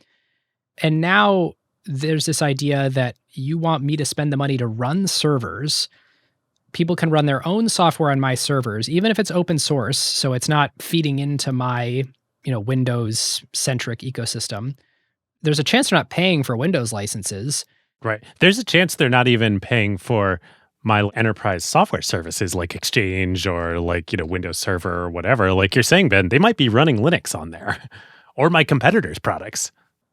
Speaker 1: And now there's this idea that you want me to spend the money to run servers. People can run their own software on my servers, even if it's open source, so it's not feeding into my, Windows-centric ecosystem. There's a chance they're not paying for Windows licenses.
Speaker 2: Right. There's a chance they're not even paying for my enterprise software services like Exchange or like, Windows Server or whatever. Like you're saying, Ben, they might be running Linux on there or my competitors' products.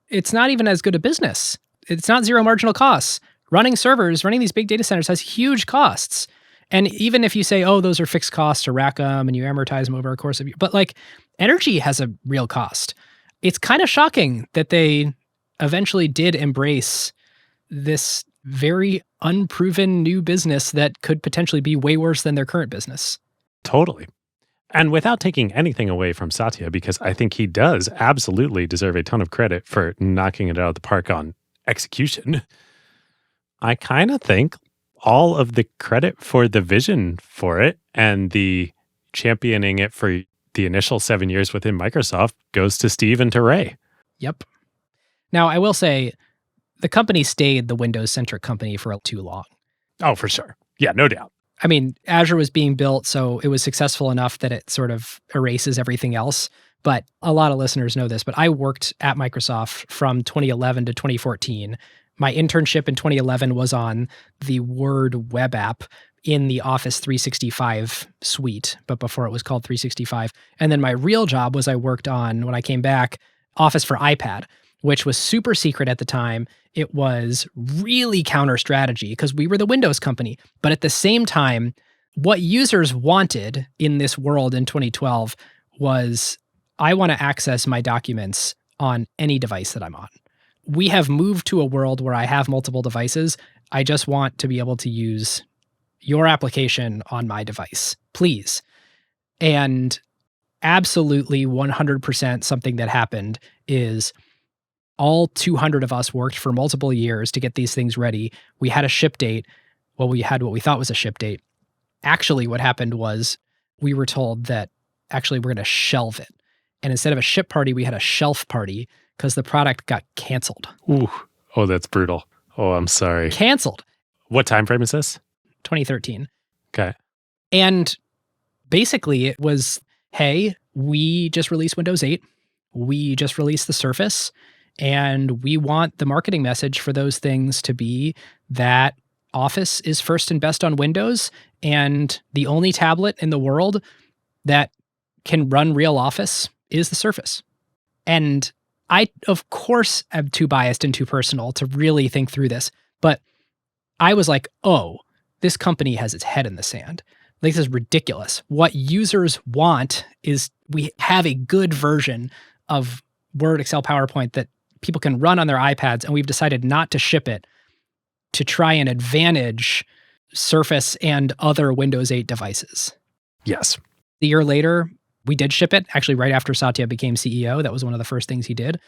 Speaker 1: It's not even as good a business. It's not zero marginal costs. Running servers, running these big data centers has huge costs. And even if you say, oh, those are fixed costs to rack them and you amortize them over a course of years, but like energy has a real cost. It's kind of shocking that they eventually did embrace this very unproven new business that could potentially be way worse than their current business.
Speaker 2: Totally. And without taking anything away from Satya, because I think he does absolutely deserve a ton of credit for knocking it out of the park on execution, I kind of think all of the credit for the vision for it and the championing it for the initial 7 years within Microsoft goes to Steve and to Ray.
Speaker 1: Yep. Now, I will say the company stayed the Windows-centric company for too long.
Speaker 2: Oh, for sure. Yeah, no doubt.
Speaker 1: I mean, Azure was being built, so it was successful enough that it sort of erases everything else. But a lot of listeners know this, but I worked at Microsoft from 2011 to 2014. My internship in 2011 was on the Word web app in the Office 365 suite, but before it was called 365. And then my real job was I worked on, when I came back, Office for iPad, which was super secret at the time. It was really counter strategy because we were the Windows company. But at the same time, what users wanted in this world in 2012 was, I want to access my documents on any device that I'm on. We have moved to a world where I have multiple devices. I just want to be able to use your application on my device, please. And absolutely 100% something that happened is all 200 of us worked for multiple years to get these things ready. We had a ship date. Well, we had what we thought was a ship date. Actually, what happened was we were told that actually we're going to shelve it. And instead of a ship party, we had a shelf party because the product got canceled.
Speaker 2: Ooh. Oh, that's brutal. Oh, I'm sorry.
Speaker 1: Canceled.
Speaker 2: What time frame is this?
Speaker 1: 2013.
Speaker 2: Okay.
Speaker 1: And basically it was, hey, we just released Windows 8. We just released the Surface. And we want the marketing message for those things to be that Office is first and best on Windows, and the only tablet in the world that can run real Office is the Surface. And I, of course, am too biased and too personal to really think through this, but I was like, oh, this company has its head in the sand. Like, this is ridiculous. What users want is we have a good version of Word, Excel, PowerPoint that people can run on their iPads, and we've decided not to ship it to try and advantage Surface and other Windows 8 devices.
Speaker 2: Yes.
Speaker 1: A year later, we did ship it, actually right after Satya became CEO. That was one of the first things he did.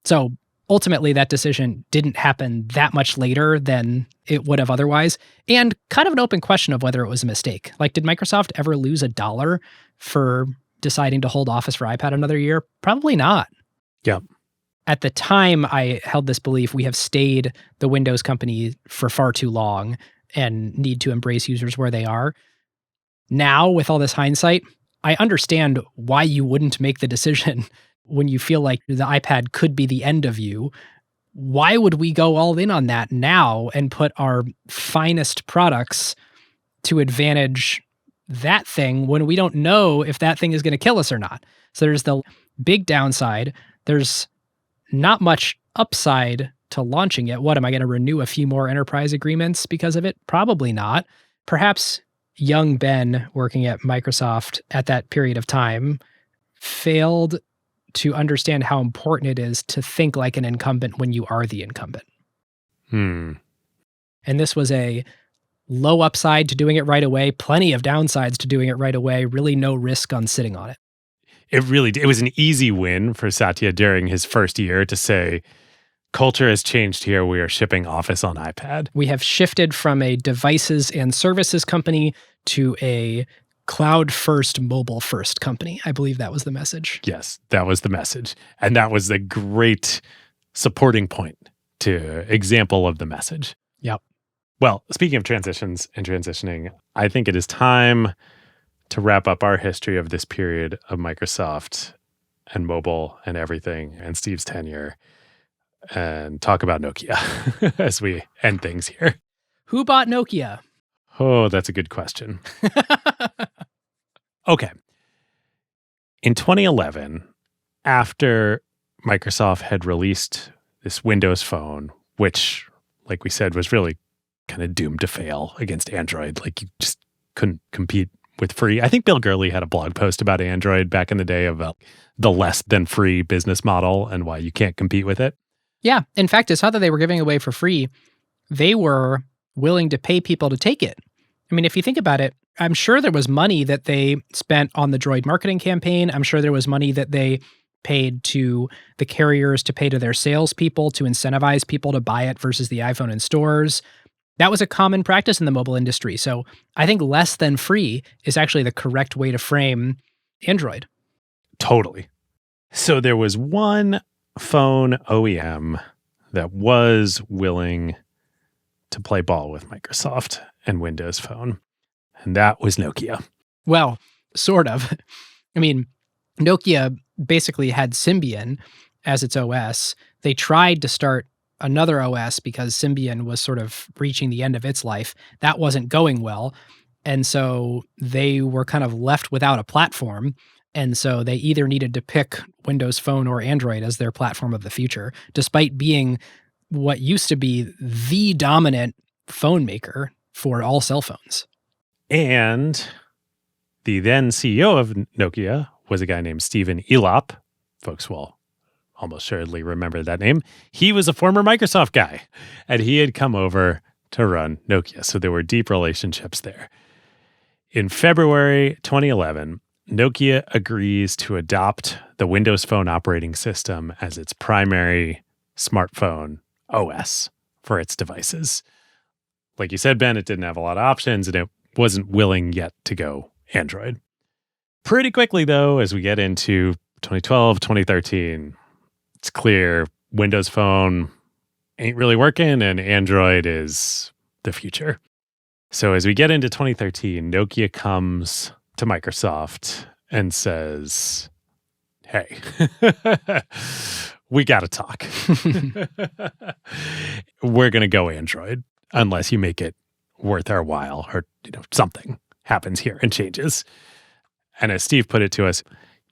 Speaker 1: So ultimately, that decision didn't happen that much later than it would have otherwise. And kind of an open question of whether it was a mistake. Like, did Microsoft ever lose $1 for deciding to hold Office for iPad another year? Probably not.
Speaker 2: Yeah.
Speaker 1: At the time, I held this belief we have stayed the Windows company for far too long and need to embrace users where they are. Now, with all this hindsight, I understand why you wouldn't make the decision when you feel like the iPad could be the end of you. Why would we go all in on that now and put our finest products to advantage that thing when we don't know if that thing is going to kill us or not? So there's the big downside. There's not much upside to launching it. What, am I going to renew a few more enterprise agreements because of it? Probably not. Perhaps young Ben, working at Microsoft at that period of time, failed to understand how important it is to think like an incumbent when you are the incumbent. And this was a low upside to doing it right away, plenty of downsides to doing it right away, really no risk on sitting on it.
Speaker 2: It was an easy win for Satya during his first year to say, culture has changed here. We are shipping Office on iPad.
Speaker 1: We have shifted from a devices and services company to a cloud-first, mobile-first company. I believe that was the message.
Speaker 2: Yes, that was the message. And that was the great supporting point to example of the message.
Speaker 1: Yep.
Speaker 2: Well, speaking of transitions and transitioning, I think it is time to wrap up our history of this period of Microsoft and mobile and everything and Steve's tenure and talk about Nokia as we end things here.
Speaker 1: Who bought Nokia?
Speaker 2: Oh, that's a good question. Okay. In 2011, after Microsoft had released this Windows Phone, which, like we said, was really kind of doomed to fail against Android. Like, you just couldn't compete with free. I think Bill Gurley had a blog post about Android back in the day about the less than free business model and why you can't compete with it.
Speaker 1: Yeah. In fact, it's not that they were giving away for free. They were willing to pay people to take it. I mean, if you think about it, I'm sure there was money that they spent on the Droid marketing campaign. I'm sure there was money that they paid to the carriers to pay to their salespeople to incentivize people to buy it versus the iPhone in stores. That was a common practice in the mobile industry. So I think less than free is actually the correct way to frame Android.
Speaker 2: Totally. So there was one phone OEM that was willing to play ball with Microsoft and Windows Phone, and that was Nokia.
Speaker 1: Well, sort of. I mean, Nokia basically had Symbian as its OS. They tried to start another OS because Symbian was sort of reaching the end of its life. That wasn't going well. And so they were kind of left without a platform. And so they either needed to pick Windows Phone or Android as their platform of the future, despite being what used to be the dominant phone maker for all cell phones.
Speaker 2: And the then CEO of Nokia was a guy named Stephen Elop. Folks will almost assuredly remember that name. He was a former Microsoft guy, and he had come over to run Nokia. So there were deep relationships there. In February 2011, Nokia agrees to adopt the Windows Phone operating system as its primary smartphone OS for its devices. Like you said, Ben, it didn't have a lot of options, and it wasn't willing yet to go Android. Pretty quickly, though, as we get into 2012, 2013, it's clear Windows Phone ain't really working, and Android is the future. So as we get into 2013, Nokia comes to Microsoft and says, hey, we got to talk. We're going to go Android unless you make it worth our while, or something happens here and changes. And as Steve put it to us,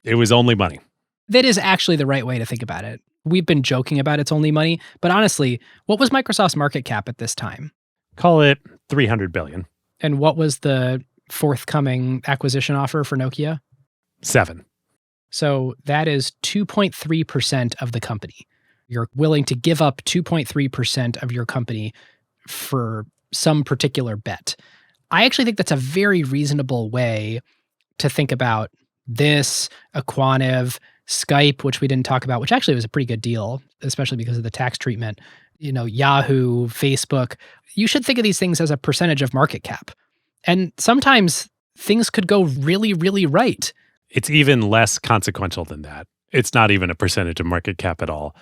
Speaker 2: it was only money.
Speaker 1: That is actually the right way to think about it. We've been joking about it's only money, but honestly, what was Microsoft's market cap at this time?
Speaker 2: Call it $300 billion.
Speaker 1: And what was the forthcoming acquisition offer for Nokia?
Speaker 2: 7.
Speaker 1: So that is 2.3% of the company. You're willing to give up 2.3% of your company for some particular bet. I actually think that's a very reasonable way to think about this, Aquaniv, Skype, which we didn't talk about, which actually was a pretty good deal, especially because of the tax treatment. Yahoo, Facebook. You should think of these things as a percentage of market cap. And sometimes things could go really, really right.
Speaker 2: It's even less consequential than that. It's not even a percentage of market cap at all.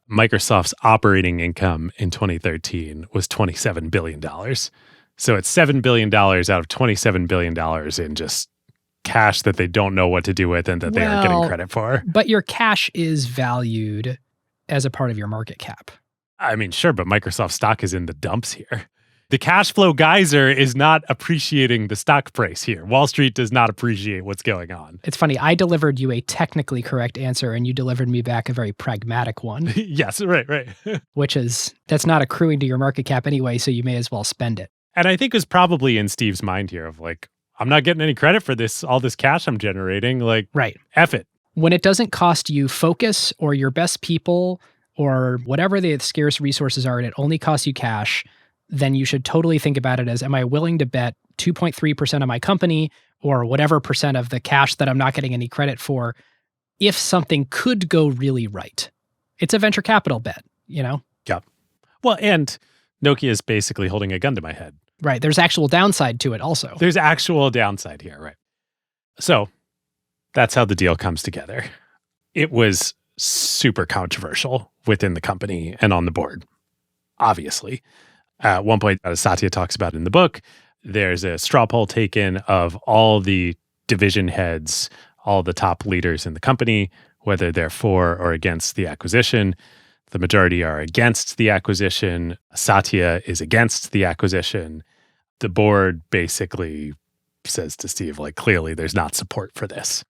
Speaker 2: Microsoft's operating income in 2013 was $27 billion. So it's $7 billion out of $27 billion in just cash that they don't know what to do with and that they aren't getting credit for.
Speaker 1: But your cash is valued as a part of your market cap.
Speaker 2: I mean, sure, but Microsoft stock is in the dumps here. The cash flow geyser is not appreciating the stock price here. Wall Street does not appreciate what's going on.
Speaker 1: It's funny. I delivered you a technically correct answer, and you delivered me back a very pragmatic one.
Speaker 2: Yes, right.
Speaker 1: Which is, that's not accruing to your market cap anyway, so you may as well spend it.
Speaker 2: And I think it was probably in Steve's mind here of like, I'm not getting any credit for this, all this cash I'm generating. Like,
Speaker 1: right.
Speaker 2: F it.
Speaker 1: When it doesn't cost you focus or your best people or whatever the scarce resources are, and it only costs you cash, then you should totally think about it as, am I willing to bet 2.3% of my company or whatever percent of the cash that I'm not getting any credit for if something could go really right? It's a venture capital bet,
Speaker 2: Yeah. Well, and Nokia is basically holding a gun to my head.
Speaker 1: Right. There's actual downside to it also.
Speaker 2: There's actual downside here, right? So that's how the deal comes together. It was super controversial within the company and on the board, obviously. At one point, as Satya talks about in the book, there's a straw poll taken of all the division heads, all the top leaders in the company, whether they're for or against the acquisition. The majority are against the acquisition. Satya is against the acquisition. The board basically says to Steve, like, clearly there's not support for this.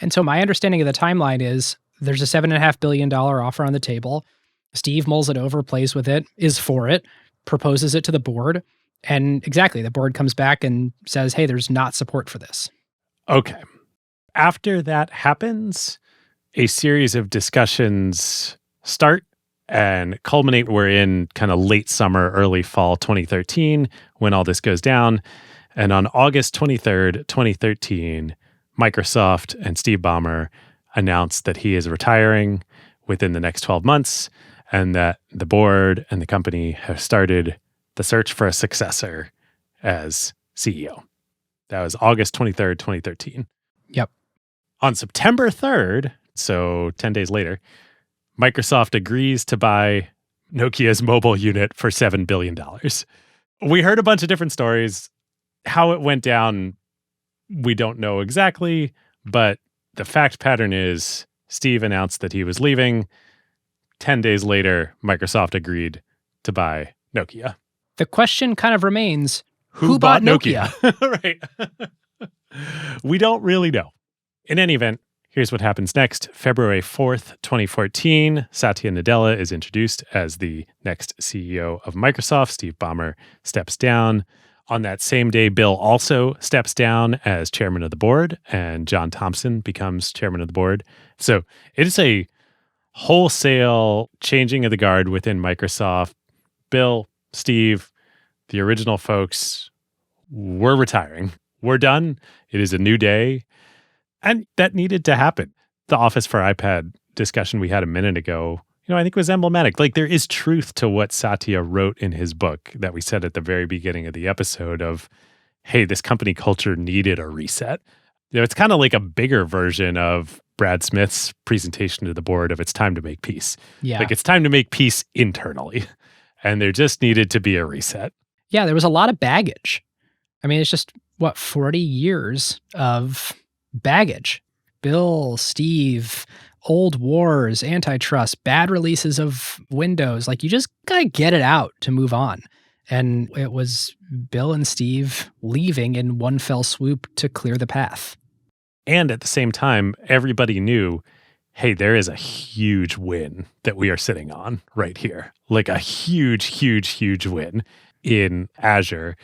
Speaker 1: And so my understanding of the timeline is there's a $7.5 billion offer on the table. Steve mulls it over, plays with it, is for it, proposes it to the board. And exactly, the board comes back and says, hey, there's not support for this.
Speaker 2: Okay. After that happens, a series of discussions start and culminate. We're in kind of late summer, early fall 2013 when all this goes down. And on August 23rd, 2013, Microsoft and Steve Ballmer announced that he is retiring within the next 12 months and that the board and the company have started the search for a successor as CEO. That was August 23rd, 2013.
Speaker 1: Yep.
Speaker 2: On September 3rd, so 10 days later, Microsoft agrees to buy Nokia's mobile unit for $7 billion. We heard a bunch of different stories. How it went down, we don't know exactly, but the fact pattern is Steve announced that he was leaving. 10 days later, Microsoft agreed to buy Nokia.
Speaker 1: The question kind of remains, who bought Nokia?
Speaker 2: Right. We don't really know. In any event, here's what happens next. February 4th, 2014, Satya Nadella is introduced as the next CEO of Microsoft. Steve Ballmer steps down. On that same day, Bill also steps down as chairman of the board, and John Thompson becomes chairman of the board. So it is a wholesale changing of the guard within Microsoft. Bill, Steve, the original folks, we're retiring. We're done. It is a new day. And that needed to happen. The Office for iPad discussion we had a minute ago, I think was emblematic. Like, there is truth to what Satya wrote in his book that we said at the very beginning of the episode of, hey, this company culture needed a reset. It's kind of like a bigger version of Brad Smith's presentation to the board of it's time to make peace.
Speaker 1: Yeah.
Speaker 2: Like, it's time to make peace internally. And there just needed to be a reset.
Speaker 1: Yeah, there was a lot of baggage. I mean, it's just, 40 years of baggage. Bill, Steve, old wars, antitrust, bad releases of Windows. Like, you just got to get it out to move on. And it was Bill and Steve leaving in one fell swoop to clear the path.
Speaker 2: And at the same time, everybody knew, hey, there is a huge win that we are sitting on right here. Like a huge, huge, huge win in Azure.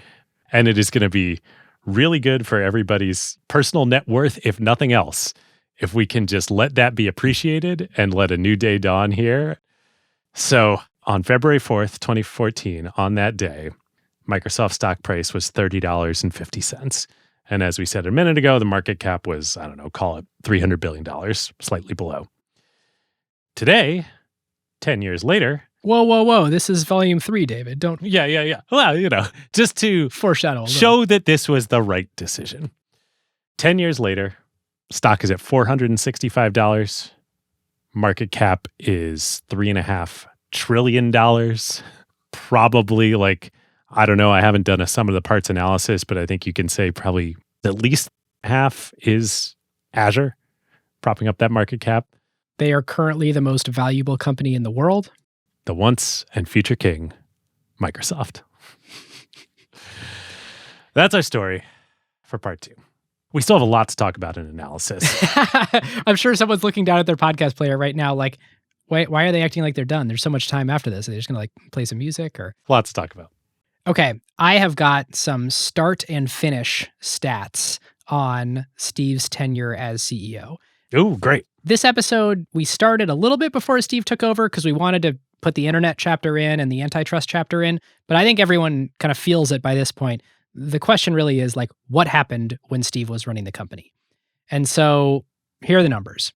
Speaker 2: And it is going to be really good for everybody's personal net worth, if nothing else, if we can just let that be appreciated and let a new day dawn here. So on February 4th, 2014, on that day, Microsoft stock price was $30.50. And as we said a minute ago, the market cap was, I don't know, call it $300 billion, slightly below. Today, 10 years later.
Speaker 1: Whoa. This is volume 3, David. Don't.
Speaker 2: Yeah. Well, just to
Speaker 1: foreshadow.
Speaker 2: Show that this was the right decision. 10 years later, stock is at $465. Market cap is $3.5 trillion. Probably I don't know. I haven't done a sum of the parts analysis, but I think you can say probably at least half is Azure, propping up that market cap.
Speaker 1: They are currently the most valuable company in the world.
Speaker 2: The once and future king, Microsoft. That's our story for part 2. We still have a lot to talk about in analysis.
Speaker 1: I'm sure someone's looking down at their podcast player right now like, why are they acting like they're done? There's so much time after this. Are they just going to play some music or?
Speaker 2: Lots to talk about.
Speaker 1: Okay, I have got some start and finish stats on Steve's tenure as CEO.
Speaker 2: Ooh, great.
Speaker 1: This episode, we started a little bit before Steve took over because we wanted to put the internet chapter in and the antitrust chapter in, but I think everyone kind of feels it by this point. The question really is what happened when Steve was running the company? And so here are the numbers.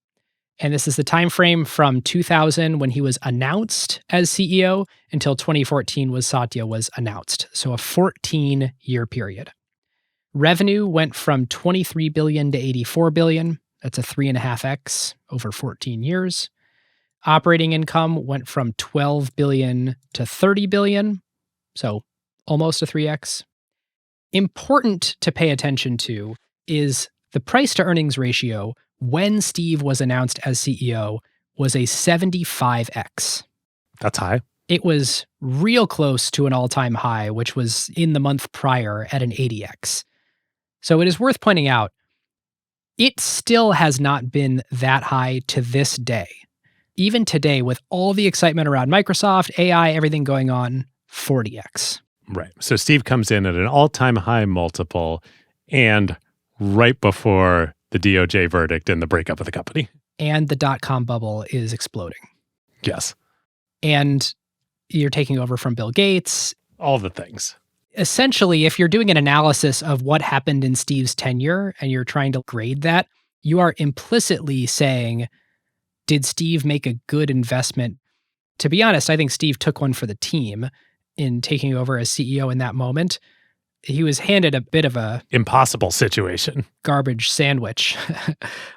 Speaker 1: And this is the time frame from 2000 when he was announced as CEO until 2014 was Satya was announced. So a 14-year period. Revenue went from 23 billion to 84 billion. That's a 3.5x over 14 years. Operating income went from 12 billion to 30 billion. So almost a 3x. Important to pay attention to is the price to earnings ratio when Steve was announced as CEO was a 75x.
Speaker 2: That's high.
Speaker 1: It was real close to an all-time high, which was in the month prior at an 80x. So it is worth pointing out, it still has not been that high to this day. Even today, with all the excitement around Microsoft, AI, everything going on, 40x.
Speaker 2: Right. So Steve comes in at an all-time high multiple and right before the DOJ verdict and the breakup of the company.
Speaker 1: And the dot-com bubble is exploding.
Speaker 2: Yes.
Speaker 1: And you're taking over from Bill Gates.
Speaker 2: All the things.
Speaker 1: Essentially, if you're doing an analysis of what happened in Steve's tenure and you're trying to grade that, you are implicitly saying, did Steve make a good investment? To be honest, I think Steve took one for the team in taking over as CEO in that moment. He was handed a bit of a
Speaker 2: impossible situation,
Speaker 1: garbage sandwich,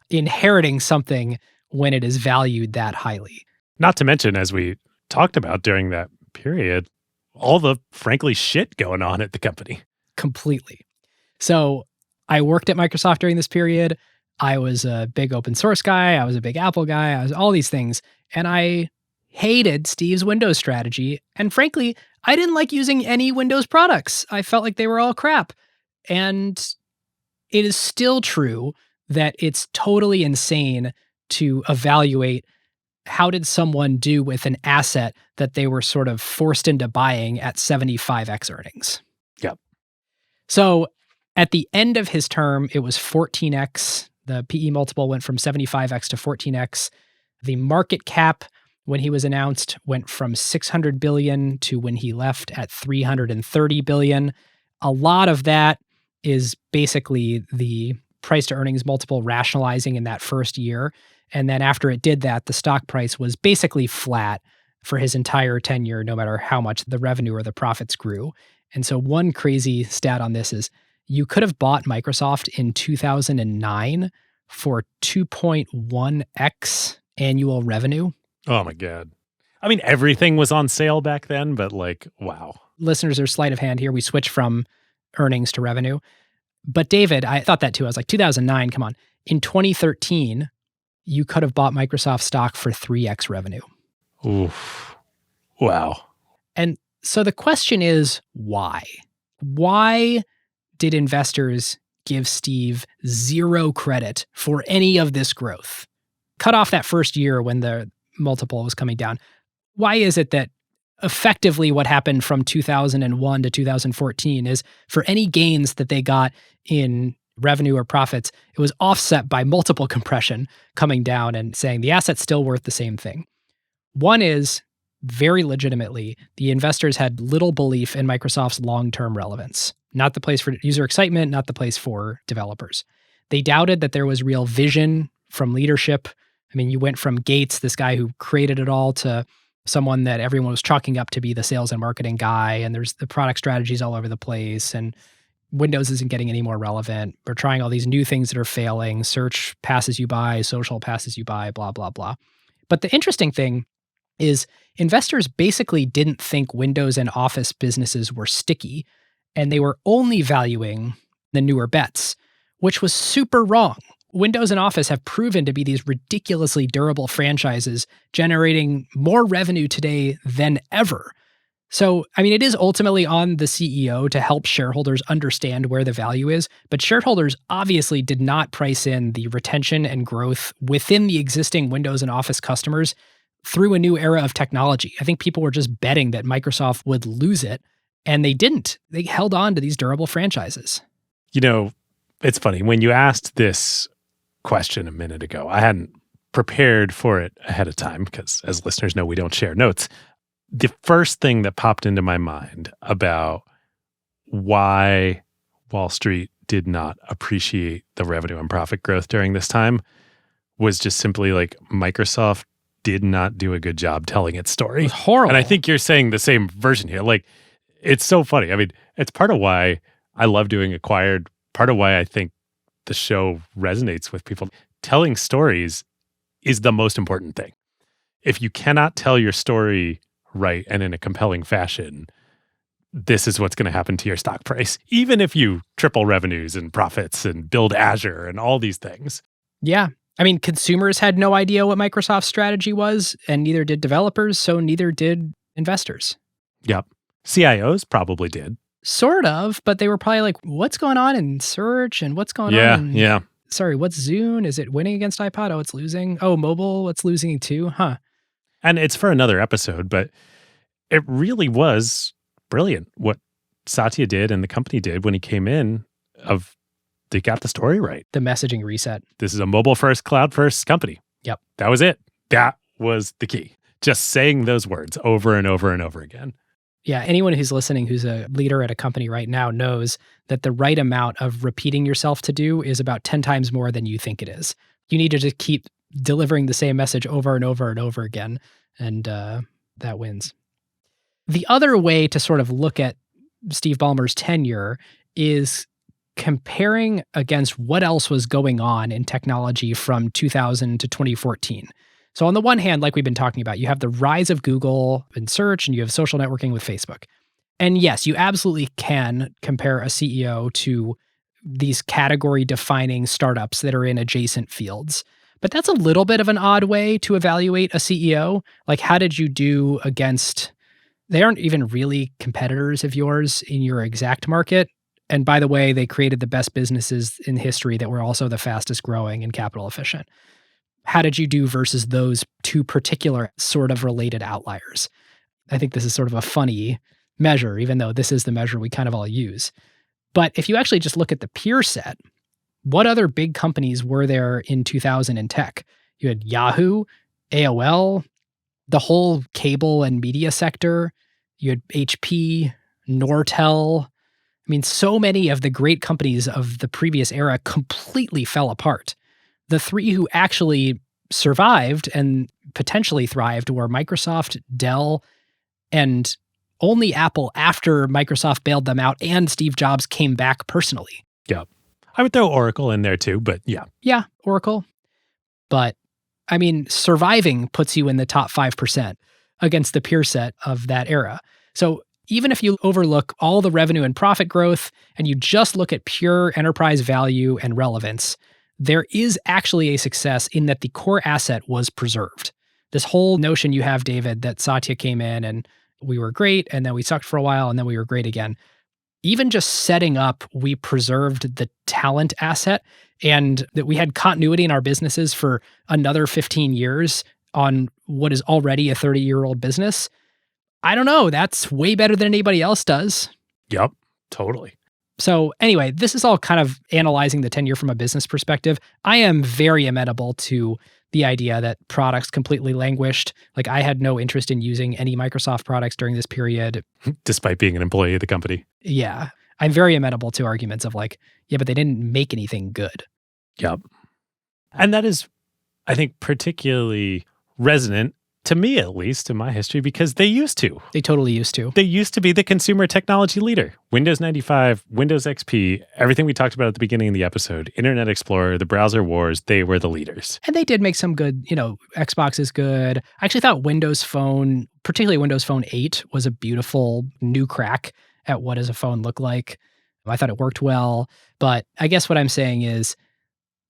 Speaker 1: inheriting something when it is valued that highly.
Speaker 2: Not to mention, as we talked about during that period, all the frankly shit going on at the company.
Speaker 1: Completely. So I worked at Microsoft during this period. I was a big open source guy. I was a big Apple guy. I was all these things. And I hated Steve's Windows strategy. And frankly, I didn't like using any Windows products. I felt like they were all crap. And it is still true that it's totally insane to evaluate how did someone do with an asset that they were sort of forced into buying at 75x earnings.
Speaker 2: Yep.
Speaker 1: So at the end of his term, it was 14x. The PE multiple went from 75x to 14x. The market cap when he was announced went from 600 billion to when he left at 330 billion. A lot of that is basically the price to earnings multiple rationalizing in that first year. And then after it did that, the stock price was basically flat for his entire tenure, no matter how much the revenue or the profits grew. And so one crazy stat on this is you could have bought Microsoft in 2009 for 2.1x annual revenue.
Speaker 2: Oh my God. I mean, everything was on sale back then, but wow.
Speaker 1: Listeners are sleight of hand here. We switched from earnings to revenue. But David, I thought that too. I was like, 2009, come on. In 2013, you could have bought Microsoft stock for 3x revenue.
Speaker 2: Oof. Wow.
Speaker 1: And so the question is, why? Why did investors give Steve zero credit for any of this growth? Cut off that first year when the multiple was coming down. Why is it that effectively what happened from 2001 to 2014 is for any gains that they got in revenue or profits, it was offset by multiple compression coming down and saying the asset's still worth the same thing? One is, very legitimately, the investors had little belief in Microsoft's long-term relevance. not the place for user excitement, not the place for developers. They doubted that there was real vision from leadership. I mean, you went from Gates, this guy who created it all, to someone that everyone was chalking up to be the sales and marketing guy, and there's the product strategies all over the place, and Windows isn't getting any more relevant. We're trying all these new things that are failing. Search passes you by, social passes you by, blah, blah, blah. But the interesting thing is investors basically didn't think Windows and Office businesses were sticky, and they were only valuing the newer bets, which was super wrong. Windows and Office have proven to be these ridiculously durable franchises, generating more revenue today than ever. So, I mean, it is ultimately on the CEO to help shareholders understand where the value is, but shareholders obviously did not price in the retention and growth within the existing Windows and Office customers through a new era of technology. I think people were just betting that Microsoft would lose it, and they didn't. They held on to these durable franchises.
Speaker 2: You know, it's funny. When you asked this question a minute ago, I hadn't prepared for it ahead of time because, as listeners know, we don't share notes. The first thing that popped into my mind about why Wall Street did not appreciate the revenue and profit growth during this time was just simply like Microsoft did not do a good job telling its story.
Speaker 1: It was horrible.
Speaker 2: And I think you're saying the same version here. Like, it's so funny. I mean, it's part of why I love doing Acquired, part of why I think the show resonates with people. Telling stories is the most important thing. If you cannot tell your story right and in a compelling fashion, this is what's going to happen to your stock price, even if you triple revenues and profits and build Azure and all these things.
Speaker 1: Yeah. I mean, consumers had no idea what Microsoft's strategy was, and neither did developers, so neither did investors.
Speaker 2: Yep. CIOs probably did.
Speaker 1: Sort of, but they were probably like, what's going on in search and what's going on?
Speaker 2: Yeah.
Speaker 1: Sorry, what's Zune? Is it winning against iPod? Oh, it's losing. Oh, mobile, it's losing too? Huh.
Speaker 2: And it's for another episode, but it really was brilliant what Satya did and the company did when he came in. They got the story right.
Speaker 1: The messaging reset.
Speaker 2: This is a mobile-first, cloud-first company.
Speaker 1: Yep.
Speaker 2: That was it. That was the key. Just saying those words over and over and over again.
Speaker 1: Yeah, anyone who's listening who's a leader at a company right now knows that the right amount of repeating yourself to do is about 10 times more than you think it is. You need to just keep delivering the same message over and over and over again, and that wins. The other way to sort of look at Steve Ballmer's tenure is comparing against what else was going on in technology from 2000 to 2014. So on the one hand, like we've been talking about, you have the rise of Google and search, and you have social networking with Facebook. And yes, you absolutely can compare a CEO to these category-defining startups that are in adjacent fields. But that's a little bit of an odd way to evaluate a CEO. Like, how did you do against... They aren't even really competitors of yours in your exact market. And by the way, they created the best businesses in history that were also the fastest growing and capital efficient. How did you do versus those two particular sort of related outliers? I think this is sort of a funny measure, even though this is the measure we kind of all use. But if you actually just look at the peer set, what other big companies were there in 2000 in tech? You had Yahoo, AOL, the whole cable and media sector. You had HP, Nortel. I mean, so many of the great companies of the previous era completely fell apart. The three who actually survived and potentially thrived were Microsoft, Dell, and only Apple after Microsoft bailed them out and Steve Jobs came back personally.
Speaker 2: Yeah. I would throw Oracle in there too, but yeah.
Speaker 1: Yeah, Oracle. But I mean, surviving puts you in the top 5% against the peer set of that era. So even if you overlook all the revenue and profit growth and you just look at pure enterprise value and relevance, there is actually a success in that the core asset was preserved. This whole notion you have, David, that Satya came in and we were great and then we sucked for a while and then we were great again. Even just setting up, we preserved the talent asset and that we had continuity in our businesses for another 15 years on what is already a 30-year-old business. I don't know. That's way better than anybody else does.
Speaker 2: Yep, totally.
Speaker 1: So anyway, this is all kind of analyzing the tenure from a business perspective. I am very amenable to the idea that products completely languished. Like, I had no interest in using any Microsoft products during this period.
Speaker 2: Despite being an employee of the company.
Speaker 1: Yeah. I'm very amenable to arguments of like, yeah, but they didn't make anything good.
Speaker 2: Yep. And that is, I think, particularly resonant to me, at least in my history, because they used to.
Speaker 1: They totally used to.
Speaker 2: They used to be the consumer technology leader. Windows 95, Windows XP, everything we talked about at the beginning of the episode, Internet Explorer, the browser wars, they were the leaders.
Speaker 1: And they did make some good, Xbox is good. I actually thought Windows Phone, particularly Windows Phone 8, was a beautiful new crack at what does a phone look like. I thought it worked well. But I guess what I'm saying is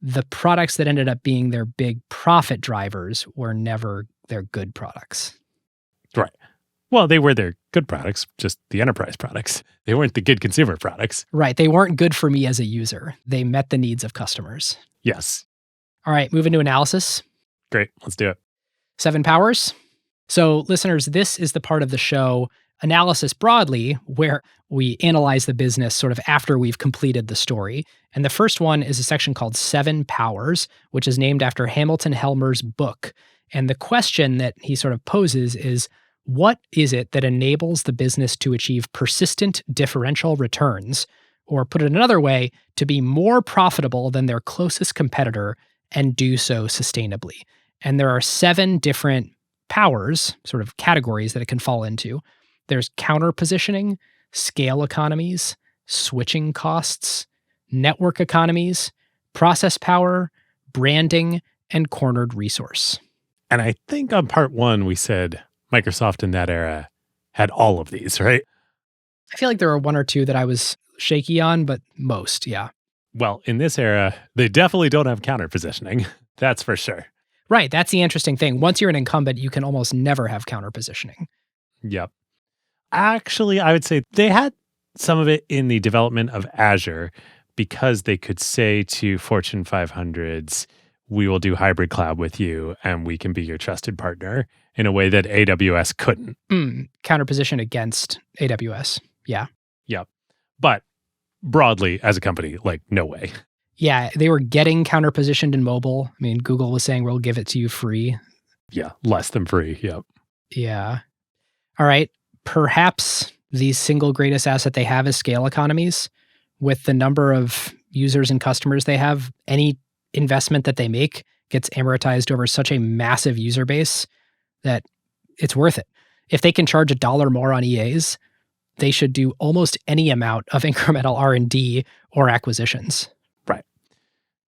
Speaker 1: the products that ended up being their big profit drivers were never their good products.
Speaker 2: Right. Well, they were their good products, just the enterprise products. They weren't the good consumer products.
Speaker 1: Right. They weren't good for me as a user. They met the needs of customers.
Speaker 2: Yes.
Speaker 1: All right, moving to analysis.
Speaker 2: Great. Let's do it.
Speaker 1: 7 powers. So, listeners, this is the part of the show, analysis broadly, where we analyze the business sort of after we've completed the story. And the first one is a section called 7 Powers, which is named after Hamilton Helmer's book. And the question that he sort of poses is, what is it that enables the business to achieve persistent differential returns? Or put it another way, to be more profitable than their closest competitor and do so sustainably. And there are 7 different powers, sort of categories that it can fall into. There's counter positioning, scale economies, switching costs, network economies, process power, branding, and cornered resource.
Speaker 2: And I think on part 1, we said Microsoft in that era had all of these, right?
Speaker 1: I feel like there are 1 or 2 that I was shaky on, but most, yeah.
Speaker 2: Well, in this era, they definitely don't have counter positioning. That's for sure.
Speaker 1: Right. That's the interesting thing. Once you're an incumbent, you can almost never have counter positioning.
Speaker 2: Yep. Actually, I would say they had some of it in the development of Azure because they could say to Fortune 500s, we will do hybrid cloud with you and we can be your trusted partner in a way that AWS couldn't.
Speaker 1: Counterposition against AWS. Yeah.
Speaker 2: Yep. But broadly, as a company, like, no way.
Speaker 1: Yeah, they were getting counterpositioned in mobile. I mean, Google was saying, we'll give it to you free.
Speaker 2: Yeah, less than free. Yep.
Speaker 1: Yeah. All right. Perhaps the single greatest asset they have is scale economies. With the number of users and customers they have, any investment that they make gets amortized over such a massive user base that it's worth it. If they can charge $1 more on EAs, they should do almost any amount of incremental R&D or acquisitions.
Speaker 2: Right.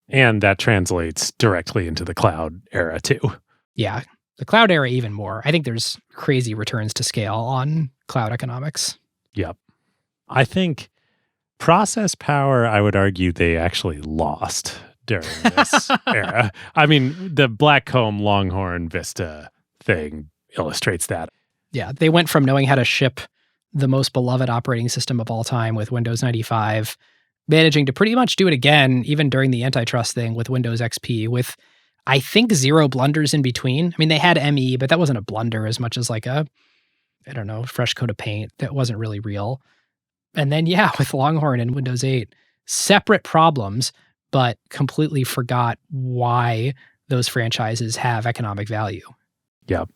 Speaker 2: And that translates directly into the cloud era too.
Speaker 1: Yeah. The cloud era even more. I think there's crazy returns to scale on cloud economics.
Speaker 2: Yep. I think process power, I would argue they actually lost during this era. I mean, the Blackcomb Longhorn Vista thing illustrates that.
Speaker 1: Yeah, they went from knowing how to ship the most beloved operating system of all time with Windows 95, managing to pretty much do it again, even during the antitrust thing with Windows XP, with, I think, 0 blunders in between. I mean, they had ME, but that wasn't a blunder as much as like a, I don't know, fresh coat of paint that wasn't really real. And then, yeah, with Longhorn and Windows 8, separate problems, but completely forgot why those franchises have economic value.
Speaker 2: Yep.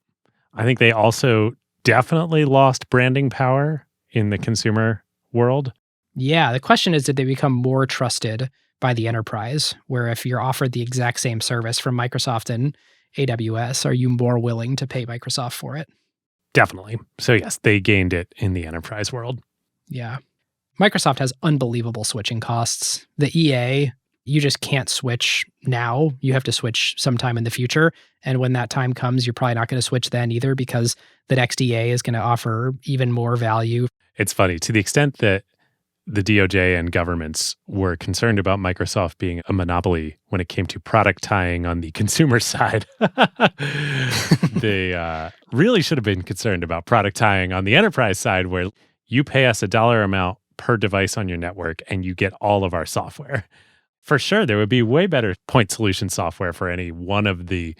Speaker 2: I think they also definitely lost branding power in the consumer world.
Speaker 1: Yeah, the question is, did they become more trusted by the enterprise, where if you're offered the exact same service from Microsoft and AWS, are you more willing to pay Microsoft for it?
Speaker 2: Definitely. So yes, they gained it in the enterprise world.
Speaker 1: Yeah. Microsoft has unbelievable switching costs. The EA, you just can't switch now. You have to switch sometime in the future. And when that time comes, you're probably not going to switch then either, because the next EA is going to offer even more value.
Speaker 2: It's funny, to the extent that the DOJ and governments were concerned about Microsoft being a monopoly when it came to product tying on the consumer side. They really should have been concerned about product tying on the enterprise side, where you pay us $1 amount per device on your network and you get all of our software. For sure, there would be way better point solution software for any one of the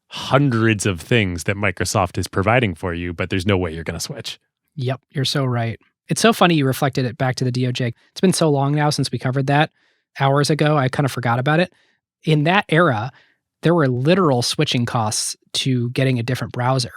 Speaker 2: hundreds of things that Microsoft is providing for you, but there's no way you're going to switch.
Speaker 1: Yep, you're so right. It's so funny you reflected it back to the DOJ. It's been so long now since we covered that. Hours ago, I kind of forgot about it. In that era, there were literal switching costs to getting a different browser.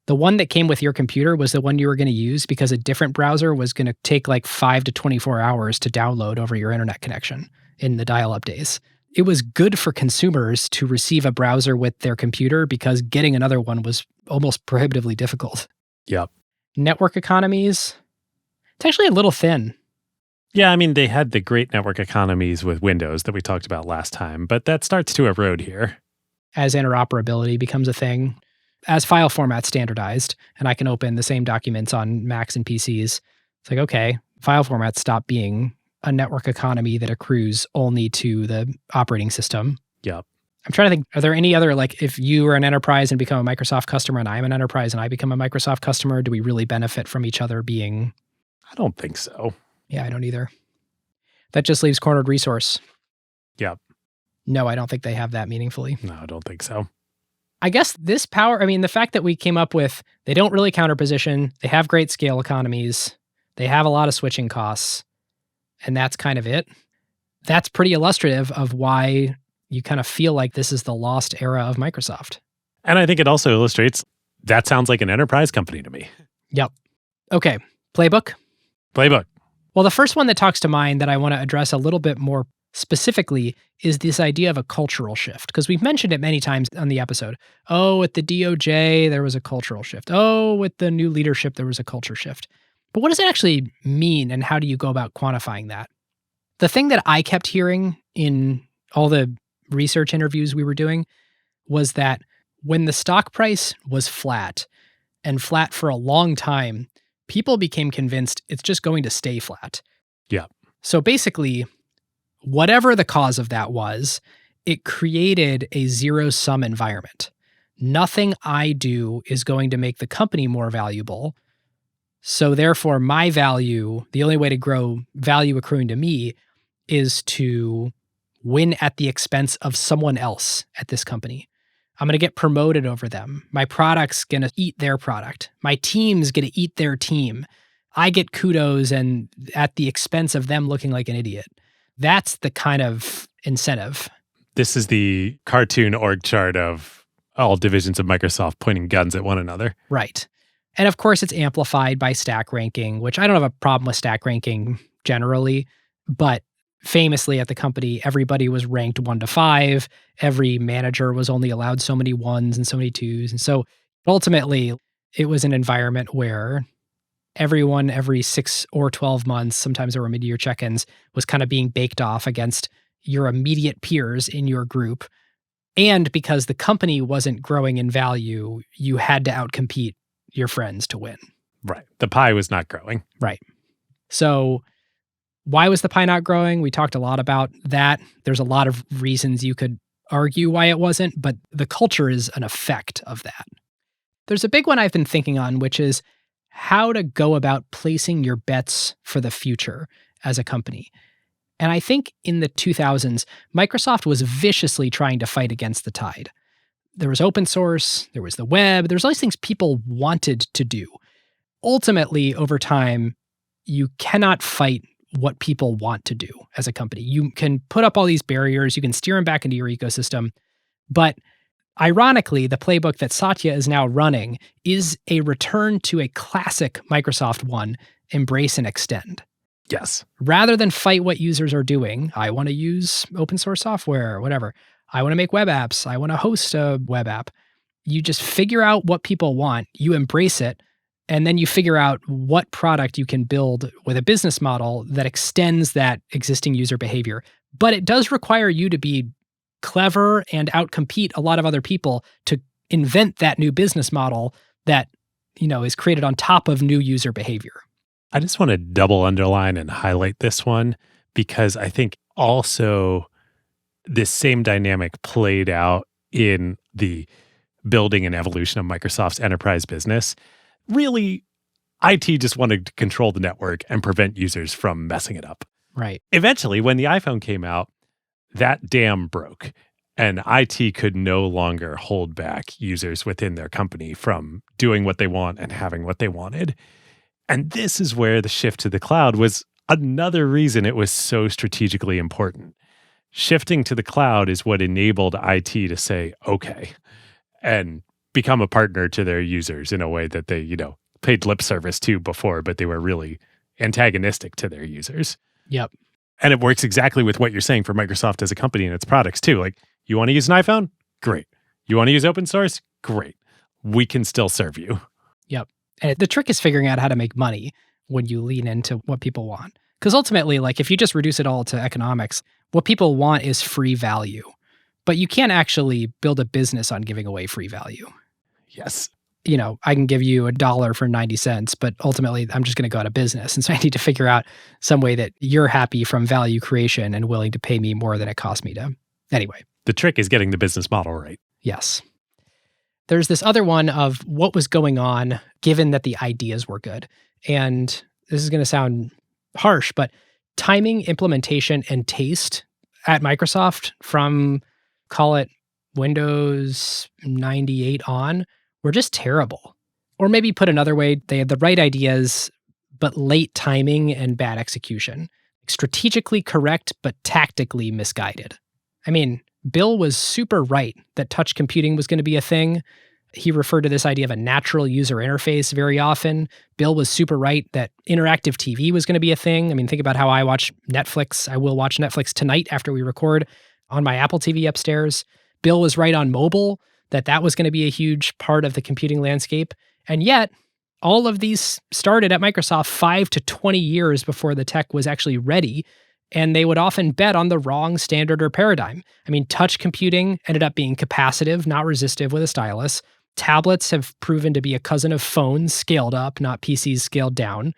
Speaker 1: The one that came with your computer was the one you were going to use because a different browser was going to take like 5 to 24 hours to download over your internet connection in the dial-up days. It was good for consumers to receive a browser with their computer because getting another one was almost prohibitively difficult.
Speaker 2: Yep.
Speaker 1: Network economies, it's actually a little thin.
Speaker 2: Yeah, I mean, they had the great network economies with Windows that we talked about last time, but that starts to erode here.
Speaker 1: As interoperability becomes a thing, as file formats standardized, and I can open the same documents on Macs and PCs, it's like, okay, file formats stop being a network economy that accrues only to the operating system.
Speaker 2: Yep.
Speaker 1: I'm trying to think, are there any other, like if you are an enterprise and become a Microsoft customer and I'm an enterprise and I become a Microsoft customer, do we really benefit from each other being?
Speaker 2: I don't think so.
Speaker 1: Yeah, I don't either. That just leaves cornered resource.
Speaker 2: Yep.
Speaker 1: No, I don't think they have that meaningfully.
Speaker 2: No, I don't think so.
Speaker 1: I guess this power, I mean, the fact that we came up with, they don't really counterposition, they have great scale economies, they have a lot of switching costs, and that's kind of it. That's pretty illustrative of why you kind of feel like this is the lost era of Microsoft.
Speaker 2: And I think it also illustrates that sounds like an enterprise company to me.
Speaker 1: Yep. Okay, playbook.
Speaker 2: Playbook.
Speaker 1: Well, the first one that talks to mind that I want to address a little bit more specifically is this idea of a cultural shift, because we've mentioned it many times on the episode. Oh, at the DOJ, there was a cultural shift. Oh, with the new leadership, there was a culture shift. But what does it actually mean, and how do you go about quantifying that? The thing that I kept hearing in all the research interviews we were doing was that when the stock price was flat, and flat for a long time, people became convinced it's just going to stay flat.
Speaker 2: Yeah.
Speaker 1: So basically, whatever the cause of that was, it created a zero-sum environment. Nothing I do is going to make the company more valuable. So therefore, my value, the only way to grow value accruing to me is to win at the expense of someone else at this company. I'm going to get promoted over them. My product's going to eat their product. My team's going to eat their team. I get kudos and at the expense of them looking like an idiot. That's the kind of incentive.
Speaker 2: This is the cartoon org chart of all divisions of Microsoft pointing guns at one another.
Speaker 1: Right. And of course, it's amplified by stack ranking, which I don't have a problem with stack ranking generally, but famously at the company, everybody was ranked 1 to 5. Every manager was only allowed so many 1s and so many 2s. And so ultimately, it was an environment where everyone every 6 or 12 months, sometimes there were mid-year check-ins, was kind of being baked off against your immediate peers in your group. And because the company wasn't growing in value, you had to outcompete your friends to win.
Speaker 2: Right. The pie was not growing.
Speaker 1: Right. So why was the pie not growing? We talked a lot about that. There's a lot of reasons you could argue why it wasn't, but the culture is an effect of that. There's a big one I've been thinking on, which is how to go about placing your bets for the future as a company. And I think in the 2000s, Microsoft was viciously trying to fight against the tide. There was open source, there was the web, there's all these things people wanted to do. Ultimately, over time, you cannot fight what people want to do as a company. You can put up all these barriers, you can steer them back into your ecosystem, but ironically, the playbook that Satya is now running is a return to a classic Microsoft one, embrace and extend.
Speaker 2: Yes.
Speaker 1: Rather than fight what users are doing, I want to use open source software, whatever. I want to make web apps. I want to host a web app. You just figure out what people want, you embrace it, and then you figure out what product you can build with a business model that extends that existing user behavior. But it does require you to be clever and outcompete a lot of other people to invent that new business model that, is created on top of new user behavior.
Speaker 2: I just want to double underline and highlight this one because I think also this same dynamic played out in the building and evolution of Microsoft's enterprise business. Really, IT just wanted to control the network and prevent users from messing it up.
Speaker 1: Right.
Speaker 2: Eventually, when the iPhone came out, that dam broke and IT could no longer hold back users within their company from doing what they want and having what they wanted. And this is where the shift to the cloud was another reason it was so strategically important. Shifting to the cloud is what enabled IT to say, okay. And become a partner to their users in a way that they, paid lip service to before, but they were really antagonistic to their users.
Speaker 1: Yep.
Speaker 2: And it works exactly with what you're saying for Microsoft as a company and its products too. Like, you want to use an iPhone? Great. You want to use open source? Great. We can still serve you.
Speaker 1: Yep. And the trick is figuring out how to make money when you lean into what people want. Because ultimately, like if you just reduce it all to economics, what people want is free value. But you can't actually build a business on giving away free value.
Speaker 2: Yes.
Speaker 1: I can give you $1 for 90 cents, but ultimately I'm just going to go out of business. And so I need to figure out some way that you're happy from value creation and willing to pay me more than it cost me to. Anyway.
Speaker 2: The trick is getting the business model right.
Speaker 1: Yes. There's this other one of what was going on given that the ideas were good. And this is going to sound harsh, but timing, implementation, and taste at Microsoft from, call it Windows 98 on, were just terrible. Or maybe put another way, they had the right ideas, but late timing and bad execution. Strategically correct, but tactically misguided. I mean, Bill was super right that touch computing was going to be a thing. He referred to this idea of a natural user interface very often. Bill was super right that interactive TV was going to be a thing. I mean, think about how I watch Netflix. I will watch Netflix tonight after we record on my Apple TV upstairs. Bill was right on mobile, that was going to be a huge part of the computing landscape. And yet, all of these started at Microsoft 5 to 20 years before the tech was actually ready. And they would often bet on the wrong standard or paradigm. I mean, touch computing ended up being capacitive, not resistive with a stylus. Tablets have proven to be a cousin of phones scaled up, not PCs scaled down.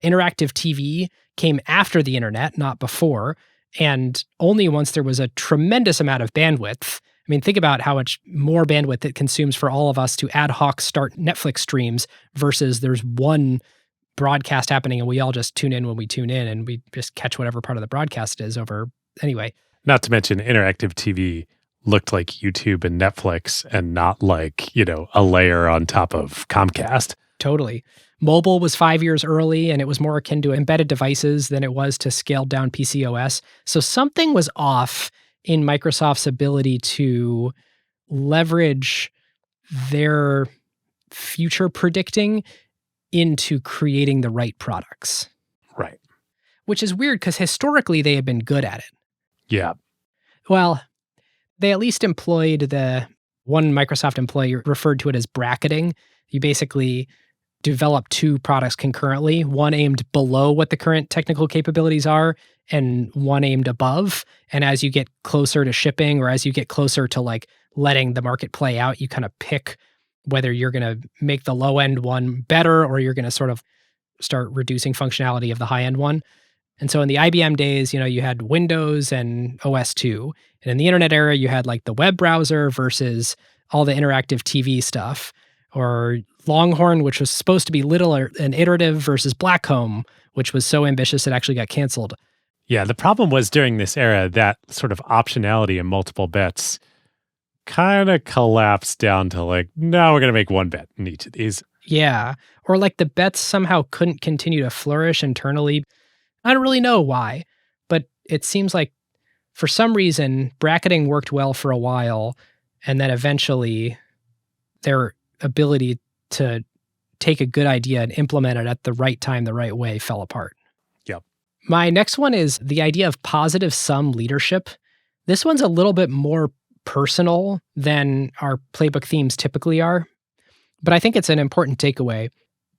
Speaker 1: Interactive TV came after the internet, not before. And only once there was a tremendous amount of bandwidth. I mean, think about how much more bandwidth it consumes for all of us to ad hoc start Netflix streams versus there's one broadcast happening and we all just tune in when we tune in and we just catch whatever part of the broadcast is over. Anyway.
Speaker 2: Not to mention interactive TV looked like YouTube and Netflix and not like, a layer on top of Comcast.
Speaker 1: Totally. Mobile was 5 years early and it was more akin to embedded devices than it was to scaled down PC OS. So something was off in Microsoft's ability to leverage their future predicting into creating the right products.
Speaker 2: Right.
Speaker 1: Which is weird because historically they had been good at it.
Speaker 2: Yeah.
Speaker 1: Well, they at least employed one Microsoft employee referred to it as bracketing. You basically develop two products concurrently, one aimed below what the current technical capabilities are and one aimed above. And as you get closer to shipping or as you get closer to like letting the market play out, you kind of pick whether you're going to make the low end one better or you're going to sort of start reducing functionality of the high end one. And so in the IBM days, you had Windows and OS2. And in the internet era, you had like the web browser versus all the interactive TV stuff. Or Longhorn, which was supposed to be little and iterative, versus Blackcomb, which was so ambitious it actually got canceled.
Speaker 2: Yeah, the problem was during this era that sort of optionality and multiple bets kind of collapsed down to like, no, we're going to make one bet in each of these.
Speaker 1: Yeah. Or like the bets somehow couldn't continue to flourish internally. I don't really know why, but it seems like for some reason, bracketing worked well for a while, and then eventually their ability to take a good idea and implement it at the right time, the right way fell apart.
Speaker 2: Yep.
Speaker 1: My next one is the idea of positive sum leadership. This one's a little bit more personal than our playbook themes typically are, but I think it's an important takeaway.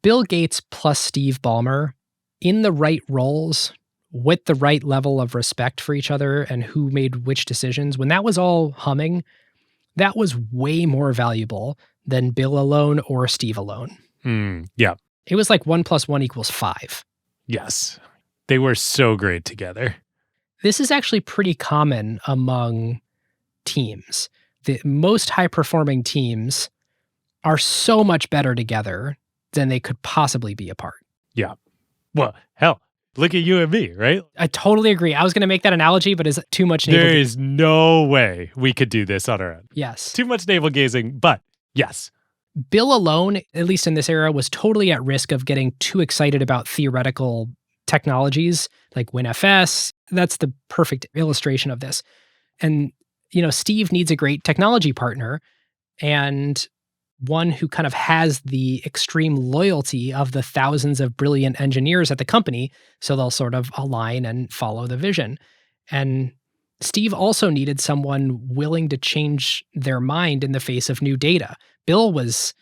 Speaker 1: Bill Gates plus Steve Ballmer in the right roles with the right level of respect for each other and who made which decisions, when that was all humming, that was way more valuable than Bill alone or Steve alone.
Speaker 2: Yeah.
Speaker 1: It was like 1 + 1 = 5.
Speaker 2: Yes. They were so great together.
Speaker 1: This is actually pretty common among teams. The most high-performing teams are so much better together than they could possibly be apart.
Speaker 2: Yeah. Well, hell, look at you and me, right?
Speaker 1: I totally agree. I was going to make that analogy, but is it too much navel
Speaker 2: There is no way we could do this on our own.
Speaker 1: Yes.
Speaker 2: Too much navel gazing, but yes.
Speaker 1: Bill alone, at least in this era, was totally at risk of getting too excited about theoretical technologies like WinFS. That's the perfect illustration of this. And, Steve needs a great technology partner. And one who kind of has the extreme loyalty of the thousands of brilliant engineers at the company, so they'll sort of align and follow the vision. And Steve also needed someone willing to change their mind in the face of new data. Bill was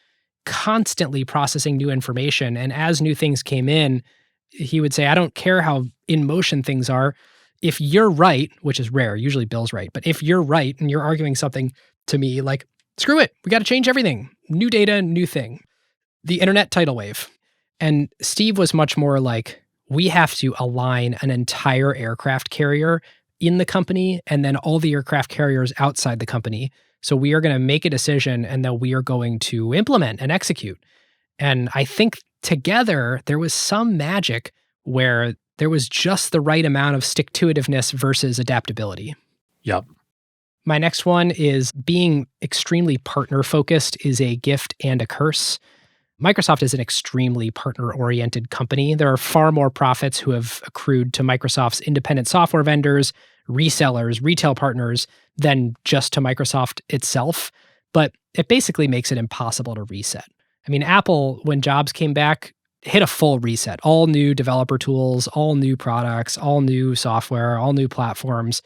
Speaker 1: constantly processing new information, and as new things came in, he would say, I don't care how in motion things are. If you're right, which is rare, usually Bill's right, but if you're right and you're arguing something to me, like, screw it, we got to change everything. New data, new thing. The internet tidal wave. And Steve was much more like, we have to align an entire aircraft carrier in the company and then all the aircraft carriers outside the company. So we are going to make a decision and then we are going to implement and execute. And I think together there was some magic where there was just the right amount of stick-to-itiveness versus adaptability.
Speaker 2: Yep.
Speaker 1: My next one is being extremely partner-focused is a gift and a curse. Microsoft is an extremely partner-oriented company. There are far more profits who have accrued to Microsoft's independent software vendors, resellers, retail partners than just to Microsoft itself. But it basically makes it impossible to reset. I mean, Apple, when Jobs came back, hit a full reset. All new developer tools, all new products, all new software, all new platforms.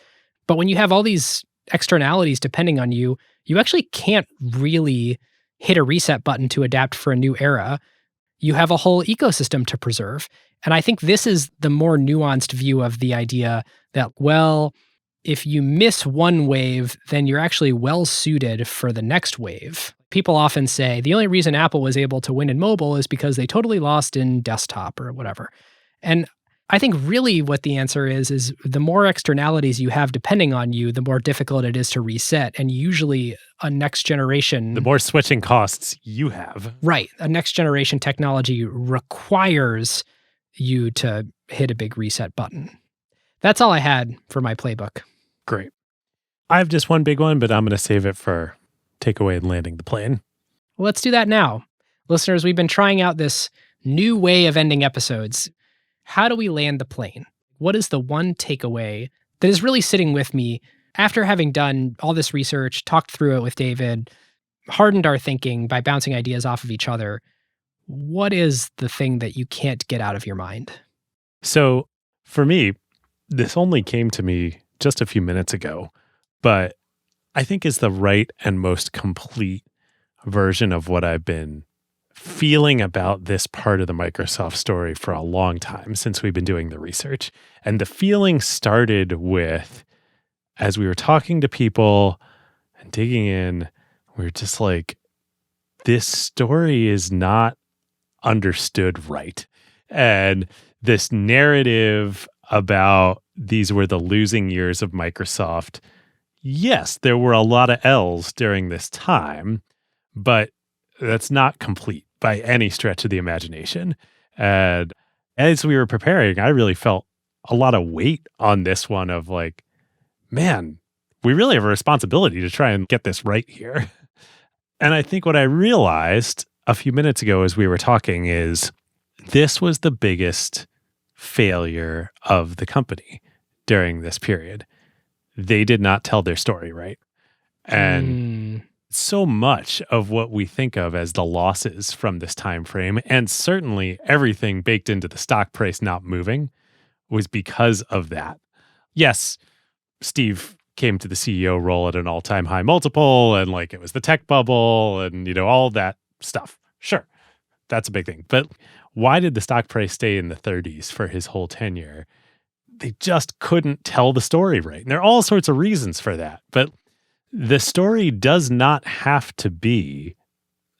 Speaker 1: But when you have all these externalities depending on you, you actually can't really hit a reset button to adapt for a new era. You have a whole ecosystem to preserve. And I think this is the more nuanced view of the idea that, well, if you miss one wave, then you're actually well suited for the next wave. People often say the only reason Apple was able to win in mobile is because they totally lost in desktop or whatever. And I think really what the answer is the more externalities you have depending on you, the more difficult it is to reset. And usually a next generation...
Speaker 2: The more switching costs you have.
Speaker 1: Right. A next generation technology requires you to hit a big reset button. That's all I had for my playbook.
Speaker 2: Great. I have just one big one, but I'm going to save it for takeaway and landing the plane.
Speaker 1: Well, let's do that now. Listeners, we've been trying out this new way of ending episodes. How do we land the plane? What is the one takeaway that is really sitting with me after having done all this research, talked through it with David, hardened our thinking by bouncing ideas off of each other? What is the thing that you can't get out of your mind?
Speaker 2: So for me, this only came to me just a few minutes ago, but I think is the right and most complete version of what I've been feeling about this part of the Microsoft story for a long time since we've been doing the research. And the feeling started with, as we were talking to people and digging in, we were just like, this story is not understood right. And this narrative about these were the losing years of Microsoft. Yes, there were a lot of L's during this time, but that's not complete by any stretch of the imagination. And as we were preparing, I really felt a lot of weight on this one of like, man, we really have a responsibility to try and get this right here. And I think what I realized a few minutes ago as we were talking is this was the biggest failure of the company during this period. They did not tell their story right. And so much of what we think of as the losses from this time frame, and certainly everything baked into the stock price not moving, was because of that. Yes, Steve came to the CEO role at an all-time high multiple, and like it was the tech bubble and, you know, all that stuff. Sure, that's a big thing. But why did the stock price stay in the 30s for his whole tenure? They just couldn't tell the story right. And there are all sorts of reasons for that. But the story does not have to be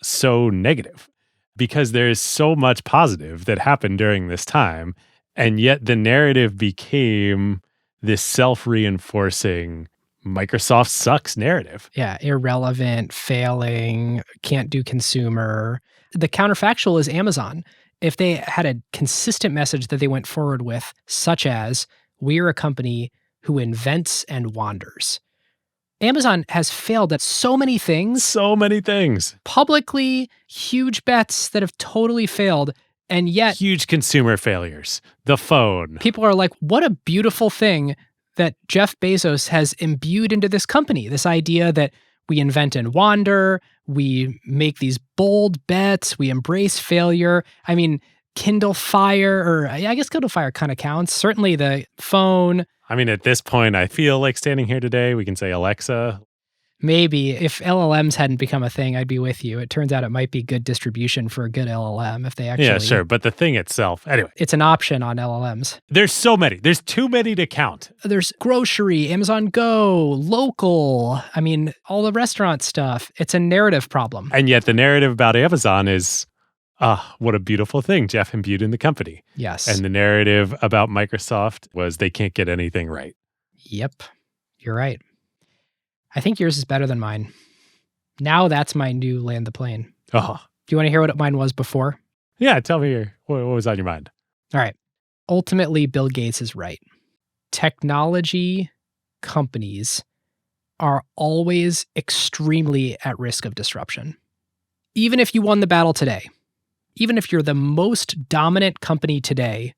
Speaker 2: so negative because there is so much positive that happened during this time. And yet the narrative became this self-reinforcing Microsoft sucks narrative.
Speaker 1: Yeah, irrelevant, failing, can't do consumer. The counterfactual is Amazon. If they had a consistent message that they went forward with, such as, we're a company who invents and wanders. Amazon has failed at so many things.
Speaker 2: So many things.
Speaker 1: Publicly, huge bets that have totally failed. And yet...
Speaker 2: huge consumer failures. The phone.
Speaker 1: People are like, what a beautiful thing that Jeff Bezos has imbued into this company. This idea that We invent and wander. We make these bold bets. We embrace failure. I mean, Kindle Fire, or I guess Kindle Fire kind of counts. Certainly the phone.
Speaker 2: I mean, at this point, I feel like standing here today, we can say Alexa.
Speaker 1: Maybe if LLMs hadn't become a thing, I'd be with you. It turns out it might be good distribution for a good LLM if they actually.
Speaker 2: Yeah, sure. But the thing itself, anyway.
Speaker 1: It's an option on LLMs.
Speaker 2: There's so many. There's too many to count.
Speaker 1: There's grocery, Amazon Go, local. I mean, all the restaurant stuff. It's a narrative problem.
Speaker 2: And yet the narrative about Amazon is, what a beautiful thing Jeff imbued in the company.
Speaker 1: Yes.
Speaker 2: And the narrative about Microsoft was they can't get anything right.
Speaker 1: Yep. You're right. I think yours is better than mine. Now that's my new land the plane.
Speaker 2: Oh.
Speaker 1: Do you want to hear what mine was before?
Speaker 2: Yeah, tell me what was on your mind.
Speaker 1: All right. Ultimately, Bill Gates is right. Technology companies are always extremely at risk of disruption. Even if you won the battle today, even if you're the most dominant company today,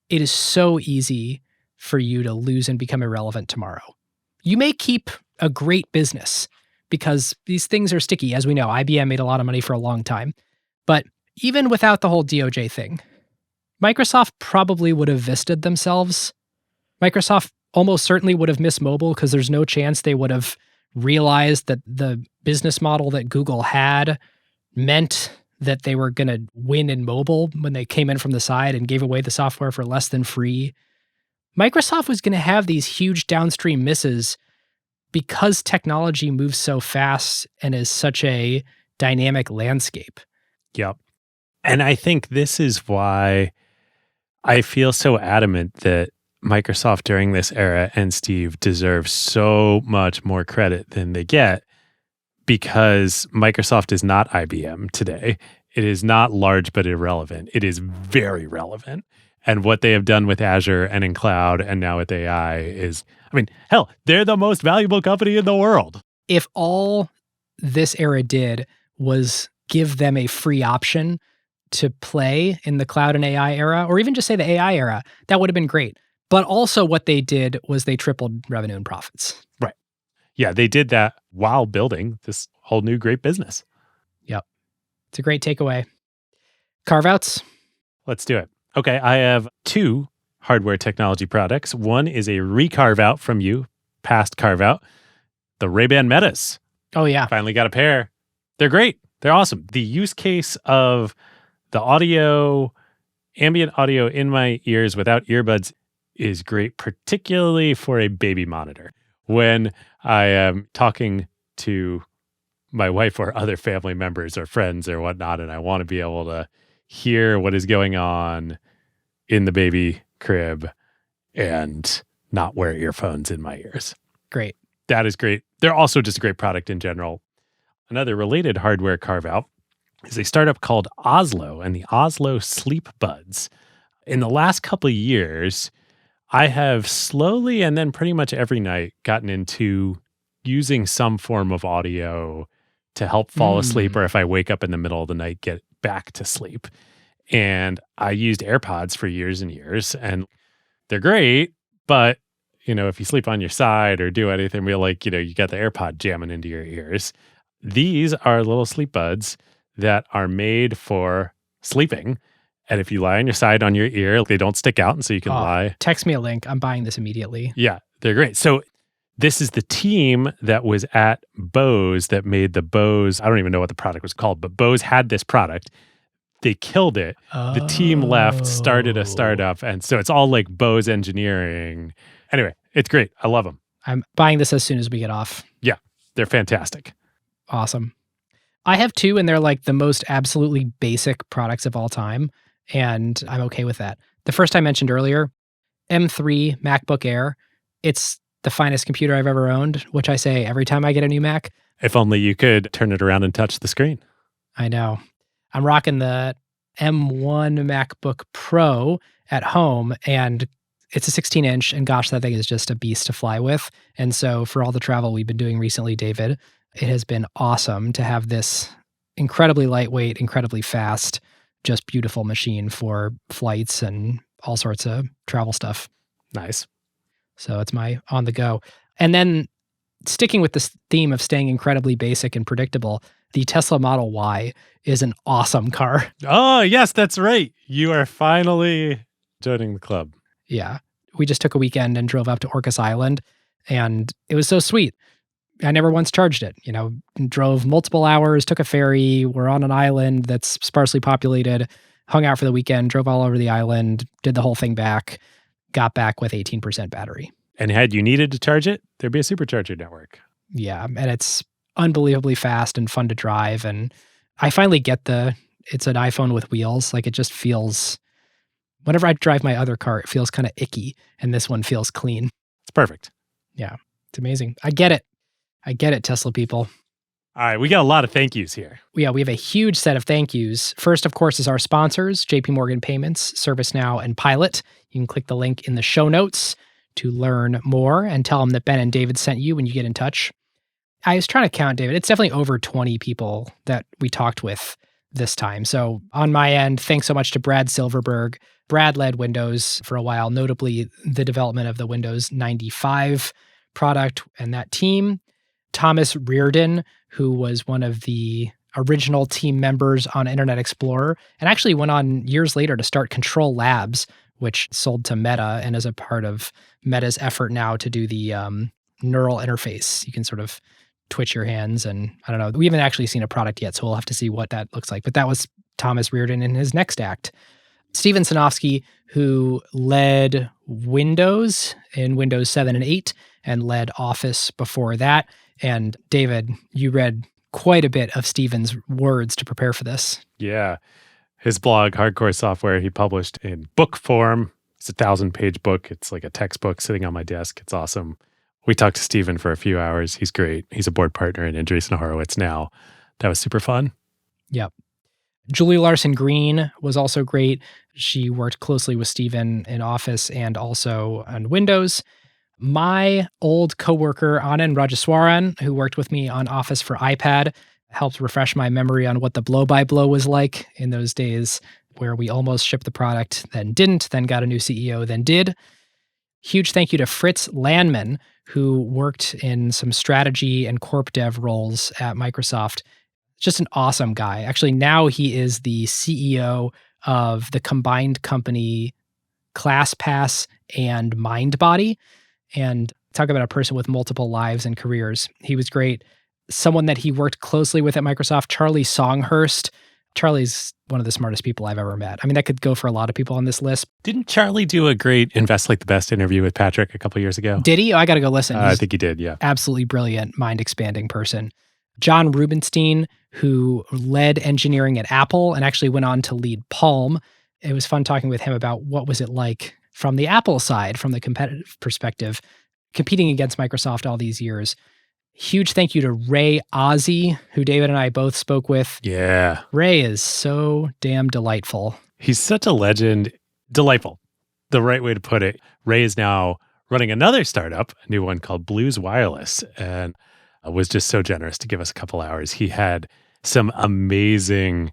Speaker 1: it is so easy for you to lose and become irrelevant tomorrow. You may keep a great business because these things are sticky. As we know, IBM made a lot of money for a long time. But even without the whole DOJ thing, Microsoft probably would have Vista'd themselves. Microsoft almost certainly would have missed mobile because there's no chance they would have realized that the business model that Google had meant that they were going to win in mobile when they came in from the side and gave away the software for less than free. Microsoft was going to have these huge downstream misses because technology moves so fast and is such a dynamic landscape.
Speaker 2: Yep. And I think this is why I feel so adamant that Microsoft during this era and Steve deserve so much more credit than they get, because Microsoft is not IBM today. It is not large but irrelevant. It is very relevant. And what they have done with Azure and in cloud and now with AI is, I mean, hell, they're the most valuable company in the world.
Speaker 1: If all this era did was give them a free option to play in the cloud and AI era, or even just say the AI era, that would have been great. But also what they did was they tripled revenue and profits.
Speaker 2: Right. Yeah, they did that while building this whole new great business.
Speaker 1: Yep. It's a great takeaway. Carve Outs?
Speaker 2: Let's do it. Okay, I have two hardware technology products. One is a recarve out from you, past carve out, the Ray-Ban Metas.
Speaker 1: Oh, yeah.
Speaker 2: Finally got a pair. They're great. They're awesome. The use case of the audio, ambient audio in my ears without earbuds is great, particularly for a baby monitor. When I am talking to my wife or other family members or friends or whatnot, and I want to be able to hear what is going on in the baby crib and not wear earphones in my ears.
Speaker 1: Great.
Speaker 2: That is great. They're also just a great product in general. Another related hardware carve out is a startup called Oslo and the Oslo Sleep Buds. In the last couple of years, I have slowly and then pretty much every night gotten into using some form of audio to help fall asleep, or if I wake up in the middle of the night, get back to sleep. And I used AirPods for years and years, and they're great, but if you sleep on your side or do anything, you got the AirPod jamming into your ears. These are little sleep buds that are made for sleeping. And if you lie on your side on your ear, they don't stick out, and so you can lie.
Speaker 1: Text me a link. I'm buying this immediately.
Speaker 2: Yeah, they're great. So this is the team that was at Bose that made the Bose. I don't even know what the product was called, but Bose had this product. They killed it. The team left, started a startup. And so it's all like Bose engineering. Anyway, it's great. I love them.
Speaker 1: I'm buying this as soon as we get off.
Speaker 2: Yeah, they're fantastic.
Speaker 1: Awesome. I have two, and they're like the most absolutely basic products of all time. And I'm okay with that. The first I mentioned earlier, M3 MacBook Air. It's the finest computer I've ever owned, which I say every time I get a new Mac.
Speaker 2: If only you could turn it around and touch the screen.
Speaker 1: I know. I'm rocking the M1 MacBook Pro at home, and it's a 16-inch, and gosh, that thing is just a beast to fly with. And so for all the travel we've been doing recently, David, it has been awesome to have this incredibly lightweight, incredibly fast, just beautiful machine for flights and all sorts of travel stuff.
Speaker 2: Nice.
Speaker 1: So it's my on the go. And then Sticking with this theme of staying incredibly basic and predictable, the Tesla Model Y is an awesome car.
Speaker 2: Oh, yes, that's right. You are finally joining the club.
Speaker 1: Yeah. We just took a weekend and drove up to Orcas Island, and it was so sweet. I never once charged it, drove multiple hours, took a ferry. We're on an island that's sparsely populated, hung out for the weekend, drove all over the island, did the whole thing back, got back with 18% battery.
Speaker 2: And had you needed to charge it, there'd be a supercharger network.
Speaker 1: Yeah. And it's unbelievably fast and fun to drive. And I finally get it's an iPhone with wheels. Like, it just feels, whenever I drive my other car, it feels kind of icky. And this one feels clean.
Speaker 2: It's perfect.
Speaker 1: Yeah. It's amazing. I get it, Tesla people.
Speaker 2: All right, we got a lot of thank yous here.
Speaker 1: Yeah, we have a huge set of thank yous. First, of course, is our sponsors, JP Morgan Payments, ServiceNow, and Pilot. You can click the link in the show notes to learn more and tell them that Ben and David sent you when you get in touch. I was trying to count, David. It's definitely over 20 people that we talked with this time. So on my end, thanks so much to Brad Silverberg. Brad led Windows for a while, notably the development of the Windows 95 product and that team. Thomas Reardon, who was one of the original team members on Internet Explorer, and actually went on years later to start Control Labs, which sold to Meta and is a part of Meta's effort now to do the neural interface. You can sort of twitch your hands, and I don't know. We haven't actually seen a product yet, so we'll have to see what that looks like. But that was Thomas Reardon in his next act. Steven Sinofsky, who led Windows in Windows 7 and 8 and led Office before that. And David, you read quite a bit of Steven's words to prepare for this.
Speaker 2: Yeah. His blog, Hardcore Software, he published in book form. It's a 1,000-page book. It's like a textbook sitting on my desk. It's awesome. We talked to Steven for a few hours. He's great. He's a board partner in Andreessen Horowitz now. That was super fun.
Speaker 1: Yep. Julie Larson Green was also great. She worked closely with Steven in Office and also on Windows. My old coworker, Anand Rajeswaran, who worked with me on Office for iPad, helped refresh my memory on what the blow-by-blow was like in those days where we almost shipped the product, then didn't, then got a new CEO, then did. Huge thank you to Fritz Landman, who worked in some strategy and corp dev roles at Microsoft. Just an awesome guy. Actually, now he is the CEO of the combined company ClassPass and MindBody. And talk about a person with multiple lives and careers. He was great. Someone that he worked closely with at Microsoft, Charlie Songhurst. Charlie's one of the smartest people I've ever met. I mean, that could go for a lot of people on this list.
Speaker 2: Didn't Charlie do a great Invest Like the Best interview with Patrick a couple years ago?
Speaker 1: Did he? Oh, I got to go listen.
Speaker 2: I think he did, yeah.
Speaker 1: Absolutely brilliant, mind-expanding person. John Rubinstein, who led engineering at Apple and actually went on to lead Palm. It was fun talking with him about what was it like from the Apple side, from the competitive perspective, competing against Microsoft all these years. Huge thank you to Ray Ozzie, who David and I both spoke with.
Speaker 2: Yeah.
Speaker 1: Ray is so damn delightful.
Speaker 2: He's such a legend. Delightful. The right way to put it. Ray is now running another startup, a new one called Blues Wireless, and was just so generous to give us a couple hours. He had some amazing,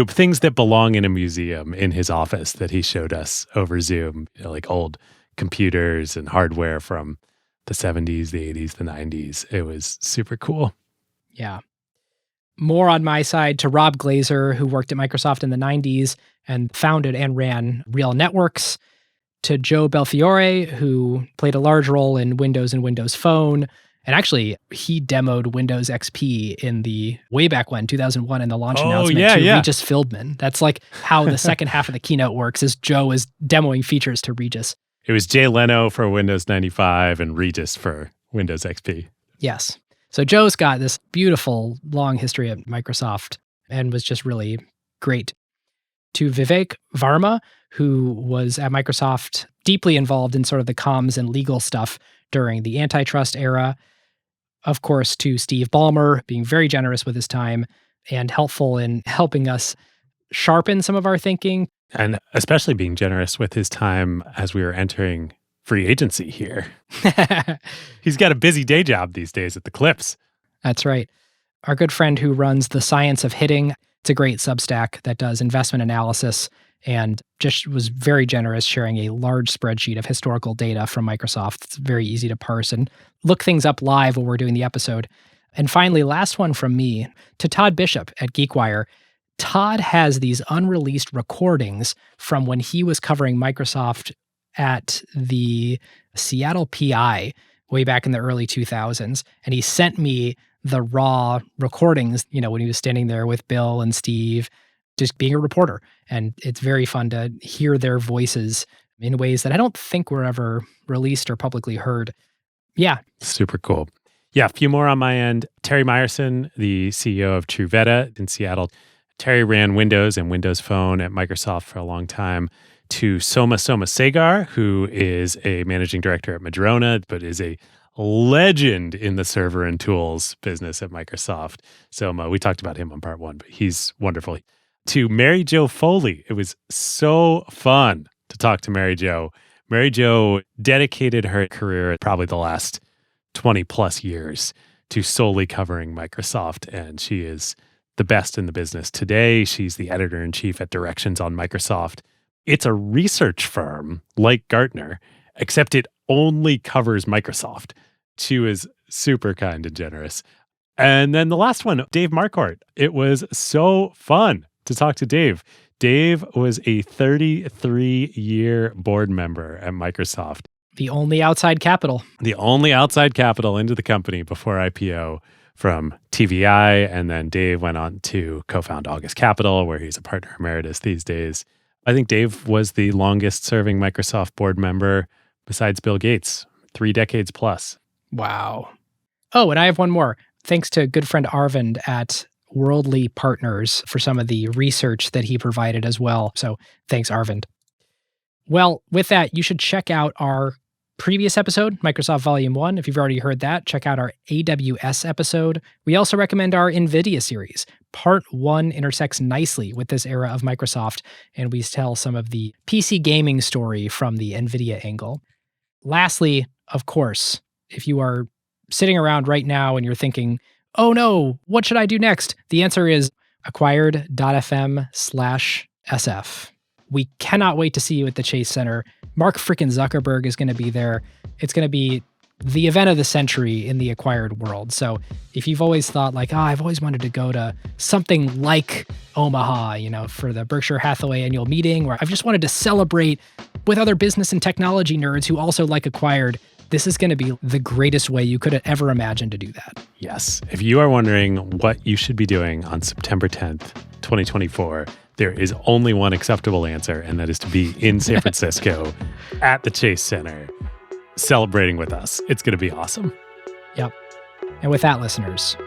Speaker 2: things that belong in a museum in his office that he showed us over Zoom, like old computers and hardware from the 70s, the 80s, the 90s. It was super cool.
Speaker 1: Yeah. More on my side to Rob Glazer, who worked at Microsoft in the 90s and founded and ran Real Networks, to Joe Belfiore, who played a large role in Windows and Windows Phone. And actually, he demoed Windows XP in the way back when, 2001, in the launch announcement to Regis Fieldman. That's like how the second half of the keynote works, is Joe is demoing features to Regis.
Speaker 2: It was Jay Leno for Windows 95 and Regis for Windows XP.
Speaker 1: Yes. So Joe's got this beautiful long history at Microsoft and was just really great. To Vivek Varma, who was at Microsoft deeply involved in sort of the comms and legal stuff during the antitrust era. Of course, to Steve Ballmer, being very generous with his time and helpful in helping us sharpen some of our thinking.
Speaker 2: And especially being generous with his time as we were entering free agency here. He's got a busy day job these days at the Clips.
Speaker 1: That's right. Our good friend who runs The Science of Hitting, it's a great Substack that does investment analysis and just was very generous, sharing a large spreadsheet of historical data from Microsoft. It's very easy to parse and look things up live while we're doing the episode. And finally, last one from me to Todd Bishop at GeekWire. Todd has these unreleased recordings from when he was covering Microsoft at the Seattle PI way back in the early 2000s. And he sent me the raw recordings, when he was standing there with Bill and Steve, just being a reporter. And it's very fun to hear their voices in ways that I don't think were ever released or publicly heard. Yeah.
Speaker 2: Super cool. Yeah, a few more on my end. Terry Myerson, the CEO of Truveta in Seattle. Terry ran Windows and Windows Phone at Microsoft for a long time. To Soma Sagar, who is a managing director at Madrona, but is a legend in the server and tools business at Microsoft. Soma, we talked about him on part 1, but he's wonderful. To Mary Jo Foley. It was so fun to talk to Mary Jo. Mary Jo dedicated her career, probably the last 20 plus years, to solely covering Microsoft, and she is the best in the business. Today, she's the editor-in-chief at Directions on Microsoft. It's a research firm like Gartner, except it only covers Microsoft. She was super kind and generous. And then the last one, Dave Marquardt. It was so fun to talk to Dave. Dave was a 33-year board member at Microsoft.
Speaker 1: The only outside capital.
Speaker 2: The only outside capital into the company before IPO from TVI. And then Dave went on to co-found August Capital, where he's a partner emeritus these days. I think Dave was the longest serving Microsoft board member besides Bill Gates, 3 decades plus.
Speaker 1: Wow. Oh, and I have one more. Thanks to good friend Arvind at Worldly Partners for some of the research that he provided as well. So thanks, Arvind. Well, with that, you should check out our previous episode, Microsoft Volume 1. If you've already heard that, check out our AWS episode. We also recommend our NVIDIA series. Part 1 intersects nicely with this era of Microsoft, and we tell some of the PC gaming story from the NVIDIA angle. Lastly, of course, if you are sitting around right now and you're thinking, oh no, what should I do next? The answer is acquired.fm/SF. We cannot wait to see you at the Chase Center. Mark frickin' Zuckerberg is going to be there. It's going to be the event of the century in the acquired world. So if you've always thought like, I've always wanted to go to something like Omaha, for the Berkshire Hathaway annual meeting, where I've just wanted to celebrate with other business and technology nerds who also like acquired, this is going to be the greatest way you could have ever imagined to do that.
Speaker 2: Yes. If you are wondering what you should be doing on September 10th, 2024, there is only one acceptable answer, and that is to be in San Francisco at the Chase Center, celebrating with us. It's going to be awesome.
Speaker 1: Yep. And with that, listeners,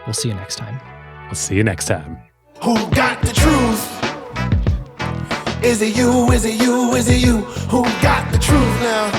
Speaker 1: we'll see you next time.
Speaker 2: We'll see you next time.
Speaker 3: Who got the truth? Is it you? Is it you? Is it you? Who got the truth now?